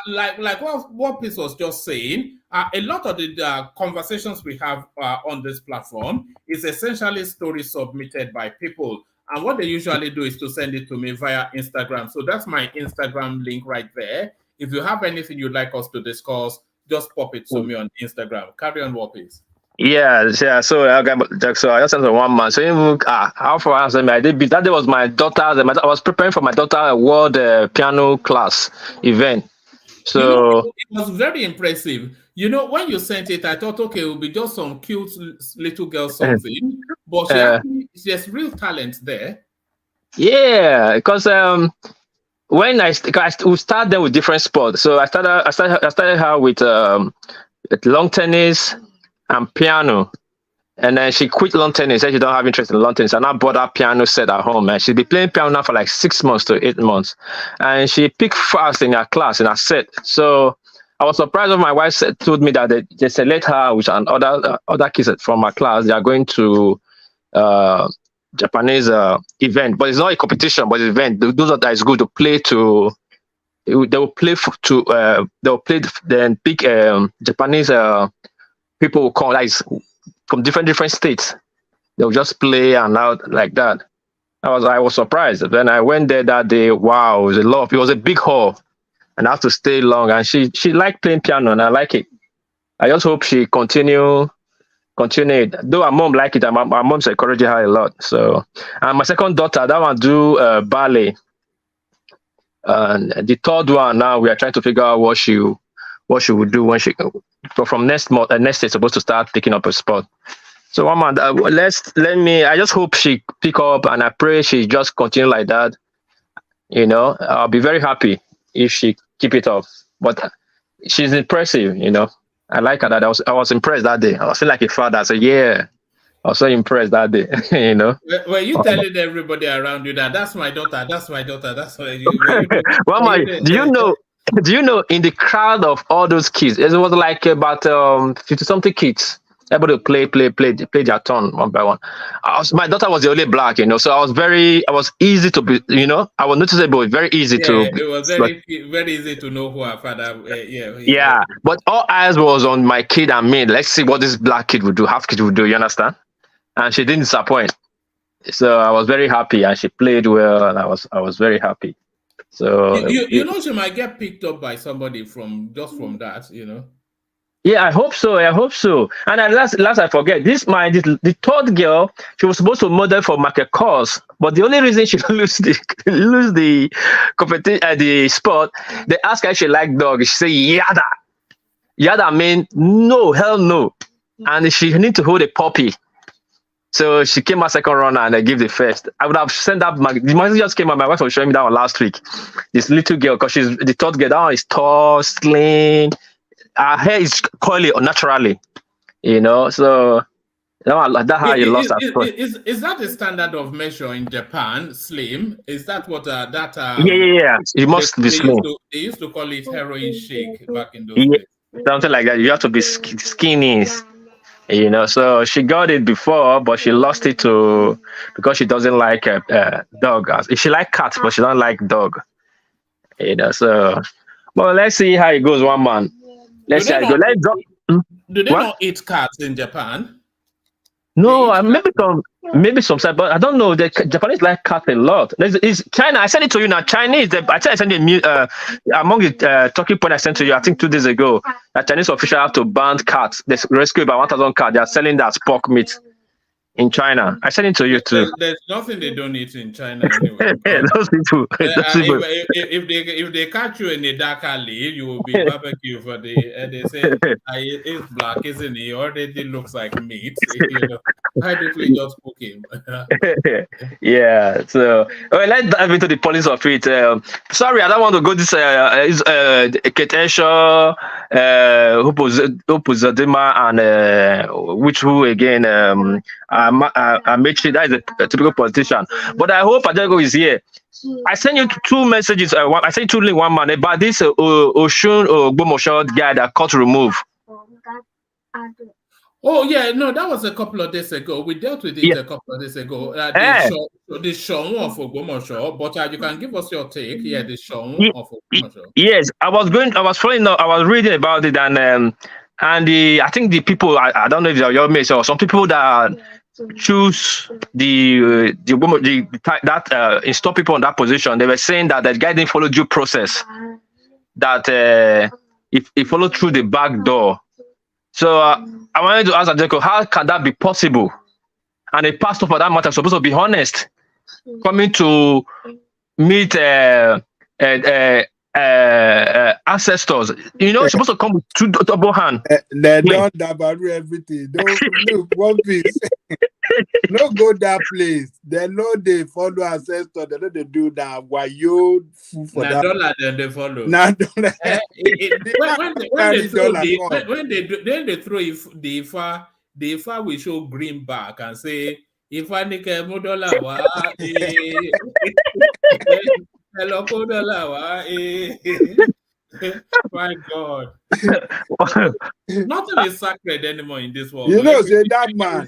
like what One Piece was just saying, a lot of the conversations we have on this platform is essentially stories submitted by people, and what they usually do is to send it to me via Instagram. So that's my Instagram link right there. If you have anything you'd like us to discuss, just pop it to me on Instagram. Carry on, One Piece. Yeah. So I just sent one man. So even how far I did that day was my daughter. I was preparing for my daughter world piano class event. So it was very impressive. When you sent it, I thought, okay, it will be just some cute little girl something, but she has real talent there. Yeah, because when we start there with different sports. So I started her with long tennis and piano, and then she quit lawn tennis. Said she don't have interest in lawn tennis, and I bought her piano set at home. And she's been playing piano now for like 6 months to 8 months, and she picked fast in her class in her set. So I was surprised when my wife told me that they select her with other kids from her class. They are going to Japanese event, but it's not a competition, but it's an event. Those that is good to play to. They will play then pick Japanese. People will come from different states. They'll just play and out like that. I was surprised. Then I went there that day. Wow, it was a big hall, and I had to stay long. And she liked playing piano, and I like it. I just hope she continue it. Though her mom like it, and my mom's encouraging her a lot. So, and my second daughter, that one do ballet. And the third one now we are trying to figure out what she would do when from next year supposed to start picking up a sport. So one man, I just hope she pick up, and I pray she just continue like that. I'll be very happy if she keep it up. But she's impressive, I like her. I was impressed that day. I was feeling like a father. I said, yeah. I was so impressed that day, Were you telling everybody around you that that's my daughter, that's my daughter, that's my do you know in the crowd of all those kids, it was like about 50-something kids. Everybody play their turn one by one. My daughter was the only black, so I was easy to be, I was noticeable, very easy to. It was very easy to know who her father. Yeah, but all eyes was on my kid and me. Let's see what this black kid would do, half kid would do. You understand? And she didn't disappoint. So I was very happy, and she played well, and I was very happy. So she might get picked up by somebody from that, Yeah, I hope so. And last I forget, the third girl, she was supposed to model for Michael Kors, but the only reason she lose the competition, the sport, they asked her if she liked dogs. She said yada. Yada mean no, hell no, and she need to hold a puppy. So she came out second runner, and I gave the first. I would have sent that. The magazine just came out. My wife was showing me that one last week. This little girl, because she's the third girl. That one is tall, slim. Her hair is curly naturally, So that's how you lost that sport. Is that the standard of measure in Japan? Slim? Is that what that? Yeah. It must be slim. They used to call it heroin shake back in those days. Something like that. You have to be skinny. You know, so she got it before, but she lost it to because she doesn't like dog. She like cats, but she don't like dog. You know, so well, let's see how it goes. One man, Do let's see they how it goes. not? Let's go. Do they What? not eat cats in Japan? No, maybe some side, but I don't know. The Japanese like cat a lot. Is China? I sent it to you now. Chinese. I sent it among the talking point I sent to you. I think 2 days ago. That Chinese official have to ban cats. They rescue about 1,000 cats. They are selling that as pork meat in China. I sent it to you too. There's nothing they don't eat in China anyway. Those people. If they catch you in a dark alley, you will be barbecue for the. They say it's black, isn't he? Already looks like meat. You know, I definitely just cook him. Yeah. So let's dive into the policy of it. Sorry, I don't want to go this. Ketenshaw, Upuzadima, and who again? Amechi, that is a typical politician. But I hope Ajago is here. I sent you 2 messages. I sent you 2 links, one man about this Oshun Gbomosho guy that got removed. Oh yeah, no, that was a couple of days ago. We dealt with it a couple of days ago. The Sean of Ogbomoso, but you can give us your take. Yeah, the Sean of Ogbomoso. Yes, I was reading about it, and I think the people, I don't know if they're your mates or some people that choose that install people in that position. They were saying that the guy didn't follow due process. That he followed through the back door. So I wanted to ask Ajeko, how can that be possible? And a pastor, for that matter, is supposed to be honest, coming to meet ancestors. You know, you're supposed to come with 2 double hand. They don't dabari everything. Don't look one piece. No go that place. They know they follow ancestors. They know they do that. Why you for that? Dollar then they follow. When they throw the Ifa will show green back and say Ifa nike $1 wa my God. Nothing is sacred anymore in this world. You know, say that man,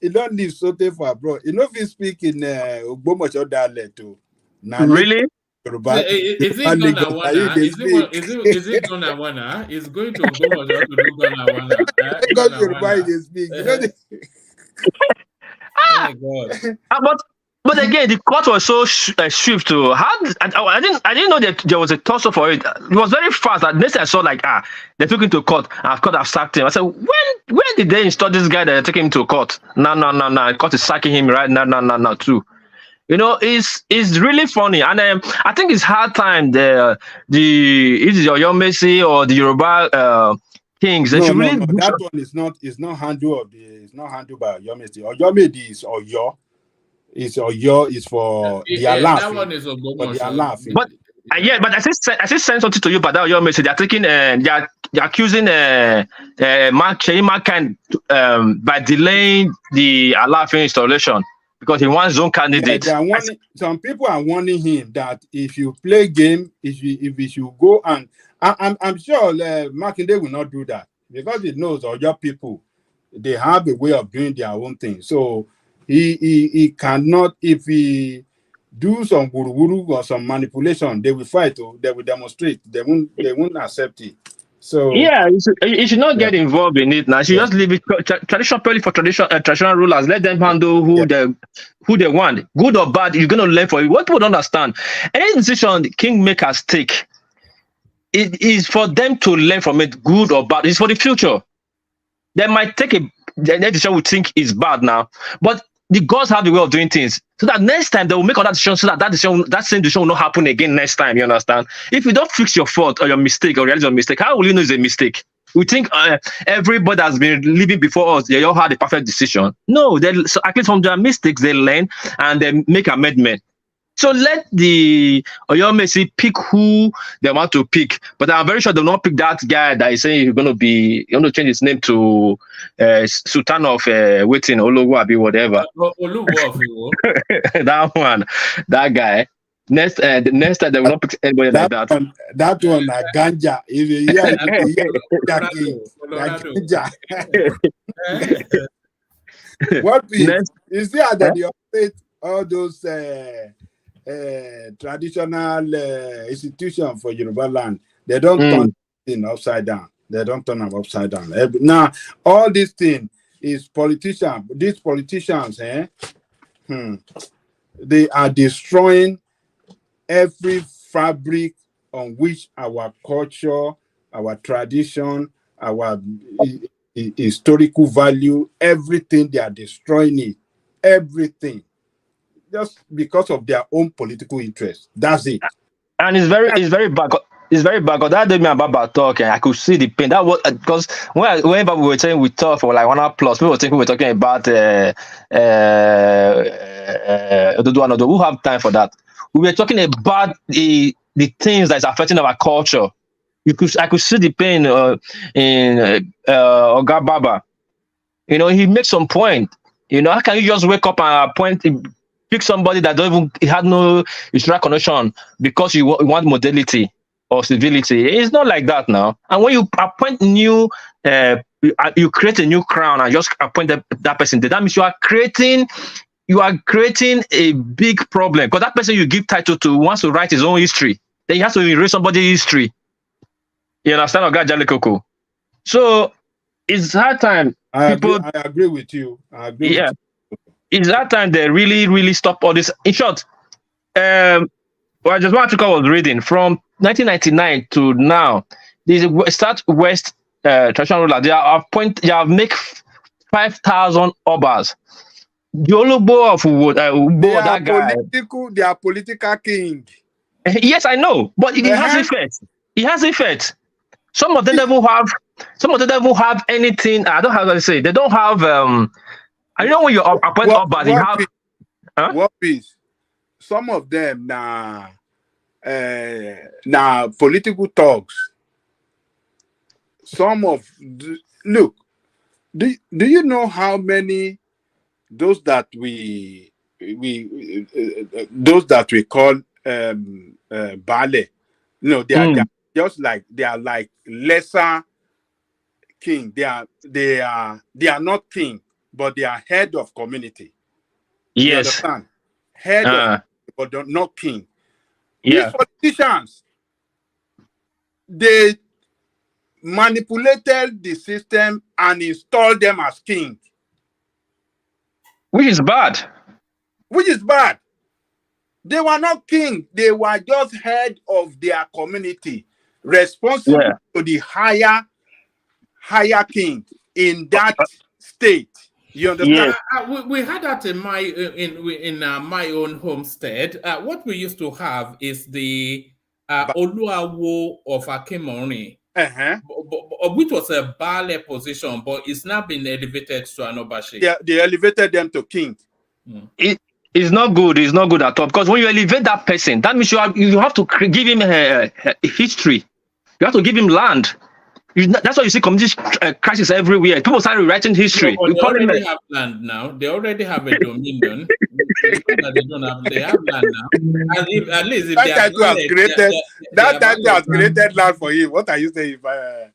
he don't live so far, bro. You know if he speak in Ogbomoso dialect too. Really? Is it Ghana? Is it Ghana? Is going to Ogbomoso to do Ghana? Because Yoruba is speak. Oh my God. But again, the court was so swift too. I didn't know that there was a tussle for it. It was very fast. That next I saw they took him to court and court have sacked him. I said, when did they install this guy that they're taking him to court? No. Court is sacking him right now too. You know, it's really funny, and I think it's hard time the your Messi or the Yoruba kings. No, that one is not handled by Yomesi. Or Yomedi is Oyo. It's Oyo is for the Alaf. That one is Ogo. But I still send something to you, but that Yomesi, they're taking they're accusing Mankind by delaying the Alaf installation because he wants his own candidate. Some people are warning him that if you play game, if you should go and I'm sure Makinde will not do that because he knows all your people, they have a way of doing their own thing. So he cannot, if he do some guru or some manipulation, they will fight, they will demonstrate, they won't accept it. So yeah, you should not get involved in it now. You should just leave it traditional rulers. Let them handle who they want, good or bad. You're gonna learn from it. What people don't understand, any decision the kingmakers take, it is for them to learn from it, good or bad. It's for the future. They might take a decision we think is bad now, but the gods have the way of doing things, so that next time they will make other decisions, so that same decision will not happen again next time. You understand? If you don't fix your fault or your mistake or realize your mistake, how will you know it's a mistake? We think everybody has been living before us, they all had a perfect decision. No, so at least from their mistakes they learn and they make amendment. So let the Oyomesi pick who they want to pick, but I'm very sure they'll not pick that guy that is saying you're going to change his name to Sultan of waiting Olowo Abi whatever. Oluwo. That one, that guy. the next time they will not pick anybody like that. That one, ganja. If you hear ganja. What is you see that they operate all those traditional institutions for Yoruba land? They don't turn things upside down. They don't turn them upside down. Now, all this thing is politicians. These politicians, they are destroying every fabric on which our culture, our tradition, our historical value, everything, they are destroying it. Everything. Just because of their own political interest. That's it. And it's very bad. It's very bad. Because that day me and Baba talking, I could see the pain. That was because whenever we were saying we talk for like 1 hour plus, we were thinking we were talking about who have time for that. We were talking about the things that's affecting our culture. I could see the pain in Oga Baba. You know, he makes some point. You know, how can you just wake up and pick somebody that don't even had no historical connection because you want modality or civility? It's not like that now. And when you appoint new, you create a new crown and just appoint that person, that means you are creating a big problem, because that person you give title to wants to write his own history. Then he has to erase somebody's history. You understand, Oga Jalikoko? So it's hard time. I agree with you. It's that time they really, really stop all this. In short, just what Atiku was reading from 1999 to now. This Southwest traditional ruler. They have make 5,000 obas. The Olobo of that guy. They are political king. Yes, I know, but it has effect. It has effect. Some of them don't have anything. I don't have to say. They don't have. I know when you appoint obas, you have. What is? Some of them now political talks. Look. Do you know how many those that we call Bale? No, they are just like they are like lesser king. They are not king, but they are head of community. Yes. You understand? Head of, but not king. Yeah. These politicians, they manipulated the system and installed them as king. Which is bad. They were not king. They were just head of their community, responsible to the higher king in that state. You understand? We had that in my own homestead. What we used to have is the Oluawo of Akimori, which was a Bale position, but it's now been elevated to an Obashi. They elevated them to king. It's not good. It's not good at all, because when you elevate that person, that means you have to give him a history. You have to give him land. That's why you see community crisis everywhere. People start rewriting history. No, they already have land now. They already have a dominion. They have land now. And at least if that title has created land for him. What are you saying?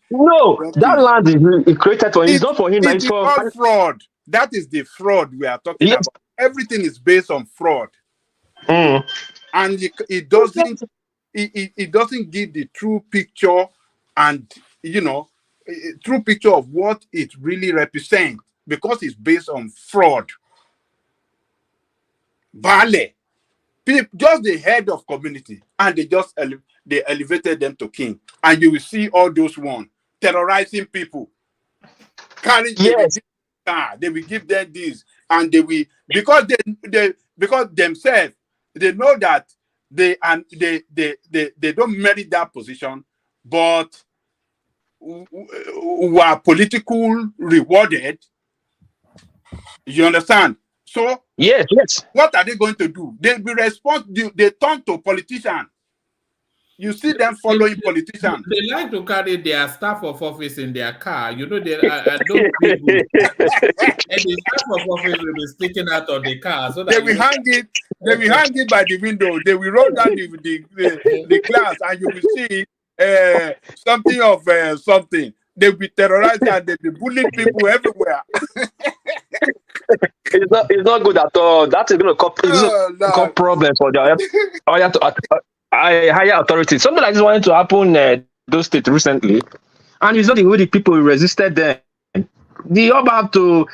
No, that land is created for him. It's not for him. It's for fraud. That is the fraud we are talking about. Everything is based on fraud, and it doesn't give the true picture, and true picture of what it really represents, because it's based on fraud. Vale, just the head of community, and they elevated them to king, and you will see all those ones terrorizing people, carrying they will give them this, and they will, because themselves, they know that they don't merit that position, but were political rewarded. You understand? So yes. What are they going to do? They'll be responsible. They turn to politicians. You see them following politicians. They like to carry their staff of office in their car. You know, they don't people. And the staff of office will be sticking out of the car. So that they will hang it They will hang it by the window. They will roll down the glass, and you will see something of something. They will be terrorized and they will be bullying people everywhere. It's not good at all. That is going to cause problems for the higher authorities. Something like this wanted to happen those states recently, and it's not the way the people resisted them. The Oba have to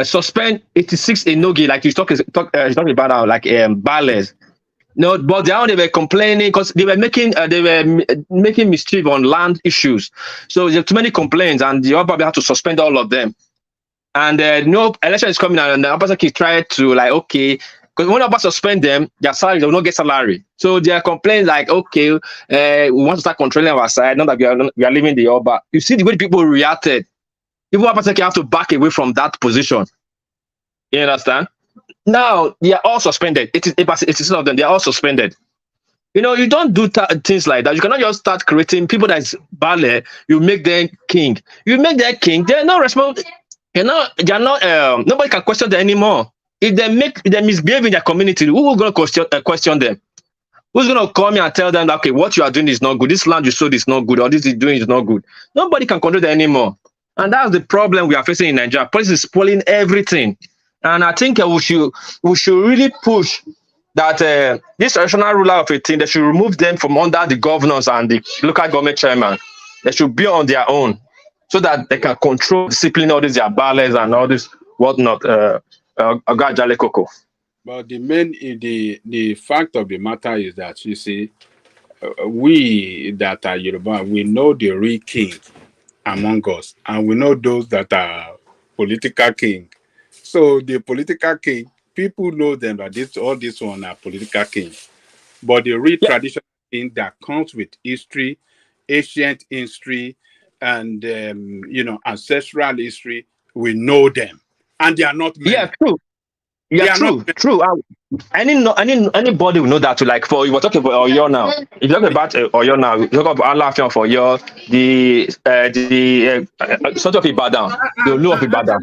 suspend 86 enogi, like you talking about now, like ballers. No, but they were complaining because they were making mischief on land issues. So there are too many complaints, and the Oba had to suspend all of them. And no election is coming, and the Obaseki tried to okay, because when Oba suspend them, their salary, they will not get salary. So they are complaining like, okay, we want to start controlling our side, not that we are leaving the Oba. You see the way people reacted. Even Obaseki have to back away from that position. You understand? Now they are all suspended. 86 of them, they are all suspended. You know, you don't do things like that. You cannot just start creating people that is ballet. You make them king. You make them king. They're not responsible. They're not. Nobody can question them anymore. If they misbehave in their community, who will going to question them? Who's going to come here and tell them that, okay, what you are doing is not good. This land you sowed is not good, or this is doing is not good. Nobody can control them anymore. And that's the problem we are facing in Nigeria. Police is spoiling everything. And I think we should really push that this traditional ruler of a thing, they should remove them from under the governors and the local government chairman. They should be on their own so that they can control, discipline all these their ballets and all this whatnot. But the fact of the matter is that, you see, we that are Yoruba, we know the real king among us, and we know those that are political king. So the political king, people know them that all this one are political kings. But the real traditional king that comes with history, ancient history, and ancestral history, we know them, and they are not many. Yeah, true. Yeah, true. Anybody will know that. Like for you were talking about Oyo now. If you talk about Oyo now, you talk about Alaafin for Oyo, the sort of Ibadan, the Olu of Ibadan.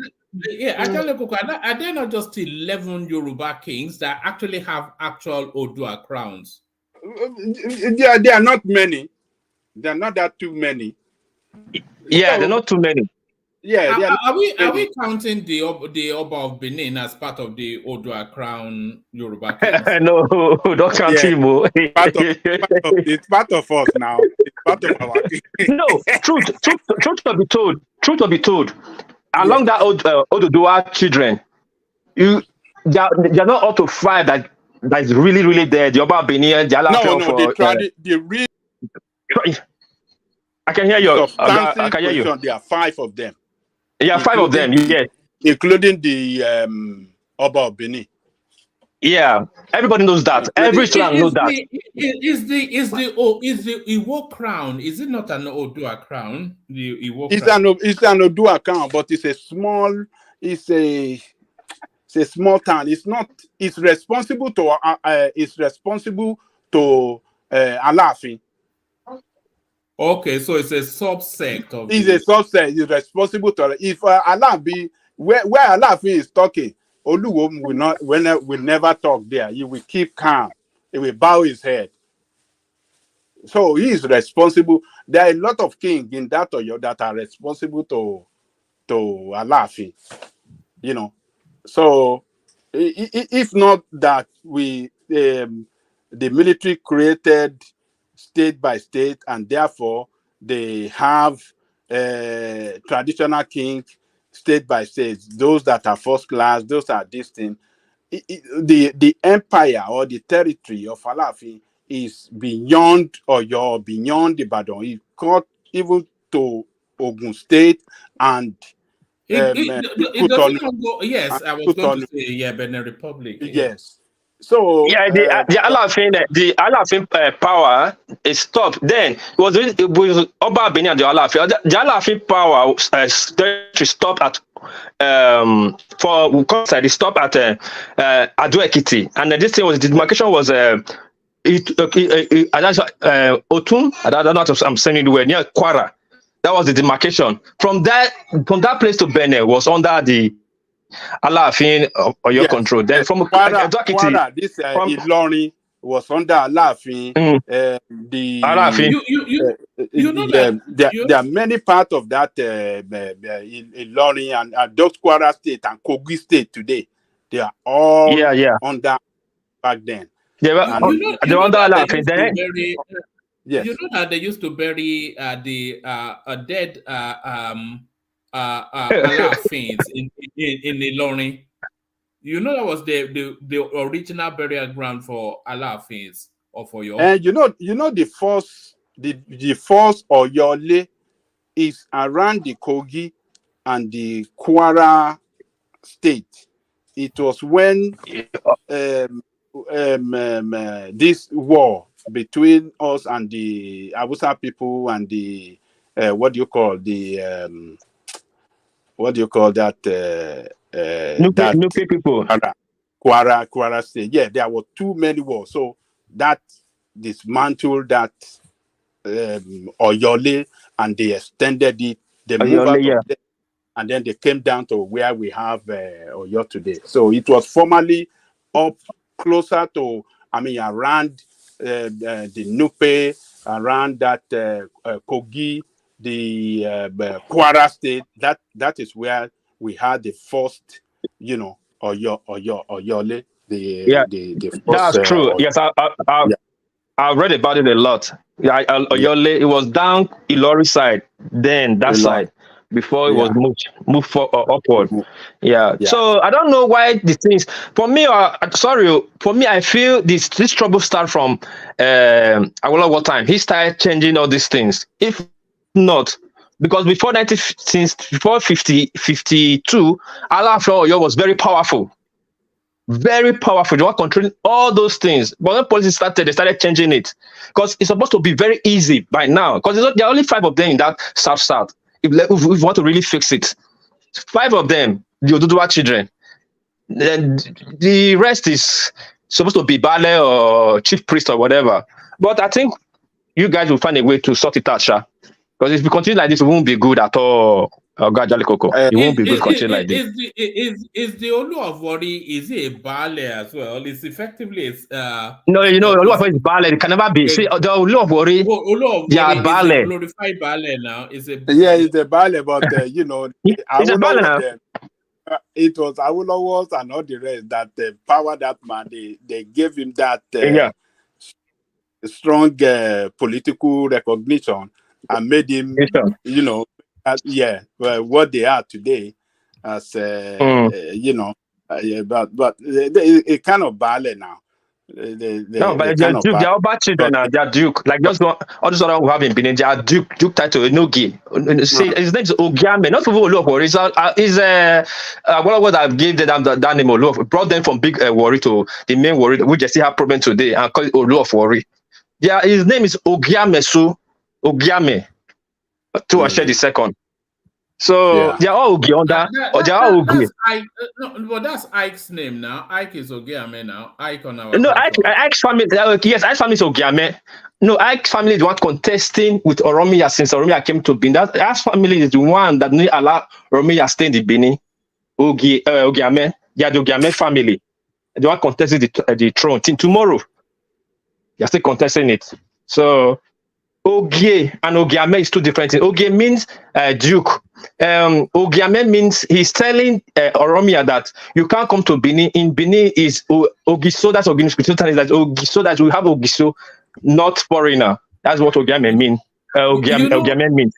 Yeah, are there not just 11 Yoruba kings that actually have actual Odua crowns? They are not many. They are not that too many. Yeah, they're not too many. Yeah, are we counting the Oba of Benin as part of the Odua crown Yoruba kings? No, don't count him. It's part of us now. It's part of our No, truth to be told. Along that Odudua children, they are not out of 5 that is really there. The Oba Benin, the Alaafin the real. I can hear you. I can hear you. There are 5 of them. Yeah, 5 of them. Yes, including the Oba of Benin. Yeah, everybody knows that. Every slang knows that. Is the Iwo crown? Is it not an Odua crown? The Iwo crown. It's an Odua crown, but it's a small. It's a small town. It's not. It's responsible to. Alaafin. Okay, so it's a subsect of. It's a subset. It's responsible to. If Alaafin, where Alaafin is talking, Oluwo will never talk there. He will keep calm. He will bow his head. So he is responsible. There are a lot of kings in that Oyo that are responsible to Alaafin. You know. So if not that the military created state by state, and therefore they have traditional king state by state, those that are first class, those are distinct. The empire or the territory of Alaafin is beyond Oyo, beyond Ibadan. It got even to Ogun State and it doesn't go. Yes, I was going to say Benin Republic. Yes. So the Alaafin power is stopped. Then it was Oba Benin and the Alaafin. The Alaafin power stopped at it stopped at Ado Ekiti, and this thing was the demarcation was Otun. I don't know what I'm saying anywhere near Kwara. That was the demarcation. From that place to Benin was under the Alaafin or your control. Then from Kwara, this Ilorin was under Alaafin. Alaafin. There are many parts of that Ilorin and those Kwara State and Kogi State today. They are all under back then. They were under Alaafin then. Yes. You know how they used to bury the dead Alaafins in Ilorin. You know that was the original burial ground for Alaafins or for your. And you know the first Oyole is around the Kogi and the Kwara State. It was when this war between us and the Hausa people and the what do you call that Nupe people. Kwara State. Yeah, there were too many wars. So that dismantled that Oyole and they extended it. They moved out of there, and then they came down to where we have Oyo today. So it was formerly up closer to, around the Nupe, around that Kogi, the Kwara State. That is where we had the first, Oyole. The first, that's true. Yes, I read about it a lot. Oyole, it was down Ilori side, then that side, before it was moved upward. Yeah. So I don't know why the things. For me, I feel this trouble start from what time he started changing all these things. If not, because before 52, Alaafin Oyo was very powerful. Very powerful. They were controlling all those things. But when policy started, they started changing it. Because it's supposed to be very easy by now. Because there are only 5 of them in that South. If we want to really fix it. 5 of them, the Oduduwa children. Then the rest is supposed to be Bale or chief priest or whatever. But I think you guys will find a way to sort it out, Sha. Because if we continue like this, it won't be good at all. It won't be good continue like this. Is the Olu of Wari, is it a Bale as well? It's effectively no, Olu of Wari is Bale. It can never be. See, the Olu of Wari, they are Bale. Glorified Bale now. It's a Bale, but it's a Bale now. It was Awolowo and all the rest that power that man. They gave him that strong political recognition and made him, what they are today as but it kind of ballet now. But they're Duke. They're all bad children now. They're Duke. Like just all those other who have been Benin, they are Duke title Nogi. See, his name is Ogiame. Not for Olu of Wari. Is what I gave them that name Olu. Brought them from big Wari to the main Wari, which they still have problem today, and call it Olu of Wari. Yeah, his name is Ogiame. So Ogiame. To share the second. So they are all Ogi under, or they are all Ogi. But that's Ike's name now. Ike is Ogiame now. Ike on our. No, Ike's family. Yes, Ike's family is Ogiame. No, Ike's family is the one contesting with Oromia since Oromia came to Benin. Ike's family is the one that didn't allow Oromia stay in the Benin. Ogiame. They are the Ogiame family. The one contesting the throne. Till tomorrow, they are still contesting it. So. Ogie and Ogiame is 2 different things. Ogie means Duke. Ogiame means he's telling Oromia that you can't come to Benin. In Benin is Ogiso, that's Ogiso, that Ogiso, that we have Ogiso, not foreigner. That's what Ogiame means. Ogiame means.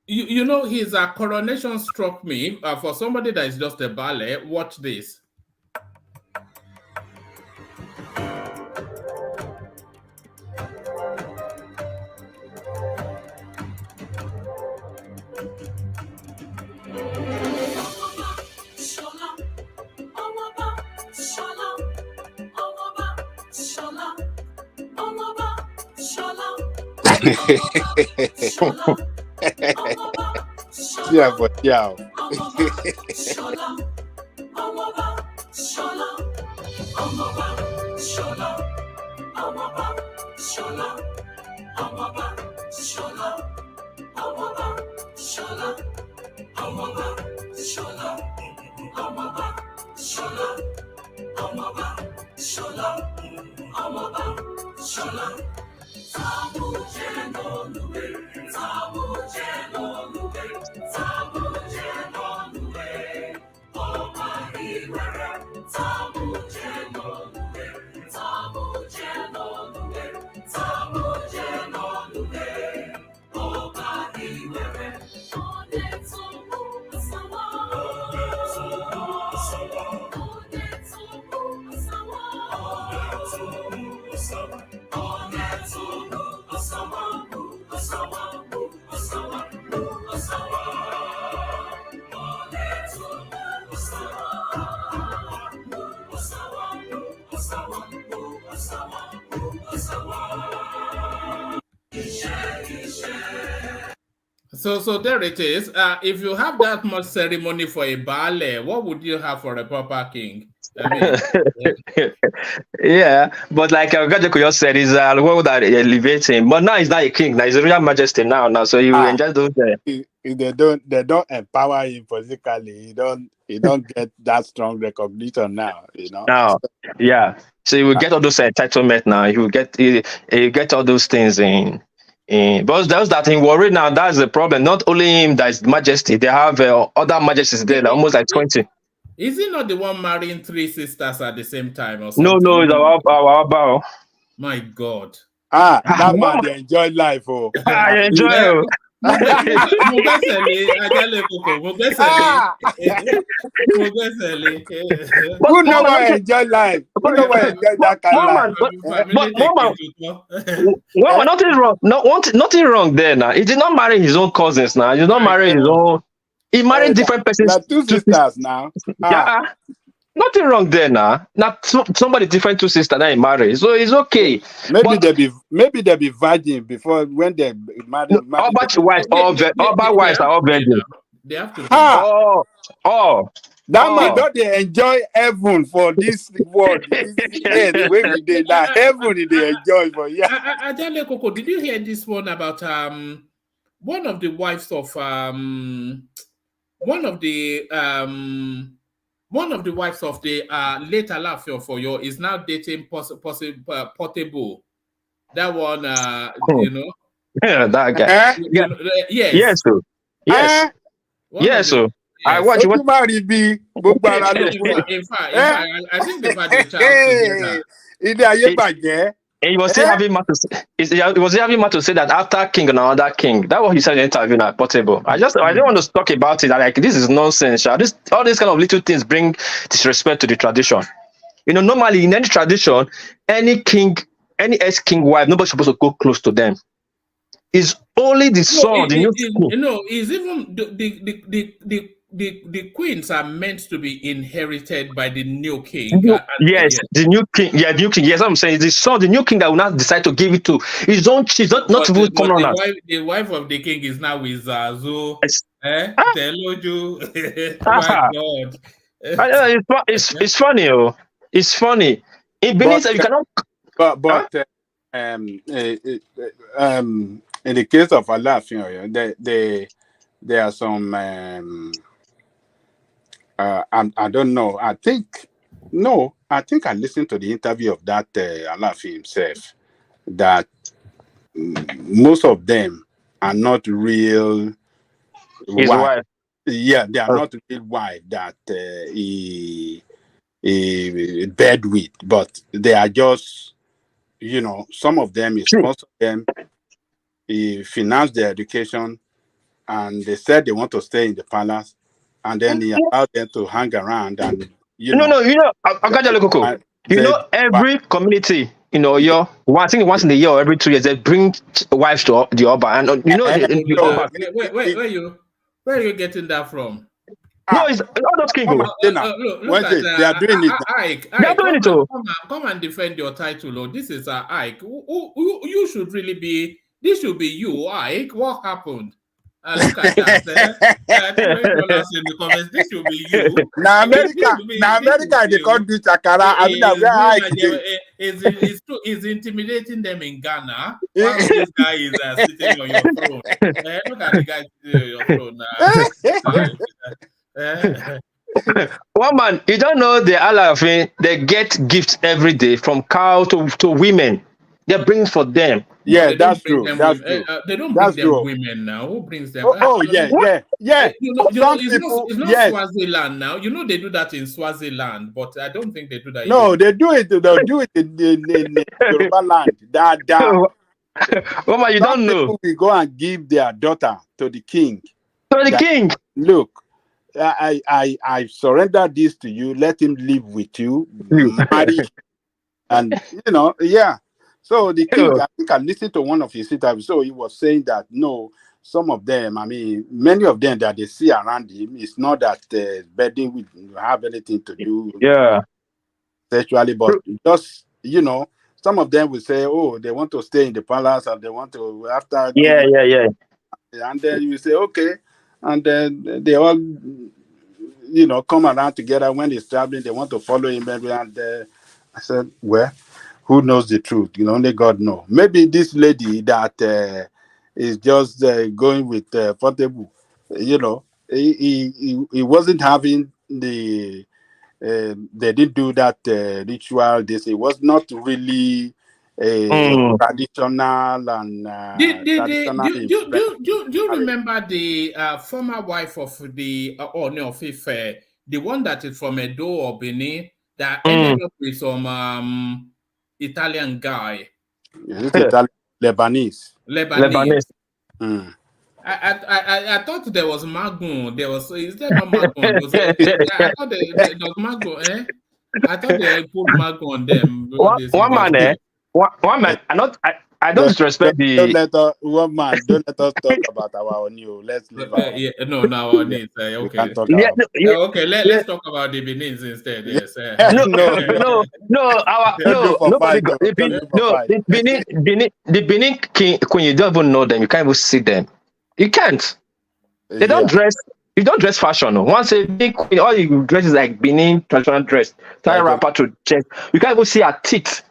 His coronation struck me. For somebody that is just a ballet, watch this. Yeah, but yeah. So there it is. If you have that much ceremony for a Baale, what would you have for a proper king? I mean, Yeah, but like Gajako just said, he's a world that elevates him. But now he's not a king. Now he's a real majesty now. So you enjoy those. If they don't empower him politically, he don't get that strong recognition now. Now, yeah. So you will get all those entitlement now. You will get all those things in. But those that in worry now, that's the problem. Not only him that is majesty, they have other majesties there, like almost like 20. Is he not the one marrying 3 sisters at the same time or something? No, it's our bow. My God. That man, they enjoy life. Oh. I enjoy it. Who never enjoy life? Who never enjoy that kind of life? Nothing wrong. Nothing wrong there now. He did not marry his own cousins now. He did not marry his own. He married different persons. Like 2 sisters now. Yeah. Nothing wrong there now. Not somebody different 2 sisters that he married. So it's okay. Maybe they be virgin before when they marry. All wives are all virgin. They have to be. That man don't they enjoy heaven for this world. This earth where we dey now. Heaven they enjoy for Ajale Koko, did you hear this one about one of the wives of one of the late Alafio for you is now dating Portable. That one, Yeah, that guy. Yes. Yes, sir. Yes. Yes, sir. I watch what. In fact, I think they've had a child together. And he was still having matter. He was having matter to say that after king and another king. That's what he said in the interview at Portable. I don't want to talk about it. Like this is nonsense. All these kind of little things bring disrespect to the tradition. Normally in any tradition, any ex-king wife, nobody's supposed to go close to them. It's only the son, the new king. It's even the queens are meant to be inherited by the new king. Yes, the new king. Yeah, the new king. Yes, I'm saying it's the son, the new king that will not decide to give it to his own chief. Not even common on. The wife of the king is now with Zazu. Teloju. My God. It's funny. It's funny. In Benin, you cannot. But in the case of Alafin, there are some. I don't know. I think I listened to the interview of that Alafin himself. That most of them are not real. His wife. Yeah, they are not real wife that he bed with, but they are just, some of them he sponsored them, he financed their education, and they said they want to stay in the palace, and then he allowed them to hang around and every community, I think once in a year or every 2 years they bring wives to the Oba, and where are you getting that from? No, it's all those kings. They are doing it. Ike, they are doing it too. Come and defend your title. This is Ike. You should really be. This should be you, Ike. What happened? Look at that. In the comments, this should be you. Now America, they can't do chakara. I mean, he's intimidating them in Ghana. While this guy is sitting on your throne. Look at the guy sitting on your throne now. One man, you don't know the Alafin, they get gifts every day from cow to women. They bring for them. Yeah, that's true. That's true. They don't bring That's them true. women now. Who brings them? Oh yeah. Some people, It's not yes. Swaziland now. You know they do that in Swaziland, but I don't think they do that. No, they do it. They'll do it in Yoruba land. Mama, you don't know. We go and give their daughter to the king. To the king. Look, I surrender this to you. Let him live with you, marry, and yeah. So the king, I think I listened to one of his interviews. So he was saying that no, some of them, I mean, many of them that they see around him, it's not that bedding will have anything to do sexually, but just some of them will say, oh, they want to stay in the palace and they want to after and then you say okay, and then they all come around together when he's traveling. They want to follow him, and I said, well, who knows the truth? Only God knows. Maybe this lady that is just going with Portable, he wasn't having the. They didn't do that ritual. It was not really traditional and Do you remember the former wife of the Ooni of Ife, the one that is from Edo or Benin that ended up with some Italian guy? Is it Italian? Lebanese. I thought there was Magun. Is there no Magun? I thought there was Magun. I thought they put Magun on them. One man. I don't disrespect the. Don't let us talk about our new. Let's leave our. No, our needs. Okay. Let's talk about the Benins instead. Yes. The Benin king, when you don't even know them, you can't even see them. You can't. They don't dress. You don't dress fashion. No. Once a big queen, all you dress is like Benin traditional dress. Tie wrapper to chest. You can't even see her teeth.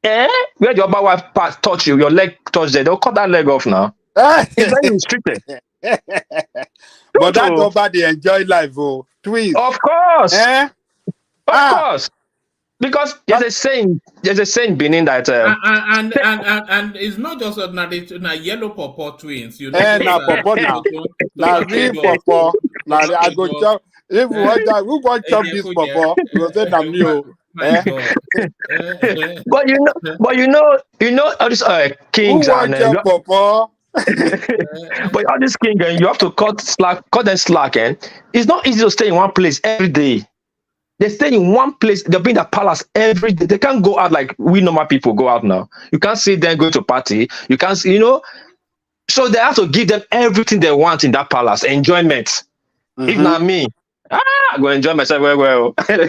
Where your wife touch you, your leg touch there, they'll cut that leg off now. It's very restricted. But that over they enjoy life, twins. Of course. Of course. Because there's a saying Benin that and it's not just na yellow pawpaw twins, na pawpaw na real pawpaw. I go chop if who want chop this pawpaw, you go say na me. But you know all these kings and but all these kings, you have to cut them slack, and it's not easy to stay in one place every day. They stay in one place. They'll be in the palace every day. They can't go out like we normal people go out now. You can't see them going to party. You can't see, So they have to give them everything they want in that palace. Enjoyment. If not me, I go enjoy myself well. I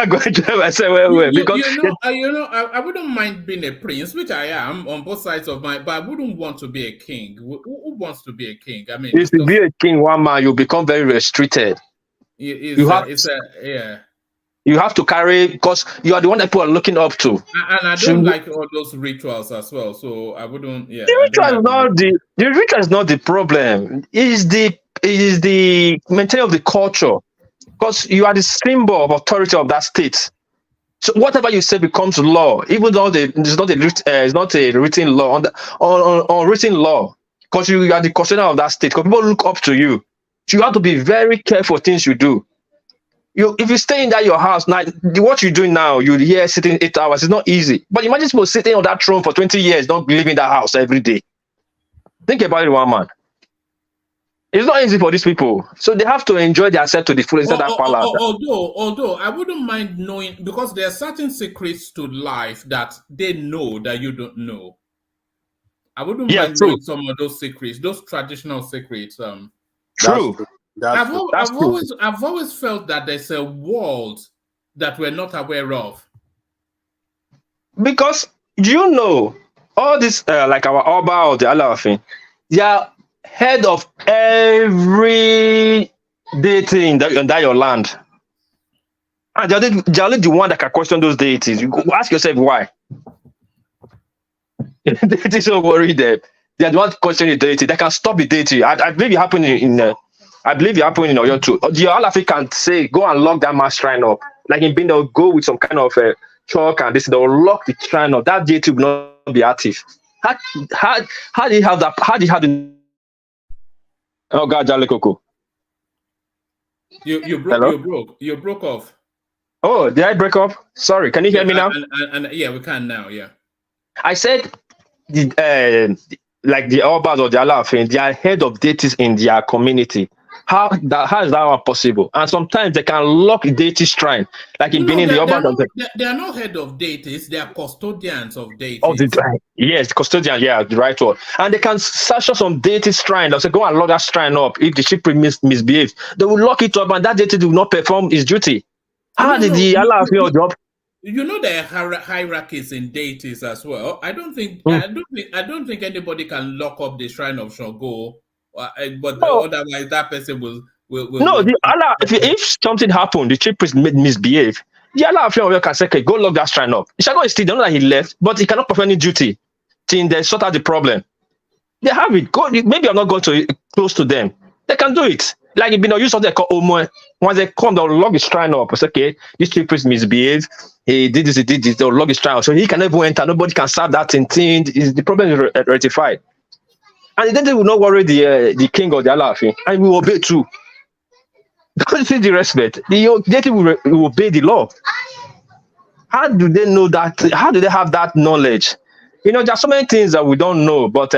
go enjoy myself well. Because I wouldn't mind being a prince, which I am on both sides of but I wouldn't want to be a king. Who wants to be a king? I mean, if you be a king, one man, you become very restricted. You have to carry, because you are the one that people are looking up to. And I don't like all those rituals as well. So I wouldn't. Yeah, the ritual is not the problem. It is the maintaining of the culture, because you are the symbol of authority of that state. So whatever you say becomes law, even though it's not a written law on written law, because you are the custodian of that state. Because people look up to you. So you have to be very careful things you do. If you stay in your house now, what you're doing now, you're here sitting 8 hours. It's not easy. But imagine people sitting on that throne for 20 years, don't live in that house every day. Think about it, one man. It's not easy for these people. So they have to enjoy themselves to the fullest of that palace. Although I wouldn't mind knowing, because there are certain secrets to life that they know that you don't know. I wouldn't mind knowing some of those secrets, those traditional secrets. True. I've always felt that there's a world that we're not aware of. Because all this like our Oba or the other thing, they are head of every deity in that your land. And they're only the one that can question those deities. You go ask yourself why. Deities don't worry them. They are the one questioning the deity. They can stop the deity. I believe it happened in I believe it happened in Oyo too. The Alafi can say, go and lock that mass shrine up. Like in Benin, they'll go with some kind of chalk and this, they'll lock the shrine up. That deity will not be active. How do you have that? How do you have the... Oh God, Jale Coco. You broke off. Oh, did I break up? Sorry, can you hear me now? And yeah, we can now. Yeah. I said, like the Obas or the Alafin, they are head of deities in their community. How is that possible? And sometimes they can lock the deity shrine, like in Benin, the Obas. They are not head of deities; they are custodians of deities. Oh, yes, custodian, yeah, the right word. And they can search some deity shrine. They'll say, go and lock that shrine up. If the chief priest misbehaves, they will lock it up, and that deity will not perform his duty. How did the Alafin job? You know there are hierarchies in deities as well. I don't think anybody can lock up the shrine of Shango, but otherwise that person will. No, the Allah. If something happened, the chief priest misbehave. The Allah can say, okay, go lock that shrine up. Shango is still, they know that he left, but he cannot perform any duty till they sort out the problem. They have it. Go. Maybe I'm not going to close to them. They can do it. Like if you know, use something called Omo. Once they come, they'll log his shrine up. It's okay. This chief priest misbehaved. He did this. They'll log his shrine up. So he can never enter. Nobody can serve that thing. The problem is rectified. And then they will not worry the king or the Alaafin, and we will obey too. Because it's the respect. The deity will obey the law. How do they know that? How do they have that knowledge? You know, there's so many things that we don't know, but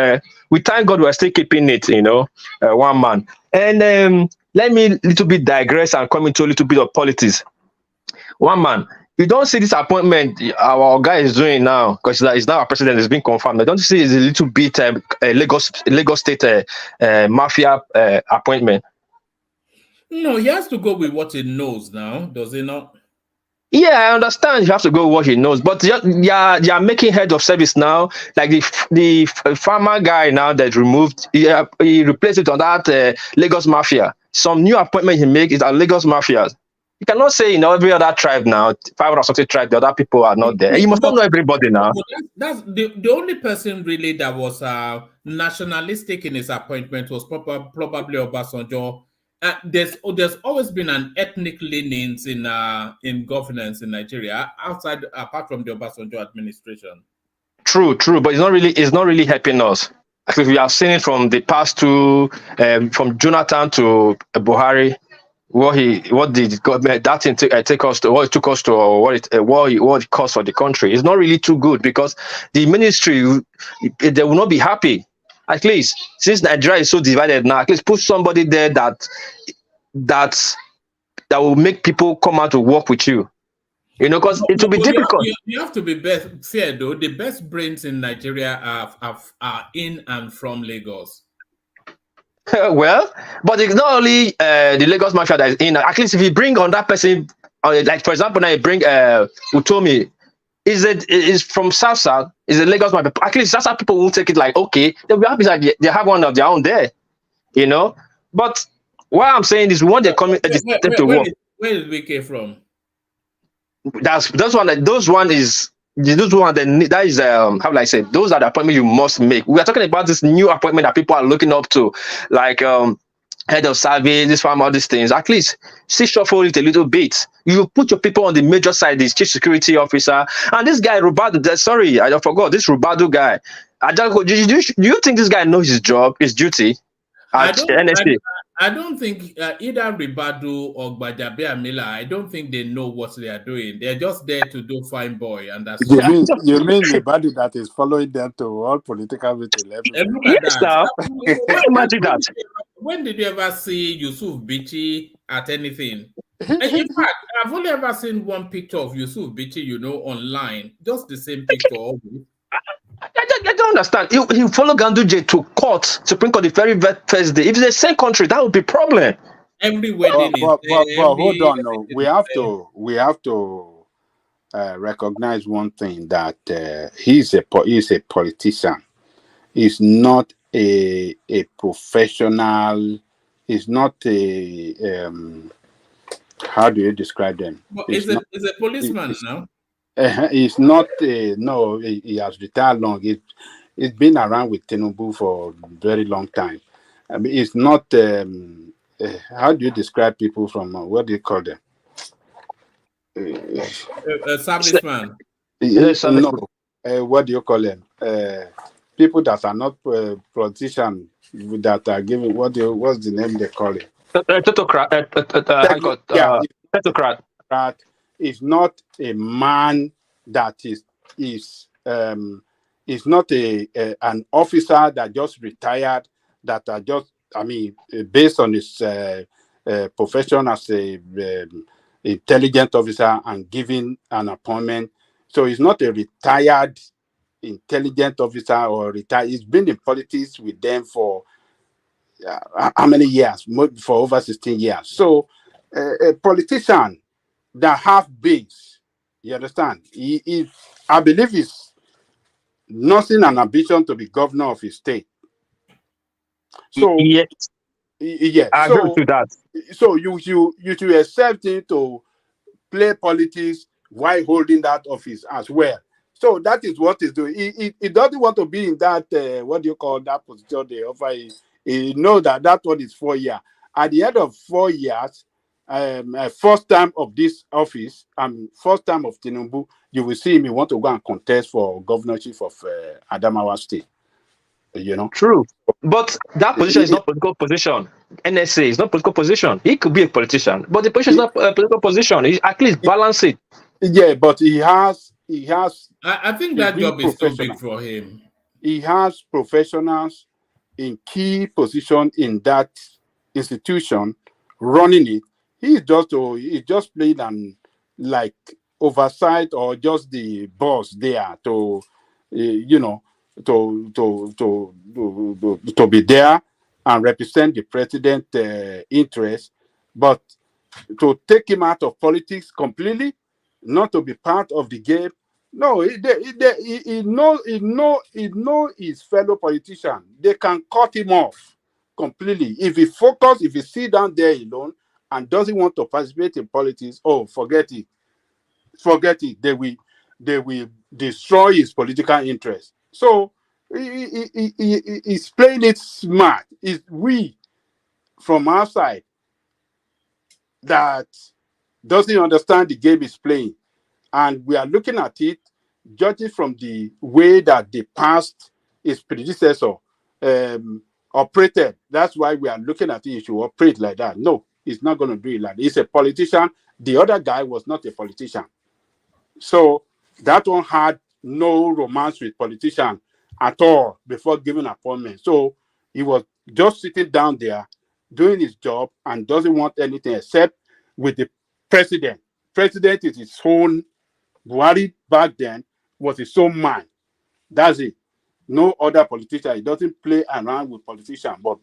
we thank God we're still keeping it, you know, one man. And let me a little bit digress and come into a little bit of politics. One man, you don't see this appointment our guy is doing now, because he's now our president, it's been confirmed. I don't see it's a little bit Lagos State mafia appointment. No, he has to go with what he knows now, does he not? Yeah, I understand you have to go with what he knows, but they are making head of service now. Like the farmer guy now that removed, he replaced it on that Lagos Mafia. Some new appointment he make is a Lagos Mafia. You cannot say in every other tribe now, 560 tribe, the other people are not there. You must not know everybody now. That's the only person really that was nationalistic in his appointment was probably Obasanjo. There's always been an ethnic leanings in governance in Nigeria apart from the Obasanjo administration. True, but it's not really helping us. Because we have seen it from the past two, from Jonathan to Buhari, what the government that thing take us to, what it took us to, or what it cost for the country. It's not really too good because the ministry they will not be happy. At least since Nigeria is so divided now, at least put somebody there that will make people come out to work with you. You know, because it will be difficult. You have to be fair though. The best brains in Nigeria are in and from Lagos. Well, but it's not only the Lagos Mafia that is in. At least if you bring on that person, like for example, now you bring Utomi, is from South, is a Lagos Mafia. At least that's how people won't take it like, okay, they'll be happy that they have one of their own there, you know. But what I'm saying is, we want the community to work. Where did we came from? Those one that is how will I say, those are the appointments you must make. We are talking about this new appointment that people are looking up to, like head of service, this farm, all these things. At least shuffle it a little bit. You put your people on the major side, this chief security officer, and this guy Rubadu. Sorry, I forgot this Rubadu guy. Do you think this guy knows his job, his duty at NSA? I don't think either Ribadu or Gbajabe Miller, I don't think they know what they are doing. They're just there to do fine boy, and that's you mean Ribadu that is following them to all political meetings? Yes, now. Imagine that. When did you ever see Yusuf Bichi at anything? In fact, I've only ever seen one picture of Yusuf Bichi, you know, online. Just the same picture. I don't understand. He follow Ganduje to court, Supreme Court, the very first day. If it's the same country, that would be a problem. Every wedding but hold on, no. We have to recognize one thing, that he's a politician. He's not a professional. He's not a how do you describe them? Well, he's a policeman now. He's not no. He has retired long. It's been around with Tinubu for a very long time. I mean, it's not how do you describe people from what do you call them? A serviceman. No, what do you call them? People that are not politicians that are giving what's the name they call it? Technocrat is not a man that is not an officer that just retired, that are just, I mean, based on his profession as a intelligent officer and given an appointment. So he's not a retired intelligent officer or retired. He's been in politics with them for how many years? For over 16 years. So a politician that have base, you understand? I believe he's nothing an ambition to be governor of his state. So yes, I agree with that. So you should accept him to play politics while holding that office as well. So that is what he's doing. He doesn't want to be in that what do you call that position they offer. He knows that one is 4 years. At the end of 4 years, first time of this office, first time of Tinubu, you will see him. He want to go and contest for governorship of Adamawa State. You know, true. But that position is not political position. NSA is not political position. He could be a politician, but the position is not a political position. He at least balance it. Yeah, but he has. I think that job is too big for him. He has professionals in key position in that institution running it. He just played an like oversight or just the boss there to to be there and represent the president interest, but to take him out of politics completely, not to be part of the game. No, he know his fellow politician. They can cut him off completely. If he focus, if he sit down there alone and doesn't want to participate in politics, oh, forget it. Forget it. They will destroy his political interest. So he's playing it smart. It's we from outside that doesn't understand the game he's playing. And we are looking at it, judging from the way that the past, his predecessor, operated. That's why we are looking at it. He should operate like that. No, he's not going to do it like that. He's a politician. The other guy was not a politician. So that one had no romance with politician at all before giving appointment. So he was just sitting down there doing his job and doesn't want anything except with the president. President is his own. Buhari back then was his own man. That's it. No other politician. He doesn't play around with politicians, but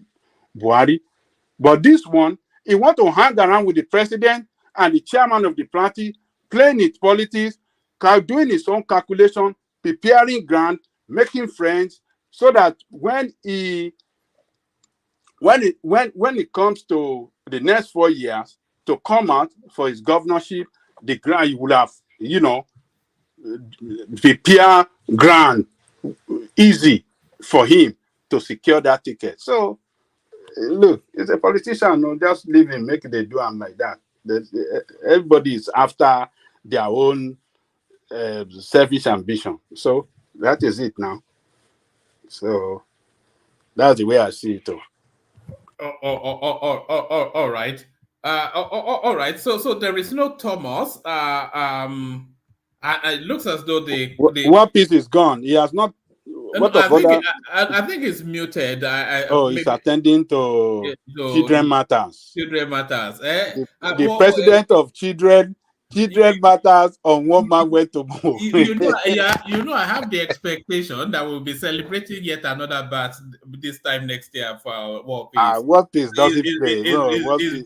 Buhari. But this one, he wants to hang around with the president and the chairman of the party, playing his politics, doing his own calculation, preparing grant, making friends, so that when it comes to the next 4 years to come out for his governorship, the grant he will have, prepare grant easy for him to secure that ticket. So look, he's a politician. No, just leave him, make they do him like that. Everybody is after their own selfish ambition. So that is it now. So that's the way I see it. All right. All right. So there is no Thomas. It looks as though the One Piece is gone. He has not. I think he's muted. He's attending to Children Matters. Children Matters. The president of Children Matters on One Man Way to Move. I have the expectation that we'll be celebrating yet another birth this time next year for our War Piece. What Piece doesn't play?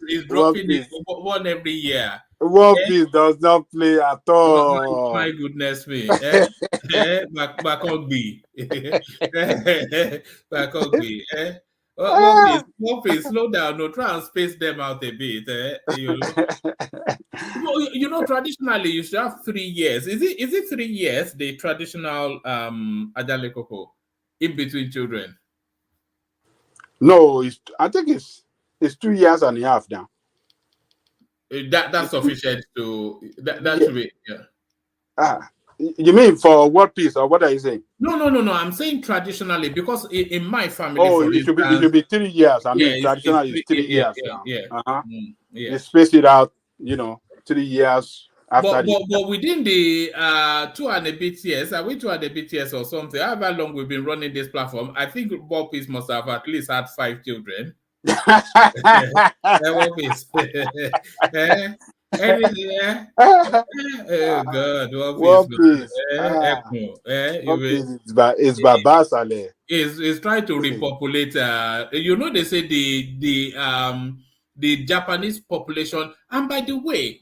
He's dropping it one every year. One Piece does not play at all. My goodness me. Bakogbi. Bakogbi. One Piece, slow down. No, try and space them out a bit. Traditionally, you should have 3 years. Is it 3 years, the traditional Ajale Koko, in between children? No, I think it's It's 2 years and a half now. That's sufficient to that should be You mean for what piece or what are you saying? No. I'm saying traditionally because in my family, it should be 3 years. I mean, traditionally it's 3 years now. They space it out, 3 years after. But within the 2 and a bit years, are we 2 and a bit years or something? However long we've been running this platform, I think Bob Peace must have at least had 5 children. Bob Peace. Anything, oh God, One Piece. It's Babasale. Is trying to repopulate. They say the Japanese population. And by the way,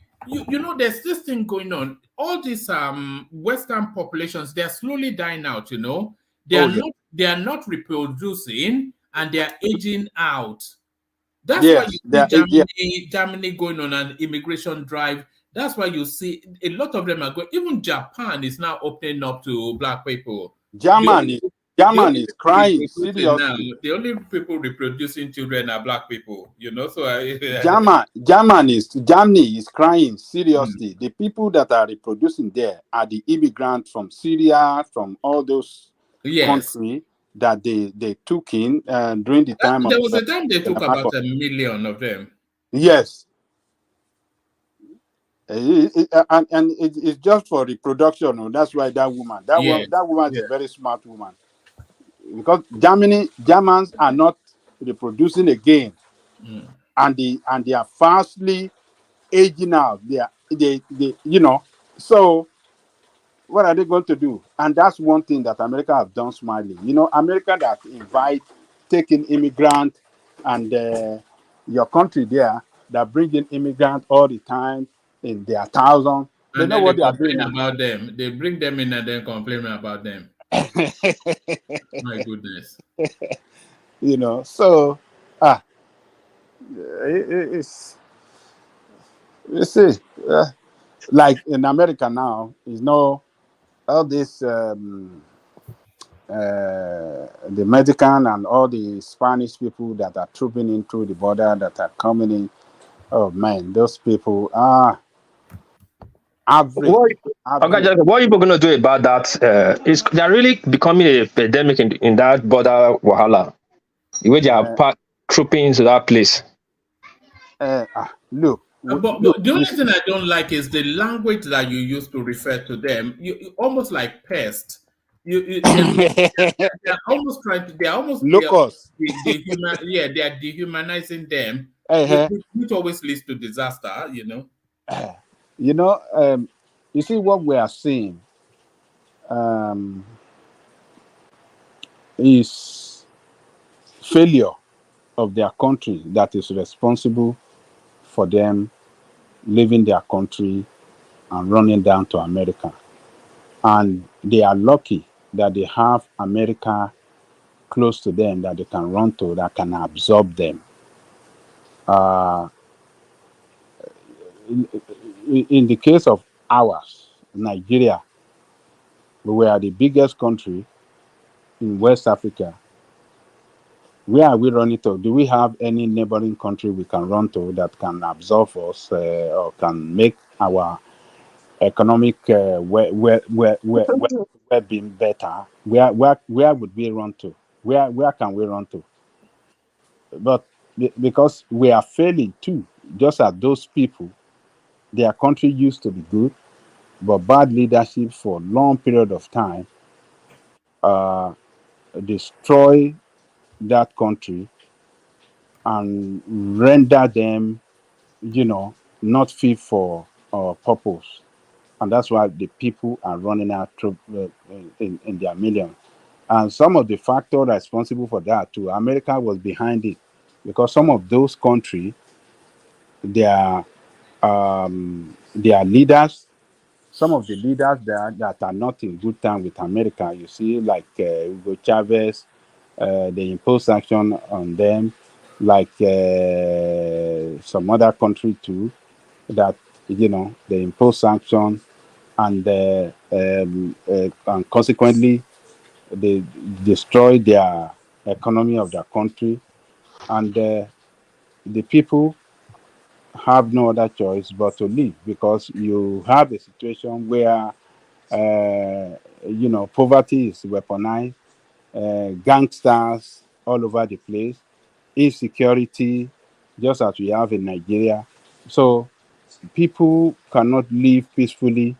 there's this thing going on. All these Western populations, they're slowly dying out. They are not reproducing and they are aging out. That's why you see Germany going on an immigration drive. That's why you see a lot of them are going. Even Japan is now opening up to black people. Germany is crying seriously. The only people reproducing children are black people. So Germany is crying seriously. The people that are reproducing there are the immigrants from Syria, from all those countries that they took in during the time. There was a time they took about 1 million of them. Yes. And it's just for reproduction. That's why that woman is a very smart woman. Because Germans are not reproducing again. And they are fastly aging out. They so what are they going to do? And that's one thing that America have done smartly. America that invite taking immigrant and your country there that bring in immigrant all the time in their thousands. They know what they are doing about them. They bring them in and then complain about them. My goodness. So it's you see, like in America now, all this the Mexican and all the Spanish people that are trooping in through the border that are coming in. Oh man, those people are average. What are you going to do about that? They're really becoming a pandemic in that border wahala. The way they are trooping into that place. Look. But the only thing I don't like is the language that you use to refer to them. You almost like pest. They're almost trying to. They're almost locals. They are dehumanizing them, which always leads to disaster. You see what we are seeing is failure of their country that is responsible for them leaving their country and running down to America. And they are lucky that they have America close to them that they can run to, that can absorb them. In the case of ours, Nigeria, we are the biggest country in West Africa. Where are we running to? Do we have any neighboring country we can run to that can absorb us or can make our economic well-being better? Where would we run to? Where can we run to? But because we are failing too, just as those people, their country used to be good, but bad leadership for a long period of time destroy that country and render them, not fit for our purpose. And that's why the people are running out in their millions. And some of the factors responsible for that too, America was behind it, because some of those countries, their leaders, some of the leaders that are not in good time with America, you see, like Hugo Chavez, they impose sanction on them, like some other country too, that they impose sanction and consequently they destroy their economy of their country, and the people have no other choice but to leave, because you have a situation where poverty is weaponized, gangsters all over the place, insecurity, just as we have in Nigeria. So people cannot live peacefully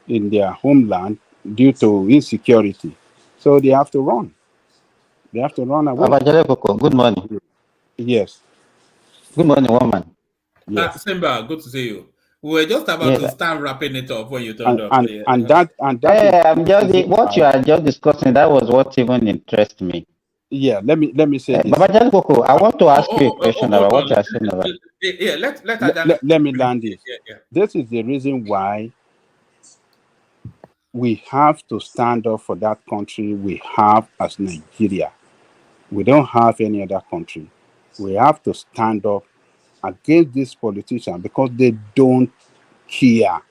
in their homeland due to insecurity. So they have to run. They have to run away. Good morning. Yes. Good morning, woman. Yes. Simba, good to see you. We were just about to start wrapping it up when you turned up. What you are just discussing, that was what even interests me. Yeah, let me say this. Baba Koko, I want to ask you a question about what you are saying about. Yeah, let me land this. Yeah. This is the reason why we have to stand up for that country we have as Nigeria. We don't have any other country. We have to stand up against these politicians because they don't care.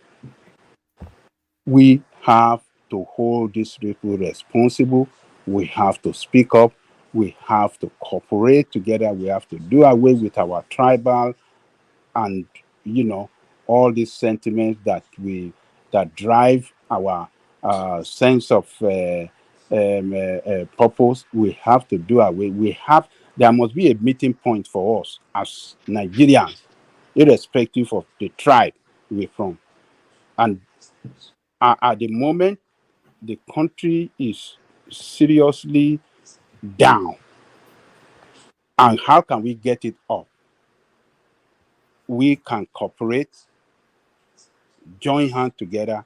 We have to hold these people responsible. We have to speak up. We have to cooperate together. We have to do away with our tribal and all these sentiments that drive our sense of purpose. We have to do away. There must be a meeting point for us as Nigerians, irrespective of the tribe we're from. And at the moment, the country is seriously down. And how can we get it up? We can cooperate, join hands together,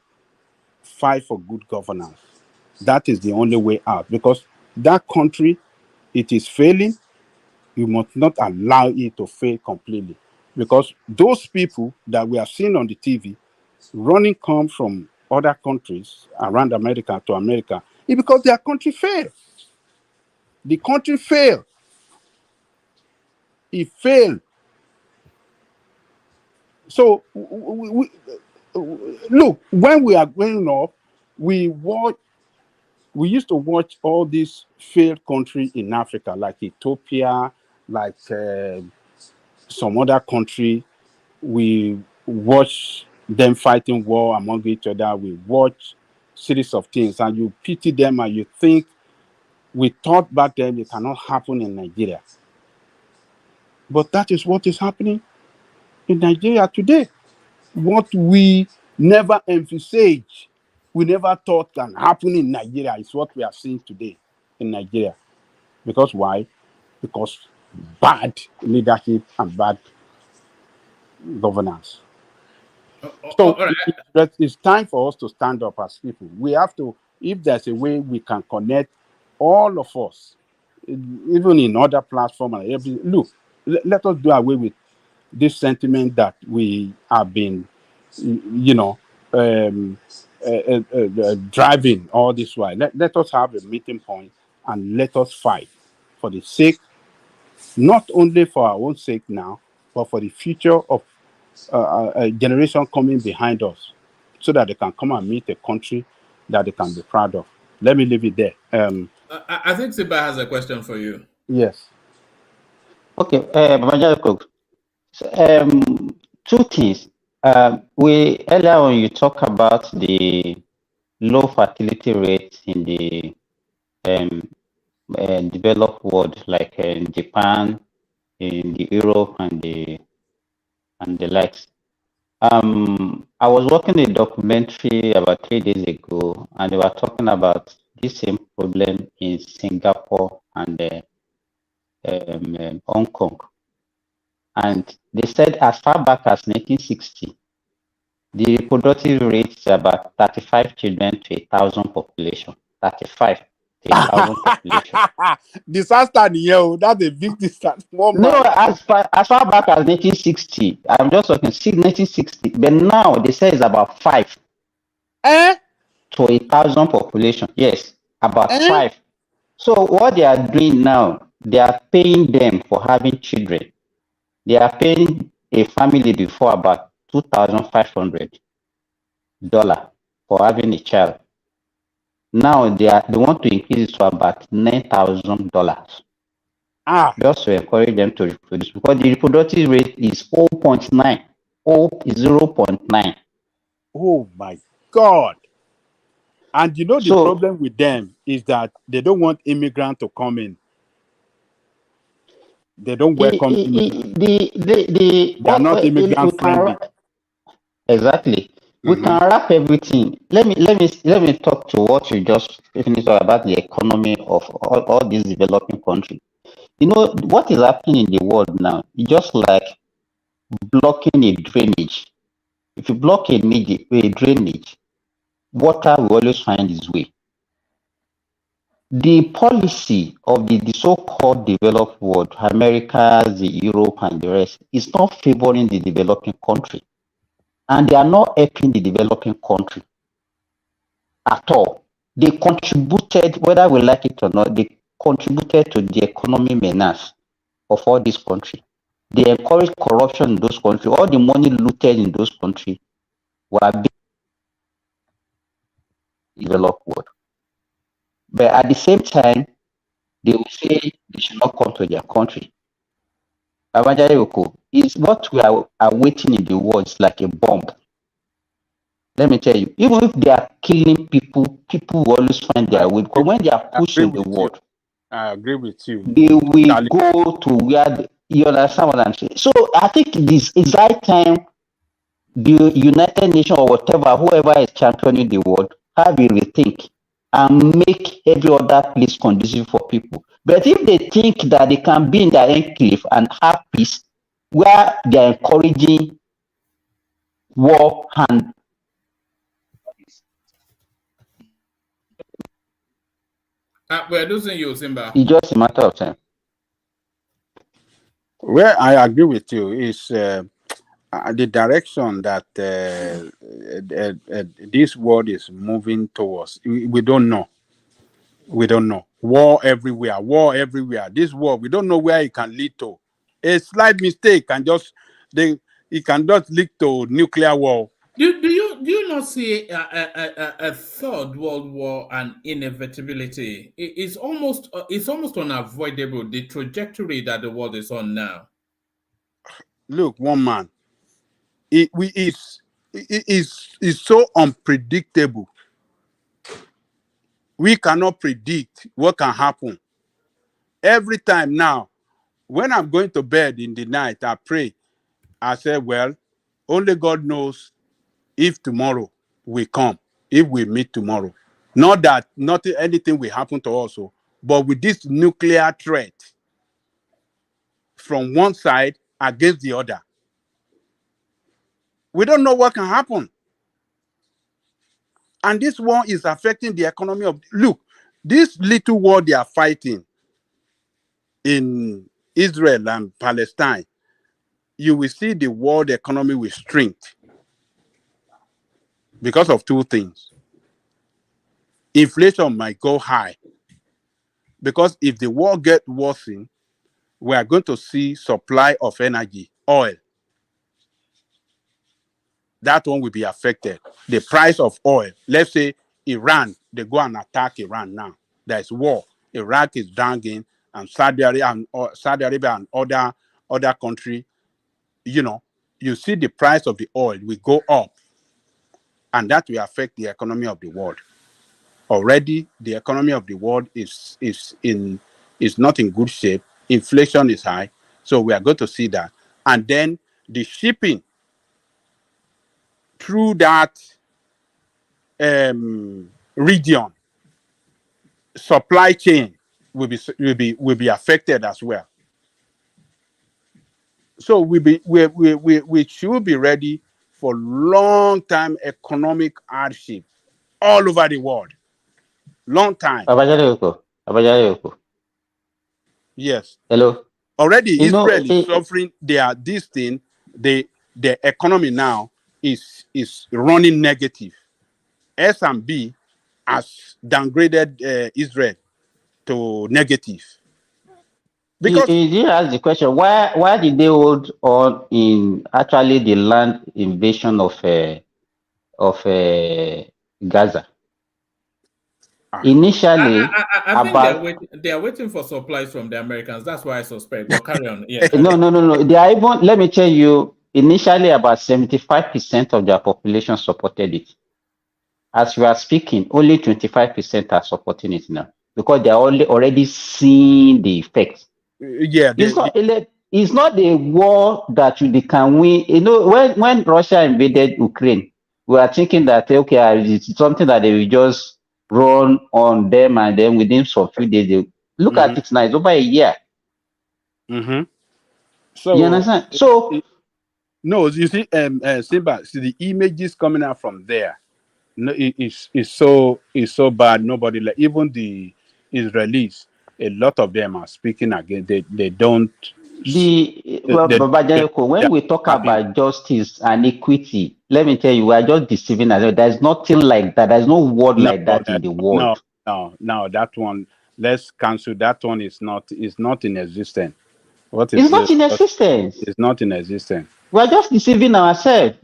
fight for good governance. That is the only way out, because that country, it is failing. You must not allow it to fail completely, because those people that we are seeing on the TV running come from other countries around America to America, it's because their country failed. The country failed. It failed. So look, when we are growing up, we used to watch all these failed countries in Africa, like Ethiopia, like some other country. We watch them fighting war among each other. We watch series of things, and you pity them, and you think, we thought back then it cannot happen in Nigeria. But that is what is happening in Nigeria today. What we never envisaged, we never thought can happen in Nigeria is what we are seeing today in Nigeria. Because why? Because bad leadership and bad governance. So it's time for us to stand up as people. We have to, if there's a way we can connect all of us, even in other platforms, look, let us do away with this sentiment that we have been, driving all this while. Let us have a meeting point and let us fight for the sake, not only for our own sake now, but for the future of a generation coming behind us, so that they can come and meet a country that they can be proud of. Let me leave it there. I think Siba has a question for you. Yes. Okay, two things. Earlier on you talk about the low fertility rates in the developed world, like in Japan, in the Europe, and the likes. I was watching a documentary about 3 days ago, and they were talking about this same problem in Singapore and Hong Kong. And they said as far back as 1960, the reproductive rate is about 35 children to 1,000 population. 35 to 1,000 population. Disaster, that's a big disaster. No, as far back as 1960, I'm just talking 1960. But now they say it's about 5 to 1,000 population. Yes, about 5. So what they are doing now, they are paying them for having children. They are paying a family before about $2,500 for having a child. Now they want to increase it to about $9,000. just to encourage them to reproduce, because the reproductive rate is 0.9, 0.9. Oh my God. And you know the So problem with them is that they don't want immigrants to come in. They don't welcome immigrants. They are not immigrant friendly. Exactly. We can wrap everything. Let me talk to what you just finished about the economy of all these developing countries. You know what is happening in the world now? It's just like blocking a drainage. If you block a drainage, water will always find its way. The policy of the so-called developed world, America, the Europe, and the rest, is not favoring the developing country. And they are not helping the developing country at all. They contributed, whether we like it or not, they contributed to the economy menace of all these countries. They encourage corruption in those countries. All the money looted in those countries were being developed world. But at the same time, they will say they should not come to their country. Is what we are awaiting in the world is like a bomb. Let me tell you, even if they are killing people, people will always find their way. Because when they are pushing the world, I agree with you. They will go to where you understand what I'm saying. So I think this is high time the United Nations or whatever, whoever is championing the world, have a rethink and make every other place conducive for people. But if they think that they can be in their enclave and have peace, where they are encouraging war and we're losing you, Simba. it's just a matter of time. Where I agree with you is the direction that this world is moving towards. We don't know. We don't know. War everywhere. War everywhere. This war, we don't know where it can lead to. A slight mistake can just it can just lead to nuclear war. Do you not see a third world war and inevitability? It's almost unavoidable, the trajectory that the world is on now. Look, one man, it is so unpredictable. We cannot predict what can happen. Every time now, when I'm going to bed in the night, I pray. I say, well, only God knows if tomorrow will come, if we meet tomorrow. Not that anything will happen to us, but with this nuclear threat from one side against the other, we don't know what can happen. And this war is affecting the economy of... Look, this little war they are fighting in Israel and Palestine, you will see the world economy will shrink because of two things. Inflation might go high because if the war gets worsened, we are going to see supply of energy, oil. That one will be affected. The price of oil. Let's say Iran, they go and attack Iran now. There's war. Iraq is dragging, and Saudi Arabia and other country, you see the price of the oil will go up, and that will affect the economy of the world. Already, the economy of the world is not in good shape. Inflation is high, so we are going to see that. And then the shipping through that region, supply chain will be affected as well. So we should be ready for long-time economic hardship all over the world. Long time. Yes. Hello. Already Israel is suffering. The economy now is running negative. S&B has downgraded Israel to negative. Because you ask the question, why did they hold on in actually the land invasion of Gaza? Initially, I think they are waiting for supplies from the Americans. That's why I suspect. But carry on. Yeah. No. They are even. Let me tell you. Initially, about 75% of their population supported it. As we are speaking, only 25% are supporting it now because they are already seeing the effects. Yeah, it's not a war that they can win. You know, when Russia invaded Ukraine, we were thinking that okay, it's something that they will just run on them, and then within some few days, they look at it now. It's over a year. So you understand? So no, you see, Simba, see the images coming out from there. No, it's so bad. Nobody, like even the Israelis, a lot of them are speaking again. They don't. When we talk about justice and equity, let me tell you, we are just deceiving ourselves. There's nothing like that. There's no word like that in the world. No, that one. Let's cancel that one. Is not in existence. It's not in existence. It's not in existence. We are just deceiving ourselves.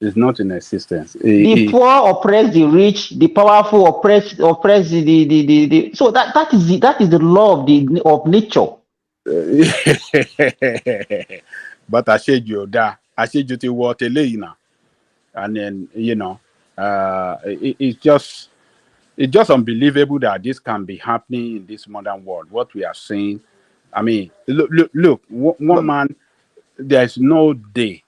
It's not in existence. The poor oppress the rich, the powerful oppress the. So that is the law of nature. But I said you to water now, and then it's just unbelievable that this can be happening in this modern world. What we are seeing, I mean, look, one man. There's no day.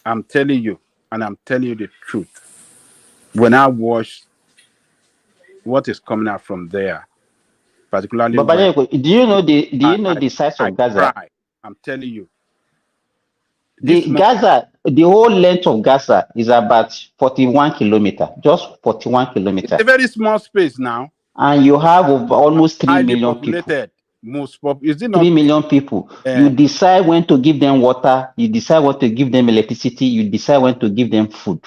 I'm telling you, and I'm telling you the truth. When I watch what is coming out from there, particularly, do you know the size of Gaza? I'm telling you, the whole length of Gaza is about 41 kilometers, just 41 kilometers. It's a very small space now, and you have almost 3 million populated. People. 3 million people. You decide when to give them water. You decide what to give them electricity. You decide when to give them food.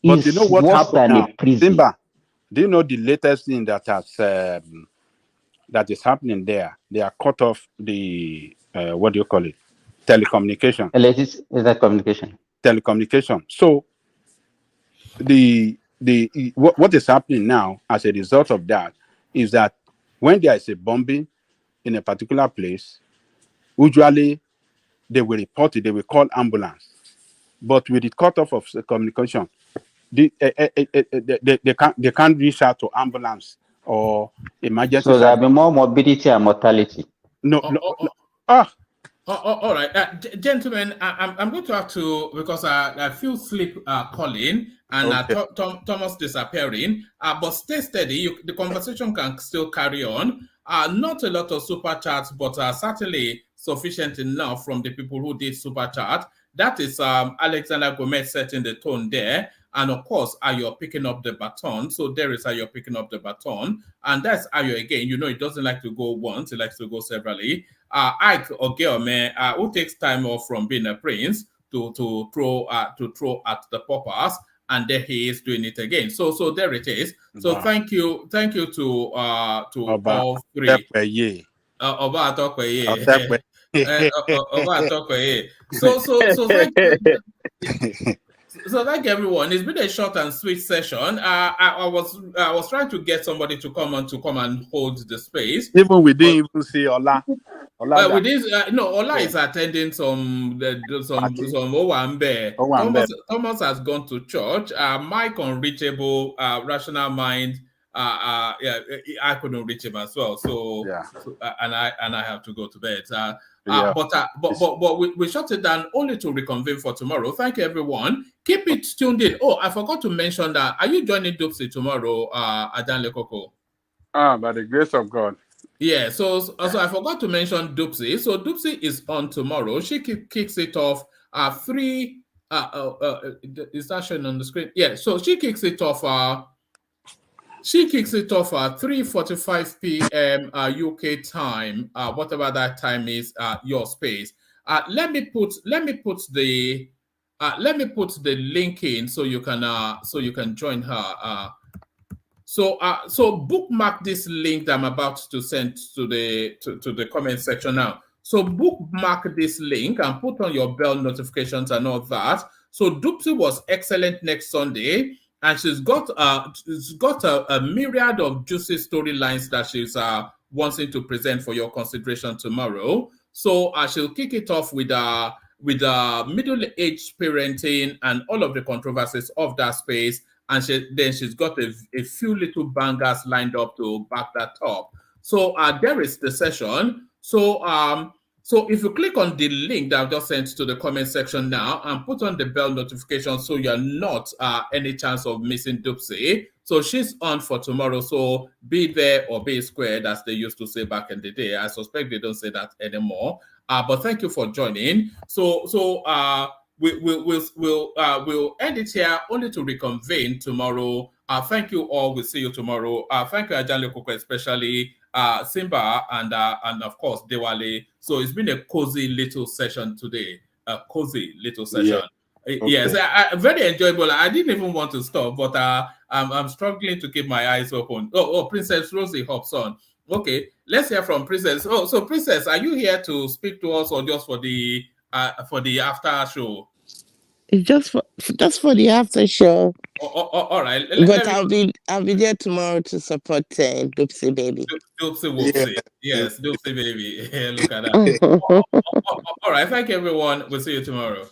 But you know what happened now? A prison. Simba, do you know the latest thing that is happening there? They are cut off the what do you call it? Telecommunication. Telecommunication. So what is happening now as a result of that is that when there is a bombing in a particular place, usually they will report it, they will call ambulance. But with the cutoff of the communication, they can't reach out to ambulance or emergency. So there will be more morbidity and mortality. All right, gentlemen, I'm going to have to, because I feel sleep calling and Thomas disappearing. But stay steady. The conversation can still carry on. Not a lot of super chats, but certainly sufficient enough from the people who did super chat. That is Alexander Gomez setting the tone there. And of course, Ayo picking up the baton. So there is Ayo picking up the baton. And that's Ayo again. You know, he doesn't like to go once. He likes to go severally. Ike Ogeome, who takes time off from being a prince to throw at the poppers. And there he is doing it again. So there it is. So thank you to all three. Oba Atokweye. So thank you. So thank everyone. It's been a short and sweet session. I was trying to get somebody to come and hold the space. Even we didn't even see Ola. Ola is attending some Owambe. Thomas has gone to church. Mike unreachable, rational mind. I couldn't reach him as well. So and I have to go to bed. But we shut it down only to reconvene for tomorrow. Thank you, everyone. Keep it tuned in. Oh, I forgot to mention that. Are you joining Dupsy tomorrow, Adan Lekoko? By the grace of God. Yeah, so I forgot to mention Dupsy. So Dupsy is on tomorrow. She kicks it off is that showing on the screen? Yeah, so she kicks it off at 3:45 p.m. UK time, whatever that time is, your space. Let me put the link in so you can join her. So bookmark this link that I'm about to send to the comment section now. So bookmark this link and put on your bell notifications and all that. So Dupsy was excellent next Sunday. and she's got a myriad of juicy storylines that she's wanting to present for your consideration tomorrow. So she'll kick it off with middle-aged parenting and all of the controversies of that space. And then she's got a few little bangers lined up to back that up. So there is the session. So so if you click on the link that I've just sent to the comment section now and put on the bell notification so you're not any chance of missing Dupsy. So she's on for tomorrow. So be there or be squared, as they used to say back in the day. I suspect they don't say that anymore. But thank you for joining. So we'll end it here, only to reconvene tomorrow. Thank you all. We'll see you tomorrow. Thank you, Ajanle Koko, especially Simba and of course Dewale. So it's been a cozy little session today. A cozy little session. Yeah. Okay. Yes, very enjoyable. I didn't even want to stop, but I'm struggling to keep my eyes open. Oh, Princess Rosie hops on. Okay, let's hear from Princess. Oh, so Princess, are you here to speak to us or just for the after show? Just for the after show. All right. But I'll be there tomorrow to support Dupsy baby. Dupsy Whoopsie. Yeah. Yes, Dupsy baby. Look at that. All right. Thank you, everyone. We'll see you tomorrow.